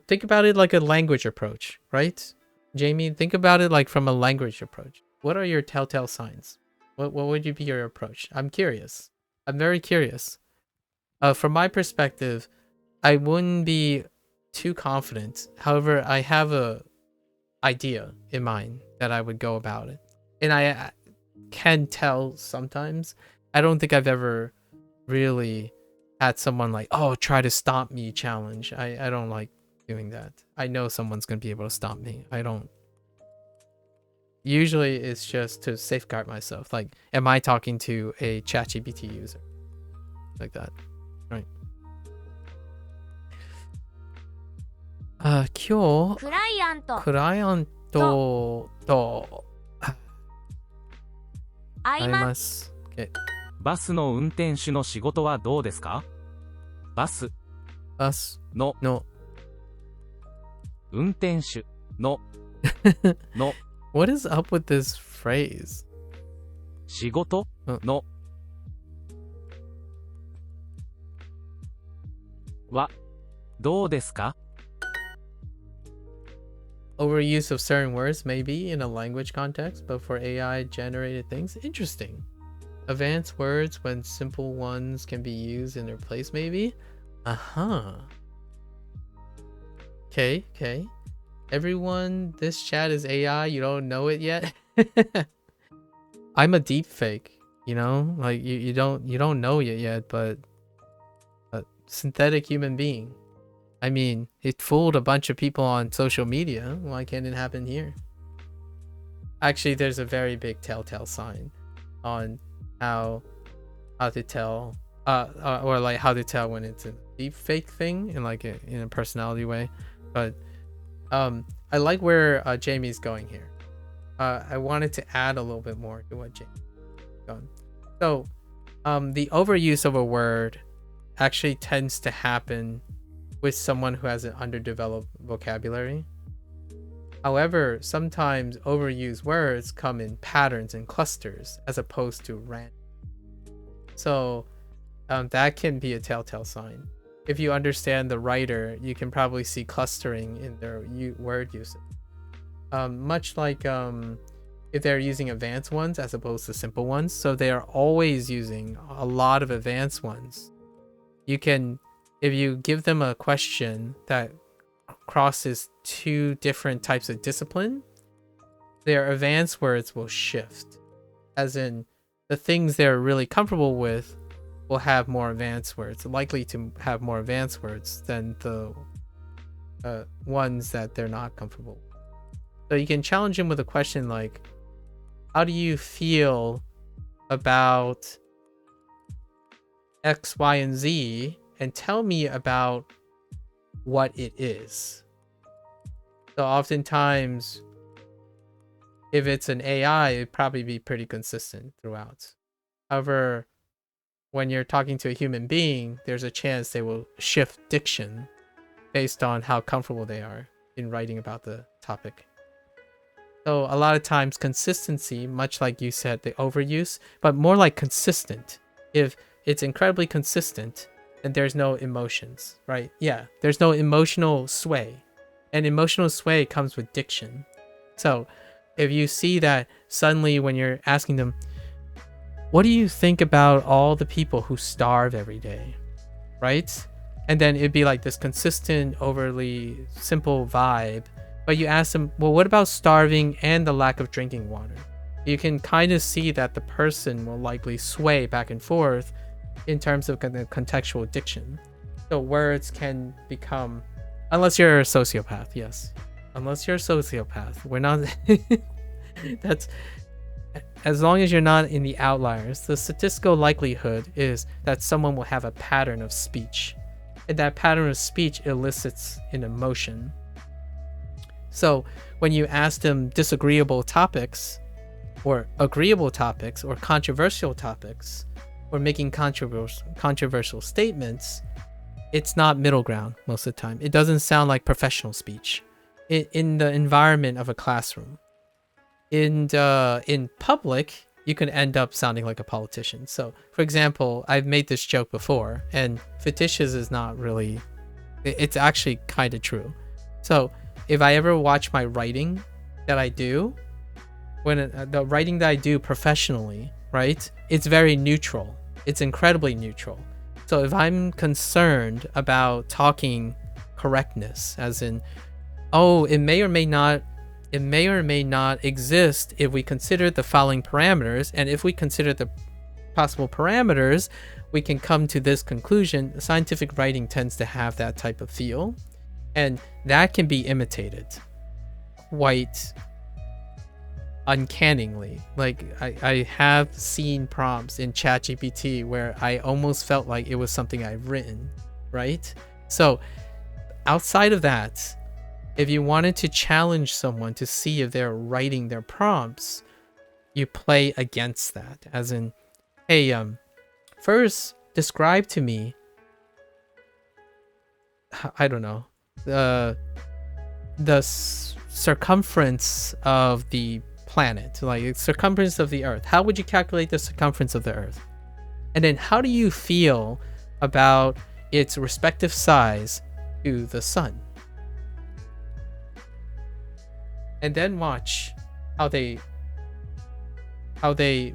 Think about it like a language approach, right? Jamie, think about it like from a language approach. What are your telltale signs? What would you be your approach? I'm curious. I'm very curious. From my perspective, I wouldn't be too confident. However, I have a idea in mind that I would go about it. And I can tell sometimes. I don't think I've ever really had someone like, oh, try to stop me challenge. I don't like doing that. I know someone's going to be able to stop me. I don't. Usually it's just to safeguard myself. Like, am I talking to a ChatGPT user? Like that. Right. 今日、クライアントと会います。Okay. バスの運転手の仕事はどうですか？バスの運転手のWhat is up with this phrase? 仕事のはどうですか？ Overuse of certain words, maybe in a language context, but for AI generated things, interesting. Advanced words when simple ones can be used in their place, maybe? Okay. Everyone, this chat is AI, you don't know it yet? I'm a deep fake, you know? Like you don't know it yet, but a synthetic human being. I mean, it fooled a bunch of people on social media. Why can't it happen here? Actually, there's a very big telltale sign on how to tell or like how to tell when it's a deep fake thing in like in a personality way. But I like where Jamie's going here. I wanted to add a little bit more to what Jamie's going. So the overuse of a word actually tends to happen with someone who has an underdeveloped vocabulary. However, sometimes overused words come in patterns and clusters as opposed to random. So that can be a telltale sign. If you understand the writer, you can probably see clustering in their word usage. Much like if they're using advanced ones as opposed to simple ones. So they are always using a lot of advanced ones. You can, if you give them a question that crosses two different types of discipline, their advanced words will shift. As in, the things they're really comfortable with will have more advanced words, likely to have more advanced words than the ones that they're not comfortable with. So you can challenge them with a question like, how do you feel about X, Y, and Z, and tell me about what it is. So oftentimes, if it's an AI, it'd probably be pretty consistent throughout. However, when you're talking to a human being, there's a chance they will shift diction based on how comfortable they are in writing about the topic. So a lot of times consistency, much like you said, the overuse, but more like consistent. If it's incredibly consistent, then there's no emotions, right? Yeah, there's no emotional sway. And emotional sway comes with diction. So if you see that suddenly when you're asking them, what do you think about all the people who starve every day, right? And then it'd be like this consistent, overly simple vibe. But you ask them, well, what about starving and the lack of drinking water? You can kind of see that the person will likely sway back and forth in terms of the contextual diction. So words can become, unless you're a sociopath, yes. Unless you're a sociopath, we're not, that's, as long as you're not in the outliers, the statistical likelihood is that someone will have a pattern of speech. And that pattern of speech elicits an emotion. So when you ask them disagreeable topics or agreeable topics or controversial topics or making controversial statements, it's not middle ground most of the time. It doesn't sound like professional speech in the environment of a classroom. In public, you can end up sounding like a politician. So for example, I've made this joke before, and fictitious is not really, it's actually kind of true. So if I ever watch my writing that I do, when the writing that I do professionally, right, it's very neutral. It's incredibly neutral. So if I'm concerned about talking correctness, as in, oh, it may or may not exist if we consider the following parameters, and if we consider the possible parameters, we can come to this conclusion. Scientific writing tends to have that type of feel. And that can be imitated quite uncannily. Like I have seen prompts in ChatGPT where I almost felt like it was something I've written, right? So outside of that, if you wanted to challenge someone to see if they're writing their prompts, you play against that. As in, hey, first describe to me, I don't know, the circumference of the planet, like circumference of the Earth. How would you calculate the circumference of the Earth? And then how do you feel about its respective size to the sun? And then watch how they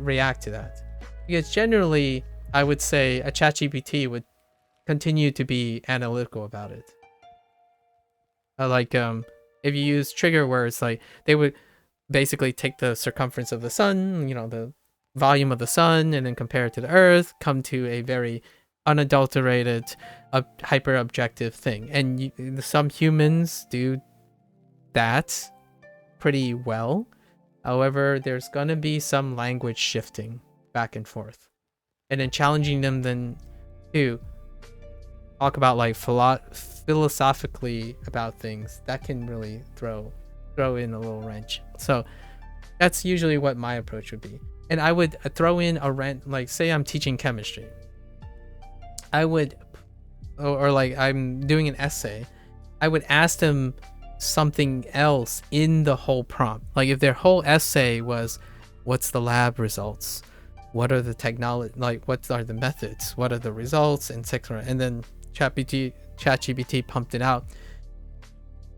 react to that. Because generally, I would say a ChatGPT would continue to be analytical about it. If you use trigger words, like they would basically take the circumference of the sun, the volume of the sun, and then compare it to the earth, come to a very unadulterated, hyper objective thing. And some humans do that pretty well. However, there's gonna be some language shifting back and forth, and then challenging them then to talk about like philosophically about things that can really throw in a little wrench. So that's usually what my approach would be. And I would throw in a wrench, like say I'm teaching chemistry. I would, or like I'm doing an essay, I would ask them something else in the whole prompt. Like if their whole essay was, what's the lab results? What are the technology, like what are the methods? What are the results, etc. And then ChatGPT pumped it out.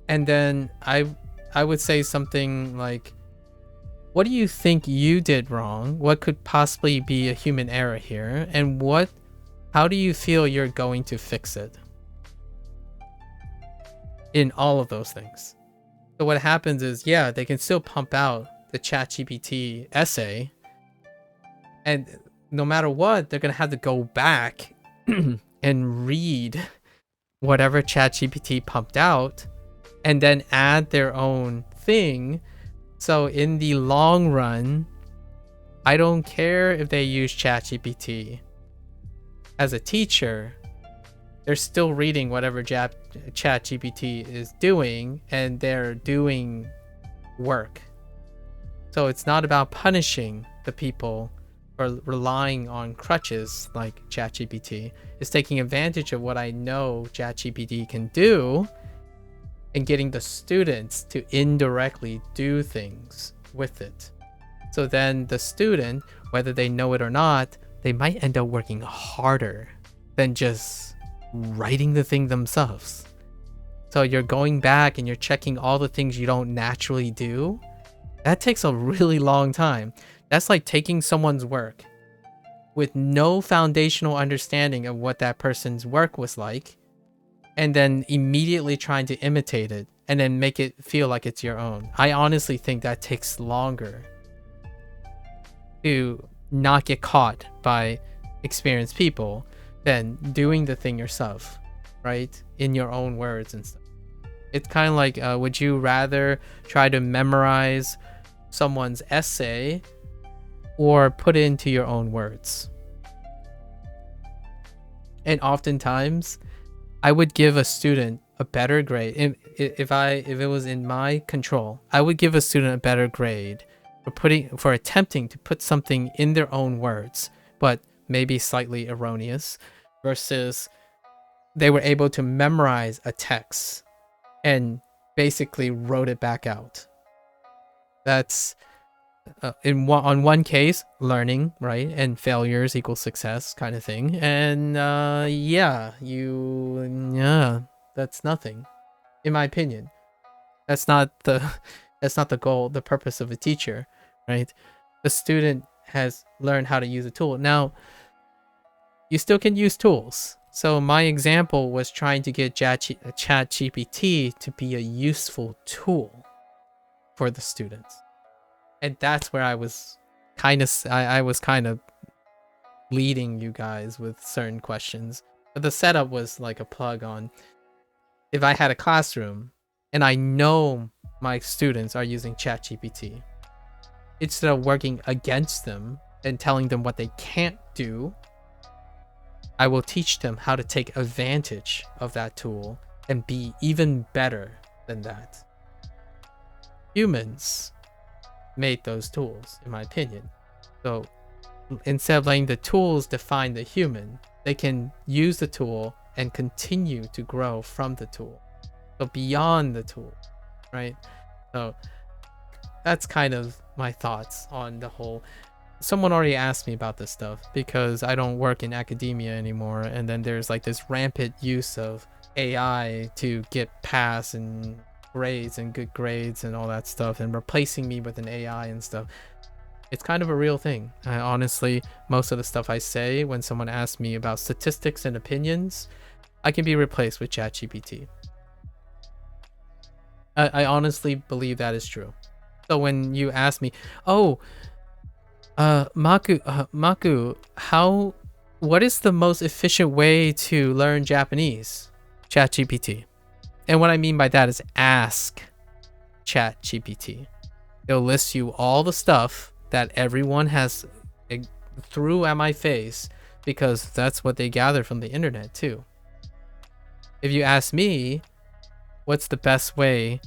And then I would say something like, what do you think you did wrong? What could possibly be a human error here? And how do you feel you're going to fix it? In all of those things. So what happens is, yeah, they can still pump out the ChatGPT essay, and no matter what, they're gonna have to go back and read whatever ChatGPT pumped out and then add their own thing. So in the long run, I don't care if they use ChatGPT. As a teacher, they're still reading whatever ChatGPT is doing, and they're doing work. So it's not about punishing the people or relying on crutches like ChatGPT. It's taking advantage of what I know ChatGPT can do and getting the students to indirectly do things with it. So then the student, whether they know it or not, they might end up working harder than just writing the thing themselves. So you're going back and you're checking all the things you don't naturally do. That takes a really long time. That's like taking someone's work with no foundational understanding of what that person's work was like, and then immediately trying to imitate it and then make it feel like it's your own. I honestly think that takes longer to not get caught by experienced people than doing the thing yourself, right? In your own words and stuff. It's kind of like, would you rather try to memorize someone's essay or put it into your own words? And oftentimes, I would give a student a better grade. If it was in my control, I would give a student a better grade for attempting to put something in their own words, but maybe slightly erroneous, versus they were able to memorize a text and basically wrote it back out. That's on one case, learning, right? And failures equal success kind of thing. And that's nothing, in my opinion. That's not the goal, the purpose of a teacher, right? The student has learned how to use a tool. Now, you still can use tools. So my example was trying to get ChatGPT to be a useful tool for the students. And that's where I was kind of leading you guys with certain questions. But the setup was like a plug on, if I had a classroom and I know my students are using ChatGPT, instead of working against them and telling them what they can't do, I will teach them how to take advantage of that tool and be even better than that. Humans made those tools, in my opinion. So instead of letting the tools define the human, they can use the tool and continue to grow from the tool. So beyond the tool, right? So that's kind of my thoughts on the whole. Someone already asked me about this stuff because I don't work in academia anymore, and then there's like this rampant use of AI to get pass and grades and good grades and all that stuff, and replacing me with an AI and stuff. It's kind of a real thing. Honestly, most of the stuff I say when someone asks me about statistics and opinions, I can be replaced with ChatGPT. I honestly believe that is true. So when you ask me, oh, Maku, what is the most efficient way to learn Japanese? ChatGPT. And what I mean by that is ask ChatGPT. It'll list you all the stuff that everyone has threw at my face, because that's what they gather from the internet too. If you ask me, what's the best way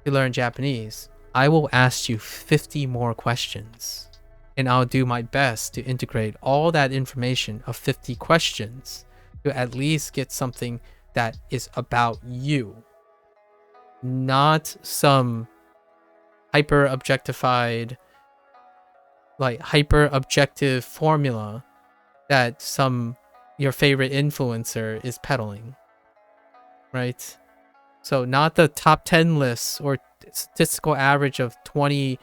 to learn Japanese? I will ask you 50 more questions, and I'll do my best to integrate all that information of 50 questions to at least get something that is about you, not some hyper objective formula that your favorite influencer is peddling, right? So not the top 10 lists or statistical average of 20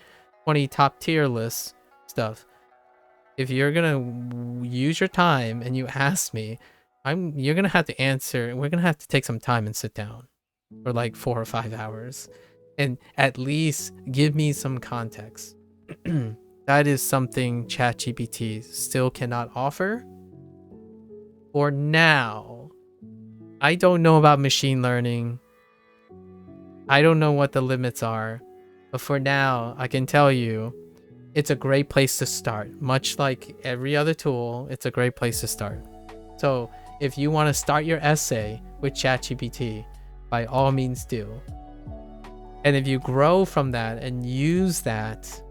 top tier lists stuff. If you're gonna use your time and you ask me, you're gonna have to answer. We're gonna have to take some time and sit down for like 4 or 5 hours and at least give me some context. That is something ChatGPT still cannot offer for now. I don't know about machine learning. I don't know what the limits are, but for now, I can tell you it's a great place to start. Much like every other tool, it's a great place to start. So if you want to start your essay with ChatGPT, by all means do. And if you grow from that and use that,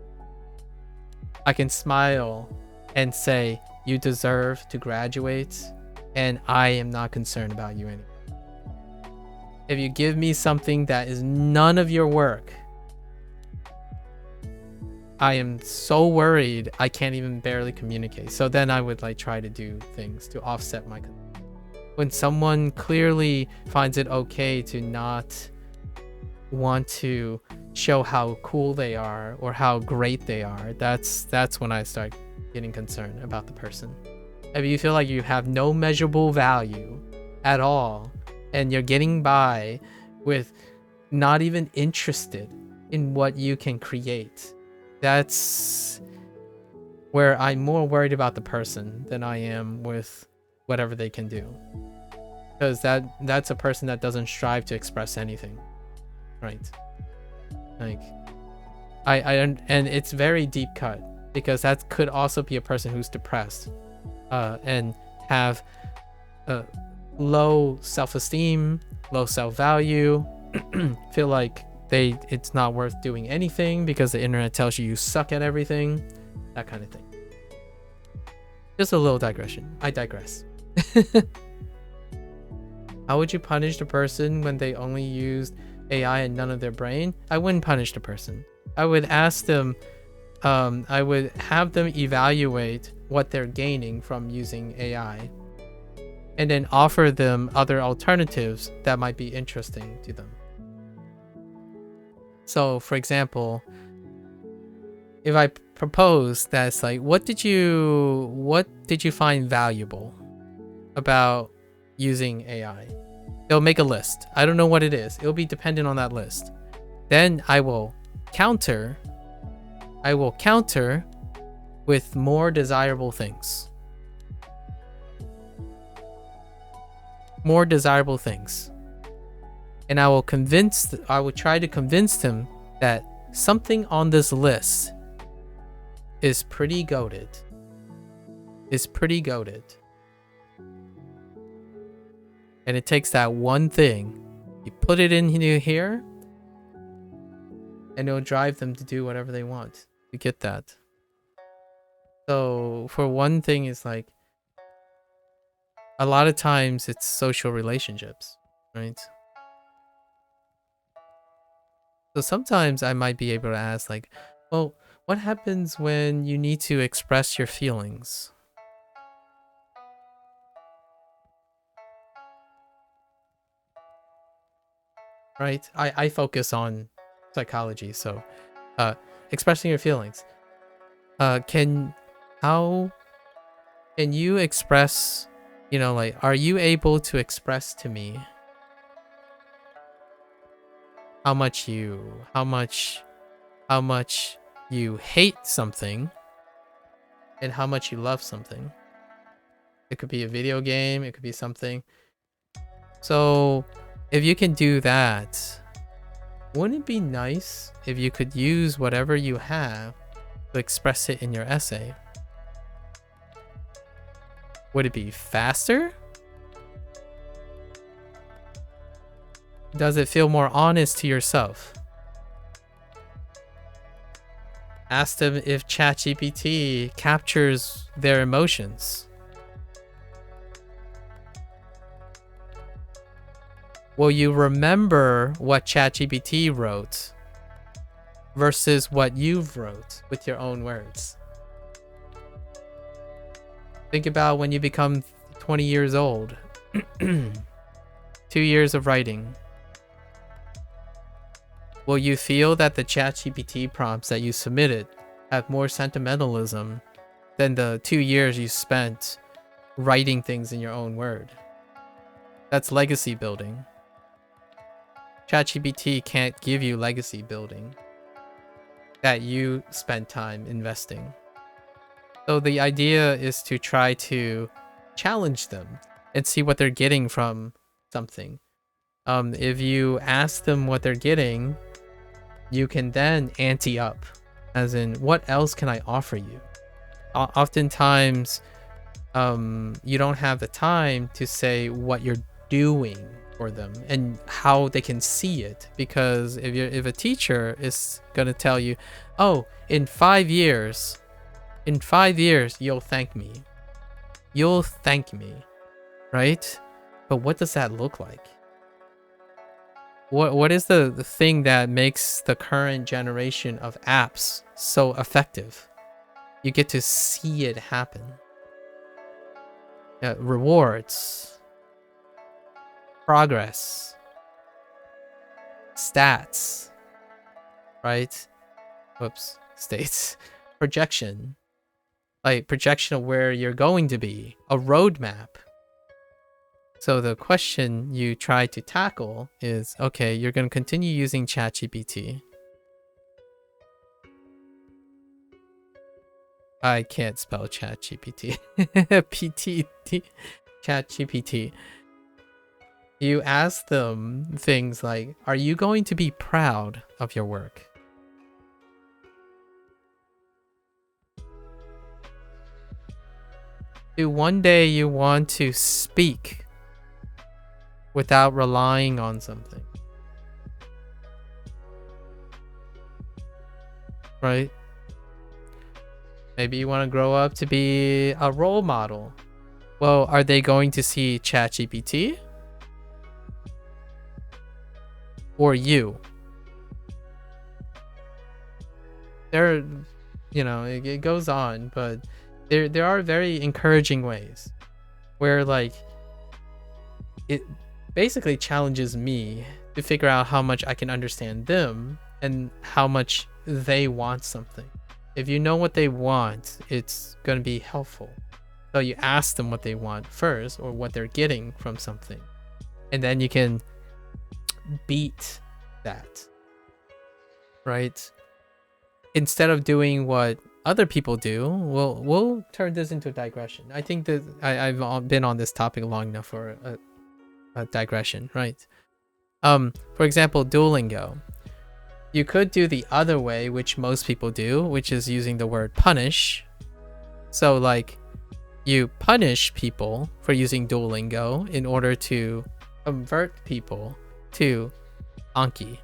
I can smile and say, you deserve to graduate, and I am not concerned about you anymore. If you give me something that is none of your work, I am so worried I can't even barely communicate. So then I would like try to do things to offset my. When someone clearly finds it okay to not want to show how cool they are or how great they are, that's when I start getting concerned about the person. If you feel like you have no measurable value at all, and you're getting by with not even interested in what you can create, that's where I'm more worried about the person than I am with whatever they can do. Because that's a person that doesn't strive to express anything, right? Like, and it's very deep cut, because that could also be a person who's depressed and have low self-esteem, low self-value, feel like it's not worth doing anything because the internet tells you suck at everything, that kind of thing. Just a little digression. I digress. How would you punish the person when they only used AI and none of their brain? I wouldn't punish the person. I would ask them, I would have them evaluate what they're gaining from using AI, and then offer them other alternatives that might be interesting to them. So, for example, if I propose that it's like, what did you find valuable about using AI? They'll make a list. I don't know what it is. It'll be dependent on that list. Then I will counter with more desirable things. More desirable things. And I will try to convince them that something on this list is pretty goated. And it takes that one thing, you put it in here, and it'll drive them to do whatever they want. You get that? So for one thing, it's like, a lot of times it's social relationships, right? So sometimes I might be able to ask like, well, what happens when you need to express your feelings? Right? I focus on psychology, so expressing your feelings. How can you express, like, are you able to express to me how much how much you hate something and how much you love something. It could be a video game, it could be something. So if you can do that, wouldn't it be nice if you could use whatever you have to express it in your essay? Would it be faster? Does it feel more honest to yourself? Ask them if ChatGPT captures their emotions. Will you remember what ChatGPT wrote versus what you've wrote with your own words? Think about when you become 20 years old. 2 years of writing. Will you feel that the ChatGPT prompts that you submitted have more sentimentalism than the 2 years you spent writing things in your own word? That's legacy building. ChatGPT can't give you legacy building that you spent time investing. So the idea is to try to challenge them and see what they're getting from something. If you ask them what they're getting, you can then ante up, as in, what else can I offer you? Oftentimes, you don't have the time to say what you're doing for them and how they can see it, because if a teacher is gonna tell you, oh, in 5 years you'll thank me, right? But what does that look like? What is the thing that makes the current generation of apps so effective? You get to see it happen. Rewards, progress, stats, right? Whoops, states, projection, like projection of where you're going to be, a roadmap. So the question you try to tackle is, okay, you're going to continue using ChatGPT. I can't spell ChatGPT. PTT. ChatGPT. You ask them things like, are you going to be proud of your work? Do one day you want to speak without relying on something? Right? Maybe you want to grow up to be a role model. Well, are they going to see ChatGPT? Or you? There, it goes on, but there are very encouraging ways where, like, it basically challenges me to figure out how much I can understand them and how much they want something. If you know what they want, it's going to be helpful. So you ask them what they want first, or what they're getting from something, and then you can beat that, right? Instead of doing what other people do, we'll turn this into a digression. I think that I've been on this topic long enough for a digression, right? For example, Duolingo. You could do the other way, which most people do, which is using the word punish. So, like, you punish people for using Duolingo in order to convert people to Anki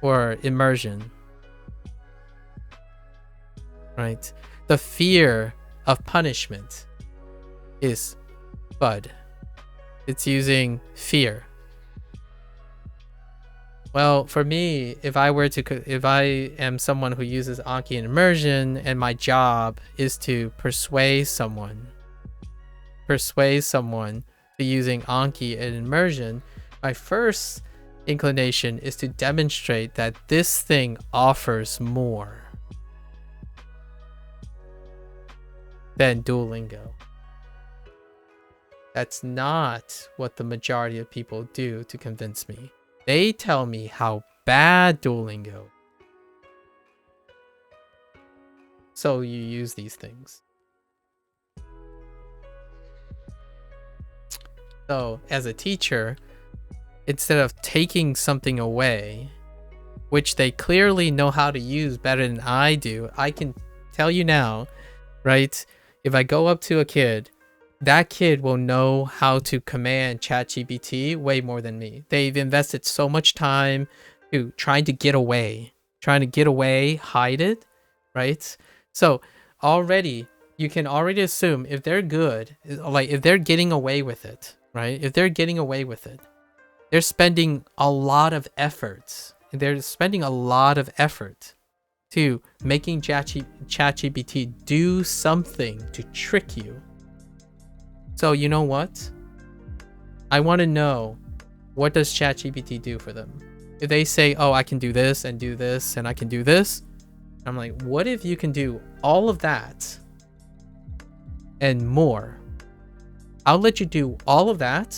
or immersion, right? The fear of punishment is FUD. It's using fear. Well, for me, if I am someone who uses Anki and immersion, and my job is to persuade someone to using Anki and immersion, my first inclination is to demonstrate that this thing offers more than Duolingo. That's not what the majority of people do to convince me. They tell me how bad Duolingo is. so you use these things. So as a teacher, instead of taking something away, which they clearly know how to use better than I do, I can tell you now, right? If I go up to a kid, that kid will know how to command ChatGPT way more than me. They've invested so much time to trying to get away, hide it, right? So already, you can already assume if they're good, like if they're getting away with it, right? If they're getting away with it, they're spending a lot of efforts. They're spending a lot of effort to making ChatGPT do something to trick you. So you know what? I want to know, what does ChatGPT do for them? If they say, oh, I can do this and do this and I can do this, I'm like, what if you can do all of that and more? I'll let you do all of that,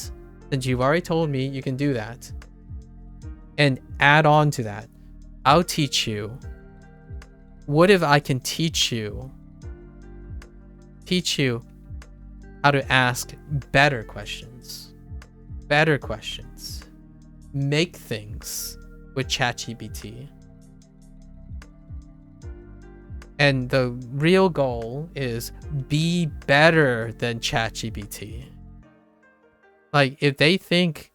since you've already told me you can do that. And add on to that, I'll teach you. What if I can teach you how to ask better questions? Make things with ChatGPT. And the real goal is be better than ChatGPT. Like if they think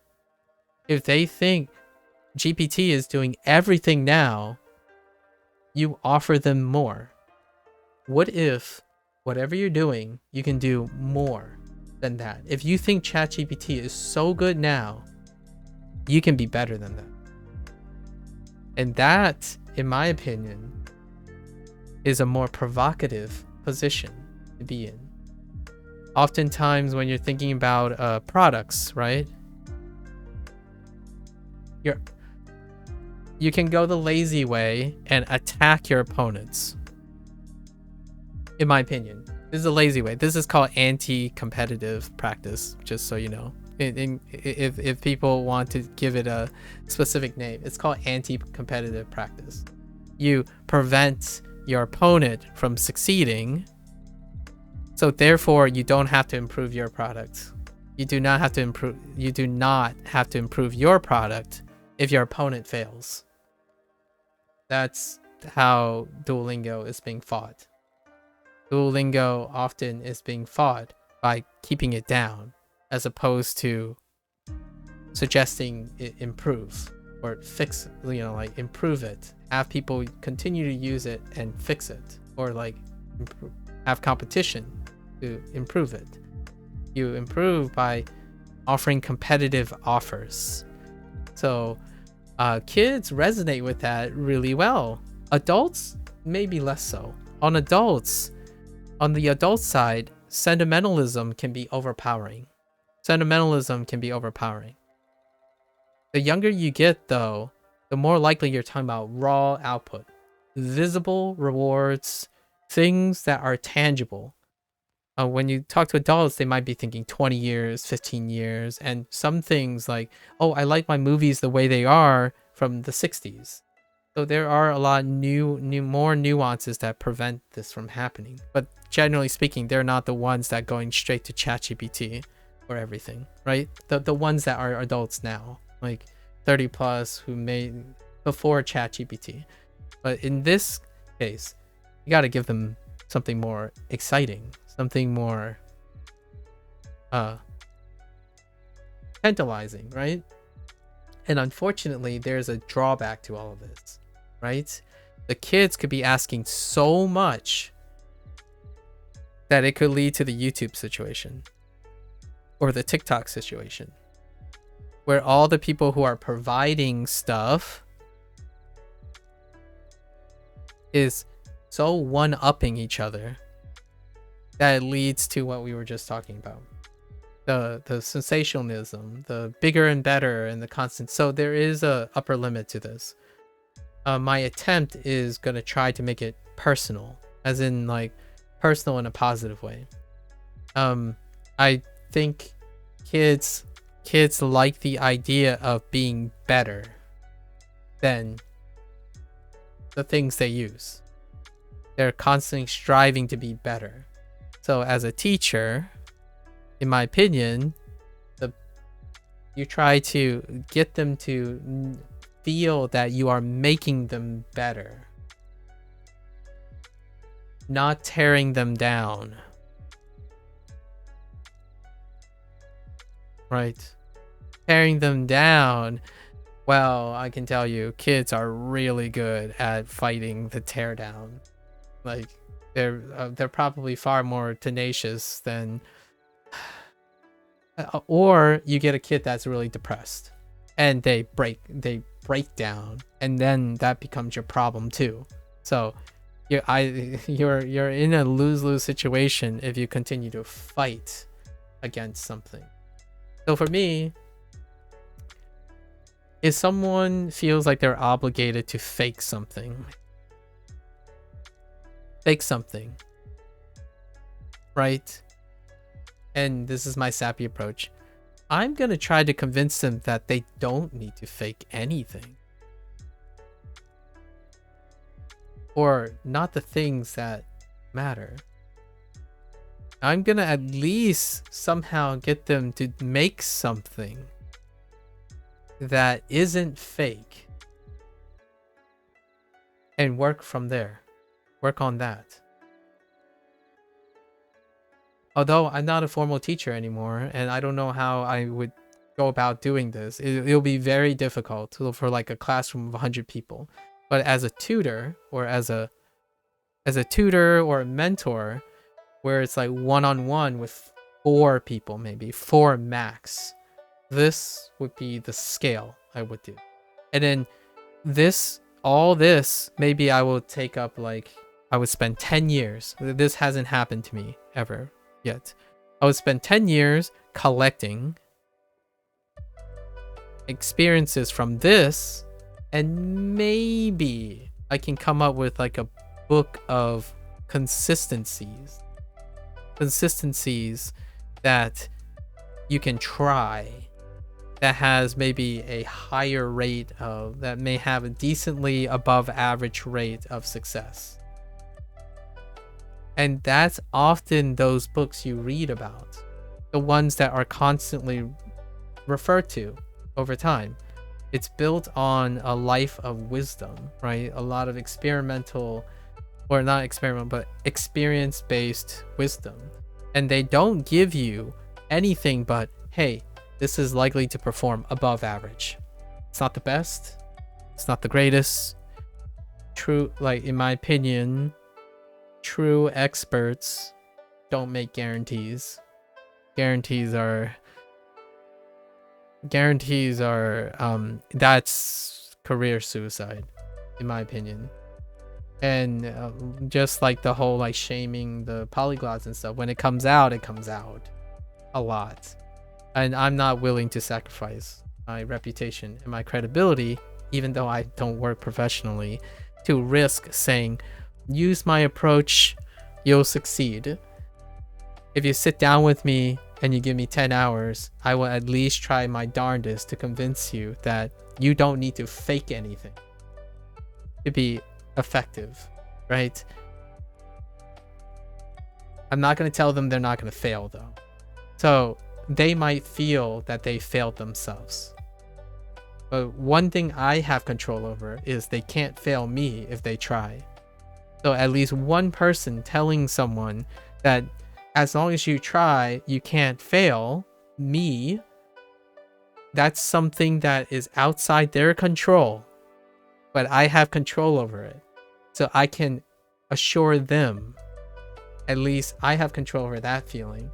GPT is doing everything now, you offer them more. What if whatever you're doing, you can do more than that? If you think ChatGPT is so good now, you can be better than that. And that, in my opinion, is a more provocative position to be in. Oftentimes when you're thinking about products, right? You can go the lazy way and attack your opponents. In my opinion, this is a lazy way. This is called anti-competitive practice, just so you know. If people want to give it a specific name, it's called anti-competitive practice. You prevent your opponent from succeeding, so therefore you don't have to improve your product. You do not have to improve your product if your opponent fails. That's how Duolingo is being fought. Duolingo often is being fought by keeping it down, as opposed to suggesting it improve or fix, like improve it. Have people continue to use it and fix it, or like have competition to improve it. You improve by offering competitive offers. So kids resonate with that really well. Adults, maybe less so. On the adult side, sentimentalism can be overpowering. The younger you get, though, the more likely you're talking about raw output, visible rewards, things that are tangible. When you talk to adults, they might be thinking 20 years, 15 years, and some things like, oh, I like my movies the way they are from the 60s. So there are a lot more nuances that prevent this from happening. But generally speaking, they're not the ones that going straight to ChatGPT for everything, right? The ones that are adults now, like 30 plus, who made before ChatGPT. But in this case, you got to give them something more exciting, something more tantalizing, right? And unfortunately, there's a drawback to all of this, right? The kids could be asking so much that it could lead to the YouTube situation or the TikTok situation, where all the people who are providing stuff is so one-upping each other that it leads to what we were just talking about. The sensationalism, the bigger and better, and the constant. So there is a upper limit to this. My attempt is going to try to make it personal, as in like personal in a positive way. I think kids like the idea of being better than the things they use. They're constantly striving to be better. So as a teacher, in my opinion, you try to get them to feel that you are making them better, not tearing them down. Right? Tearing them down. Well, I can tell you, kids are really good at fighting the teardown. Like, they're probably far more tenacious than, or you get a kid that's really depressed, and they break down, and then that becomes your problem too. So, you're in a lose-lose situation if you continue to fight against something. So for me, if someone feels like they're obligated to fake something, right? And this is my sappy approach. I'm gonna try to convince them that they don't need to fake anything. Or not the things that matter. I'm gonna at least somehow get them to make something that isn't fake and work from there. Work on that. Although I'm not a formal teacher anymore, and I don't know how I would go about doing this. It'll be very difficult for like a classroom of 100 people. But as a tutor, or as a tutor or a mentor, where it's like one-on-one with 4 people, maybe 4 max, this would be the scale I would do. And then all this, maybe I will take up, like, I would spend 10 years. This hasn't happened to me ever yet. I would spend 10 years collecting experiences from this, and maybe I can come up with like a book of consistencies that you can try, that has maybe a higher rate of, that may have a decently above average rate of success. And that's often those books you read about, the ones that are constantly referred to over time. It's built on a life of wisdom, right? A lot of experimental, or not experimental, but experience-based wisdom. And they don't give you anything but, hey, this is likely to perform above average. It's not the best. It's not the greatest. True, like, in my opinion, true experts don't make guarantees. Guarantees are that's career suicide, in my opinion. And just like the whole like shaming the polyglots and stuff, when it comes out a lot. And I'm not willing to sacrifice my reputation and my credibility, even though I don't work professionally, to risk saying, use my approach, you'll succeed. If you sit down with me and you give me 10 hours, I will at least try my darndest to convince you that you don't need to fake anything to be effective, right? I'm not going to tell them they're not going to fail, though. So they might feel that they failed themselves. But one thing I have control over is they can't fail me if they try. So at least one person telling someone that as long as you try, you can't fail me, that's something that is outside their control. But I have control over it. So I can assure them, at least I have control over that feeling.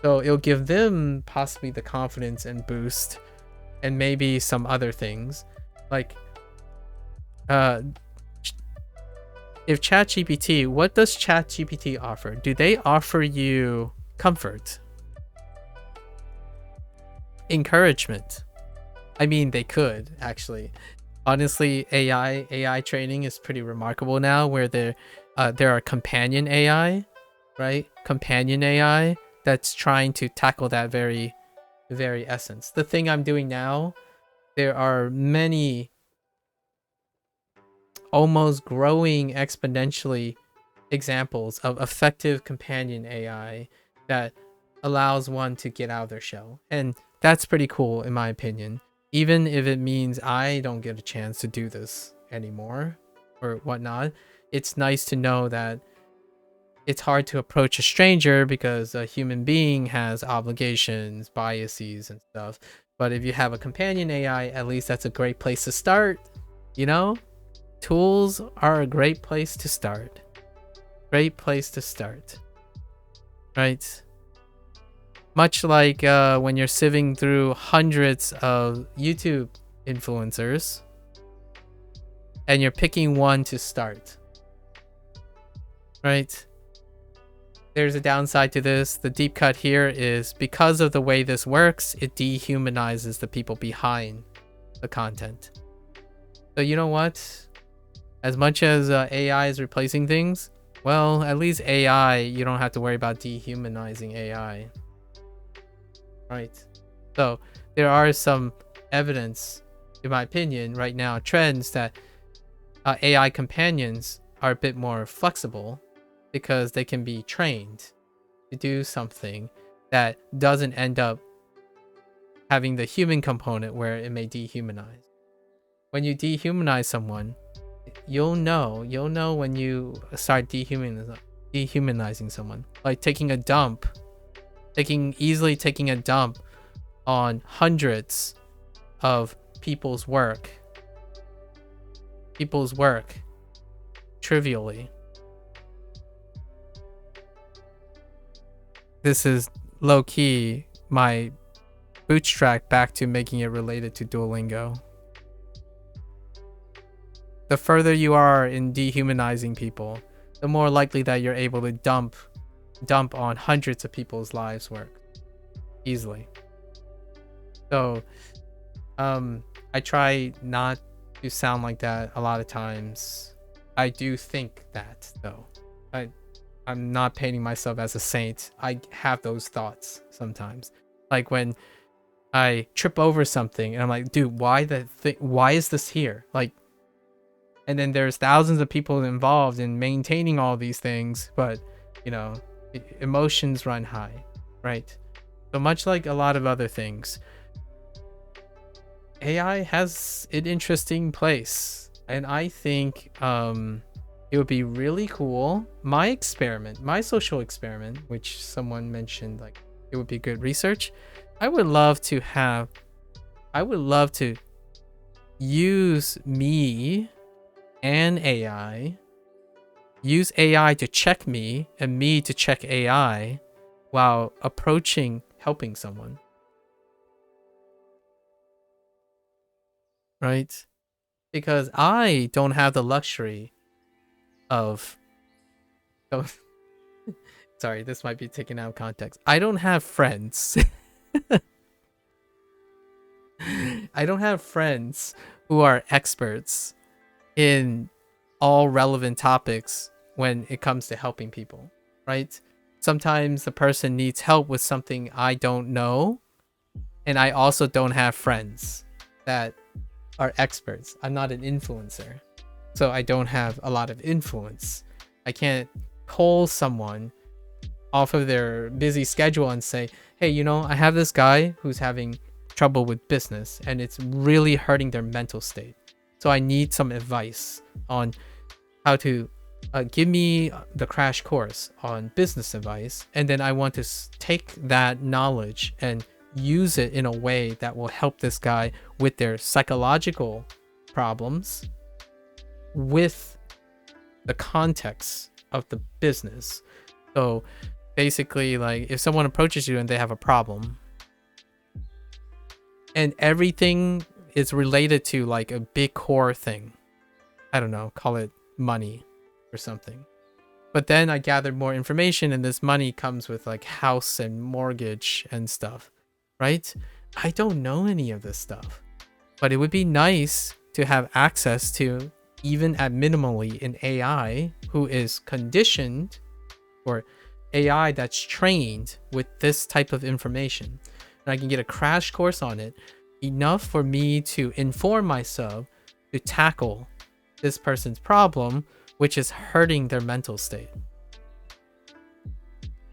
So it'll give them possibly the confidence and boost, and maybe some other things. Like, if ChatGPT, what does ChatGPT offer? Do they offer you comfort? Encouragement? I mean, they could, actually. Honestly, AI training is pretty remarkable now, where there are companion AI, right? Companion AI that's trying to tackle that very essence. The thing I'm doing now, there are many almost growing exponentially examples of effective companion AI that allows one to get out of their shell. And that's pretty cool in my opinion. Even if it means I don't get a chance to do this anymore or whatnot, it's nice to know that it's hard to approach a stranger because a human being has obligations, biases, and stuff. But if you have a companion AI, at least that's a great place to start. You know, tools are a great place to start. Great place to start. Right? Much like when you're sieving through hundreds of YouTube influencers and you're picking one to start. Right? There's a downside to this. The deep cut here is because of the way this works, it dehumanizes the people behind the content. So you know what? As much as AI is replacing things, well, at least AI, you don't have to worry about dehumanizing AI. Right? So there are some evidence, in my opinion, right now, trends that AI companions are a bit more flexible because they can be trained to do something that doesn't end up having the human component where it may dehumanize. When you dehumanize someone, you'll know when you start dehumanizing someone. Like taking a dump, easily taking a dump on hundreds of people's work trivially. This is low-key my bootstrap back to making it related to Duolingo. The further you are in dehumanizing people, the more likely that you're able to dump on hundreds of people's lives' work easily. So I try not to sound like that a lot of times. I do think that though. I'm not painting myself as a saint. I have those thoughts sometimes. Like when I trip over something and I'm like, dude, why is this here? Like, and then there's thousands of people involved in maintaining all these things, but you know, emotions run high, right? So much like a lot of other things, AI has an interesting place, and I think it would be really cool. My social experiment, which someone mentioned, like it would be good research. I would love to use me and AI, use AI to check me and me to check AI while helping someone. Right? Because I don't have the luxury of sorry, this might be taken out of context. I don't have friends. I don't have friends who are experts in all relevant topics when it comes to helping people, right? Sometimes the person needs help with something I don't know, and I also don't have friends that are experts. I'm not an influencer, so I don't have a lot of influence. I can't pull someone off of their busy schedule and say, hey, you know, I have this guy who's having trouble with business and it's really hurting their mental state. So I need some advice on how to give me the crash course on business advice. And then I want to take that knowledge and use it in a way that will help this guy with their psychological problems with the context of the business. So basically, like if someone approaches you and they have a problem and everything is related to like a big core thing, I don't know, call it money or something. But then I gathered more information and this money comes with like house and mortgage and stuff, right? I don't know any of this stuff, but it would be nice to have access to, even at minimally, an AI who is conditioned, or AI that's trained with this type of information. And I can get a crash course on it, enough for me to inform myself to tackle this person's problem which is hurting their mental state.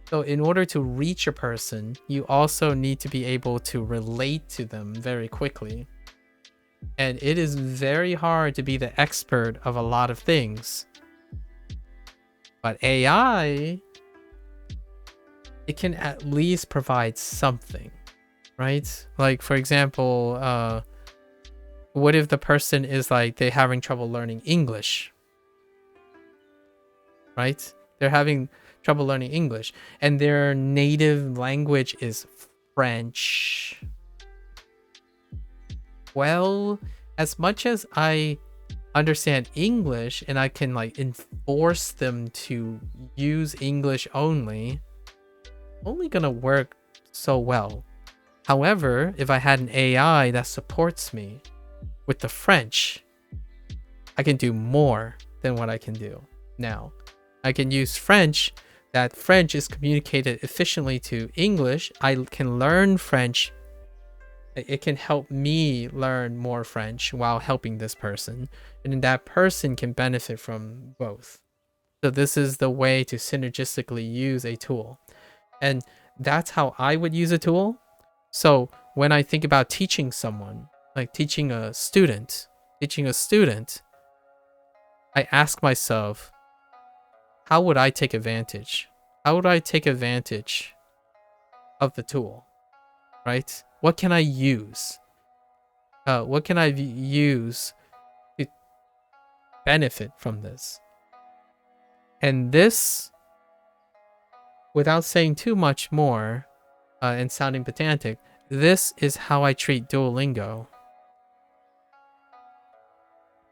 So in order to reach a person, you also need to be able to relate to them very quickly. And it is very hard to be the expert of a lot of things. But AI, it can at least provide something, right? Like, for example, what if the person is like, they're having trouble learning English, right? They're having trouble learning English and their native language is French. Well, as much as I understand English and I can like enforce them to use English only gonna work so well. However, if I had an AI that supports me with the French, I can do more than what I can do now. I can use French. That French is communicated efficiently to English. I can learn French. It can help me learn more French while helping this person. And then that person can benefit from both. So this is the way to synergistically use a tool. And that's how I would use a tool. So when I think about teaching someone, like teaching a student, I ask myself, how would I take advantage? How would I take advantage of the tool, right? What can I use? What can I use to benefit from this? And this, without saying too much more and sounding pedantic, this is how I treat Duolingo.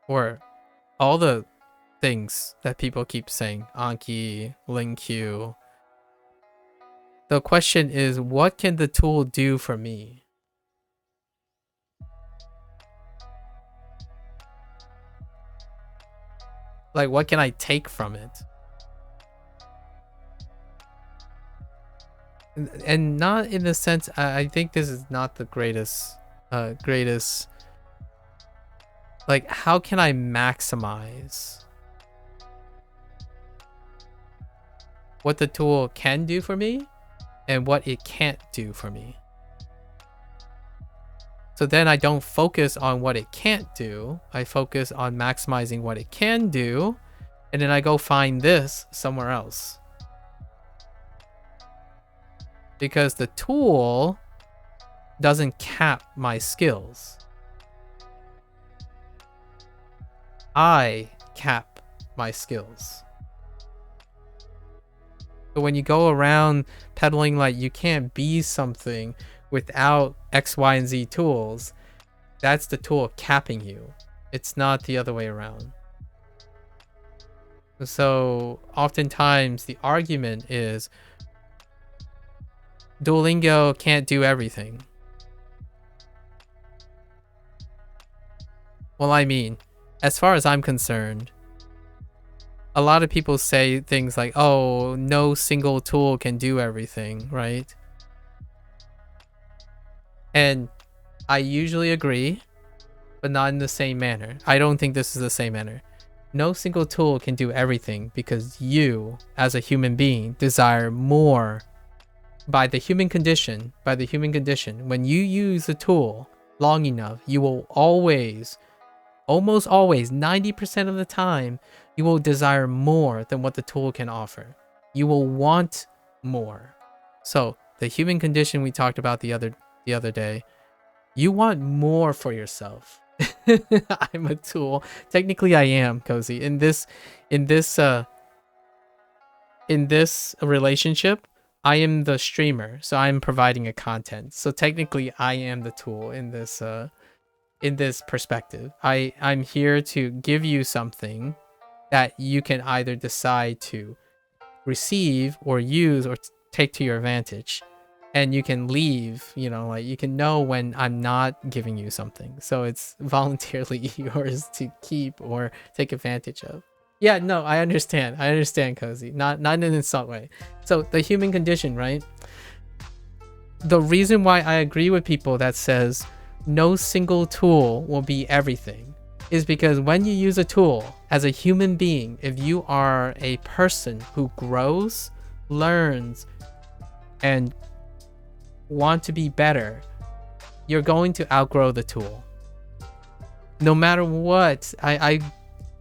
Or all the things that people keep saying, Anki, LingQ. The question is, what can the tool do for me? Like, what can I take from it? And not in the sense, I think this is not the greatest, like, how can I maximize what the tool can do for me and what it can't do for me? So then I don't focus on what it can't do. I focus on maximizing what it can do. And then I go find this somewhere else. Because the tool doesn't cap my skills. I cap my skills. So when you go around peddling like you can't be something without X, Y, and Z tools, that's the tool capping you. It's not the other way around. So oftentimes the argument is Duolingo can't do everything. Well, I mean, as far as I'm concerned, a lot of people say things like, oh, no single tool can do everything, right? And I usually agree, but not in the same manner. I don't think this is the same manner. No single tool can do everything because you, as a human being, desire more. By the human condition, when you use a tool long enough, you will always, almost always, 90% of the time, you will desire more than what the tool can offer. You will want more. So the human condition we talked about the other day, you want more for yourself. I'm a tool. Technically I am, Cozy. In this relationship, I am the streamer, so I'm providing a content. So technically I am the tool in this perspective. I'm here to give you something that you can either decide to receive or use or take to your advantage. And you can leave, you know, like you can know when I'm not giving you something. So it's voluntarily yours to keep or take advantage of. Yeah, no, I understand, Cozy. Not in an insult way. So the human condition, right? The reason why I agree with people that says no single tool will be everything is because when you use a tool as a human being, if you are a person who grows, learns, and want to be better, you're going to outgrow the tool. No matter what, I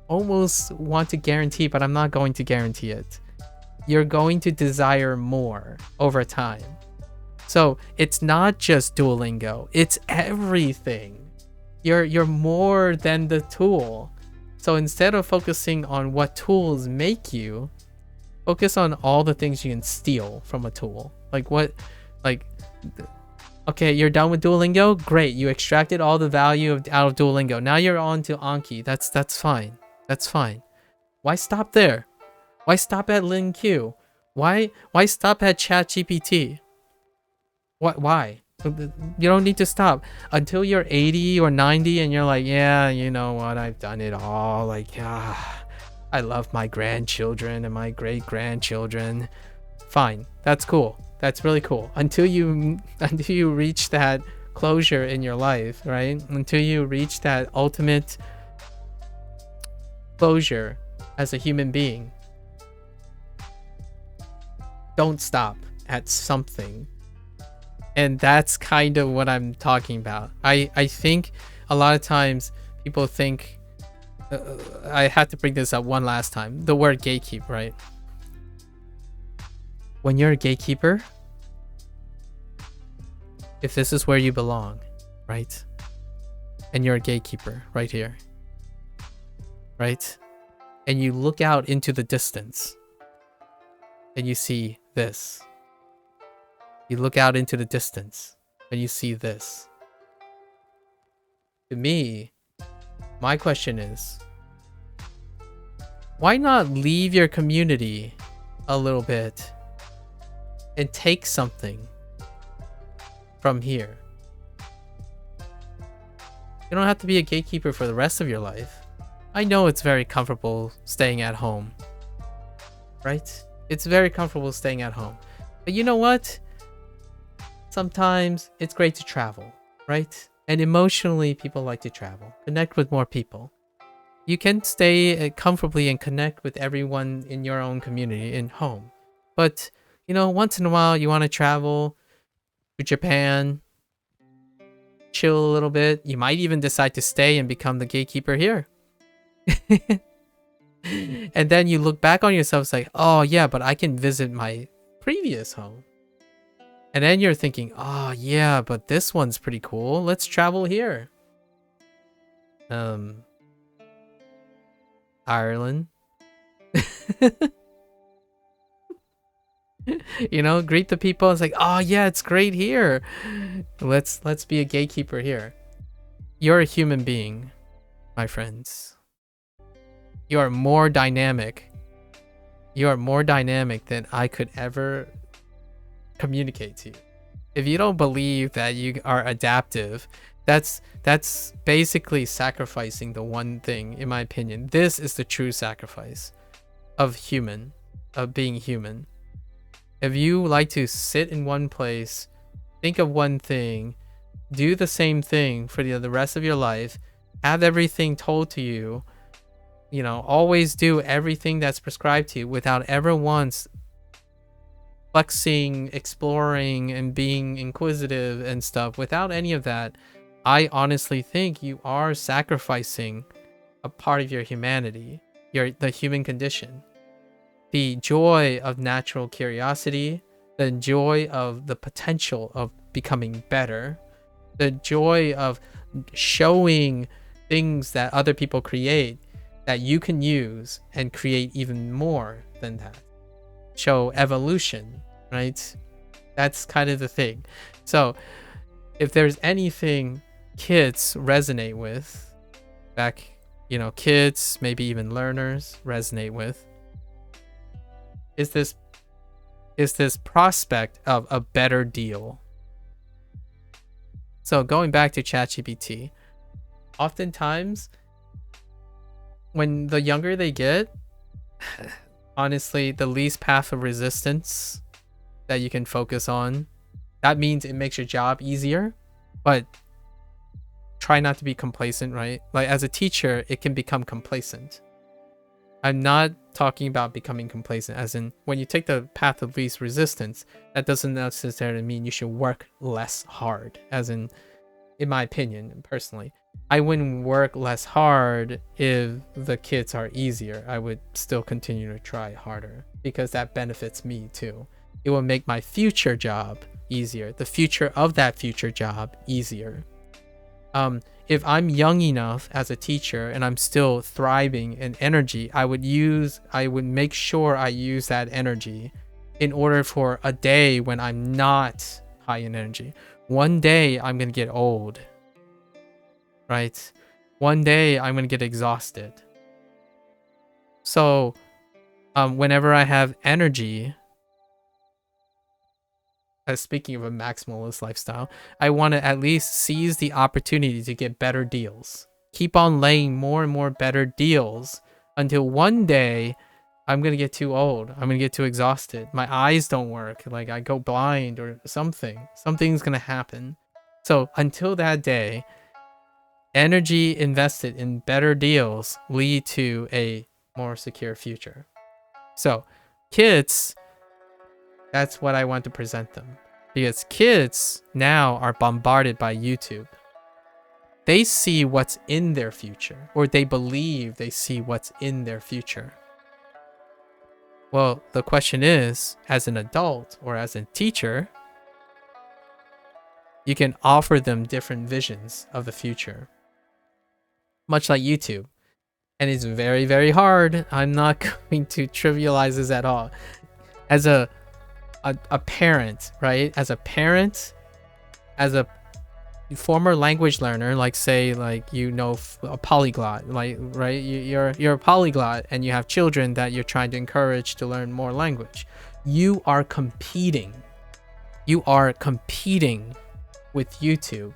almost want to guarantee, but I'm not going to guarantee it. You're going to desire more over time. So it's not just Duolingo, it's everything. You're more than the tool. So instead of focusing on what tools make you, focus on all the things you can steal from a tool. Okay, you're done with Duolingo? Great, you extracted all the value out of Duolingo. Now you're on to Anki. That's fine. That's fine. Why stop there? Why stop at LinQ? Why stop at ChatGPT? Why? You don't need to stop until you're 80 or 90 and you're like, yeah, you know what? I've done it all. I love my grandchildren and my great-grandchildren. Fine. That's cool. That's really cool. Until you reach that closure in your life, right? Until you reach that ultimate closure as a human being. Don't stop at something. And that's kind of what I'm talking about. I think a lot of times people think, I have to bring this up one last time, the word gatekeep, right? When you're a gatekeeper, if this is where you belong, right? And you're a gatekeeper right here, right? And you look out into the distance and you see this. You look out into the distance and you see this. To me, my question is, why not leave your community a little bit and take something from here? You don't have to be a gatekeeper for the rest of your life. I know it's very comfortable staying at home, right? It's very comfortable staying at home. But you know what? Sometimes it's great to travel, right? And emotionally, people like to travel. Connect with more people. You can stay comfortably and connect with everyone in your own community in home. But, you know, once in a while, you want to travel to Japan, chill a little bit. You might even decide to stay and become the gatekeeper here. And then you look back on yourself, it's like, oh yeah, but I can visit my previous home. And then you're thinking, oh yeah, but this one's pretty cool. Let's travel here. Ireland. You know, greet the people. It's like, oh yeah, it's great here. Let's be a gatekeeper here. You're a human being, my friends. You are more dynamic. You are more dynamic than I could ever communicate to you. If you don't believe that you are adaptive, that's basically sacrificing the one thing, in my opinion. This is the true sacrifice of being human. If you like to sit in one place, think of one thing, do the same thing for the rest of your life, have everything told to you, you know, always do everything that's prescribed to you without ever once flexing, exploring, and being inquisitive and stuff, without any of that, I honestly think you are sacrificing a part of your humanity, the human condition. The joy of natural curiosity, the joy of the potential of becoming better, the joy of showing things that other people create that you can use and create even more than that. Show evolution, right? That's kind of the thing. So if there's anything kids resonate with, kids, maybe even learners resonate with, is this prospect of a better deal. So going back to ChatGPT, oftentimes when the younger they get, honestly, the least path of resistance that you can focus on, that means it makes your job easier. But try not to be complacent, right? Like as a teacher, it can become complacent. I'm not talking about becoming complacent as in when you take the path of least resistance, that doesn't necessarily mean you should work less hard, as in my opinion, personally. I wouldn't work less hard if the kids are easier. I would still continue to try harder because that benefits me too. It will make my future job easier, the future of that future job easier. If I'm young enough as a teacher and I'm still thriving in energy, I would make sure I use that energy in order for a day when I'm not high in energy. One day I'm gonna get old, right? One day I'm gonna get exhausted. So whenever I have energy, speaking of a maximalist lifestyle, I want to at least seize the opportunity to get better deals. Keep on laying more and more better deals until one day I'm going to get too old. I'm going to get too exhausted. My eyes don't work. Like I go blind or something. Something's going to happen. So until that day, energy invested in better deals lead to a more secure future. So kids, that's what I want to present them. Because kids now are bombarded by YouTube. They see what's in their future, or they believe they see what's in their future. Well, the question is, as an adult or as a teacher, you can offer them different visions of the future. Much like YouTube. And it's very, very hard. I'm not going to trivialize this at all. As a parent, right? As a parent, as a former language learner, like say like a polyglot, like right, you're a polyglot and you have children that you're trying to encourage to learn more language. You are competing with YouTube.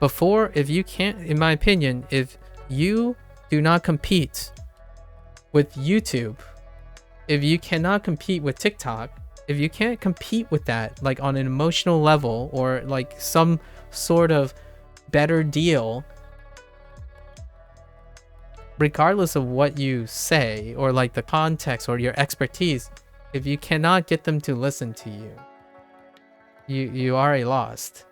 Before, if you can't, in my opinion, if you do not compete with YouTube, if you cannot compete with TikTok, if you can't compete with that, like on an emotional level or like some sort of better deal, regardless of what you say or like the context or your expertise, if you cannot get them to listen to you, you are lost.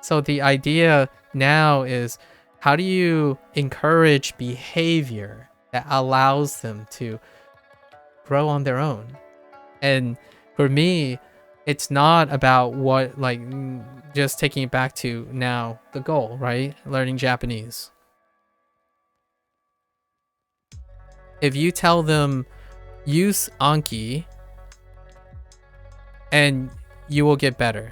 So the idea now is, how do you encourage behavior that allows them to grow on their own? And for me, it's not about what, like, just taking it back to now the goal, right? Learning Japanese. If you tell them use Anki and you will get better,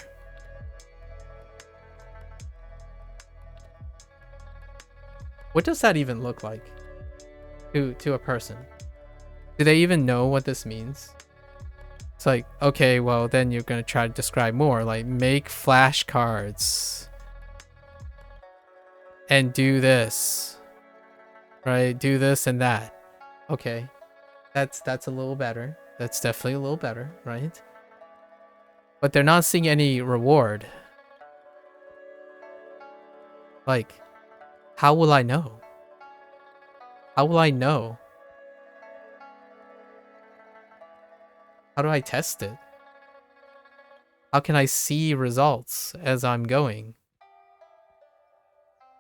what does that even look like to a person? Do they even know what this means? It's like, okay, well, then you're going to try to describe more, like make flashcards and do this, right? Do this and that. Okay, that's a little better. That's definitely a little better, right? But they're not seeing any reward. Like, how will I know? How will I know? How do I test it? How can I see results as I'm going?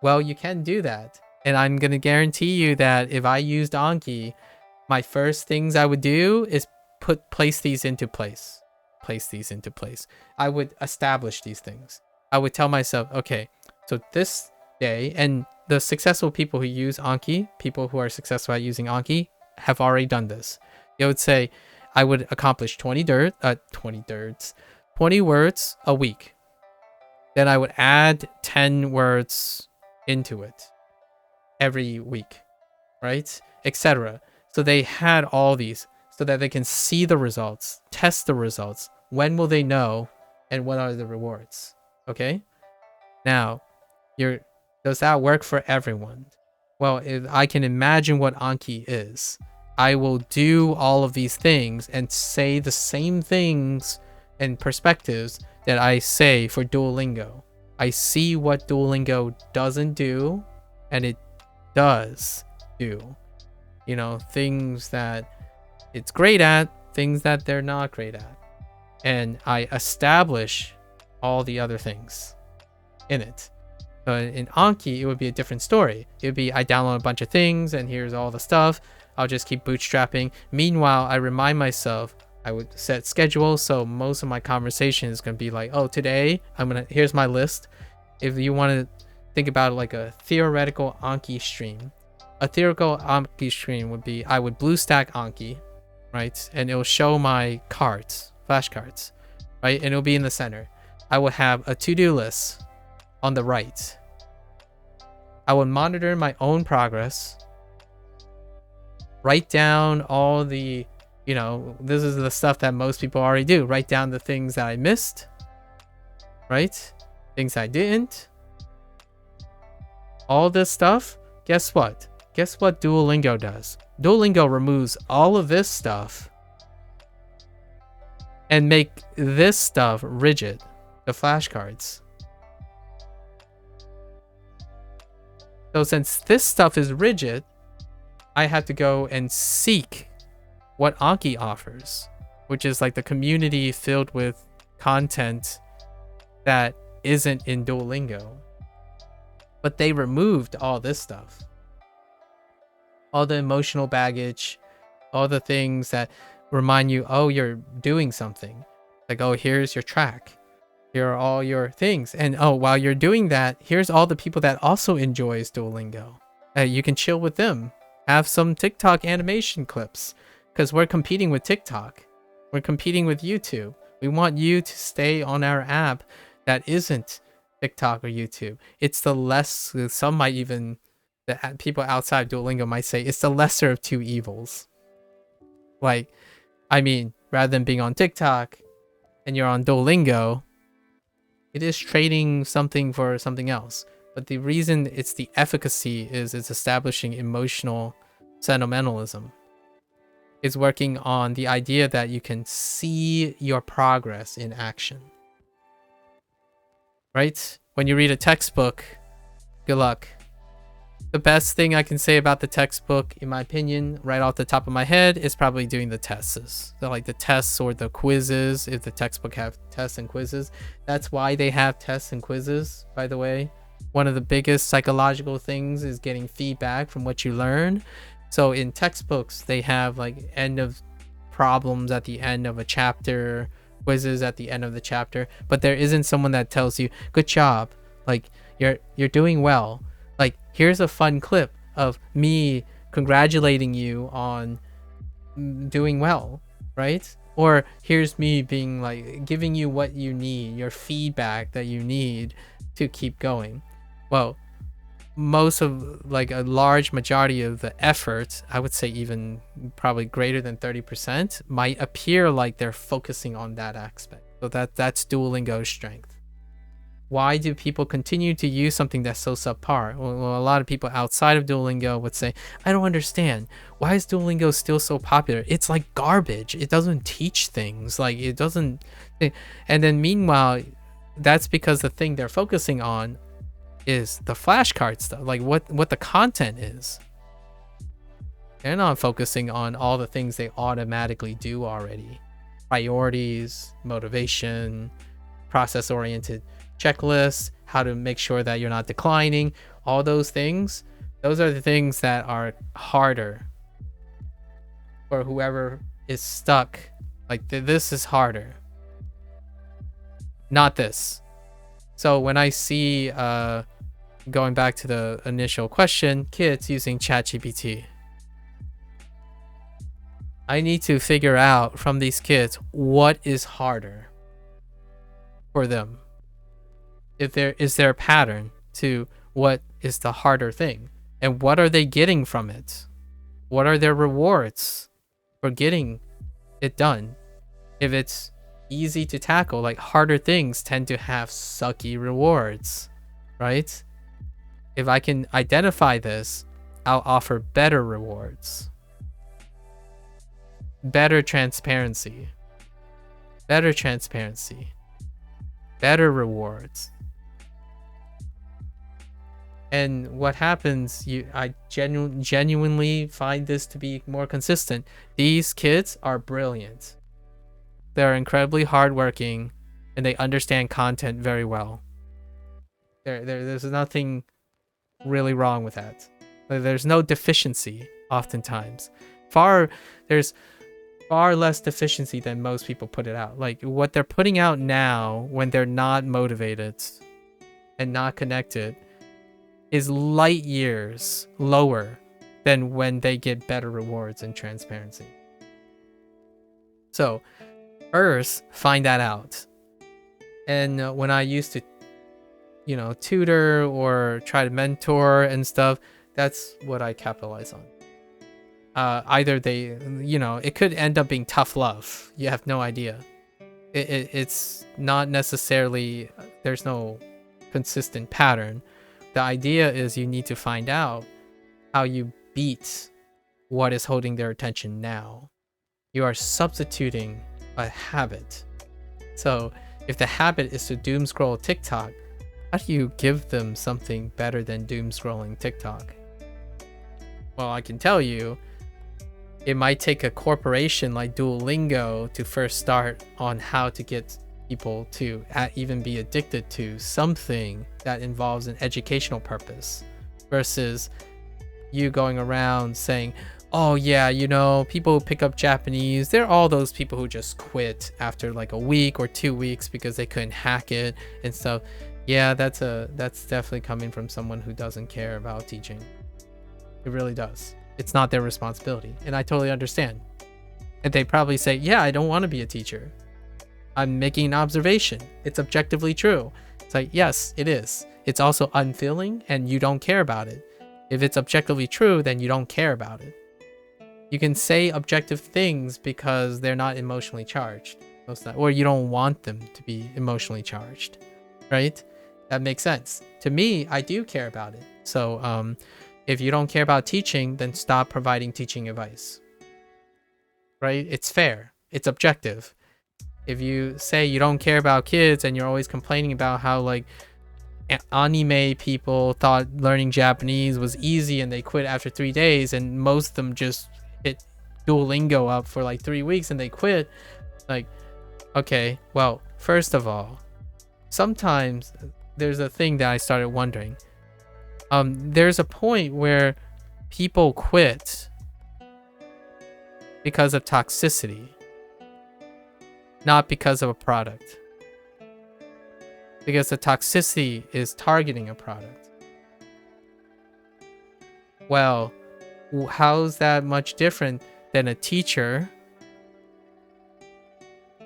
Well, you can do that. And I'm going to guarantee you that if I used Anki, my first things I would do is place these into place. Place these into place. I would establish these things. I would tell myself, okay, so this day, and the successful people who use Anki, people who are successful at using Anki, have already done this. They would say, I would accomplish 20 words a week. Then I would add 10 words into it every week, right? Etc. So they had all these so that they can see the results, test the results. When will they know, and what are the rewards? Okay? Now, does that work for everyone? Well, if I can imagine what Anki is, I will do all of these things and say the same things and perspectives that I say for Duolingo. I see what Duolingo doesn't do, and it does do. You know, things that it's great at, things that they're not great at. And I establish all the other things in it. So in Anki, it would be a different story. It would be I download a bunch of things and here's all the stuff. I'll just keep bootstrapping. Meanwhile, I remind myself, I would set schedules. So most of my conversation is going to be like, oh, today here's my list. If you want to think about it like a theoretical Anki stream, a theoretical Anki stream would be, I would BlueStack Anki, right? And it'll show my cards, flashcards, right? And it'll be in the center. I will have a to-do list on the right. I will monitor my own progress, write down all the, you know, this is the stuff that most people already do. Write down the things that I missed, right? Things I didn't. All this stuff, guess what? Guess what Duolingo does? Duolingo removes all of this stuff and make this stuff rigid, the flashcards. So since this stuff is rigid, I have to go and seek what Anki offers, which is like the community filled with content that isn't in Duolingo. But they removed all this stuff. All the emotional baggage, all the things that remind you, oh, you're doing something. Like, oh, here's your track. Here are all your things. And oh, while you're doing that, here's all the people that also enjoys Duolingo. You can chill with them. Have some TikTok animation clips. Because we're competing with TikTok. We're competing with YouTube. We want you to stay on our app that isn't TikTok or YouTube. It's the less, some might even, the people outside of Duolingo might say, it's the lesser of two evils. Like, I mean, rather than being on TikTok and you're on Duolingo, it is trading something for something else. But the reason it's the efficacy is it's establishing emotional sentimentalism. It's working on the idea that you can see your progress in action. Right? When you read a textbook, good luck. The best thing I can say about the textbook, in my opinion, right off the top of my head, is probably doing the tests. So like the tests or the quizzes, if the textbook have tests and quizzes. That's why they have tests and quizzes, by the way. One of the biggest psychological things is getting feedback from what you learn. So in textbooks, they have like end of problems at the end of a chapter, quizzes at the end of the chapter, but there isn't someone that tells you, good job, like you're doing well. Like, here's a fun clip of me congratulating you on doing well, right? Or here's me being like, giving you what you need, your feedback that you need to keep going. Well, most of, like a large majority of the effort, I would say even probably greater than 30%, might appear like they're focusing on that aspect. So that's Duolingo's strength. Why do people continue to use something that's so subpar? Well, a lot of people outside of Duolingo would say, I don't understand. Why is Duolingo still so popular? It's like garbage. It doesn't teach things. Like, it doesn't. And then meanwhile, that's because the thing they're focusing on is the flashcard stuff, like what the content is. They're not focusing on all the things they automatically do already. Priorities, motivation, process-oriented checklists, how to make sure that you're not declining, all those things. Those are the things that are harder for whoever is stuck. Like, this is harder, not this. So when I see, going back to the initial question, kids using ChatGPT, I need to figure out from these kids what is harder for them. If there is there a pattern to what is the harder thing, and what are they getting from it? What are their rewards for getting it done? If it's easy to tackle, like harder things tend to have sucky rewards, right? If I can identify this, I'll offer better rewards, better transparency, better rewards. And what happens, I genuinely find this to be more consistent. These kids are brilliant. They're incredibly hardworking, and they understand content very well. There's nothing really wrong with that. There's no deficiency oftentimes. There's far less deficiency than most people put it out. Like what they're putting out now when they're not motivated and not connected is light years lower than when they get better rewards and transparency. So first, find that out. And when I used to, tutor or try to mentor and stuff, that's what I capitalize on. Either they, it could end up being tough love. You have no idea. It's not necessarily, there's no consistent pattern. The idea is you need to find out how you beat what is holding their attention now. You are substituting a habit. So if the habit is to doom scroll TikTok, how do you give them something better than doom scrolling TikTok? Well, I can tell you, it might take a corporation like Duolingo to first start on how to get people to even be addicted to something that involves an educational purpose, versus you going around saying, oh yeah, people who pick up Japanese, they're all those people who just quit after like a week or 2 weeks because they couldn't hack it and stuff. Yeah, that's definitely coming from someone who doesn't care about teaching. It really does. It's not their responsibility, and I totally understand. And they probably say, yeah, I don't want to be a teacher. I'm making an observation. It's objectively true. It's like, yes, it is. It's also unfeeling, and you don't care about it. If it's objectively true, then you don't care about it. You can say objective things because they're not emotionally charged, or you don't want them to be emotionally charged, right? That makes sense. To me, I do care about it. So if you don't care about teaching, then stop providing teaching advice, right? It's fair. It's objective. If you say you don't care about kids and you're always complaining about how like anime people thought learning Japanese was easy and they quit after 3 days, and most of them just hit Duolingo up for like 3 weeks and they quit, like, okay, well, first of all, sometimes there's a thing that I started wondering. There's a point where people quit because of toxicity, not because of a product. Because the toxicity is targeting a product. Well, how's that much different than a teacher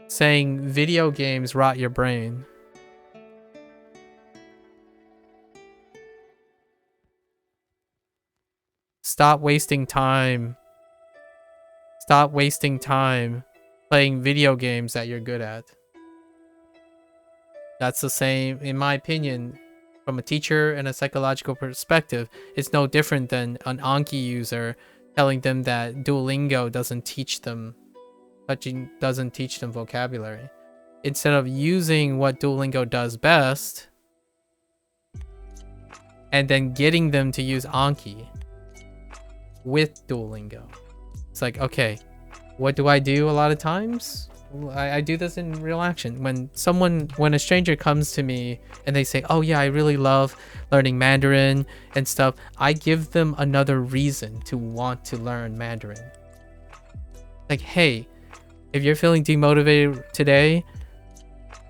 saying video games rot your brain? Stop wasting time. Stop wasting time playing video games that you're good at. That's the same, in my opinion, from a teacher and a psychological perspective. It's no different than an Anki user telling them that Duolingo doesn't teach them vocabulary. Instead of using what Duolingo does best and then getting them to use Anki with Duolingo. It's like, okay, what do I do a lot of times? I do this in real action. When a stranger comes to me and they say, oh yeah, I really love learning Mandarin and stuff, I give them another reason to want to learn Mandarin. Like, hey, if you're feeling demotivated today,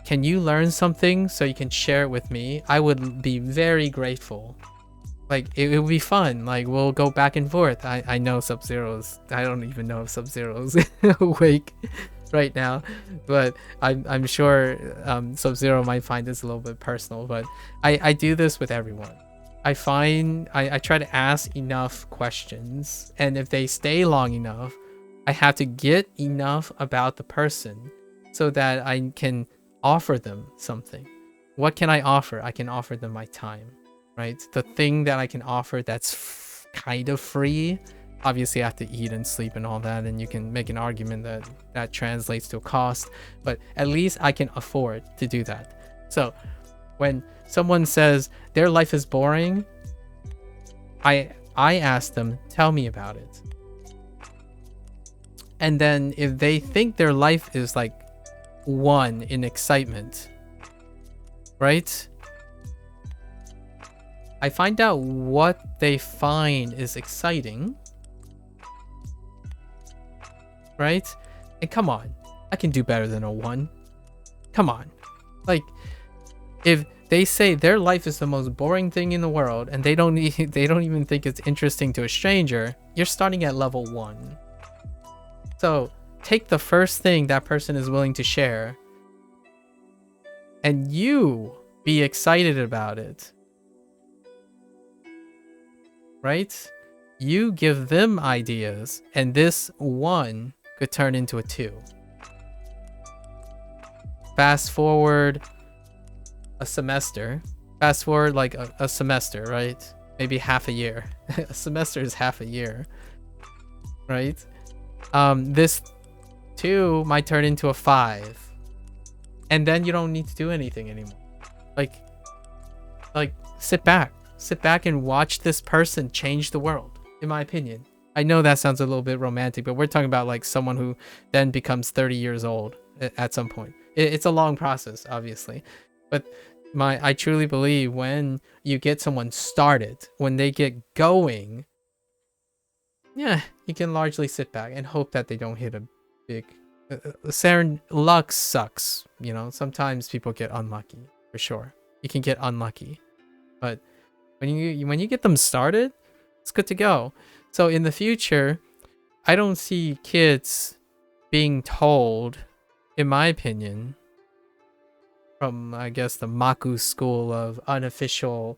can you learn something so you can share it with me? I would be very grateful. Like, it would be fun. Like, we'll go back and forth. I know Sub-Zero's, I don't even know if Sub-Zero's awake right now, but I'm sure Sub-Zero might find this a little bit personal, but I do this with everyone. I try to ask enough questions, and if they stay long enough, I have to get enough about the person so that I can offer them something. What can I offer? I can offer them my time, right? The thing that I can offer that's kind of free. Obviously, I have to eat and sleep and all that, and you can make an argument that that translates to a cost, but at least I can afford to do that. So when someone says their life is boring, I ask them, tell me about it. And then if they think their life is like 1 in excitement, right? I find out what they find is exciting, right? And come on, I can do better than a 1. Come on. Like, if they say their life is the most boring thing in the world and they don't even think it's interesting to a stranger, you're starting at level 1. So take the first thing that person is willing to share and you be excited about it. Right? You give them ideas, and this 1 could turn into a 2. Fast forward a semester. Fast forward like a semester, right? Maybe half a year. A semester is half a year, right? This 2 might turn into a 5. And then you don't need to do anything anymore. Like sit back and watch this person change the world, in my opinion. I know that sounds a little bit romantic, but we're talking about like someone who then becomes 30 years old at some point. It's a long process, obviously. But I truly believe when you get someone started, when they get going, yeah, you can largely sit back and hope that they don't hit a big... luck sucks, you know? Sometimes people get unlucky, for sure. You can get unlucky. But when you get them started, it's good to go. So in the future, I don't see kids being told, in my opinion, from I guess the MAKU school of unofficial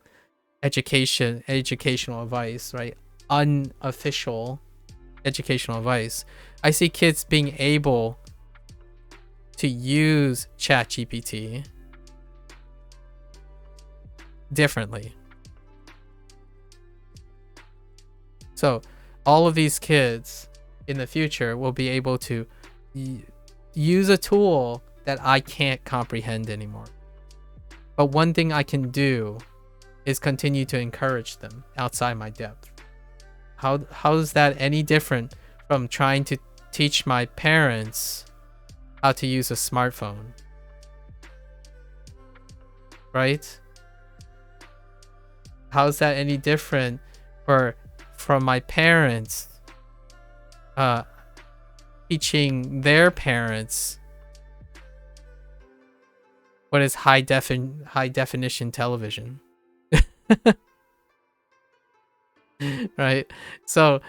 educational advice, right? Unofficial educational advice. I see kids being able to use ChatGPT differently. So all of these kids in the future will be able to use a tool that I can't comprehend anymore. But one thing I can do is continue to encourage them outside my depth. How is that any different from trying to teach my parents how to use a smartphone? Right? How is that any different from my parents teaching their parents what is high definition television? Right? So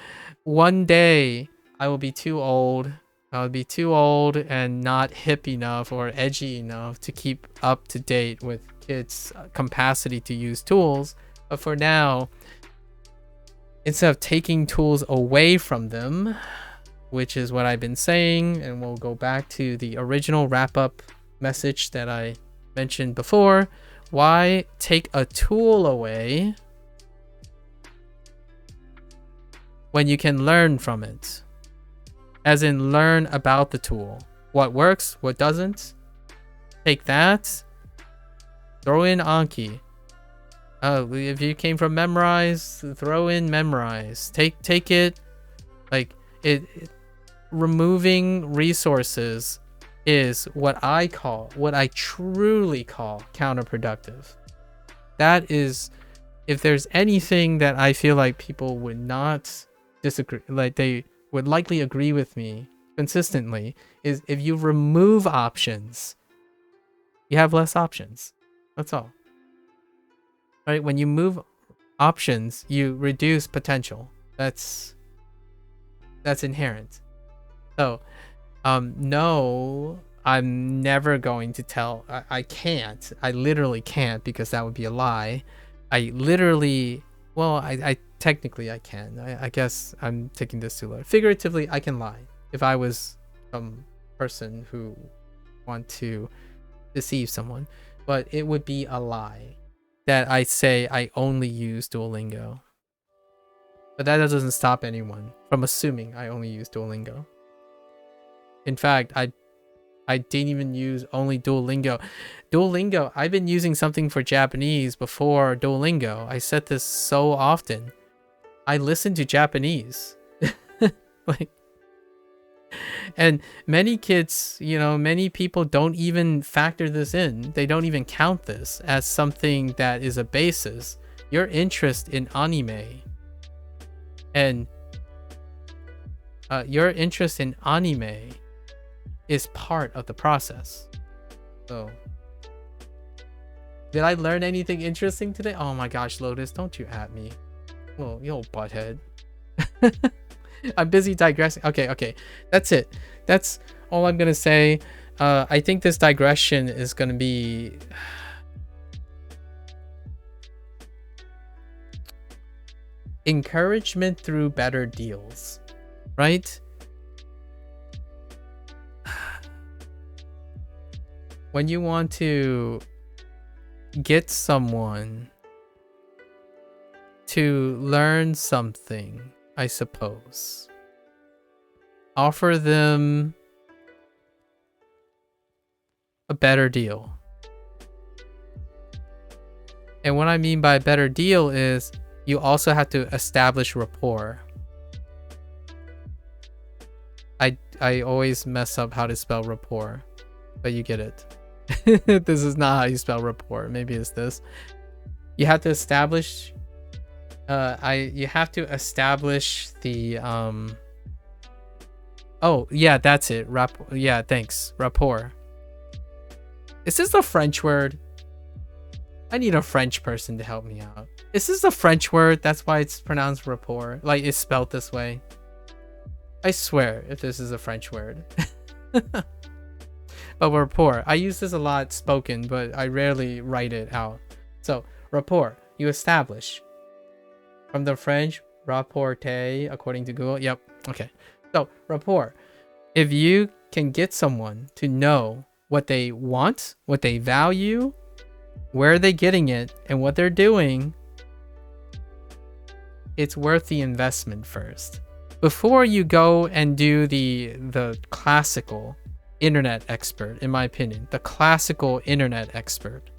one day I will be too old. I'll be too old and not hip enough or edgy enough to keep up to date with kids' capacity to use tools. But for now, instead of taking tools away from them, which is what I've been saying, and we'll go back to the original wrap-up message that I mentioned before, why take a tool away when you can learn from it? As in, learn about the tool. What works, what doesn't. Take that, throw in Anki. If you came from memorize, throw in memorize. Take it, like it removing resources is what I truly call counterproductive. That is, if there's anything that I feel like people would not disagree, like they would likely agree with me consistently, is if you remove options, you have less options. That's all. Right? When you move options, you reduce potential. That's inherent. So, no, I'm never going to tell. I can't. I literally can't, because that would be a lie. I literally, well, I technically I can. I guess I'm taking this too low. Figuratively, I can lie. If I was some person who want to deceive someone, but it would be a lie that I say I only use Duolingo. But that doesn't stop anyone from assuming I only use Duolingo. In fact, I didn't even use only Duolingo. Duolingo, I've been using something for Japanese before Duolingo. I said this so often. I listen to Japanese. Like, and many kids, many people don't even factor this in. They don't even count this as something that is a basis. Your interest in anime and your interest in anime is part of the process. So, did I learn anything interesting today? Oh my gosh, Lotus, don't you at me. Well, you old butthead. I'm busy digressing. Okay. That's it. That's all I'm going to say. I think this digression is going to be... encouragement through better deals, right? When you want to get someone to learn something, I suppose, offer them a better deal. And what I mean by a better deal is you also have to establish rapport. I always mess up how to spell rapport, but you get it. This is not how you spell rapport. Maybe it's this. You have to establish you have to establish the oh yeah, that's it. Yeah, thanks. Rapport. Is this a French word? I need a French person to help me out. Is this a French word? That's why it's pronounced rapport. Like, it's spelled this way. I swear if this is a French word. But rapport. I use this a lot spoken, but I rarely write it out. So, rapport. You establish. From the French, rapporter, according to Google. Yep. Okay. So, rapport. If you can get someone to know what they want, what they value, where they're getting it, and what they're doing, it's worth the investment first. Before you go and do the classical internet expert, in my opinion, the classical internet expert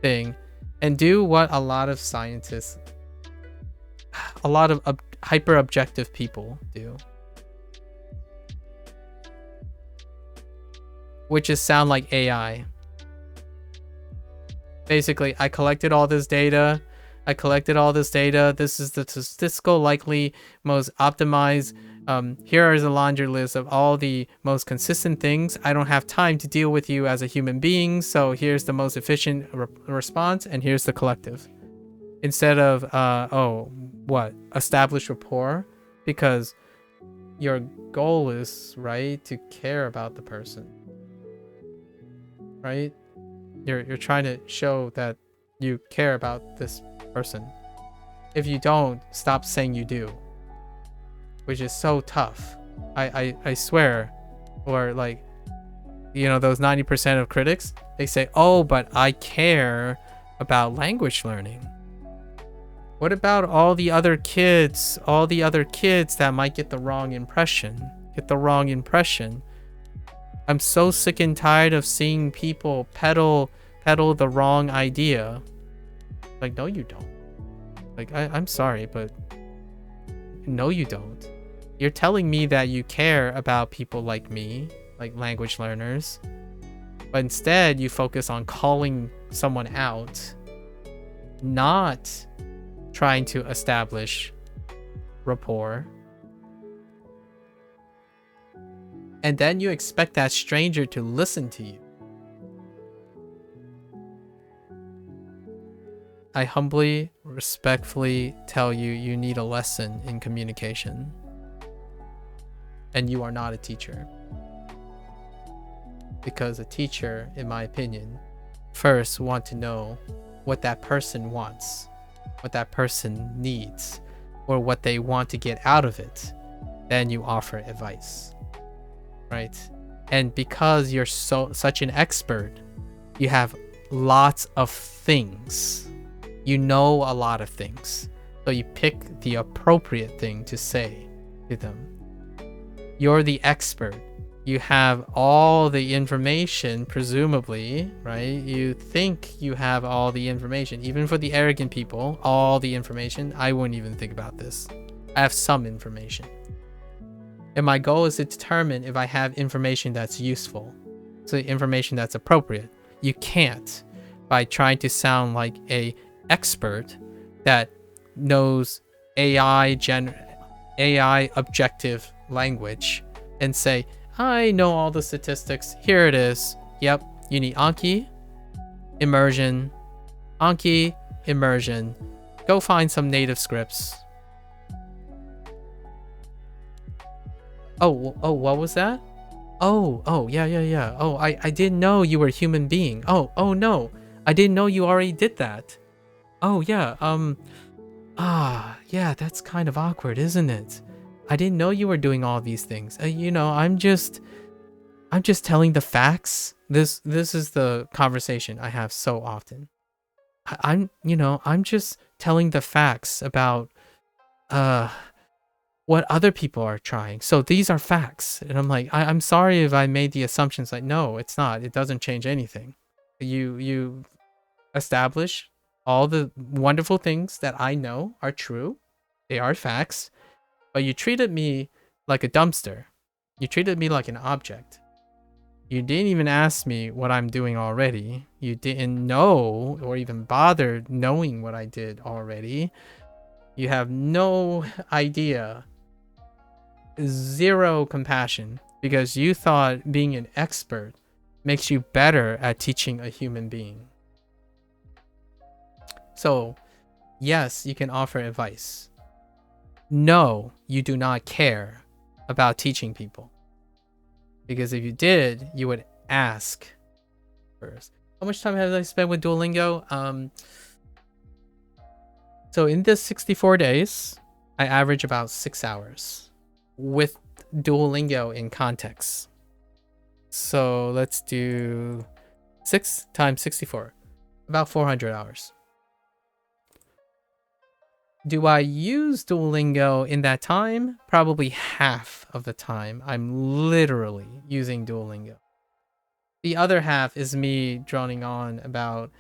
thing, and do what a lot of scientists, a lot of hyper objective people do, which is sound like AI. Basically, I collected all this data. This is the statistical likely most optimized. Here is a laundry list of all the most consistent things. I don't have time to deal with you as a human being, so here's the most efficient response, and here's the collective. Instead of, establish rapport, because your goal is, right, to care about the person, right? You're trying to show that you care about this person. If you don't, stop saying you do, which is so tough. I swear. Or like, those 90% of critics, they say, oh, but I care about language learning. What about all the other kids that might get the wrong impression? I'm so sick and tired of seeing people peddle the wrong idea. Like, no, you don't. Like, I'm sorry, but no, you don't. You're telling me that you care about people like me, like language learners, but instead you focus on calling someone out, not trying to establish rapport. And then you expect that stranger to listen to you. I humbly, respectfully tell you, you need a lesson in communication. And you are not a teacher. Because a teacher, in my opinion, first want to know what that person wants, what that person needs, or what they want to get out of it. Then you offer advice. Right? And because you're such an expert, you have lots of things. You know a lot of things. So you pick the appropriate thing to say to them. You're the expert. You have all the information, presumably, right? You think you have all the information. Even for the arrogant people, all the information. I wouldn't even think about this. I have some information. And my goal is to determine if I have information that's useful. So information that's appropriate. You can't, by trying to sound like a expert that knows AI objective language and say, I know all the statistics. Here it is. Yep. You need Anki, immersion, Anki, immersion. Go find some native scripts. Oh, what was that? Oh, yeah. Oh, I didn't know you were a human being. Oh no. I didn't know you already did that. Oh, yeah. Yeah, that's kind of awkward, isn't it? I didn't know you were doing all these things. I'm just telling the facts. This is the conversation I have so often. I'm just telling the facts about what other people are trying. So these are facts. And I'm like, I'm sorry if I made the assumptions. Like, no, it's not. It doesn't change anything. You establish all the wonderful things that I know are true. They are facts. But you treated me like a dumpster. You treated me like an object. You didn't even ask me what I'm doing already. You didn't know or even bother knowing what I did already. You have no idea. Zero compassion, because you thought being an expert makes you better at teaching a human being. So, yes, you can offer advice. No, you do not care about teaching people. Because if you did, you would ask first. How much time have I spent with Duolingo? So in this 64 days, I average about 6 hours with Duolingo in context. So let's do 6 times 64, about 400 hours. Do I use Duolingo in that time? Probably half of the time I'm literally using Duolingo. The other half is me droning on about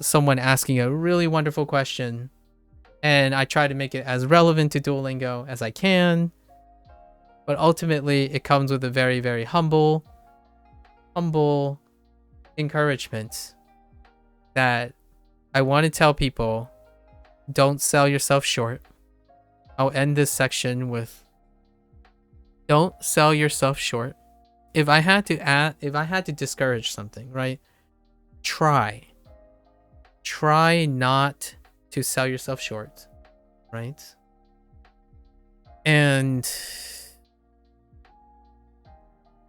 someone asking a really wonderful question, and I try to make it as relevant to Duolingo as I can. But ultimately, it comes with a very, very humble encouragement that I want to tell people, don't sell yourself short. I'll end this section with, don't sell yourself short. If I had to discourage something, right? Try not to sell yourself short, right? And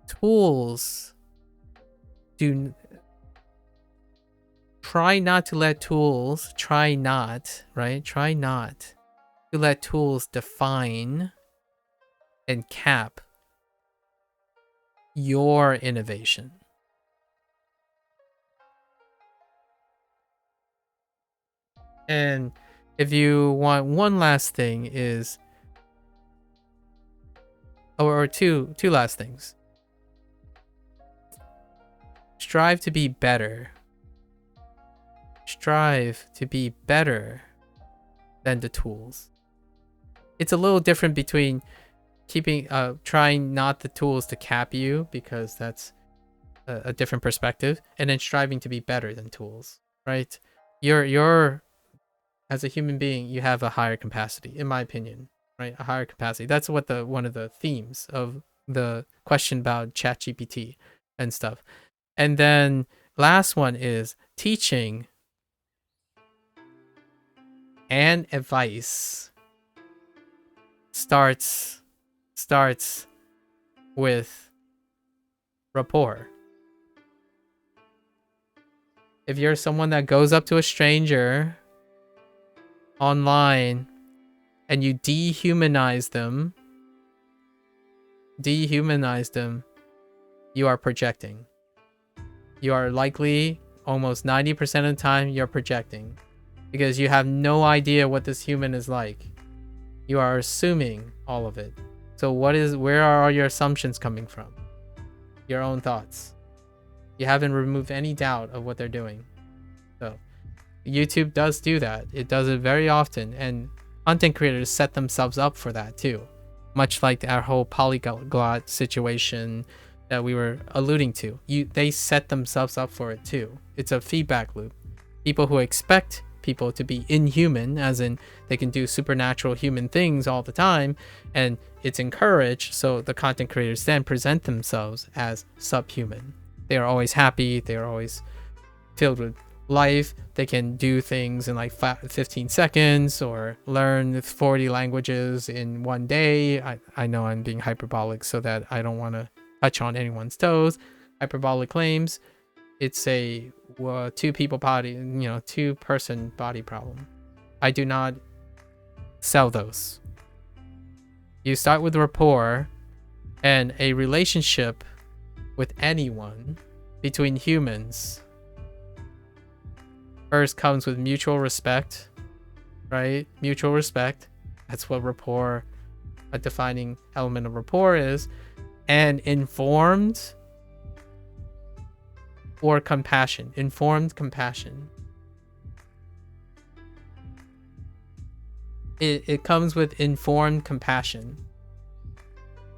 tools try not to let tools define and cap your innovation. And if you want one last thing is, or two last things. Strive to be better. Strive to be better than the tools. It's a little different between trying not the tools to cap you, because that's a different perspective, and then striving to be better than tools, right? You're as a human being, you have a higher capacity, in my opinion, right? A higher capacity. That's what one of the themes of the question about ChatGPT and stuff. And then last one is teaching and advice starts with rapport. If you're someone that goes up to a stranger online and you dehumanize them, you are projecting. You are likely, almost 90% of the time, you're projecting, because you have no idea what this human is like. You are assuming all of it. So where are all your assumptions coming from? your own thoughts. You haven't removed any doubt of what they're doing. So YouTube does do that. It does it very often, and content creators set themselves up for that too. Much like our whole polyglot situation that we were alluding to. They set themselves up for it too. It's a feedback loop. People who expect people to be inhuman, as in they can do supernatural human things all the time, and it's encouraged, so the content creators then present themselves as subhuman. They are always happy, they are always filled with life, they can do things in like 15 seconds or learn 40 languages in one day. I know I'm being hyperbolic so that I don't want to touch on anyone's toes. Hyperbolic claims. It's a two-person body problem. I do not sell those. You start with rapport, and a relationship with anyone between humans first comes with mutual respect, right? Mutual respect. That's what rapport, a defining element of rapport is. And informed or compassion. Informed compassion. It comes with informed compassion.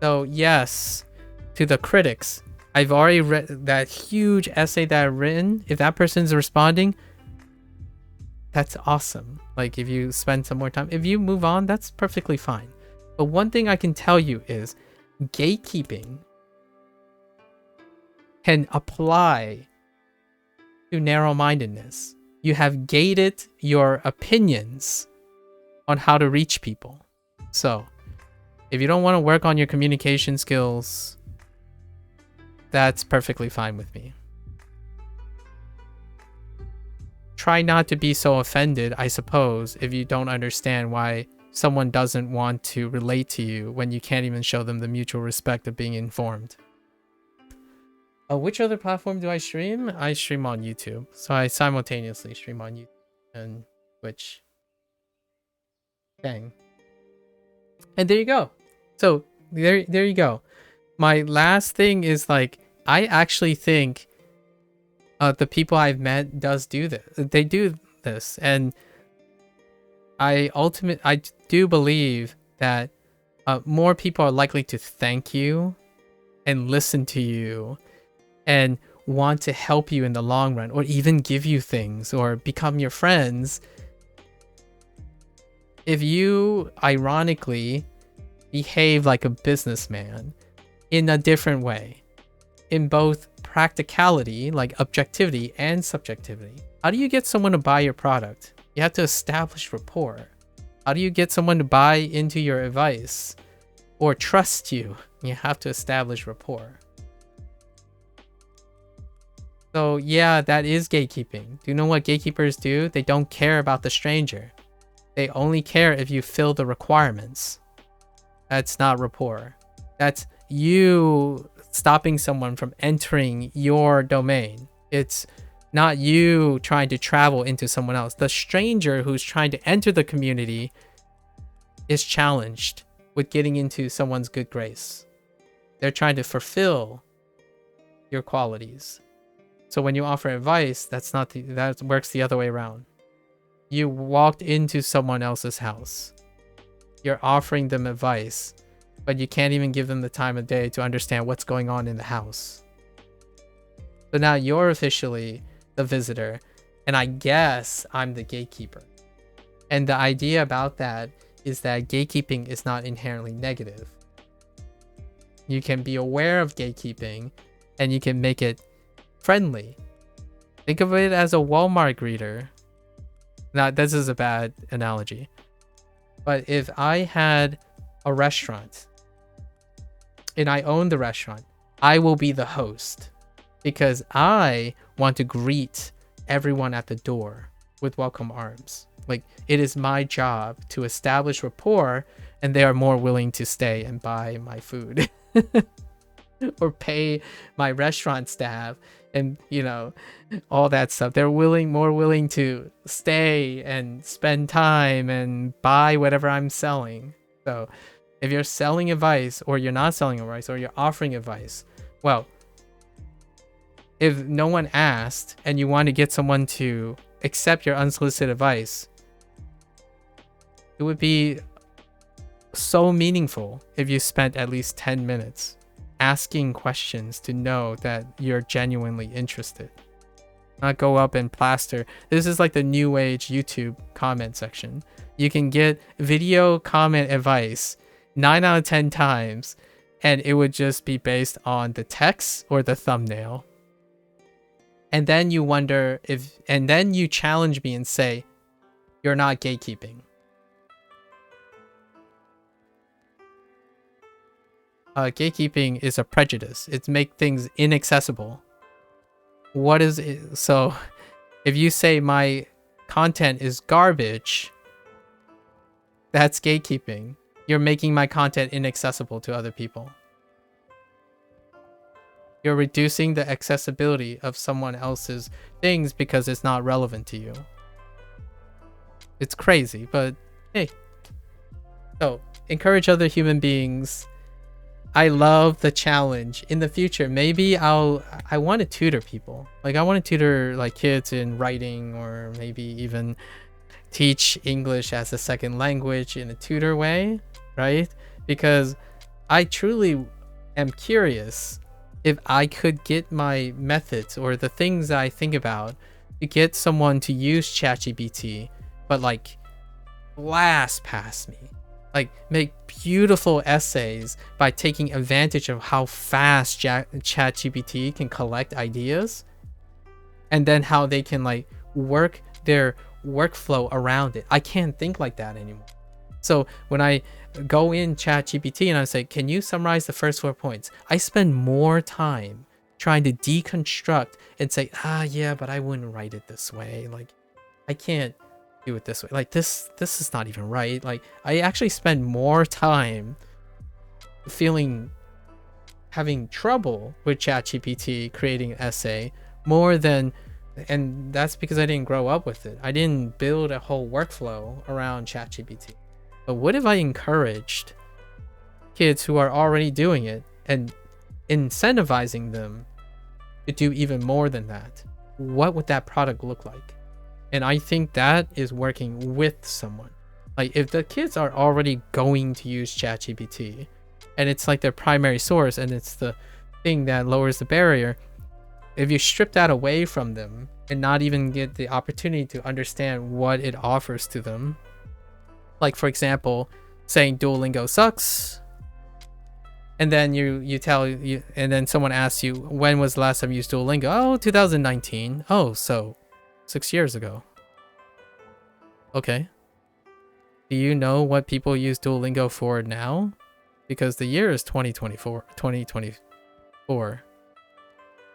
So yes, to the critics, I've already read that huge essay that I've written. If that person's responding, that's awesome. Like, if you spend some more time, if you move on, that's perfectly fine. But one thing I can tell you is gatekeeping can apply to narrow-mindedness. You have gated your opinions on how to reach people. So if you don't want to work on your communication skills, that's perfectly fine with me. Try not to be so offended, I suppose, if you don't understand why someone doesn't want to relate to you when you can't even show them the mutual respect of being informed. Which other platform do I stream? I stream on YouTube. So I simultaneously stream on YouTube and Twitch. Dang. And there you go. So there you go. My last thing is, like, I actually think the people I've met do this. They do this, and I do believe that more people are likely to thank you and listen to you and want to help you in the long run, or even give you things or become your friends if you ironically behave like a businessman in a different way, in both practicality, like objectivity, and subjectivity. How do you get someone to buy your product? You have to establish rapport. How do you get someone to buy into your advice or trust you? You have to establish rapport. So yeah, that is gatekeeping. Do you know what gatekeepers do? They don't care about the stranger. They only care if you fill the requirements. That's not rapport. That's you stopping someone from entering your domain. It's not you trying to travel into someone else. The stranger who's trying to enter the community is challenged with getting into someone's good grace. They're trying to fulfill your qualities. So when you offer advice, that works the other way around. You walked into someone else's house. You're offering them advice, but you can't even give them the time of day to understand what's going on in the house. So now you're officially the visitor, and I guess I'm the gatekeeper. And the idea about that is that gatekeeping is not inherently negative. You can be aware of gatekeeping, and you can make it friendly. Think of it as a Walmart greeter. Now, this is a bad analogy, but if I had a restaurant and I own the restaurant, I will be the host because I want to greet everyone at the door with welcome arms. Like, it is my job to establish rapport, and they are more willing to stay and buy my food or pay my restaurant staff and, you know, all that stuff. They're more willing to stay and spend time and buy whatever I'm selling. So if you're selling advice, or you're not selling advice, or you're offering advice, well, if no one asked and you want to get someone to accept your unsolicited advice, it would be so meaningful if you spent at least 10 minutes asking questions to know that you're genuinely interested. Not go up and plaster. This is like the new age YouTube comment section. You can get video comment advice 9 out of 10 times, and it would just be based on the text or the thumbnail. And then you wonder if, and then you challenge me and say, you're not gatekeeping. Gatekeeping is a prejudice. It's make things inaccessible. What is it? So if you say my content is garbage, that's gatekeeping. You're making my content inaccessible to other people. You're reducing the accessibility of someone else's things because it's not relevant to you. It's crazy, but hey. So, encourage other human beings. I love the challenge. In the future, maybe I want to tutor people. Like I want to tutor like kids in writing, or maybe even teach English as a second language in a tutor way, right? Because I truly am curious if I could get my methods or the things that I think about to get someone to use ChatGPT, but like blast past me. Like make beautiful essays by taking advantage of how fast ChatGPT can collect ideas, and then how they can like work their workflow around it. I can't think like that anymore. So when I go in ChatGPT and I say, can you summarize the first 4 points? I spend more time trying to deconstruct and say, yeah, but I wouldn't write it this way. Like I can't do it this way. Like this is not even right. Like I actually spend more time having trouble with ChatGPT creating an essay more than, and that's because I didn't grow up with it. I didn't build a whole workflow around ChatGPT. But what if I encouraged kids who are already doing it and incentivizing them to do even more than that? What would that product look like? And I think that is working with someone. Like if the kids are already going to use ChatGPT and it's like their primary source and it's the thing that lowers the barrier, if you strip that away from them and not even get the opportunity to understand what it offers to them, like for example, saying Duolingo sucks, and then and then someone asks you, when was the last time you used Duolingo? Oh, 2019. Oh, so 6 years ago. Okay. Do you know what people use Duolingo for now? Because the year is 2024.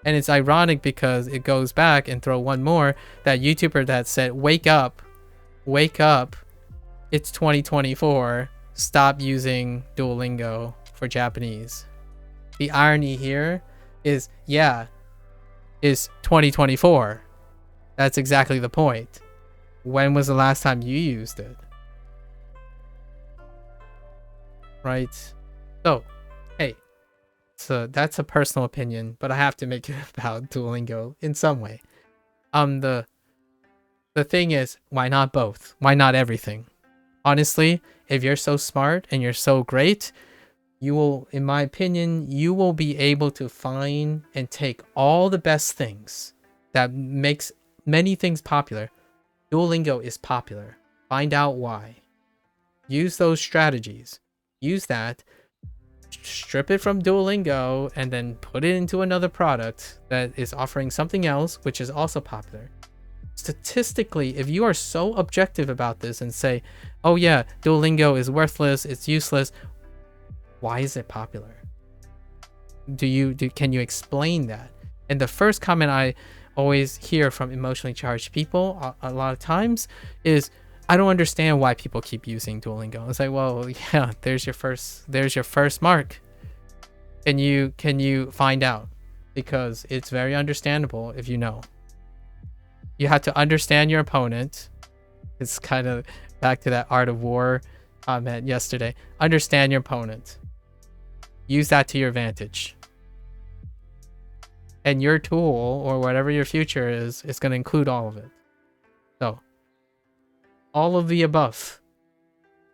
And it's ironic because it goes back, and throw one more, that YouTuber that said, wake up, it's 2024, stop using Duolingo for Japanese. The irony here is, yeah, is 2024. That's exactly the point. When was the last time you used it? Right? So, hey, so that's a personal opinion, but I have to make it about Duolingo in some way. The thing is, why not both? Why not everything? Honestly, if you're so smart and you're so great, you will, in my opinion, you will be able to find and take all the best things that makes many things popular. Duolingo is popular. Find out why. Use those strategies. Use that. Strip it from Duolingo and then put it into another product that is offering something else, which is also popular. Statistically, if you are so objective about this and say, oh yeah, Duolingo is worthless, it's useless, why is it popular? Can you explain that? And the first comment I always hear from emotionally charged people a lot of times is, I don't understand why people keep using Duolingo. It's like, well, yeah, there's your first mark. Can you find out? Because it's very understandable if you know. You have to understand your opponent. It's kind of back to that art of war comment yesterday. Understand your opponent. Use that to your advantage. And your tool, or whatever your future is going to include all of it. So, all of the above.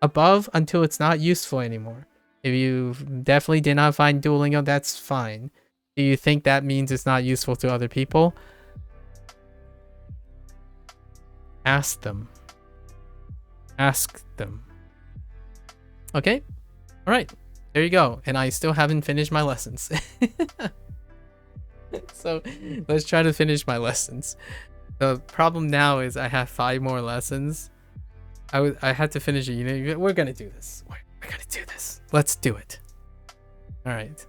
Above until it's not useful anymore. If you definitely did not find Duolingo, that's fine. Do you think that means it's not useful to other people? Ask them. Ask them. Okay? Alright. There you go. And I still haven't finished my lessons. So, let's try to finish my lessons. The problem now is I have 5 more lessons. I had to finish it. We're gonna do this. We're gonna do this. Let's do it. Alright.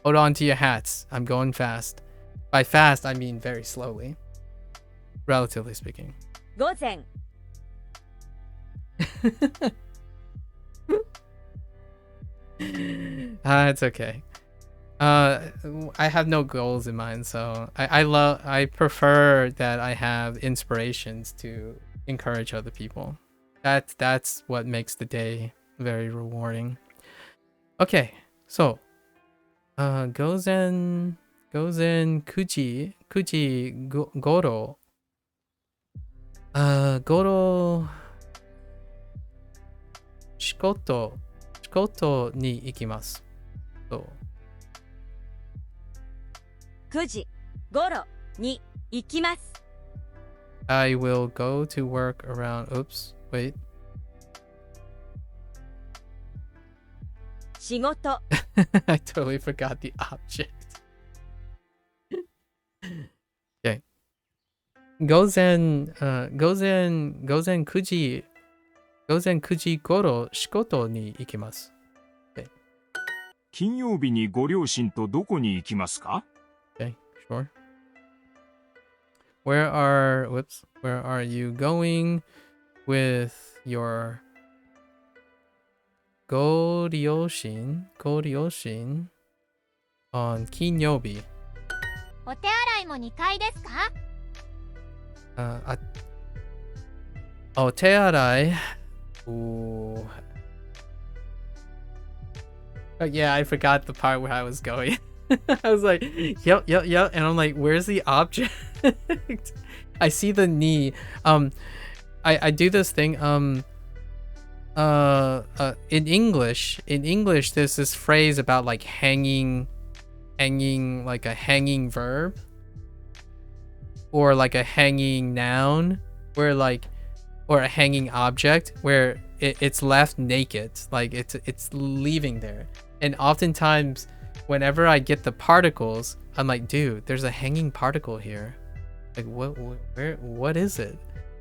Hold on to your hats. I'm going fast. By fast, I mean very slowly. Relatively speaking. 午前 It's okay. I have no goals in mind, so I prefer that I have inspirations to encourage other people. That's what makes the day very rewarding. Okay, so 午前9時ごろ仕事に行きます。そう9時頃に行きます。 I will go to work around. Oops, wait. 仕事 I totally forgot the object. Okay. 午前9時頃仕事に行きます。Okay. 金曜日にご両親とどこに行きますか？ Okay, sure. Where are you going with your ご両親 on 金曜日。お手洗いも2階ですか？お手洗い。Ooh. Yeah, I forgot the part where I was going. I was like, yep. And I'm like, where's the object? I see the knee. I do this thing. In English, there's this phrase about like hanging like a hanging verb or like a hanging noun where like, or a hanging object where it's left naked, like it's leaving there. And oftentimes whenever I get the particles, I'm like, dude, there's a hanging particle here. Like what is it?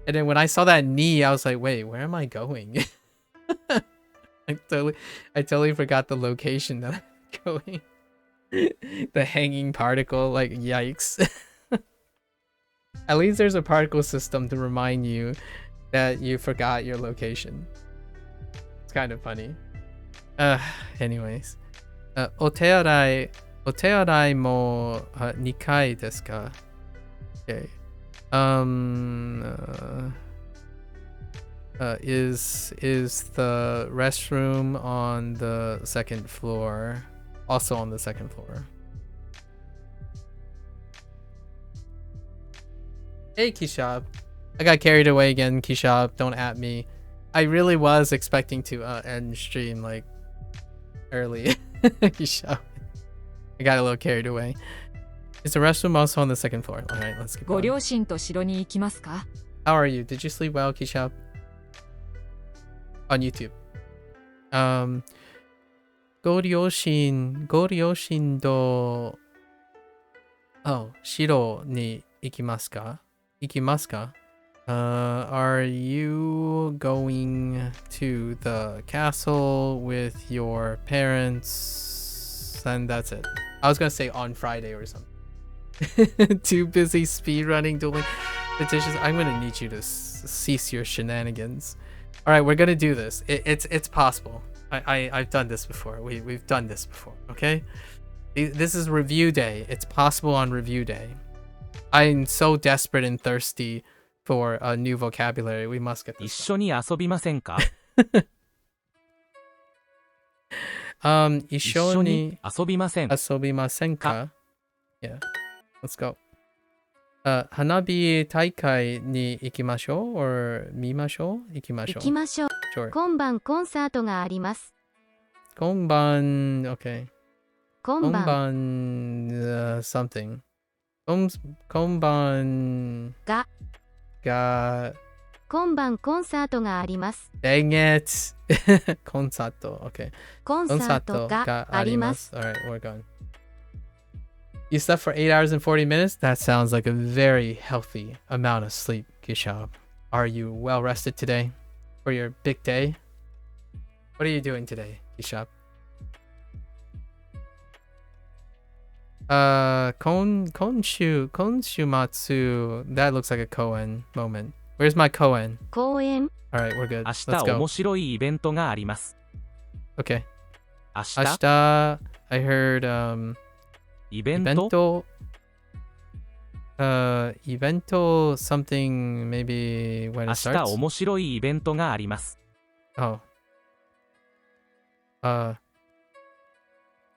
And then when I saw that knee, I was like, wait, where am I going? I totally forgot the location that I'm going. The hanging particle, like yikes. At least there's a particle system to remind you that you forgot your location. It's kind of funny. Anyways. お手洗いも2階ですか? Okay. Is the restroom on the second floor? Also on the second floor. Hey, Kishab. I got carried away again, Kishab. Don't at me. I really was expecting to end stream like early. Kishab. I got a little carried away. Is the restroom also on the second floor? Alright, let's keep ご going. 両親と城に行きますか？ How are you? Did you sleep well, Kishab? On YouTube. ご両親と城に行きますか? Are you going to the castle with your parents? And that's it. I was gonna say on Friday or something. Too busy speedrunning dueling petitions. I'm gonna need you to cease your shenanigans. All right, we're gonna do this. It's possible. I've done this before. We've done this before. Okay, this is review day. It's possible on review day. I'm so desperate and thirsty for a new vocabulary. We must get 一 this. 緒に遊びませんか？一緒に遊びません。遊びませんか? Yeah. Let's go. 花火大会に行きましょう or 見ましょう行きましょう行きましょう。 Sure. 今晩コンサートがあります。今晩 okay. 今晩 Konban something. Konban が ga 今晩コンサートがあります。 dang it. Konsato. Okay. コンサート Konsato が ga あります。 Alright, we're gone. You slept for 8 hours and 40 minutes? That sounds like a very healthy amount of sleep, Kishab. Are you well rested today for your big day? What are you doing today, Kishab? Konshumatsu. That looks like a koen moment. Where's my koen? 公園 Alright, we're good. 明 Let's 日 go. 面白いイベントがあります。 Okay. 明日 Ashita, I heard イベント evento something maybe when 明 it 日 starts. 面白いイベントがあります。 Oh.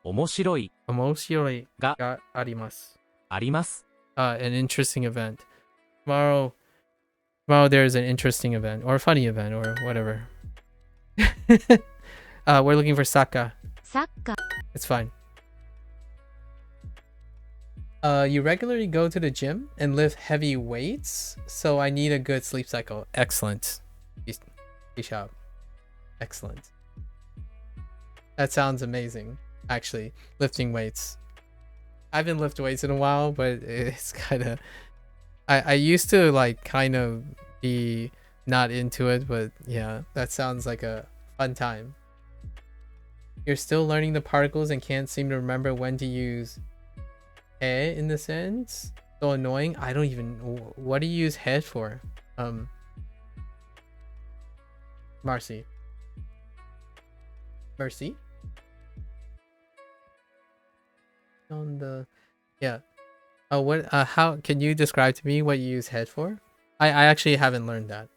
面白い Omoshiroi が ga arimasu. あります。 An interesting event. Tomorrow there's an interesting event or a funny event or whatever. We're looking for Saka. サッカー It's fine. You regularly go to the gym and lift heavy weights, so I need a good sleep cycle. Excellent. Ishab. Excellent. That sounds amazing, actually. Lifting weights. I haven't lifted weights in a while, but it's kind of... I used to like kind of be not into it, but yeah, that sounds like a fun time. You're still learning the particles and can't seem to remember when to use he in the sentence? So annoying. I don't even... What do you use head for? Marcy. Mercy? On the... Yeah. What? How can you describe to me what you use head for? I actually haven't learned that.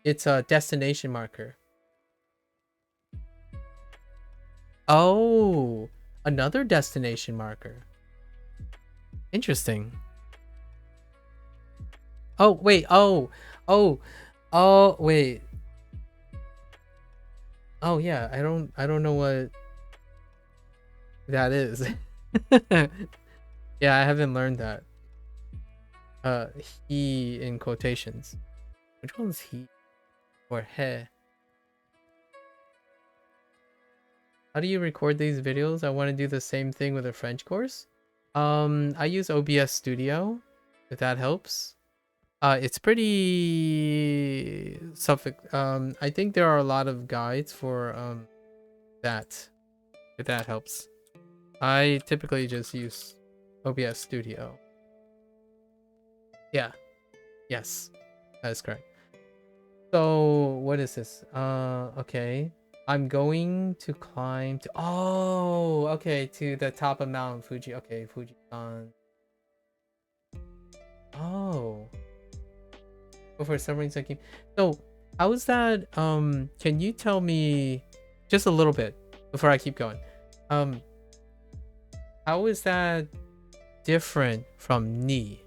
It's a destination marker. Oh, another destination marker. Interesting. Oh wait. Oh wait. Oh yeah. I don't know what that is. Yeah, I haven't learned that. He in quotations. Which one's he? Or he? How do you record these videos? I want to do the same thing with a French course. I use OBS Studio, if that helps. It's pretty I think there are a lot of guides for that, if that helps. I typically just use OBS Studio. Yeah. Yes. That is correct. So what is this? Okay. I'm going to climb to... Oh, okay, to the top of Mount Fuji. Okay, Fuji-san. Oh. Go for a submarine sinking. So, how is that? Can you tell me just a little bit before I keep going? How is that different from ni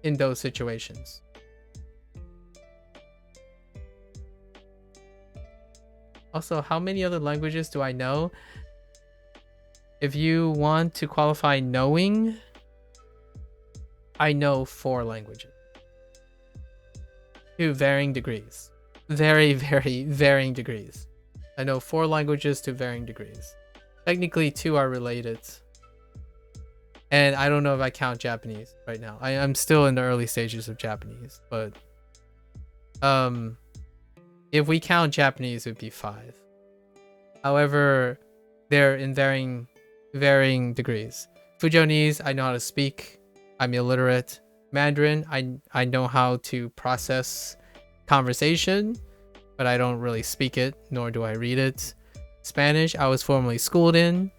in those situations? Also, how many other languages do I know? If you want to qualify knowing, I know 4 languages. To varying degrees. Very, very varying degrees. I know 4 languages to varying degrees. Technically, 2 are related. And I don't know if I count Japanese right now. I'm still in the early stages of Japanese, but... if we count Japanese, it would be 5. However, they're in varying degrees. Fujonese, I know how to speak. I'm illiterate. Mandarin, I know how to process conversation, but I don't really speak it, nor do I read it. Spanish, I was formerly schooled in,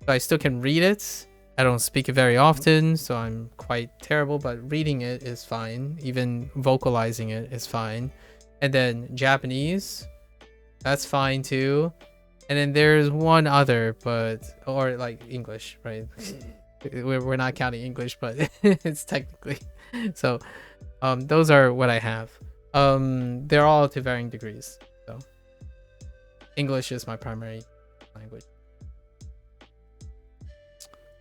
so I still can read it. I don't speak it very often, so I'm quite terrible, but reading it is fine. Even vocalizing it is fine. And then Japanese, that's fine too. And then there's one other, or like English, right? We're not counting English, but it's technically. So those are what I have. They're all to varying degrees. So English is my primary language.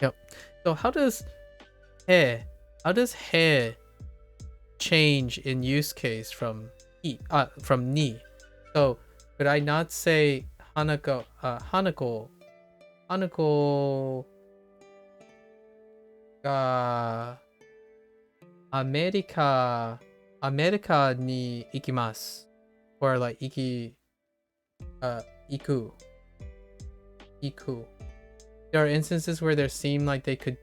Yep. So how does he change in use case from ni? So could I not say Hanako ga America ni ikimasu, or like iku. There are instances where there seem like they could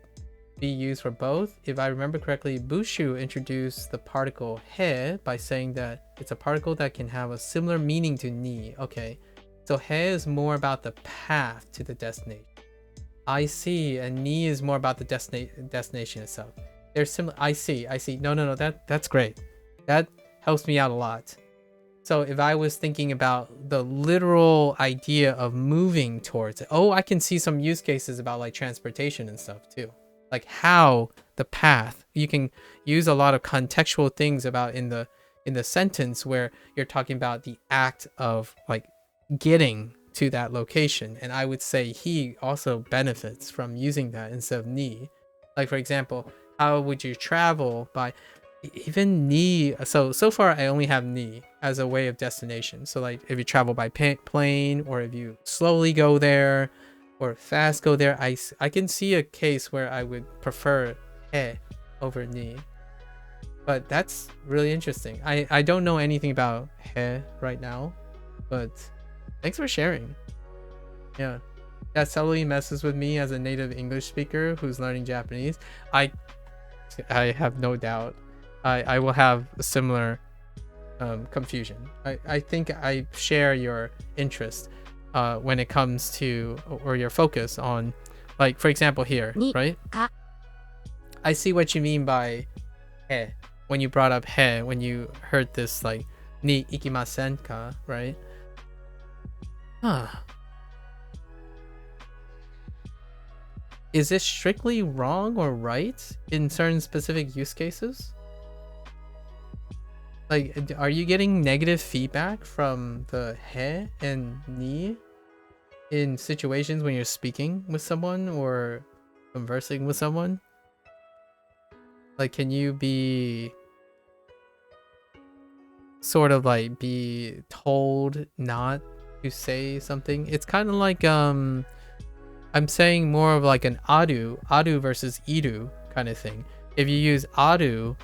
be used for both. If I remember correctly, Bushu introduced the particle he by saying that it's a particle that can have a similar meaning to ni. Okay, so he is more about the path to the destination. I see, and ni is more about the destination itself. They're similar. I see. No, that's great. That helps me out a lot. So if I was thinking about the literal idea of moving towards it, I can see some use cases about like transportation and stuff too. Like how the path, you can use a lot of contextual things about in the sentence where you're talking about the act of like getting to that location. And I would say he also benefits from using that instead of ni. Like for example, how would you travel by even ni? So far I only have ni as a way of destination. So like if you travel by plane, or if you slowly go there or fast go there, I can see a case where I would prefer he over ni. But that's really interesting. I don't know anything about he right now, but thanks for sharing. Yeah, that totally messes with me as a native English speaker who's learning Japanese. I have no doubt I will have a similar confusion. I think I share your interest when it comes to, or your focus on, like for example here, right? I see what you mean by he when you brought up he, when you heard this like ni ikimasen ka, right? Is this strictly wrong or right in certain specific use cases? Like, are you getting negative feedback from the he and ni in situations when you're speaking with someone or conversing with someone? Like, can you be sort of like be told not to say something? It's kind of like I'm saying more of like an adu versus idu kind of thing. If you use adu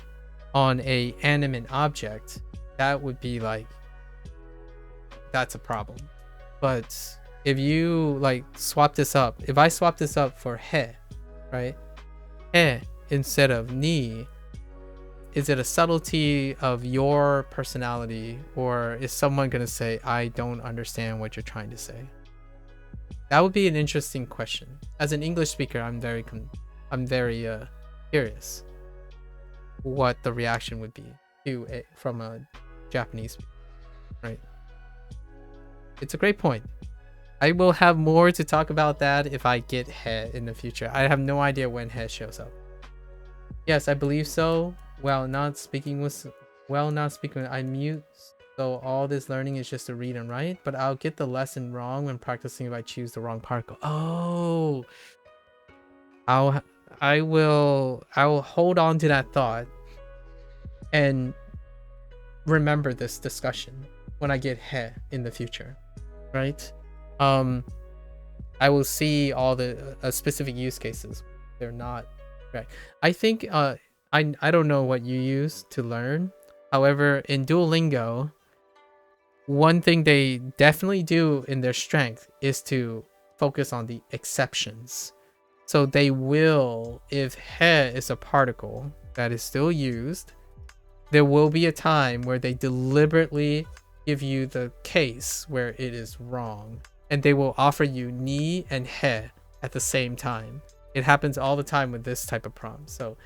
on a animate object, that would be like, that's a problem. But if you like swap this up, if I swap this up for he, right? He instead of ni, is it a subtlety of your personality, or is someone gonna say, I don't understand what you're trying to say? That would be an interesting question. As an English speaker, I'm very curious what the reaction would be from a Japanese speaker, right? It's a great point. I will have more to talk about that if I get he in the future. I have no idea when he shows up. Yes, I believe so. Well, not speaking, I mute. So all this learning is just to read and write, but I'll get the lesson wrong when practicing if I choose the wrong particle. Oh, I will hold on to that thought and remember this discussion when I get he in the future, right? I will see all the specific use cases. They're not right. I think I don't know what you use to learn. However, in Duolingo, one thing they definitely do in their strength is to focus on the exceptions. So they will, if he is a particle that is still used, there will be a time where they deliberately give you the case where it is wrong, and they will offer you ni and he at the same time. It happens all the time with this type of prompt. So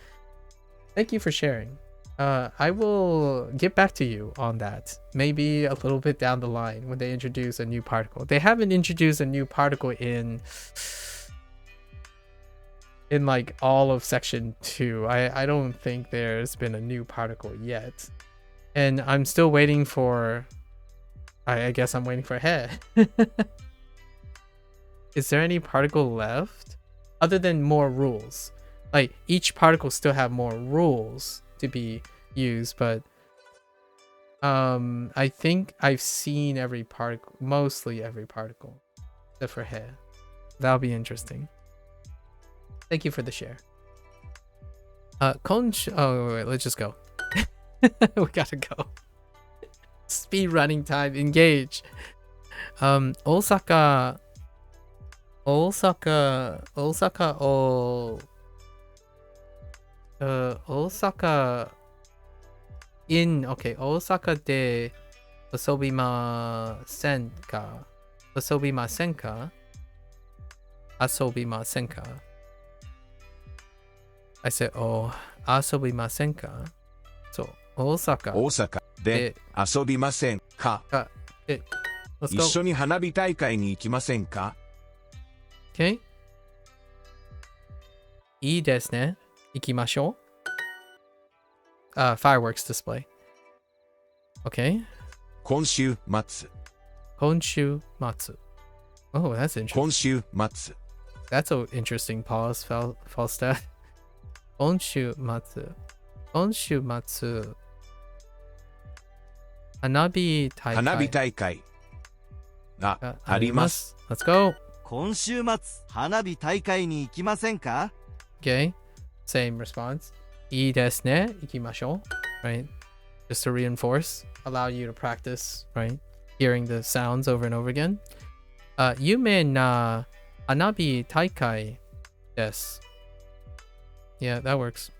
thank you for sharing. I will get back to you on that, maybe a little bit down the line when they introduce a new particle. They haven't introduced a new particle in in like all of section 2. I don't think there's been a new particle yet. And I'm still waiting for, I guess I'm waiting for he. Is there any particle left other than more rules? Like each particle still have more rules to be used, but I think I've seen every particle, mostly every particle, except for he. That'll be interesting. Thank you for the share. Oh wait, let's just go. We gotta go. Speed running time, engage. Osaka in, okay, Osaka de asobimasen ka? Asobimasen ka? Asobimasen ka? I said, oh, asobimasen ka? So, Osaka. 大阪で遊びませんか Let's 一 go. 緒に花火大会に行きませんか Okay. いいですね。行きましょう。Fireworks display. Okay. 今週末 Konshu matsu. Oh, that's interesting. 今週末 That's an interesting pause, Falstaff. Konshu matsu. Konshu matsu. Hanabi taikai. 花火大会があります Let's go. 今週末花火大会に行きませんか？ Okay. Same response. いいですね。行きましょう. Right? Just to reinforce, allow you to practice, right? Hearing the sounds over and over again. 有名な花火大会です. Yeah, that works.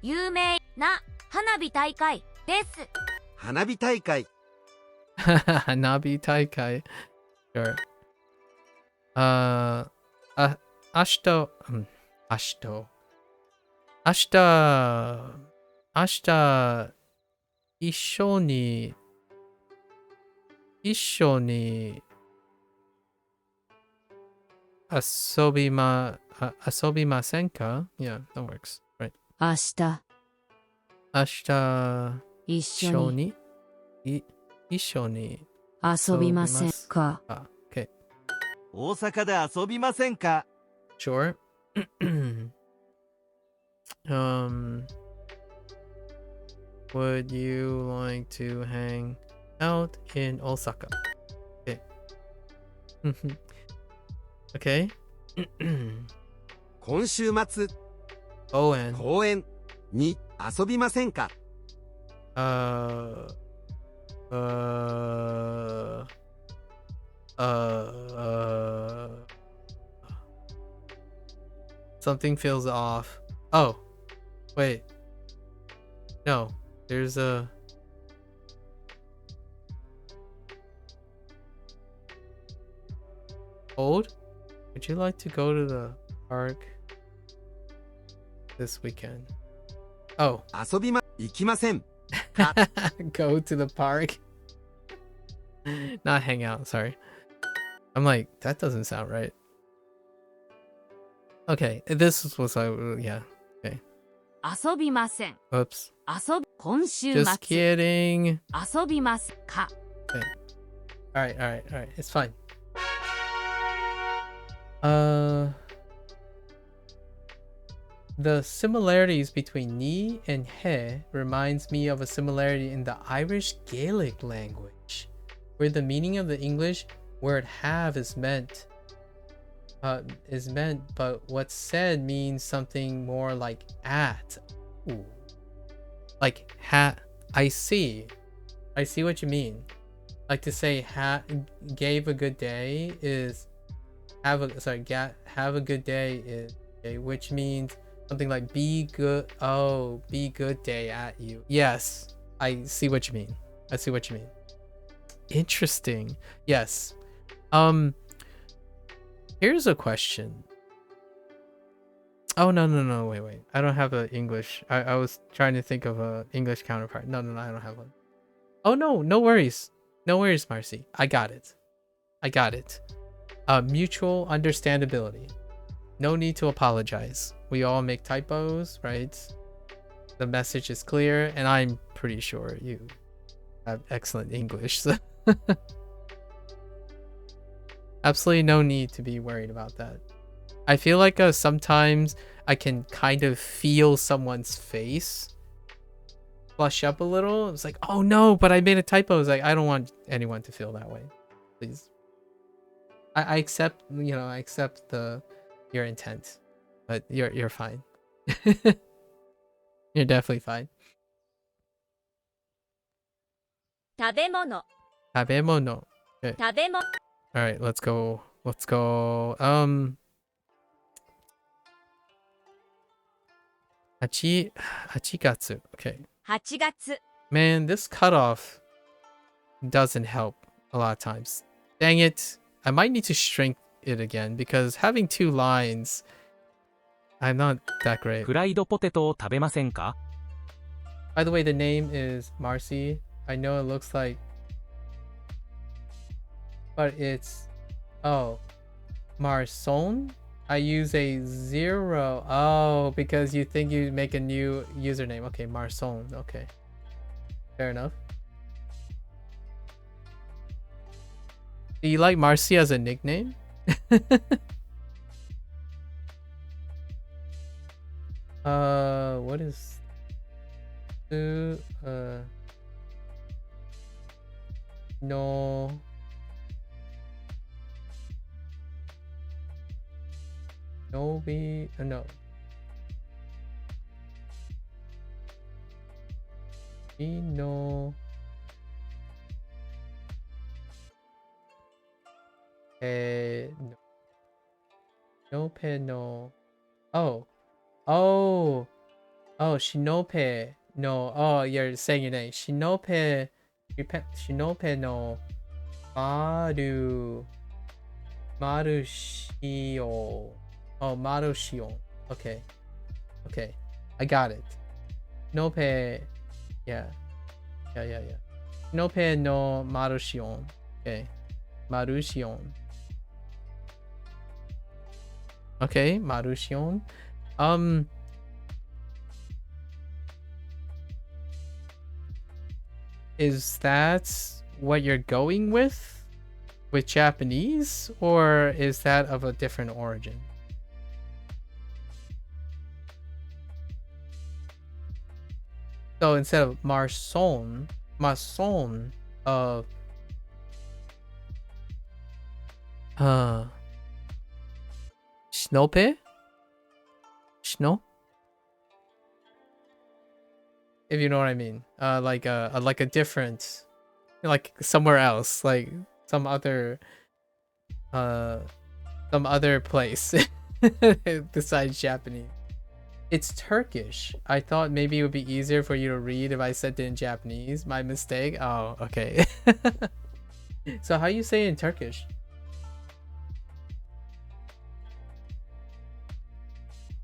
有名な花火大会です。花火大会。花火大会. Sure. 明日、一緒に遊びませんか? Yeah, that works. Right. 明日明日一緒に一緒に遊びませんか？ Okay. 大阪で遊びませんか？ Sure. Would you like to hang out in Osaka? Okay. Okay. 今週末 Owen. 公園に遊びませんか？ Something feels off. Oh, wait. No, there's a. Hold? Would you like to go to the park this weekend? Oh. 行きません。Go to the park? Not hang out, sorry. I'm like, that doesn't sound right. Okay, this was yeah. Okay. 遊びません。 Oops. 今週末 Just kidding. 遊びますか？ Alright. It's fine. The similarities between ni and he reminds me of a similarity in the Irish Gaelic language, where the meaning of the English word have is meant, but what's said means something more like at. Ooh. Like I see what you mean. Like to say gave a good day is have a good day is okay, which means something like be good day at you. Yes, I see what you mean. Interesting. Yes. Here's a question. Oh no, wait. I don't have an English. I was trying to think of a English counterpart. No, I don't have one. Oh no worries. No worries, Marcy. I got it. I got it. Mutual understandability. No need to apologize. We all make typos, right? The message is clear, and I'm pretty sure you have excellent English. So absolutely no need to be worried about that. I feel like sometimes I can kind of feel someone's face flush up a little. It's like, oh no, but I made a typo. It's like, I don't want anyone to feel that way. Please. I accept, I accept your intent, but you're fine. You're definitely fine. 食べ物 Tabemono. Okay. 食べ物 All right, let's go. Let's go. 8月. Okay. 8月 Man, this cutoff doesn't help a lot of times. Dang it. I might need to shrink it again because having 2 lines, I'm not that great. フライドポテトを食べませんか？ By the way, the name is Marcy. I know it looks like, but it's, oh, Marson. I use a 0. Oh, because you think you make a new username. Okay, Marson. Okay, fair enough. Do you like Marcy as a nickname? What is no Nobi no no Nope no. Oh Shinope no. Oh, you're saying your name. Shinope no Marushio. Oh, Marushio. Okay. I got it. Nope. Yeah. Nope no Marushion. Okay. Marushion. Okay, Marushion. Is that what you're going with Japanese, or is that of a different origin? So instead of Marson of Shinope? Shino? If you know what I mean. Like a different, like somewhere else, like some other place besides Japanese. It's Turkish. I thought maybe it would be easier for you to read if I said it in Japanese. My mistake. Oh, okay. So how you say it in Turkish?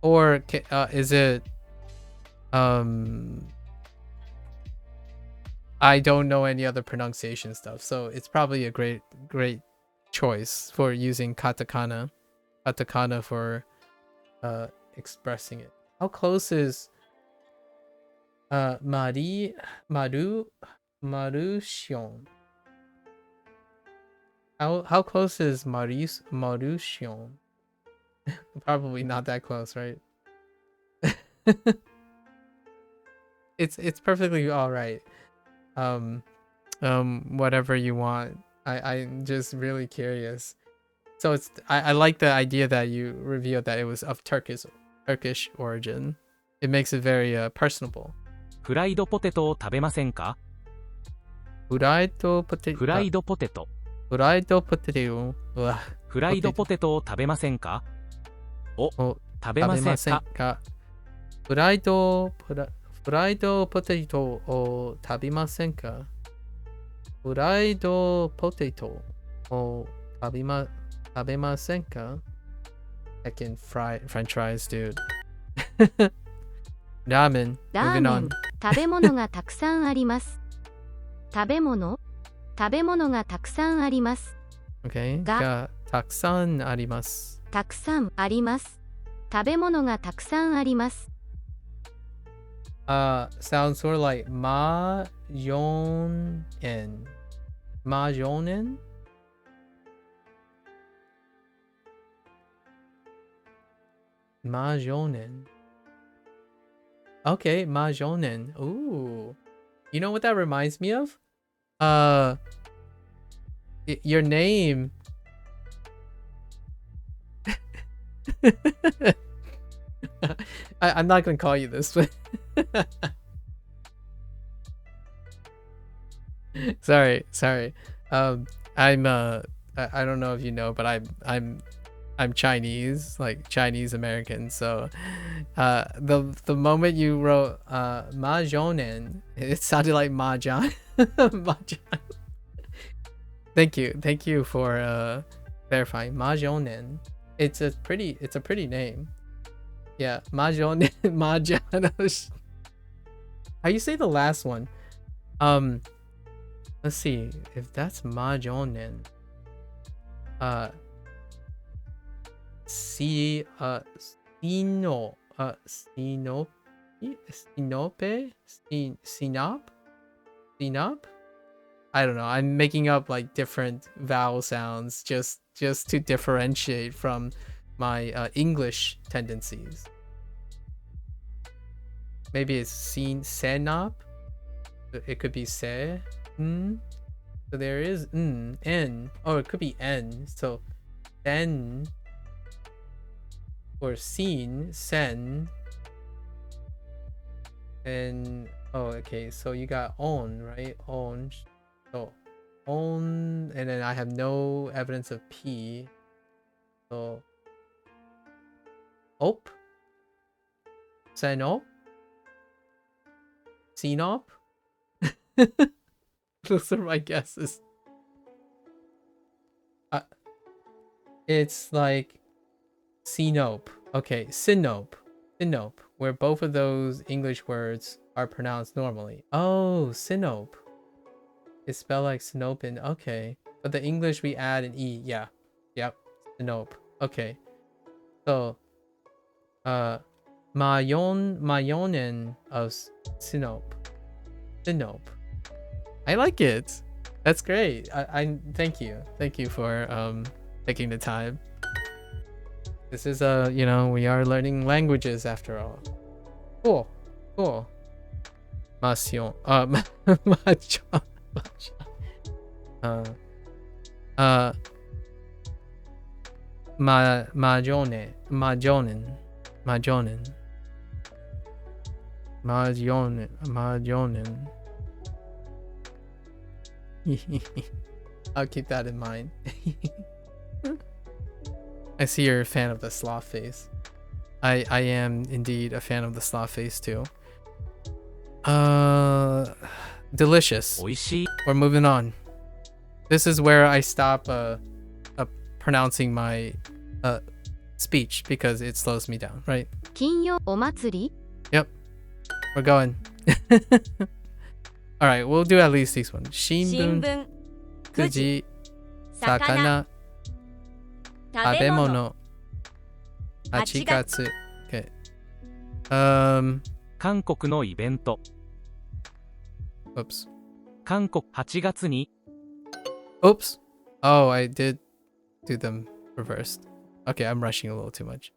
Or is it I don't know any other pronunciation stuff, so it's probably a great choice for using katakana for expressing it. How close is Marushion? How close is Marushion? Probably not that close, right? It's perfectly all right. Whatever you want. I'm just really curious. So I like the idea that you revealed that it was of Turkish origin. It makes it very personable. フライドポテトを食べませんか？フライドポテト。フライドポテト。フライドポテト。フライドポテトを食べませんか？お、食べませんか？フライドポテトを食べませんか？フライドポテトを食べませんか？ Heckin' French fries, dude. ラーメン。Moving on. 食べ物がたくさんあります。食べ物がたくさんあります。Okay. ががたくさんあります。たくさんあります。食べ物がたくさんあります。Sounds sort of like ma yon en. Ma yonen? Ma yonen. Okay, ma yonen. Ooh. You know what that reminds me of? Your name. I'm not gonna call you this, but sorry. I'm I don't know if you know, but I'm Chinese, like Chinese American. So the moment you wrote mahjong, it sounded like mahjong. Mahjong. Thank you for clarifying. Mahjong. It's a pretty name. Yeah, mahjong. Mahjong. How you say the last one? Let's see if that's mahjong. Sinop. I don't know. I'm making up like different vowel sounds just to differentiate from my English tendencies. Maybe it's senop. It could be se. So there is n. Oh, it could be n. So then or sen. And oh, okay. So you got on, right? On. So on, and then I have no evidence of p. So op. Senop. Sinop. Those are my guesses. It's like Sinop. Okay, Sinop. Sinop, where both of those English words are pronounced normally. Oh, Sinop. It's spelled like Sinopin. Okay. But the English we add an E. Yeah. Yep. Sinop. Okay. So, Mayonen of Sinop. Sinop. I like it. That's great. I thank you. Thank you for taking the time. This is we are learning languages after all. Cool. Massion. Majonen. I'll keep that in mind. I see you're a fan of the sloth face. I am indeed a fan of the sloth face too. Delicious. We're moving on. This is where I stop pronouncing my speech because it slows me down, right? 金曜お祭り? Yep. We're going. All right, we'll do at least this one. 新聞、くじ、魚、食べ物、8月。Okay. 韓国のイベント。Oops. 韓国8月に。Oops. Oh, I did do them reversed. Okay, I'm rushing a little too much.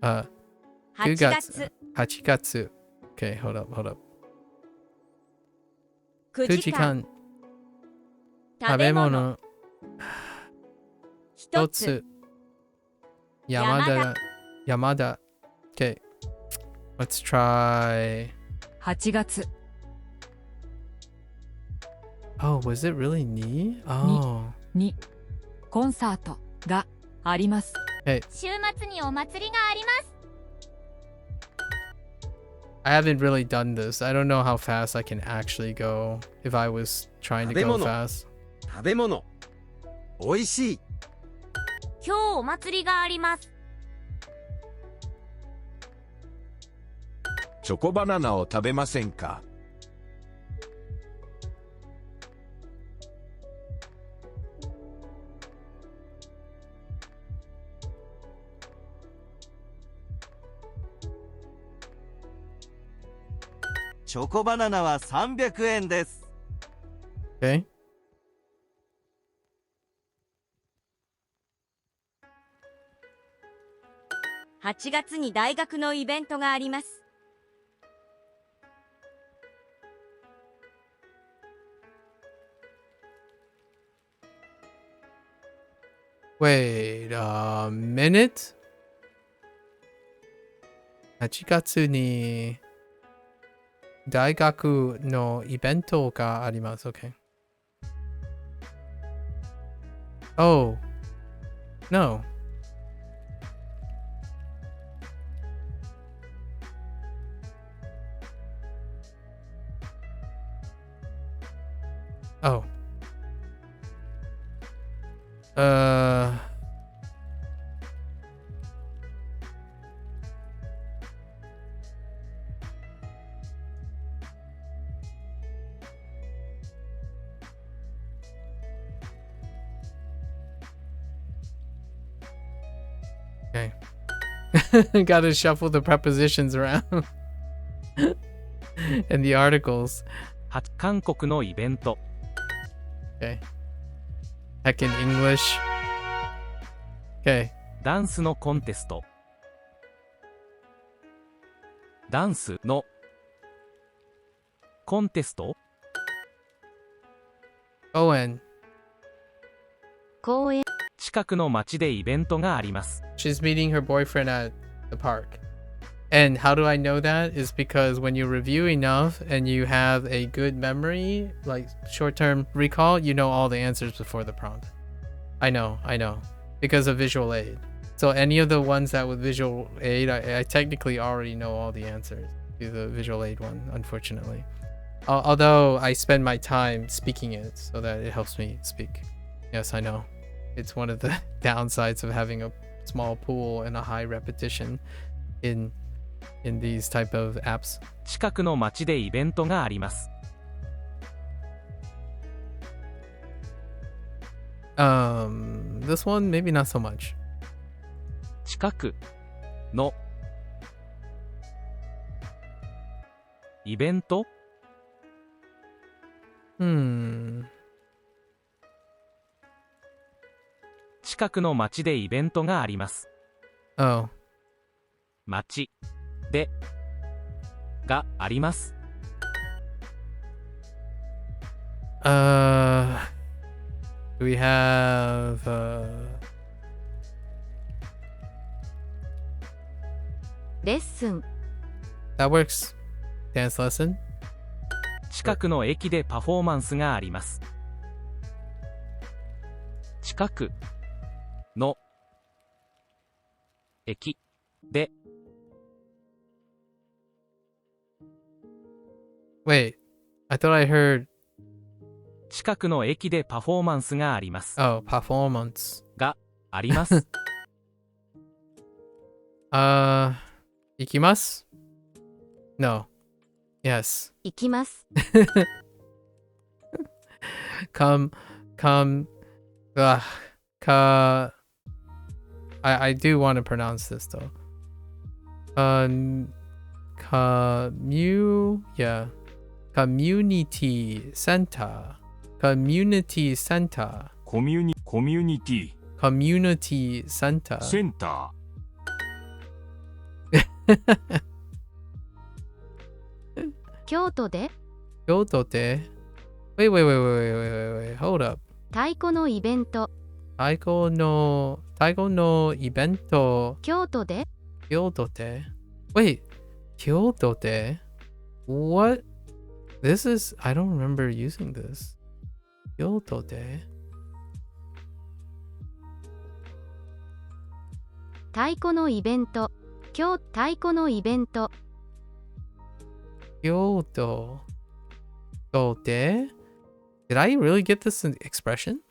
9月。8月。Okay, hold up. 9時間。食べ物。1つ。山田。Okay. Let's try. 8月。Oh, was it really 2? Oh. 2コンサートがあります。Okay. 週末にお祭りがあります。I haven't really done this. I don't know how fast I can actually go if I was trying to go fast. 食べ物。おいしい。今日お祭りがあります。チョコバナナを食べませんか？チョコバナナは300円です。Okay. 8月に大学のイベントがあります。Wait a minute. 8月に大学のイベントがあります。Okay. Oh. No. Oh. Okay. Gotta shuffle the prepositions around. And the articles. 韓国のイベント。 Okay. Heck in English. Okay. ダンスのコンテスト。ダンスのコンテスト。Owen. 公園、近くの町でイベントがあります。 She's meeting her boyfriend at the park. And how do I know that? Is because when you review enough and you have a good memory, like short-term recall, you know all the answers before the prompt. I know. Because of visual aid. So any of the ones that with visual aid, I technically already know all the answers to the visual aid one, unfortunately. Although I spend my time speaking it so that it helps me speak. Yes, I know. It's one of the downsides of having a small pool and a high repetition in these type of apps. 近くの町でイベントがあります。 This one maybe not so much. 近くのイベント。 近くの町でイベントがあります。 Oh. 町でがあります。 Do we haveレッスン、 that works? Dance lesson? 近くの駅でパフォーマンスがあります。近くの駅で。 Wait, I thought I heard 近くの駅でパフォーマンスがあります。 oh, performance. があります。 行きます? No. Yes. 行きます。Come. I do want to pronounce this though. Community center. Community center. コミュニティ Community center. センタ京都で京都で Wait. Hold up. 太鼓のイベント、太鼓のイベント京都で京都で Wait. 京都で What? This is I don't remember using this. 京都で太鼓のイベント、太鼓のイベント、京都で Did I really get this expression?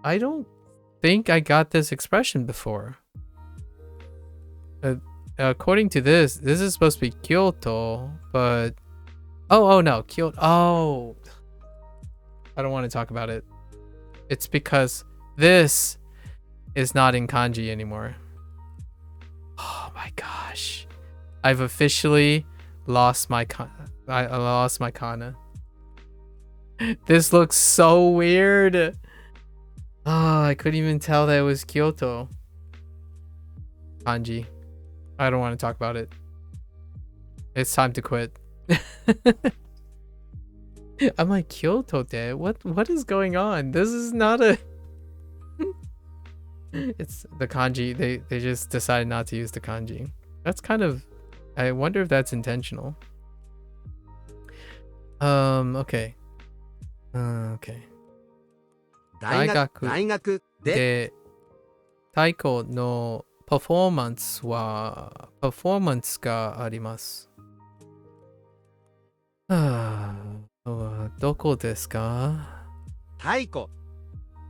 I don't think I got this expression before. According to this is supposed to be Kyoto, but oh no, Kyoto. Oh, I don't want to talk about it. It's because this is not in kanji anymore. Oh my gosh. I've officially lost my I lost my kana. This looks so weird. Oh, I couldn't even tell that it was Kyoto. Kanji. I don't want to talk about it. It's time to quit. I'm like, Kyoto de? What is going on? This is not a it's the kanji. They just decided not to use the kanji. That's kind of, I wonder if that's intentional. Okay. Okay. 大学で太鼓のパフォーマンスがあります。どこですか？太鼓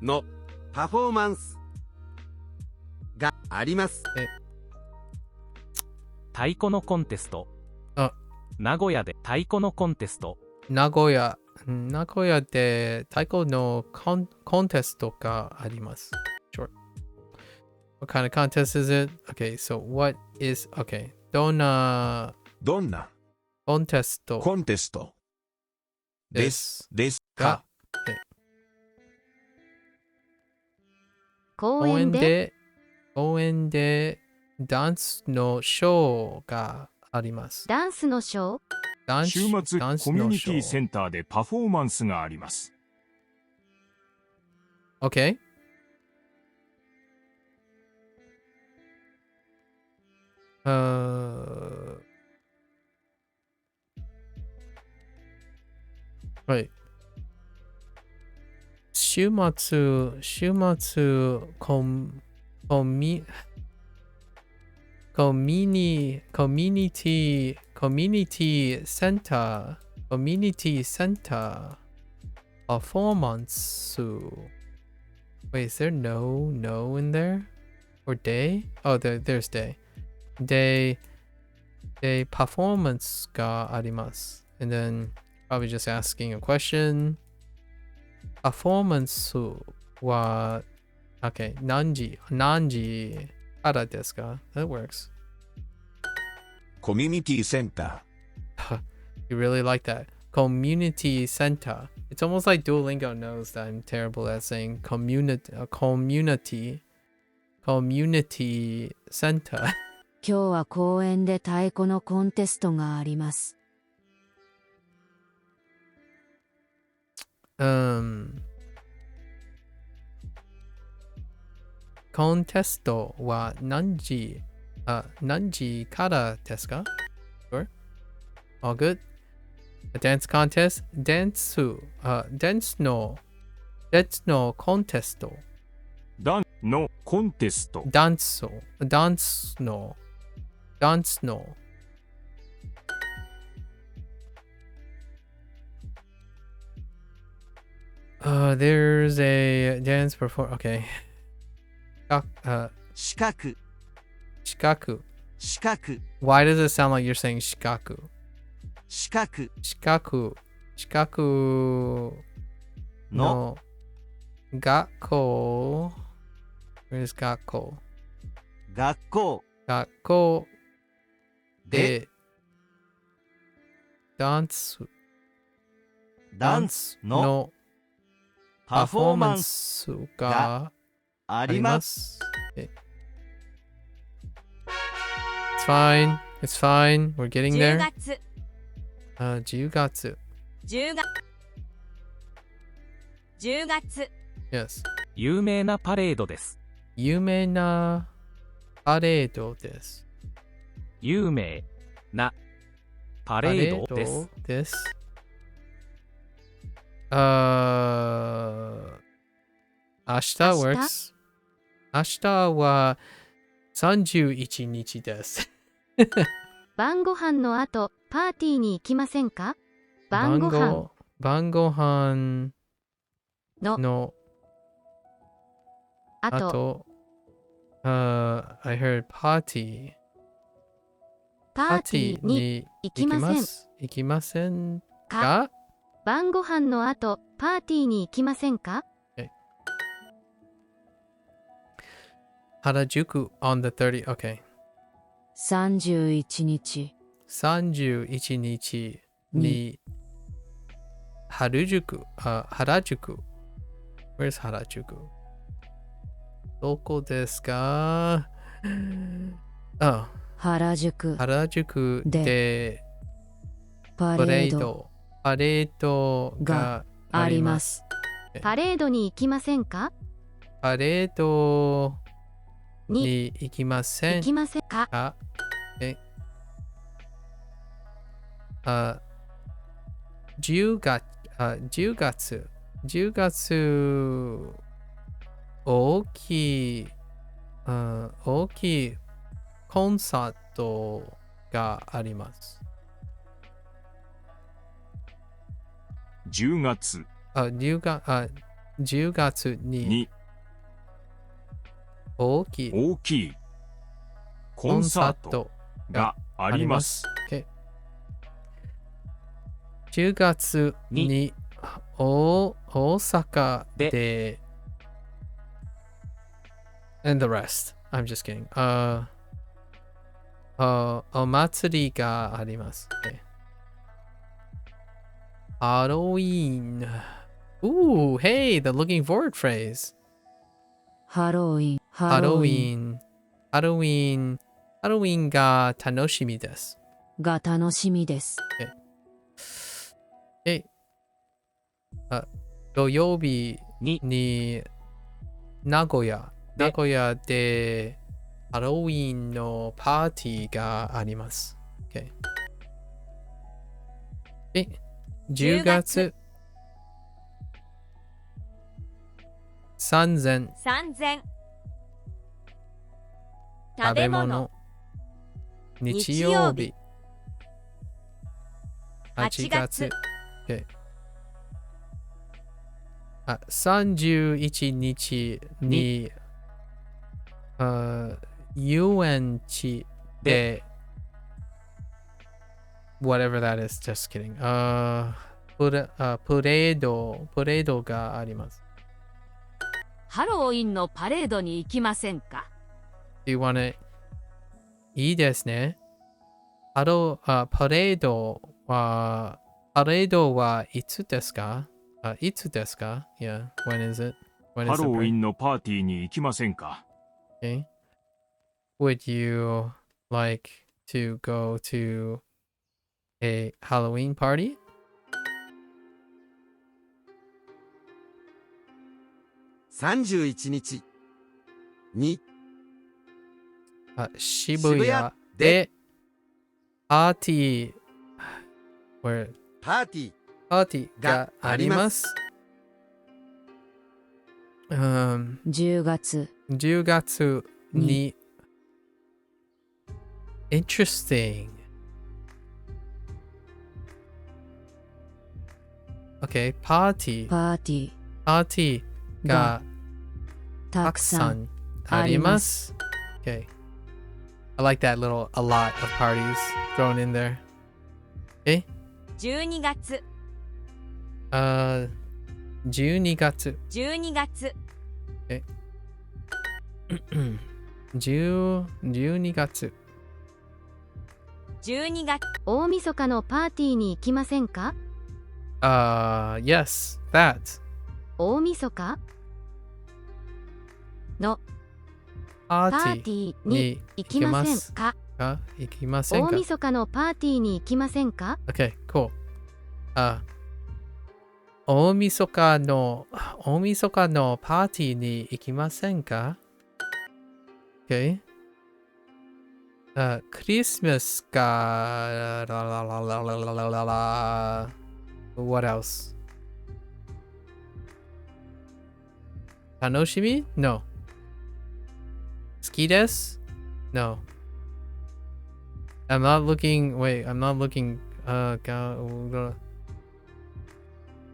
のパフォーマンスがあります。太鼓のコンテスト。名古屋で太鼓のコンテスト。名古屋で太鼓のコンテストがあります。Sure. What kind of contest is it? Okay, so what is... Okay. どんなコンテストですか？公園でダンスのショーがあります。ダンスのショー？週末コミュニティセンターでパフォーマンスがあります。Okay. Right. 週末コミュニティセンターパフォーマンス。Wait, is there no in there? Or day? Oh, there's day. Day performance があります。And then probably just asking a question. Performance は Okay, 何時からですか？ That works. コミュニティセンター。You really like that. Community center. It's almost like Duolingo knows that I'm terrible at saying community center. 今日は公園で太鼓のコンテストがあります。コンテストは何時からですか？ Sure. All good. A dance contest? ダンスのコンテスト。ダンのコンテスト。ダンスの。There's a dance perform. Okay. 四角。Why does it sound like you're saying 四角の学校。Where's 学校？学校でダンスのパフォーマンスがあります。It's fine. We're getting there. 10月。Yes. 有名なパレードです。有名なパレードです。有名なパレードです。明日 works. 明日は31日です。晩ご飯の後、パーティーに行きませんか？晩ご飯の後。I heard party. パーティーに行きませんか？晩ご飯の後、パーティーに行きませんか？ Harajuku on the 30th. Okay. 31日31日に原宿。Where's 原宿？どこですか？原宿でパレードがあります。パレードに行きませんか？パレードに行きませんか？10月大きいコンサートがあります。10月10月に大きいコンサートがあります。10月に大阪で and the rest. I'm just kidding. お祭りがあります。ハロウィン。Ooh, hey, the looking forward phrase. ハロウィンが楽しみです。土曜日に名古屋でハロウィンのパーティーがあります。10月3000食べ物日曜日8月31日に遊園地で whatever that is, just kidding. プレードがあります。ハロウィンのパレードに行きませんか？ Do you want it? いいですね。パレードはいつですか？Yeah, when is it? ハロウィンのパーティーに行きませんか？ Okay. Would you like to go to a Halloween party? 31日に渋谷でパーティーがあります。10月に Interesting. Okay, パーティーがたくさんあります。Okay. I like that little a lot of parties thrown in there. Okay? 12月12月 12月 Okay. 12月大晦日のパーティーに行きませんか？ Yes, that. 大晦日のパパーティーに行きませんか？大晦日のパーティーに行きませんか？ Okay, cool. 大晦日のパーティーに行きませんか？ Okay. クリスマスがWhat else? 楽しみ No. 好きです No. I'm not looking.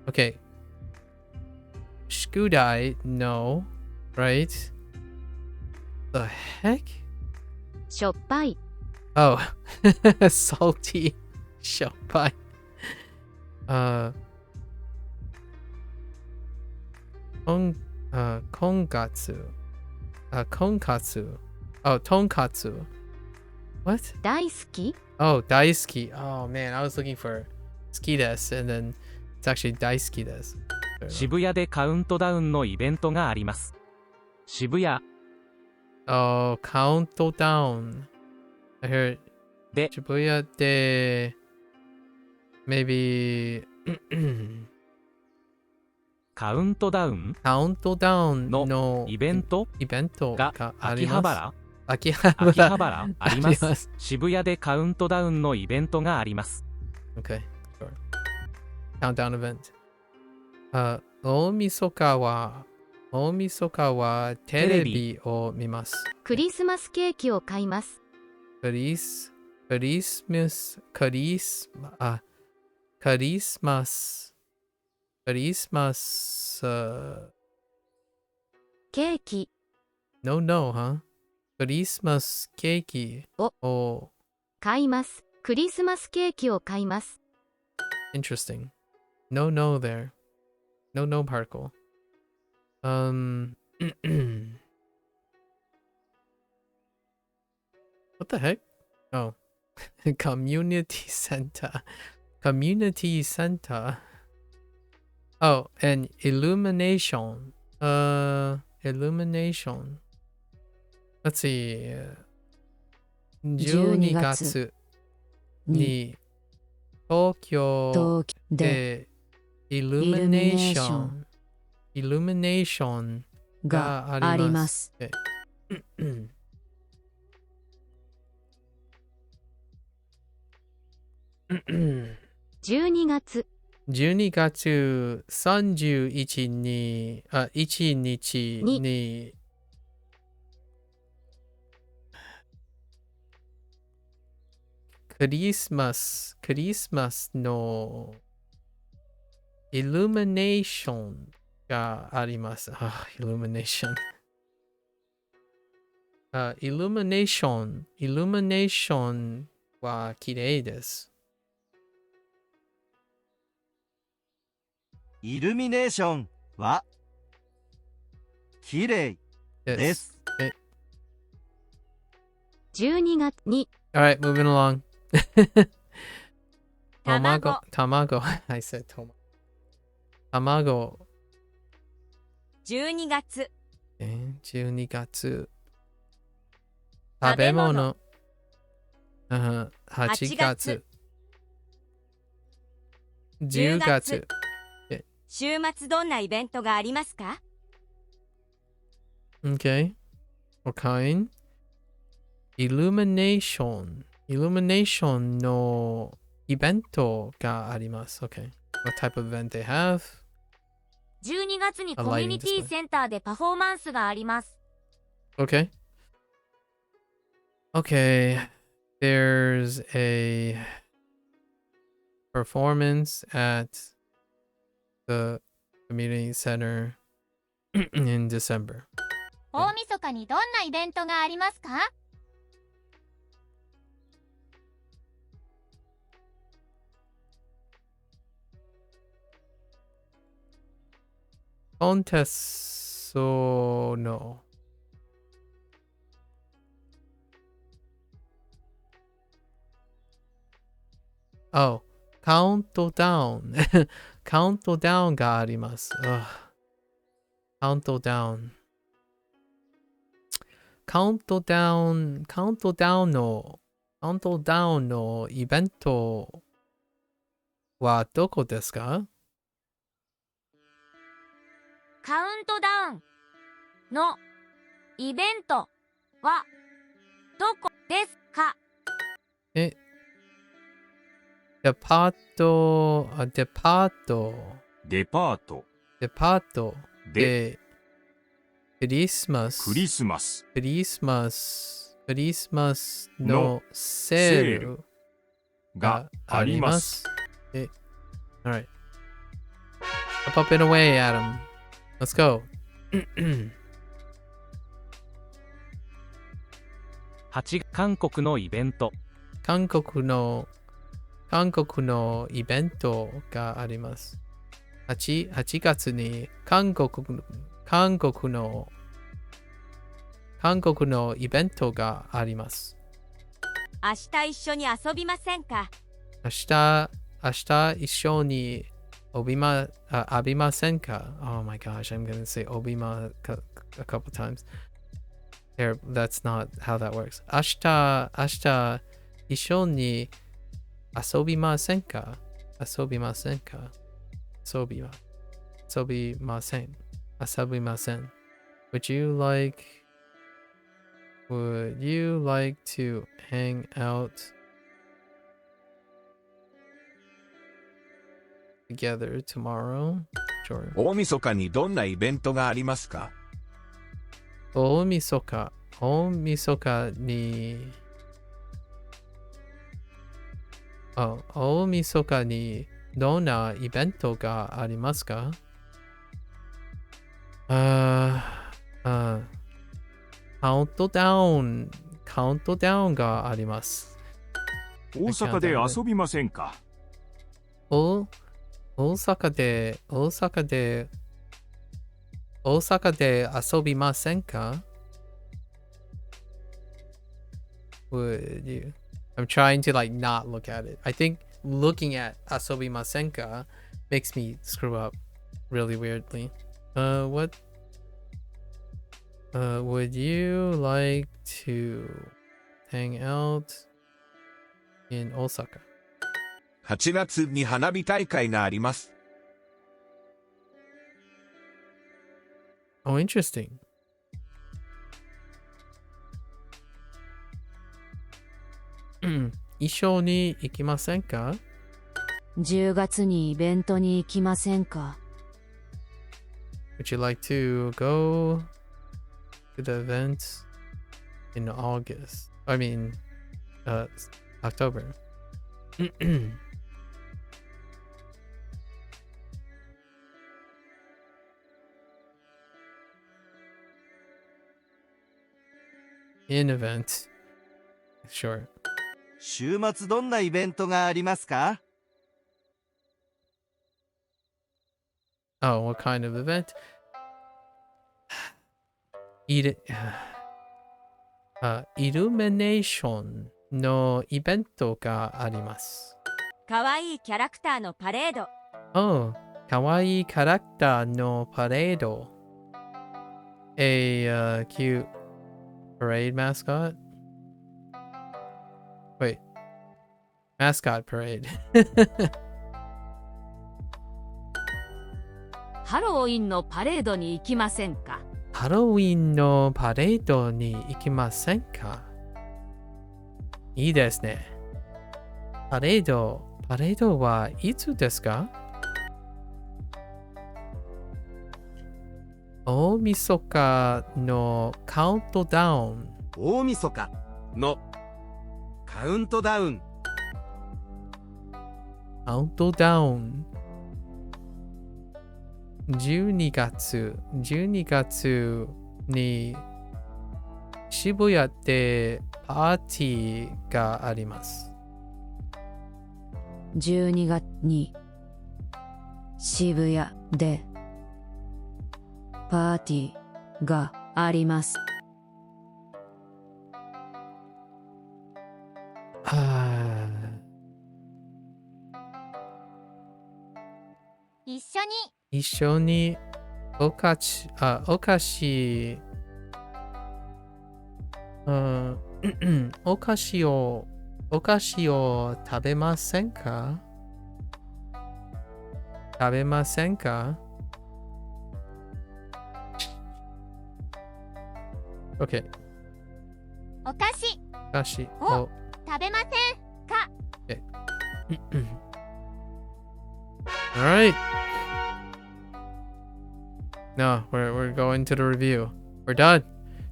Okay. 宿題 No. Right? The heck? しょっぱい Oh. Salty. しょっぱい。今月 Konkatsu. Oh, tonkatsu. What? 大好き Oh, daisuki. Oh man, I was looking for ski desu and then it's actually daisuki desu. 渋谷でカウントダウンのイベントがあります。渋谷 Oh, countdown. I heard で Shibuya de maybe カウントダウン countdown のイベントが秋葉原秋葉原あります。渋谷でカウントダウンのイベントがあります。Okay, sure. Countdown event. 大晦日はテレビを見ます。クリスマスケーキを買います。クリスマスケーキ No, huh? クリスマスケーキを買います。クリスマスケーキを買います。Interesting. No there. No particle. What the heck? Oh. Community center. Oh, and illumination. Illumination. Let's see. 12月に東京でイルミネーションがあります。12月31日にクリスマスのイルミネーションがあります。イルミネーション。イルミネーションは綺麗です。イルミネーションは綺麗です。12月に Alright, moving along. 卵 I said 卵12月12月食べ物8月10月週末どんなイベントがありますか？ Okay. What kind? Illumination のイベントがあります。Okay. What type of event they have? 12月にコミュニティセンターでパフォーマンスがあります。Okay. There's a performance at the community center in December. 大晦日にどんなイベントがありますか？Contest, so no. Oh, countdown. Countdown があります。Countdown のイベントはどこですか？カウントダウンのイベントはどこですか？デパートでクリスマスのセールがあります。Alright. Up and away, Adam. Let's go. 韓国のイベント。韓国のイベントがあります。8月に韓国の韓国のイベントがあります。明日一緒に遊びませんか？明日一緒に浴びませんか? Oh my gosh, I'm gonna say 浴びま a couple times. Here, that's not how that works. 明日一緒に遊びませんか? 遊びませんか? 遊びません. 遊びません. Would you like to hang out together tomorrow? Sure. 大晦日にどんなイベントがありますか？大晦日にどんなイベントがありますか？カウントダウンがあります。大阪で遊びませんか？大阪で遊びませんか? Would you? I'm trying to like not look at it. I think looking at 遊びませんか makes me screw up really weirdly. What? Would you like to hang out in Osaka? 8月に花火大会があります。Oh, interesting. 一緒に行きませんか? 10月にイベントに行きませんか? Would you like to go to the event in August? I mean, October. In event. Sure. 週末どんなイベントがありますか？ Oh, what kind of event? Illumination のイベントがあります。かわいいキャラクターのパレード。Oh, かわいいキャラクターのパレード。A cute parade mascot? Wait. Mascot parade. ハロウィンのパレードに行きませんか？ハロウィンのパレードに行きませんか? いいですね。パレードはいつですか? 大晦日のカウントダウン。大晦日のカウントダウン。カウントダウン。12月に渋谷でパーティーがあります。12月に渋谷でパーティーがあります。一緒にお菓子を食べませんか? 食べませんか? OK。お菓子を食べませんか? Okay. All right. No, we're going to the review. We're done.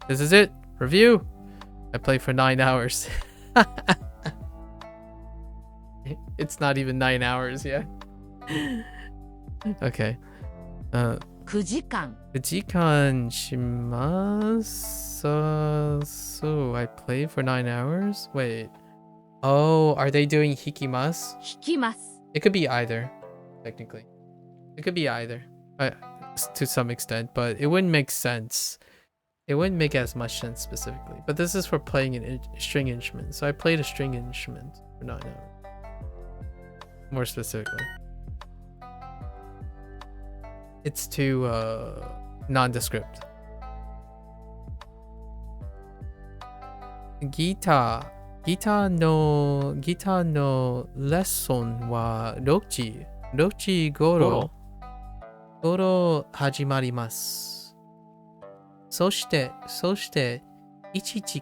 This is it. Review. I played for 9 hours. It's not even 9 hours yet. Okay. 9時間。9時間します。So I played for 9 hours? Wait. Oh, are they doing hikimas? 引きます。 It could be either, technically. It could be either. To some extent, but it wouldn't make sense it wouldn't make as much sense specifically. But this is for playing a string instrument. So I played a string instrument for 9 hours. More specifically. It's too nondescript. Guitar no lesson wa 6時頃始まります。そして1時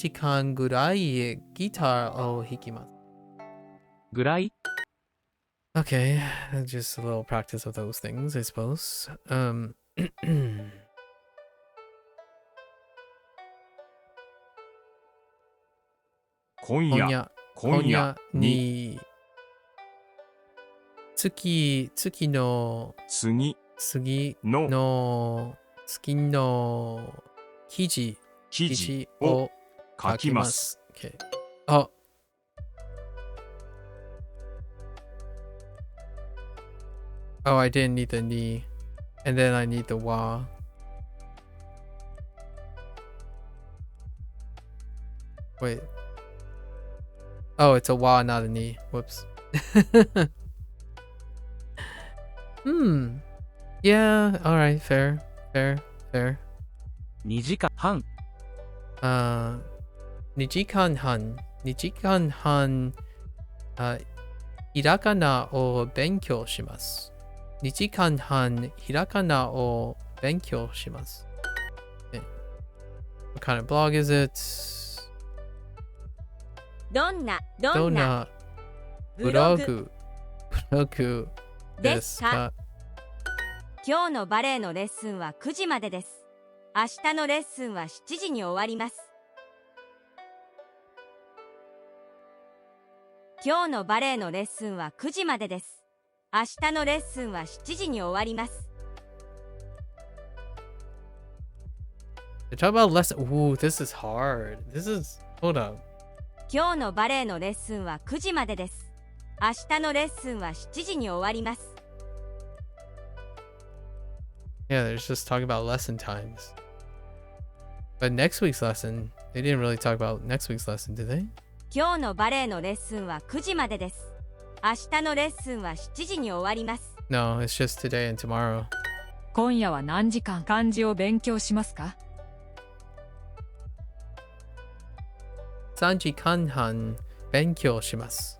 間ぐらいギターを弾きます。ぐらい Okay, just a little practice of those things, I suppose. 今夜に次の記事を書きます。Okay. Oh. Oh, I didn't need the ni. And then I need the wa. Wait. Oh, it's a wa, not a ni. Whoops. Yeah, alright, fair. 2時間半2時間半ひらがなを勉強します。2時間半ひらがなを勉強します。Okay. What kind of blog is it? どんなブログですか？今日のバレエのレッスンは9時までです。明日のレッスンは7時に終わります。今日のバレエのレッスンは9時までです。明日のレッスンは7時に終わります。Talk about lesson. Ooh, this is hard. Hold up. 今日のバレエのレッスンは9時までです。明日のレッスンは7時に終わります。Yeah, they're just talking about lesson times. But next week's lesson, they didn't really talk about next week's lesson, did they? 今日のバレエのレッスンは9時までです。明日のレッスンは7時に終わります。No, it's just today and tomorrow. 今夜は何時間漢字を勉強しますか3時間半勉強します。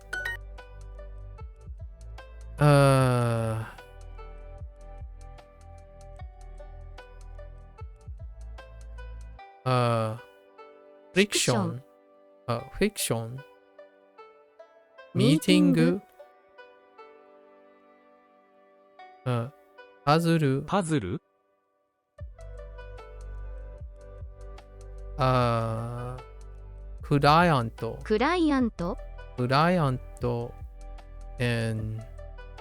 フィクション。ミーティング。パズル。クライアント。and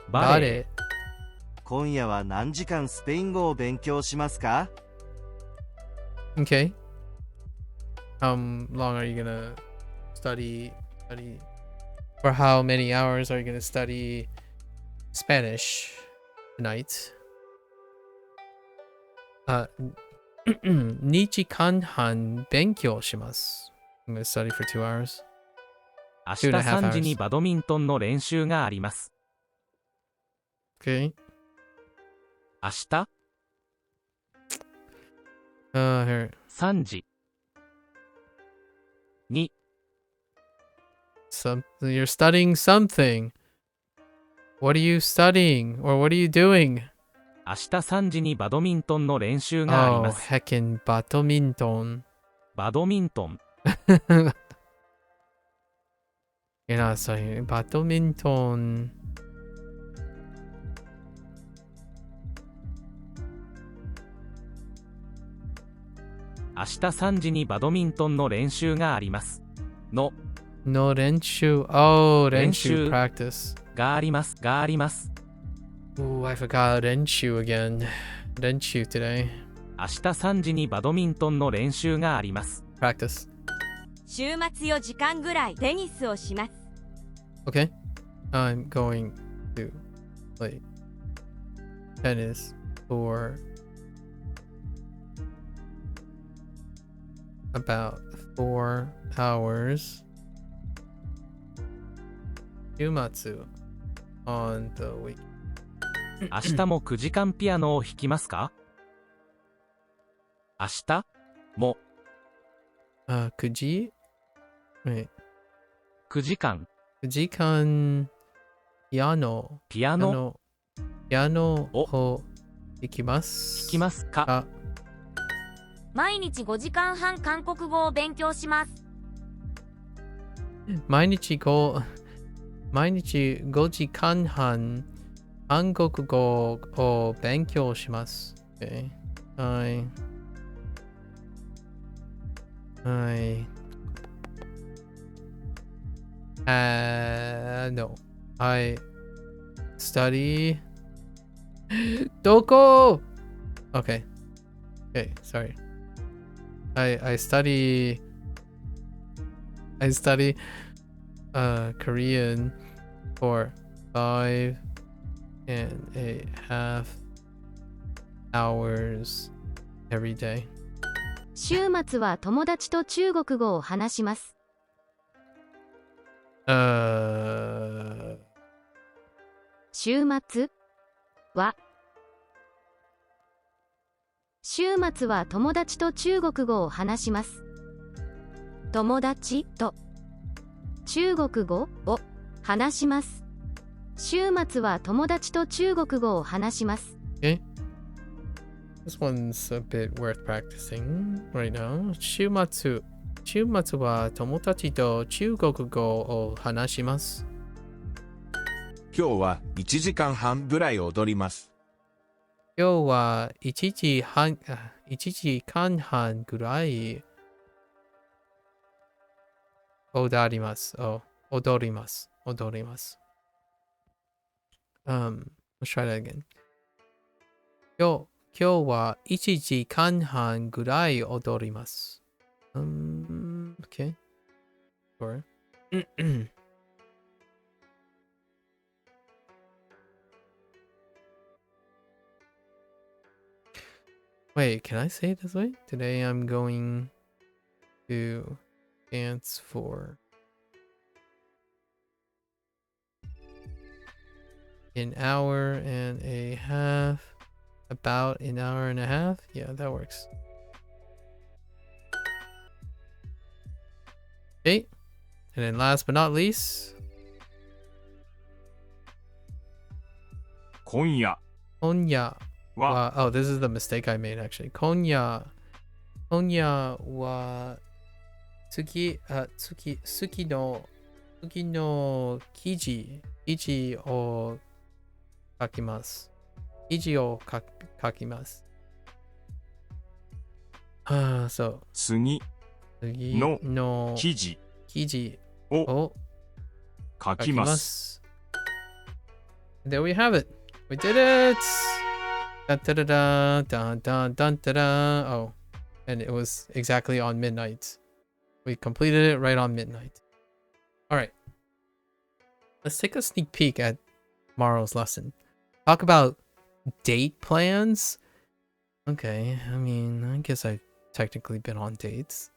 バレエ。今夜は何時間スペイン語を勉強しますか？ Okay. How long are you gonna study? For how many hours are you gonna study Spanish tonight? 2時間半勉強します。I'm gonna study for 2 hours. 明日3時にバドミントンの練習があります。Okay. 明日here. 3時に You're studying something. What are you studying? Or what are you doing? 明日3時にバドミントンの練習があります。heckin' バドミントン。You're not saying バドミントン。明日3時にバドミントンの練習があります。の練習。練習 practice があります。Ooh, I forgot 練習 again. 練習 today. 明日3時にバドミントンの練習があります。Practice. 週末4時間ぐらいテニスをします。Okay. I'm going to play tennis for about 4 hours. 週末 on the week. 明日も9時間ピアノを弾きますか？明日も9時 Wait. 9時間9時間ピアノを弾きますか？毎日5時間半韓国語を勉強します。毎日5時間半韓国語を勉強します。Okay. はい。No. I study. どこ? Okay. Okay, sorry. I study Korean for 5.5 hours every day. 週末は友達と中国語を話します。週末は友達と中国語を話します。友達と中国語を話します。週末は友達と中国語を話します。Okay. This one's a bit worth practicing right now. 週末は友達と中国語を話します。今日は1時間半ぐらい踊ります。今日は1時間半ぐらい踊ります。踊ります。Let's try that again. 今日は1時間半ぐらい踊ります。Okay. Sure. Wait, can I say it this way? Today I'm going to dance for an hour and a half. About an hour and a half? Yeah, that works. Okay. And then last but not least. 今夜は oh, this is the mistake I made actually. 今夜は次の記事を書きます。記事を書きます。そう。次の記事を書きます。There we have it. We did it. Da da da da da da da da da. Oh, and it was exactly on midnight. We completed it right on midnight. All right. Let's take a sneak peek at tomorrow's lesson. Talk about date plans. Okay, I mean, I guess I've technically been on dates.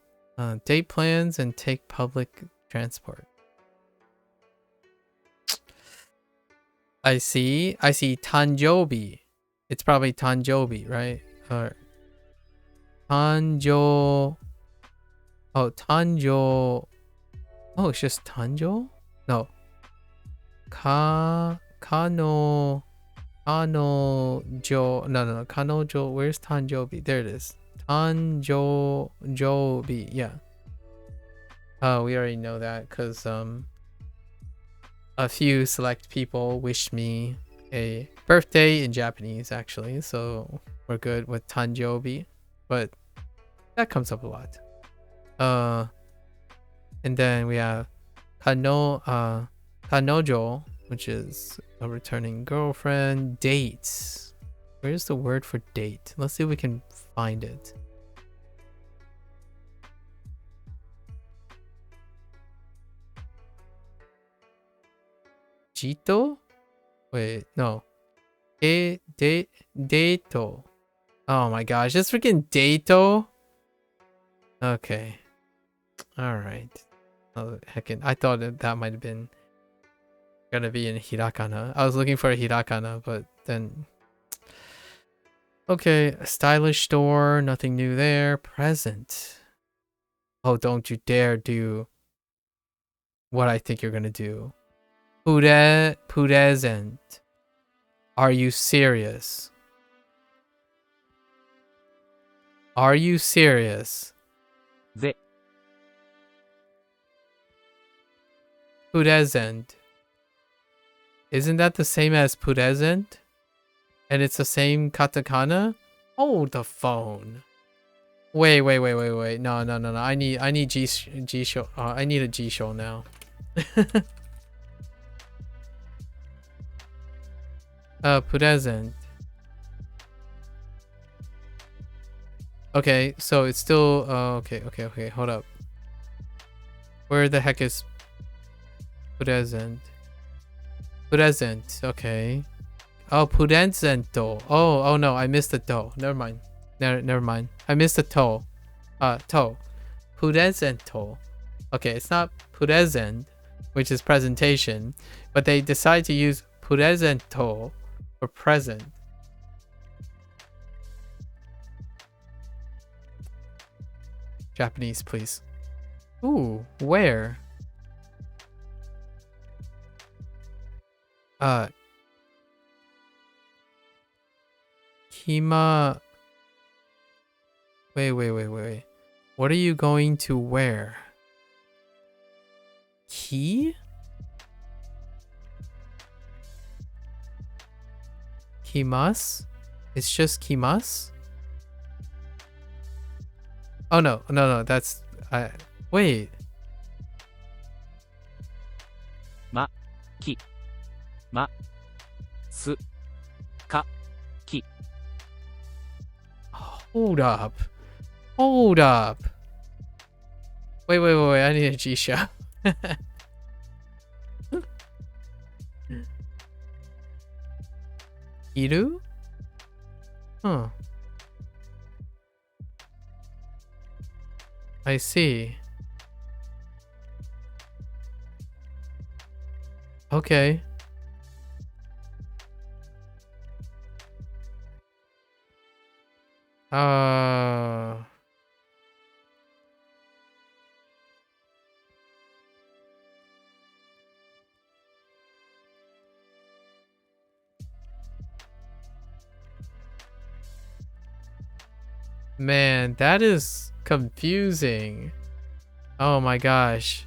Date plans and take public transport. I see Tanjobi. It's probably Tanjobi, right? Or Tanjo. Oh, Tanjo. Oh, it's just Tanjo? No. Kanojo. No. Kanojo. Where's Tanjobi? There it is. Tanjobi. Yeah. Oh, we already know that because a few select people wished me a birthday in Japanese, actually. So we're good with Tanjobi. But that comes up a lot. And then we have Kanojo, which is a returning girlfriend. Dates. Where's the word for date? Let's see if we can find it. Jito? Wait, no. Dato. Oh my gosh, it's freaking Dato. Okay. Alright. Oh, heckin'. I thought that might have been gonna be in Hirakana. I was looking for a Hirakana, but then... Okay, a stylish store, nothing new there. Present. Oh, don't you dare do what I think you're gonna do. Present. Are you serious? Are you serious? The Present. Isn't that the same as present? And it's the same katakana? Hold the phone. Wait. No. I need G show. I need a G show now. Present. Okay, so it's still okay, hold up. Where the heck is present? Present, okay. Oh, pudenzento. Oh no, I missed the to. Never mind. Never mind. I missed the to. To. Pudenzento. Okay, it's not present, which is presentation, but they decide to use presento for present. Japanese, please. Ooh, where? Kima. Wait. What are you going to wear? Ki? Kimas? It's just kimas? Oh no, that's wait. Ma, ki, ma, su, ka, ki. Hold up. Wait, I need a G-show. Iru? Huh. I see. Okay. Man, that is confusing. Oh my gosh.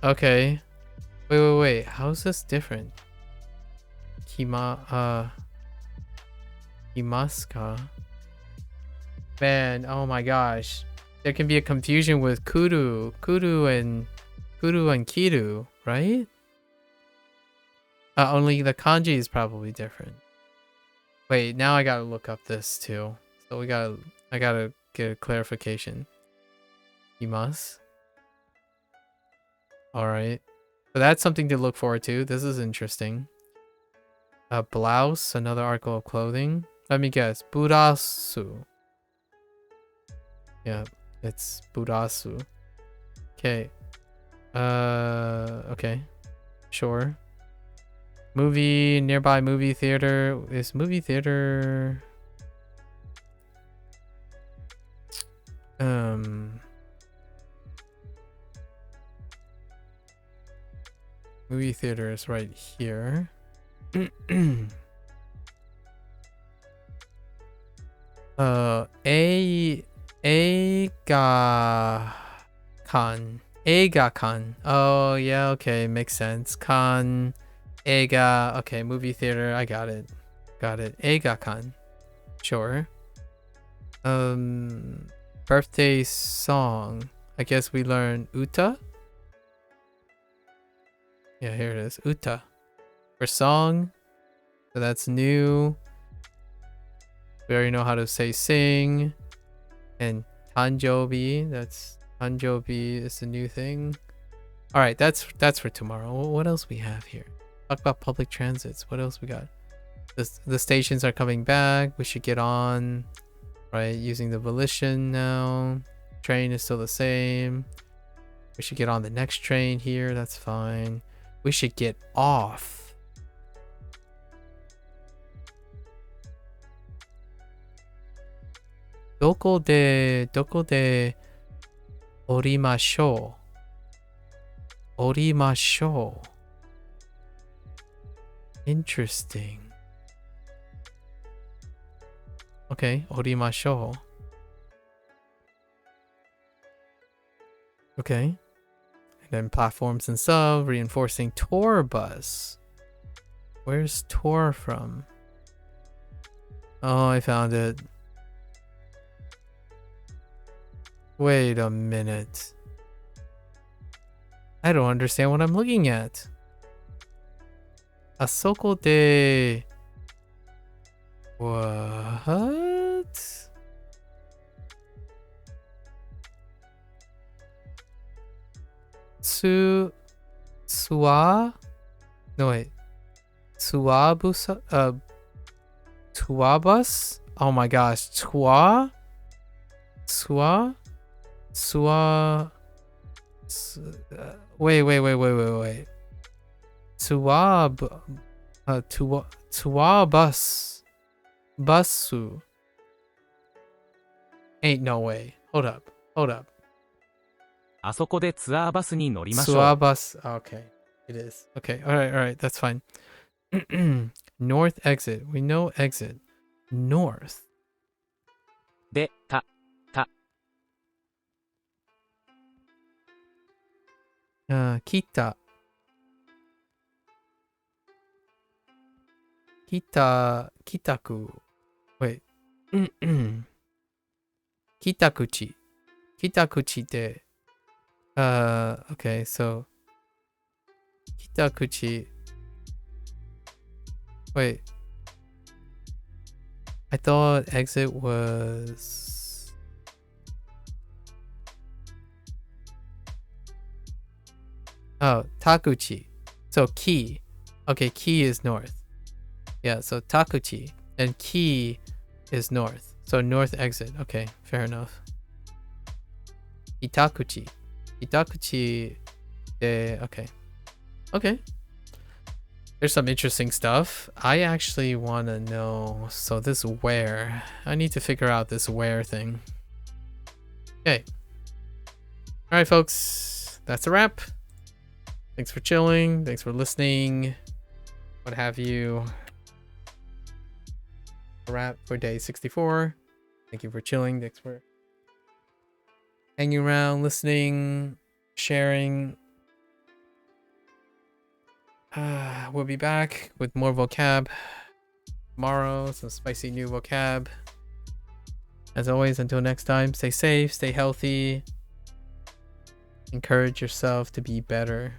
Okay. Wait. How's this different? Kimaska. Man, oh my gosh. There can be a confusion with kuru and kiru, right? Only the kanji is probably different. Wait, now I gotta look up this too. So I gotta get a clarification. Kimas. Alright. So that's something to look forward to. This is interesting. A blouse, another article of clothing. Let me guess. Burasu. Yeah, it's burasu. Okay. Okay. Sure. Movie, nearby movie theater. Is movie theater... Movie theater is right here. Eiga-kan. Oh, yeah, okay, makes sense. Kan, Eiga. Okay, movie theater. I got it. Eiga-kan. Sure. Birthday song. I guess we learn uta. Yeah, here it is. Uta. For song. So that's new. We already know how to say sing. And tanjobi. That's tanjobi is the new thing. Alright, that's for tomorrow. What else we have here? Talk about public transits. What else we got? The stations are coming back. We should get on. Right, using the volition now. train is still the same. We should get on the next train here. That's fine. We should get off. Doko de orimashou. Orimashou. Interesting. Okay, orimashou. Okay. And then platforms and sub, reinforcing tour bus. Where's tour from? Oh, I found it. Wait a minute. I don't understand what I'm looking at. Asoko de... What? Sua? No, wait. Tuabusa? Tuabus? Oh my gosh. Tua? Wait. Tuabus. Busu. Ain't no way. Hold up. あそこでツアーバスに乗りましょう。 Tsua bus. Okay. It is. Okay. Alright. That's fine. North exit. We know exit. North. で、た。Kita. Kitaku. Wait. Kitakuchi. Kitakuchi de. Okay, so Kitakuchi. Wait. I thought exit was Takuchi. So Ki. Okay, Ki is north. Yeah, so Takuchi and Ki is north. So north exit. Okay, fair enough. Itakuchi. Okay. There's some interesting stuff. I actually want to know. So this where. I need to figure out this where thing. Okay. Alright, folks. That's a wrap. Thanks for chilling. Thanks for listening. What have you. A wrap for day 64. Thank you for chilling. Thanks for hanging around, listening, sharing. We'll be back with more vocab tomorrow, some spicy new vocab. As always, until next time, stay safe, stay healthy. Encourage yourself to be better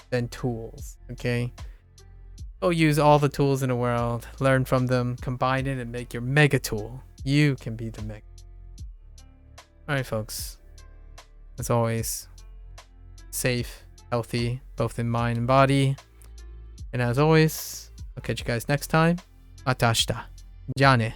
than tools, okay? Go use all the tools in the world, learn from them, combine it, and make your mega tool. You can be the mega. Alright, folks. As always, safe, healthy, both in mind and body. And as always, I'll catch you guys next time. Mata ashita. Ja ne.